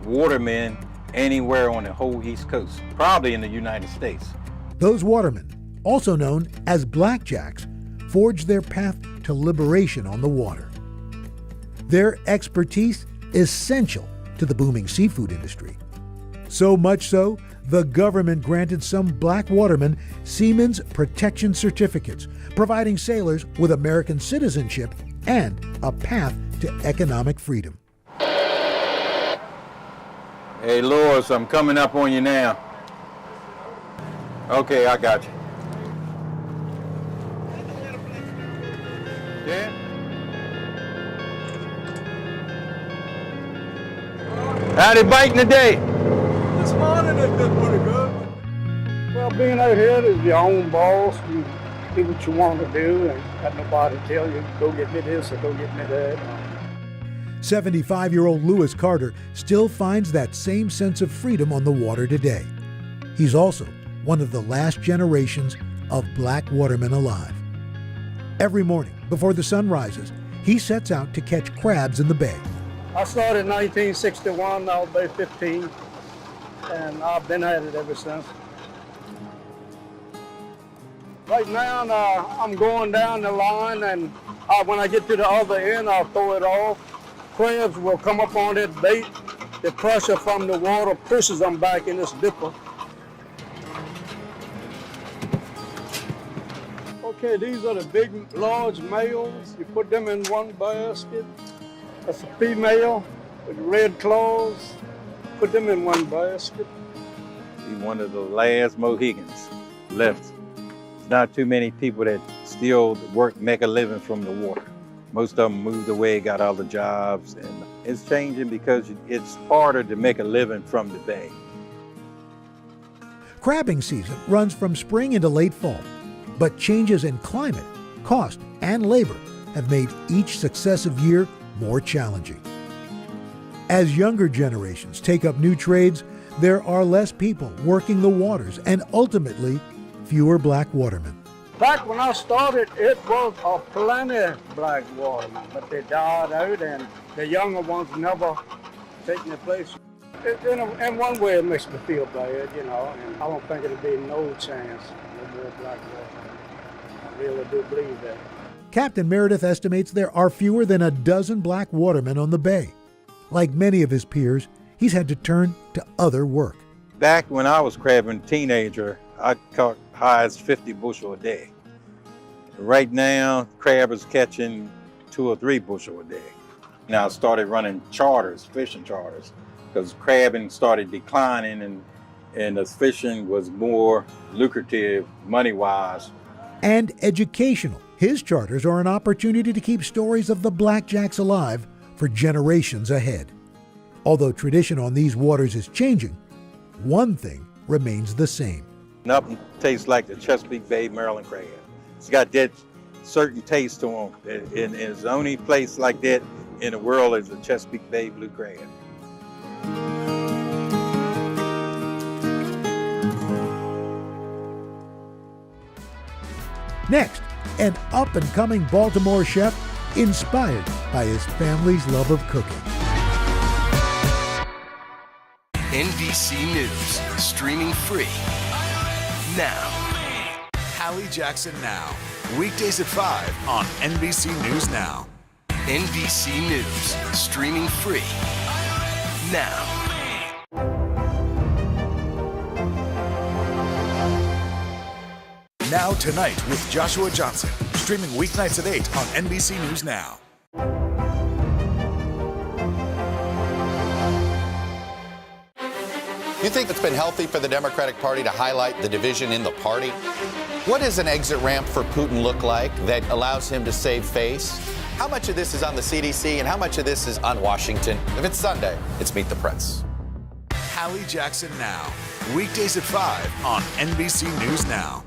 Speaker 18: watermen anywhere on the whole East Coast, probably in the United States.
Speaker 24: Those watermen, also known as blackjacks, forged their path to liberation on the water. Their expertise essential to the booming seafood industry. So much so, the government granted some black watermen Seamen's Protection Certificates, providing sailors with American citizenship and a path to economic freedom.
Speaker 18: Hey, Lois, I'm coming up on you now. Okay, I got you. Yeah? Howdy biting today?
Speaker 26: This morning it did pretty good. Well, being out here is your own boss. You do what you want to do and got nobody to tell you, go get me this or go get me that.
Speaker 24: 75-year-old Lewis Carter still finds that same sense of freedom on the water today. He's also one of the last generations of black watermen alive. Every morning, before the sun rises, he sets out to catch crabs in the bay.
Speaker 26: I started in 1961, I was about 15, and I've been at it ever since. Right now, I'm going down the line, and when I get to the other end, I'll throw it off. Crabs will come up on that bait. The pressure from the water pushes them back in this dipper. Okay, these are the big, large males. You put them in one basket. That's a female with red claws. Put them in one basket.
Speaker 18: He's one of the last Mohegans left. There's not too many people that still make a living from the water. Most of them moved away, got other jobs, and it's changing because it's harder to make a living from the bay.
Speaker 24: Crabbing season runs from spring into late fall, but changes in climate, cost, and labor have made each successive year more challenging. As younger generations take up new trades, there are less people working the waters and ultimately fewer black watermen.
Speaker 26: Back when I started, it was a plenty black watermen, but they died out and the younger ones never taken their place. In one way, it makes me feel bad, you know, and I don't think it'll be no chance no more black watermen. I really do believe that.
Speaker 24: Captain Meredith estimates there are fewer than a dozen black watermen on the bay. Like many of his peers, he's had to turn to other work.
Speaker 18: Back when I was crabbing teenager, I caught high as 50 bushel a day. Right now, crabbers catching 2 or 3 bushel a day. Now I started running charters, fishing charters, because crabbing started declining and the fishing was more lucrative money-wise.
Speaker 24: And educational His charters are an opportunity to keep stories of the Blackjacks alive for generations ahead. Although tradition on these waters is changing, one thing remains the same.
Speaker 18: Nothing tastes like the Chesapeake Bay Maryland crab. It's got that certain taste to them, and it's the only place like that in the world is the Chesapeake Bay blue crab.
Speaker 24: Next, an up-and-coming Baltimore chef inspired by his family's love of cooking.
Speaker 10: NBC News, streaming free now.
Speaker 3: Hallie Jackson Now, weekdays at 5 on NBC News Now.
Speaker 10: NBC News, streaming free now.
Speaker 3: Now Tonight with Joshua Johnson, streaming weeknights at 8 on NBC News Now.
Speaker 9: You think it's been healthy for the Democratic Party to highlight the division in the party? What does an exit ramp for Putin look like that allows him to save face? How much of this is on the CDC and how much of this is on Washington? If it's Sunday, it's Meet the Press.
Speaker 3: Hallie Jackson Now, weekdays at 5 on NBC News Now.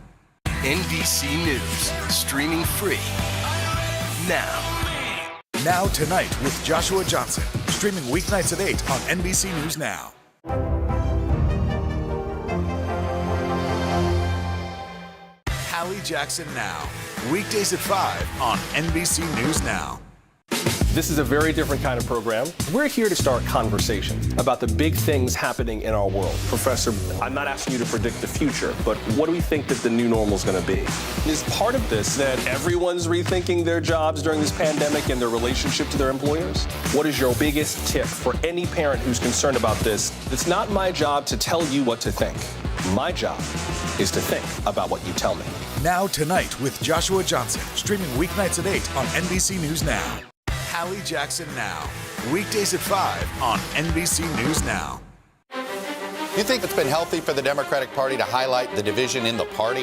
Speaker 10: NBC News, streaming free now.
Speaker 3: Now Tonight with Joshua Johnson, streaming weeknights at 8 on NBC News Now. Hallie Jackson Now, weekdays at 5 on NBC News Now.
Speaker 8: This is a very different kind of program. We're here to start conversation about the big things happening in our world. Professor, I'm not asking you to predict the future, but what do we think that the new normal is going to be? Is part of this that everyone's rethinking their jobs during this pandemic and their relationship to their employers? What is your biggest tip for any parent who's concerned about this? It's not my job to tell you what to think. My job is to think about what you tell me.
Speaker 3: Now Tonight with Joshua Johnson, streaming weeknights at 8 on NBC News Now. Hallie Jackson Now, weekdays at 5 on NBC News Now.
Speaker 9: You think it's been healthy for the Democratic Party to highlight the division in the party?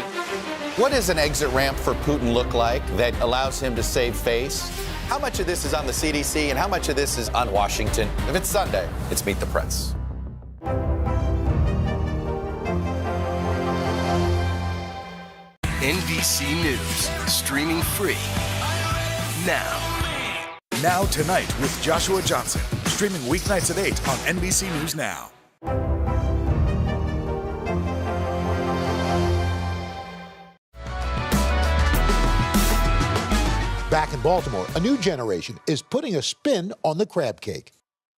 Speaker 9: What does an exit ramp for Putin look like that allows him to save face? How much of this is on the CDC and how much of this is on Washington? If it's Sunday, it's Meet the Press.
Speaker 10: NBC News, streaming free now.
Speaker 3: Now Tonight with Joshua Johnson, streaming weeknights at 8 on NBC News Now.
Speaker 24: Back in Baltimore, a new generation is putting a spin on the crab cake.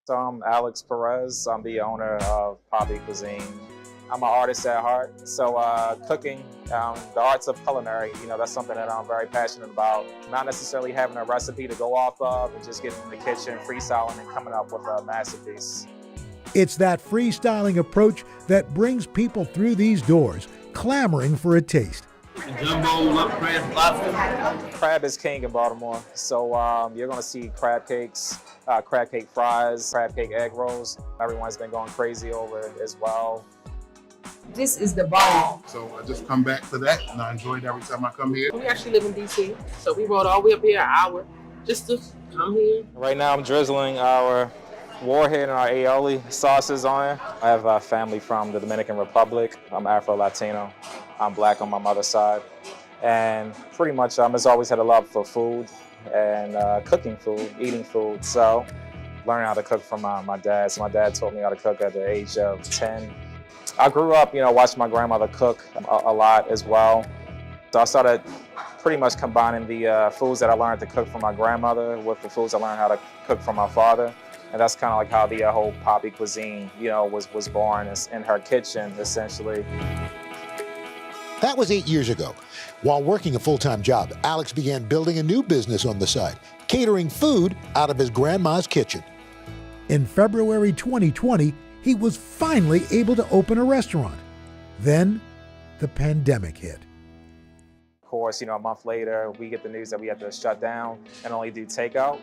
Speaker 4: So I'm Alex Perez. I'm the owner of Poppy Cuisine. I'm an artist at heart, so cooking, the arts of culinary, that's something that I'm very passionate about. Not necessarily having a recipe to go off of and just getting in the kitchen, freestyling and coming up with a masterpiece.
Speaker 24: It's that freestyling approach that brings people through these doors, clamoring for a taste.
Speaker 17: Jumbo, crab, lobster.
Speaker 4: Crab is king in Baltimore, so you're gonna see crab cakes, crab cake fries, crab cake egg rolls. Everyone's been going crazy over it as well.
Speaker 12: This is the bomb.
Speaker 13: So I just come back for that, and I enjoy it every time I come here.
Speaker 12: We actually live in DC, so we rode all the way up here an hour just to come here.
Speaker 4: Right now I'm drizzling our warhead and our aioli sauces on it. I have family from the Dominican Republic. I'm Afro-Latino. I'm black on my mother's side. And pretty much just always had a love for food and cooking food, eating food. So learning how to cook from my dad. So my dad taught me how to cook at the age of 10. I grew up, watching my grandmother cook a lot as well. So I started pretty much combining the foods that I learned to cook from my grandmother with the foods I learned how to cook from my father. And that's kind of like how the whole Poppy Cuisine, was born in her kitchen, essentially.
Speaker 24: That was 8 years ago. While working a full-time job, Alex began building a new business on the side, catering food out of his grandma's kitchen. In February 2020, he was finally able to open a restaurant. Then, the pandemic hit.
Speaker 4: Of course, a month later, we get the news that we had to shut down and only do takeout.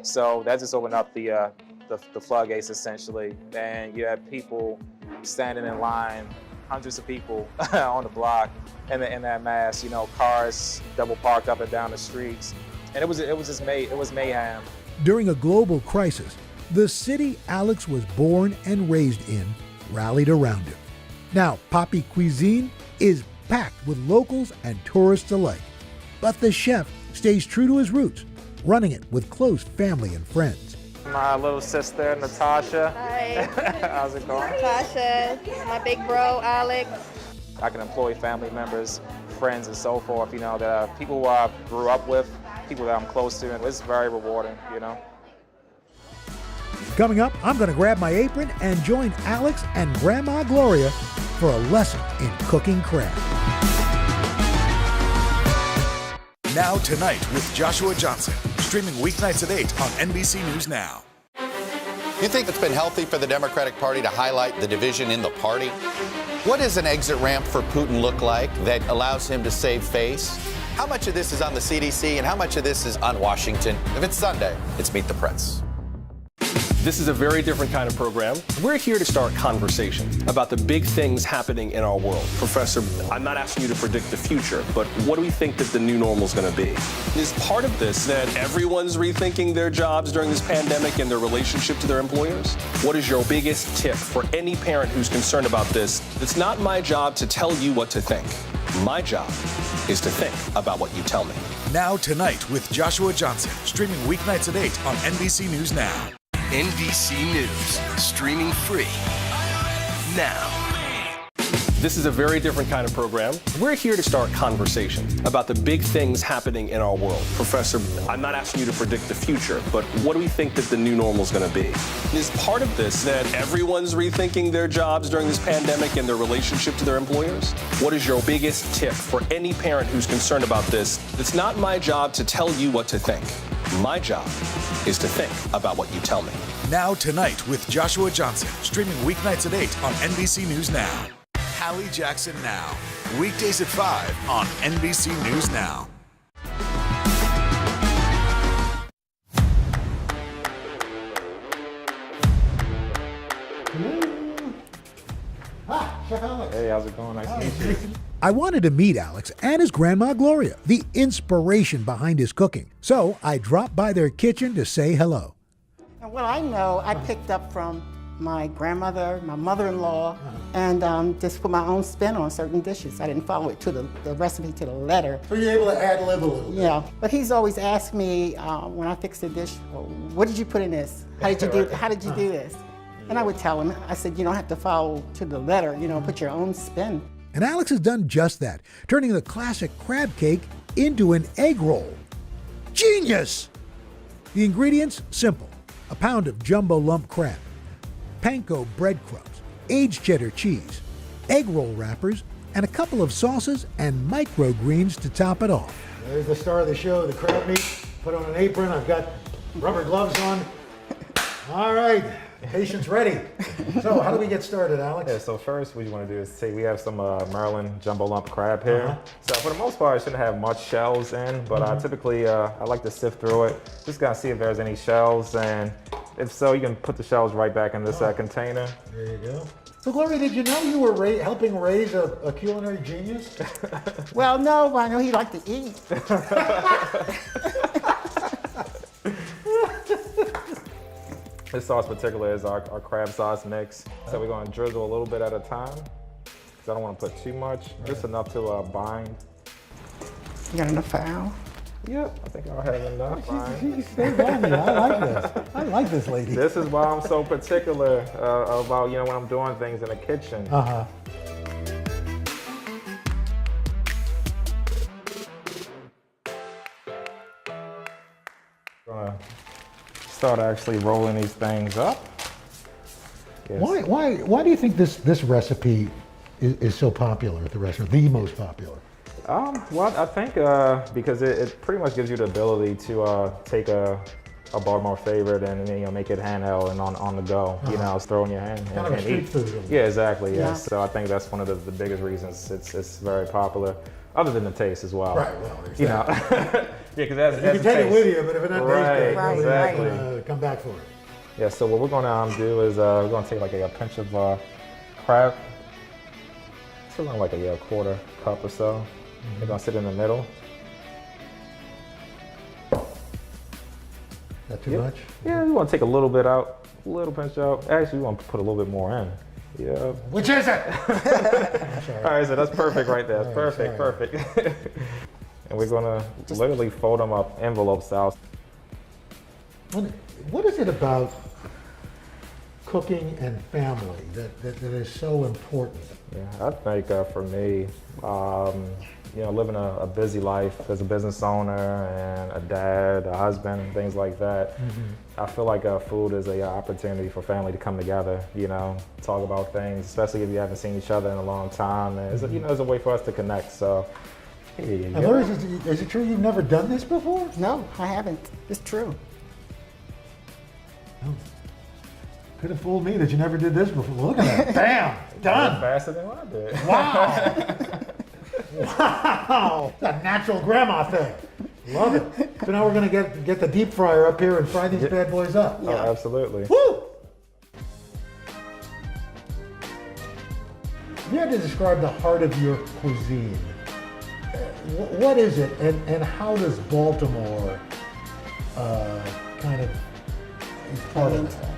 Speaker 4: So that just opened up the floodgates, essentially. And you had people standing in line hundreds of people on the block in that mass. You know, cars double parked up and down the streets, and it was mayhem.
Speaker 24: During a global crisis, the city Alex was born and raised in rallied around him. Now, Papi Cuisine is packed with locals and tourists alike. But the chef stays true to his roots, running it with close family and friends.
Speaker 4: My little sister, Natasha.
Speaker 7: Hi.
Speaker 4: How's it going?
Speaker 7: Natasha, my big bro, Alex.
Speaker 4: I can employ family members, friends, and so forth, you know, that people who I grew up with, people that I'm close to, and it's very rewarding, you know.
Speaker 24: Coming up, I'm going to grab my apron and join Alex and Grandma Gloria for a lesson in cooking crab.
Speaker 3: Now Tonight with Joshua Johnson, streaming weeknights at 8 on NBC News Now.
Speaker 9: You think it's been healthy for the Democratic Party to highlight the division in the party? What does an exit ramp for Putin look like that allows him to save face? How much of this is on the CDC and how much of this is on Washington? If it's Sunday, it's Meet the Press.
Speaker 8: This is a very different kind of program. We're here to start conversation about the big things happening in our world. Professor, I'm not asking you to predict the future, but what do we think that the new normal is going to be? Is part of this that everyone's rethinking their jobs during this pandemic and their relationship to their employers? What is your biggest tip for any parent who's concerned about this? It's not my job to tell you what to think. My job is to think about what you tell me.
Speaker 3: Now Tonight with Joshua Johnson, streaming weeknights at 8 on NBC News Now.
Speaker 10: NBC News, streaming free now.
Speaker 8: This is a very different kind of program. We're here to start conversation about the big things happening in our world. Professor, I'm not asking you to predict the future, but what do we think that the new normal is going to be? Is part of this that everyone's rethinking their jobs during this pandemic and their relationship to their employers? What is your biggest tip for any parent who's concerned about this? It's not my job to tell you what to think. My job is to think about what you tell me.
Speaker 3: Now Tonight with Joshua Johnson, streaming weeknights at 8 on NBC News Now. Hallie Jackson Now, weekdays at 5 on NBC News Now.
Speaker 24: Chef Alex.
Speaker 4: Hey, how's it going? Nice to meet you.
Speaker 24: I wanted to meet Alex and his grandma Gloria, the inspiration behind his cooking. So I dropped by their kitchen to say hello.
Speaker 5: And what I know, I picked up from my grandmother, my mother-in-law, and just put my own spin on certain dishes. I didn't follow it to the recipe to the letter.
Speaker 27: So you're able to ad-lib a little bit.
Speaker 5: Yeah, but he's always asked me when I fix a dish, well, what did you put in this? How did you do this? And I would tell him, I said, you don't have to follow to the letter, you know, put your own spin.
Speaker 24: And Alex has done just that, turning the classic crab cake into an egg roll. Genius! The ingredients, simple. A pound of jumbo lump crab, panko breadcrumbs, aged cheddar cheese, egg roll wrappers, and a couple of sauces and microgreens to top it off.
Speaker 27: There's the star of the show, the crab meat. Put on an apron. I've got rubber gloves on. All right, patient's ready. So how do we get started, Alex?
Speaker 4: Yeah, so first what you want to do is say we have some Maryland jumbo lump crab here. So for the most part, it shouldn't have much shells in, but typically I like to sift through it. Just gotta see if there's any shells, and if so, you can put the shells right back in this container.
Speaker 27: There you go. So Gloria, did you know you were helping raise a culinary genius?
Speaker 5: Well, no, but I know he liked to eat.
Speaker 4: This sauce in particular is our crab sauce mix. So we're gonna drizzle a little bit at a time, because I don't wanna put too much, just enough to bind.
Speaker 5: You got enough for Al?
Speaker 4: Yep, I think I'll have enough.
Speaker 27: She stayed by me. I like this. I like this lady.
Speaker 4: This is why I'm so particular about, you know, when I'm doing things in the kitchen. Gonna start actually rolling these things up. Yes.
Speaker 27: Why do you think this recipe is so popular at the restaurant, the most popular?
Speaker 4: Well, I think because it pretty much gives you the ability to take a Baltimore favorite and make it handheld and on the go. You know, throw in your hand
Speaker 27: kind of street
Speaker 4: eat.
Speaker 27: food.
Speaker 4: Yeah, exactly. Yeah. So I think that's one of the biggest reasons it's very popular. Other than the taste as well.
Speaker 27: Right. Well, exactly.
Speaker 4: You know. Yeah, because that's
Speaker 27: you can take it with you, but if it doesn't taste good,
Speaker 4: exactly.
Speaker 27: Come back for it.
Speaker 4: Yeah. So what we're gonna do is we're gonna take like a pinch of crab Something like a quarter cup or so. They're gonna sit in the middle.
Speaker 27: That too much?
Speaker 4: Yeah, you want to take a little bit out, a little pinch out. Actually, you want to put a little bit more in. Yeah.
Speaker 27: Which is it?
Speaker 4: All right, so that's perfect right there. That's perfect, perfect. And we're gonna literally fold them up envelope style.
Speaker 27: What is it about cooking and family that is so important?
Speaker 4: Yeah, I think for me, living a busy life as a business owner and a dad, a husband, and things like that, I feel like food is an opportunity for family to come together, talk about things, especially if you haven't seen each other in a long time. And it's, it's a way for us to connect. So,
Speaker 27: And Lourdes, is it true you've never done this before?
Speaker 5: No, I haven't. It's true.
Speaker 27: Oh. Could have fooled me that you never did this before. Look at that. Bam! Done!
Speaker 4: Faster than I did.
Speaker 27: Wow! Wow! It's a natural grandma thing. Love it. So now we're going to get the deep fryer up here and fry these bad boys up.
Speaker 4: Oh, absolutely.
Speaker 27: Woo! If you had to describe the heart of your cuisine, what is it, and how does Baltimore kind of is part of that?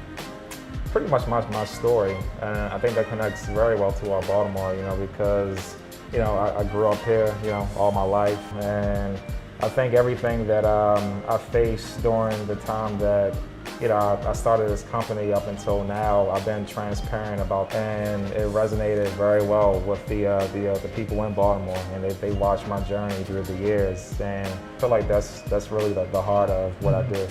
Speaker 4: Pretty much my story, and I think that connects very well to our Baltimore, because I grew up here, all my life, and I think everything that I faced during the time that I started this company up until now, I've been transparent about, and it resonated very well with the people in Baltimore, and they watched my journey through the years, and I feel like that's really the heart of what I do.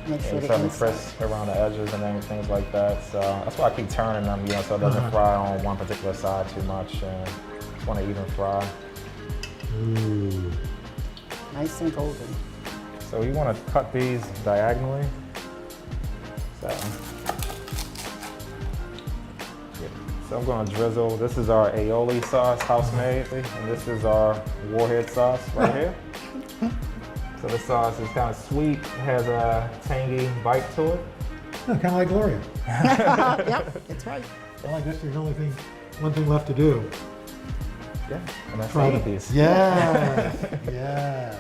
Speaker 5: Make sure
Speaker 4: it's something crisp around the edges and then things like that. So that's why I keep turning them, so it doesn't fry on one particular side too much. And just want to even fry.
Speaker 27: Ooh.
Speaker 5: Nice and golden.
Speaker 4: So you want to cut these diagonally. So I'm going to drizzle. This is our aioli sauce, house made, and this is our Warhead sauce right here. So the sauce is kind of sweet, has a tangy bite to it.
Speaker 27: Yeah, kind of like Gloria.
Speaker 5: Yep, that's right.
Speaker 27: Well, I guess there's only one thing left to do.
Speaker 4: Yeah, and that's the piece.
Speaker 27: Yeah, yeah.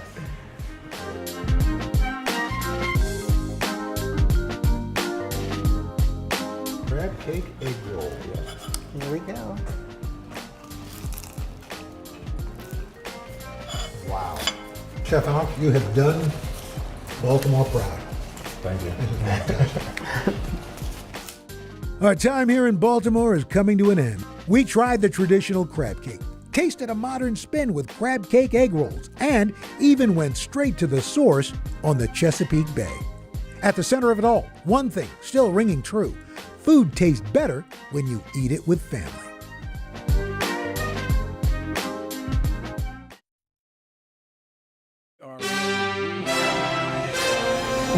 Speaker 27: Crab cake egg roll.
Speaker 5: Yeah. Here we go.
Speaker 27: Wow. Chef Alk, you have done Baltimore proud.
Speaker 4: Thank you.
Speaker 24: Our time here in Baltimore is coming to an end. We tried the traditional crab cake, tasted a modern spin with crab cake egg rolls, and even went straight to the source on the Chesapeake Bay. At the center of it all, one thing still ringing true: food tastes better when you eat it with family.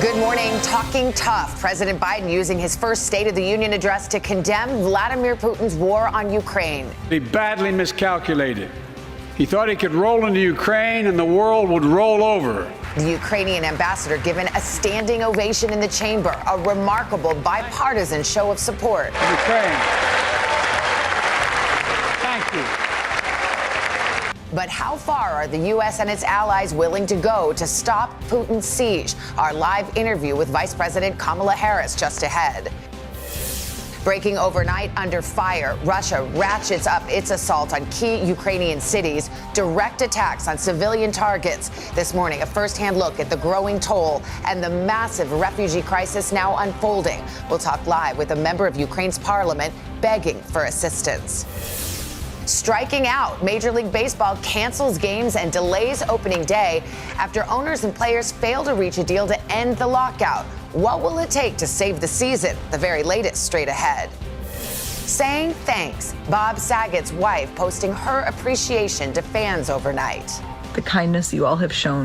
Speaker 1: Good morning. Talking tough. President Biden using his first State of the Union address to condemn Vladimir Putin's war on Ukraine.
Speaker 26: He badly miscalculated. He thought he could roll into Ukraine and the world would roll over.
Speaker 1: The Ukrainian ambassador given a standing ovation in the chamber, a remarkable bipartisan show of support.
Speaker 26: Ukraine. Thank you.
Speaker 1: But how far are the U.S. and its allies willing to go to stop Putin's siege? Our live interview with Vice President Kamala Harris just ahead. Breaking overnight under fire, Russia ratchets up its assault on key Ukrainian cities, direct attacks on civilian targets. This morning, a first-hand look at the growing toll and the massive refugee crisis now unfolding. We'll talk live with a member of Ukraine's parliament begging for assistance. Striking out, Major League Baseball cancels games and delays opening day after owners and players fail to reach a deal to end the lockout. What will it take to save the season? The very latest straight ahead. Saying thanks, Bob Saget's wife posting her appreciation to fans overnight.
Speaker 15: The kindness you all have shown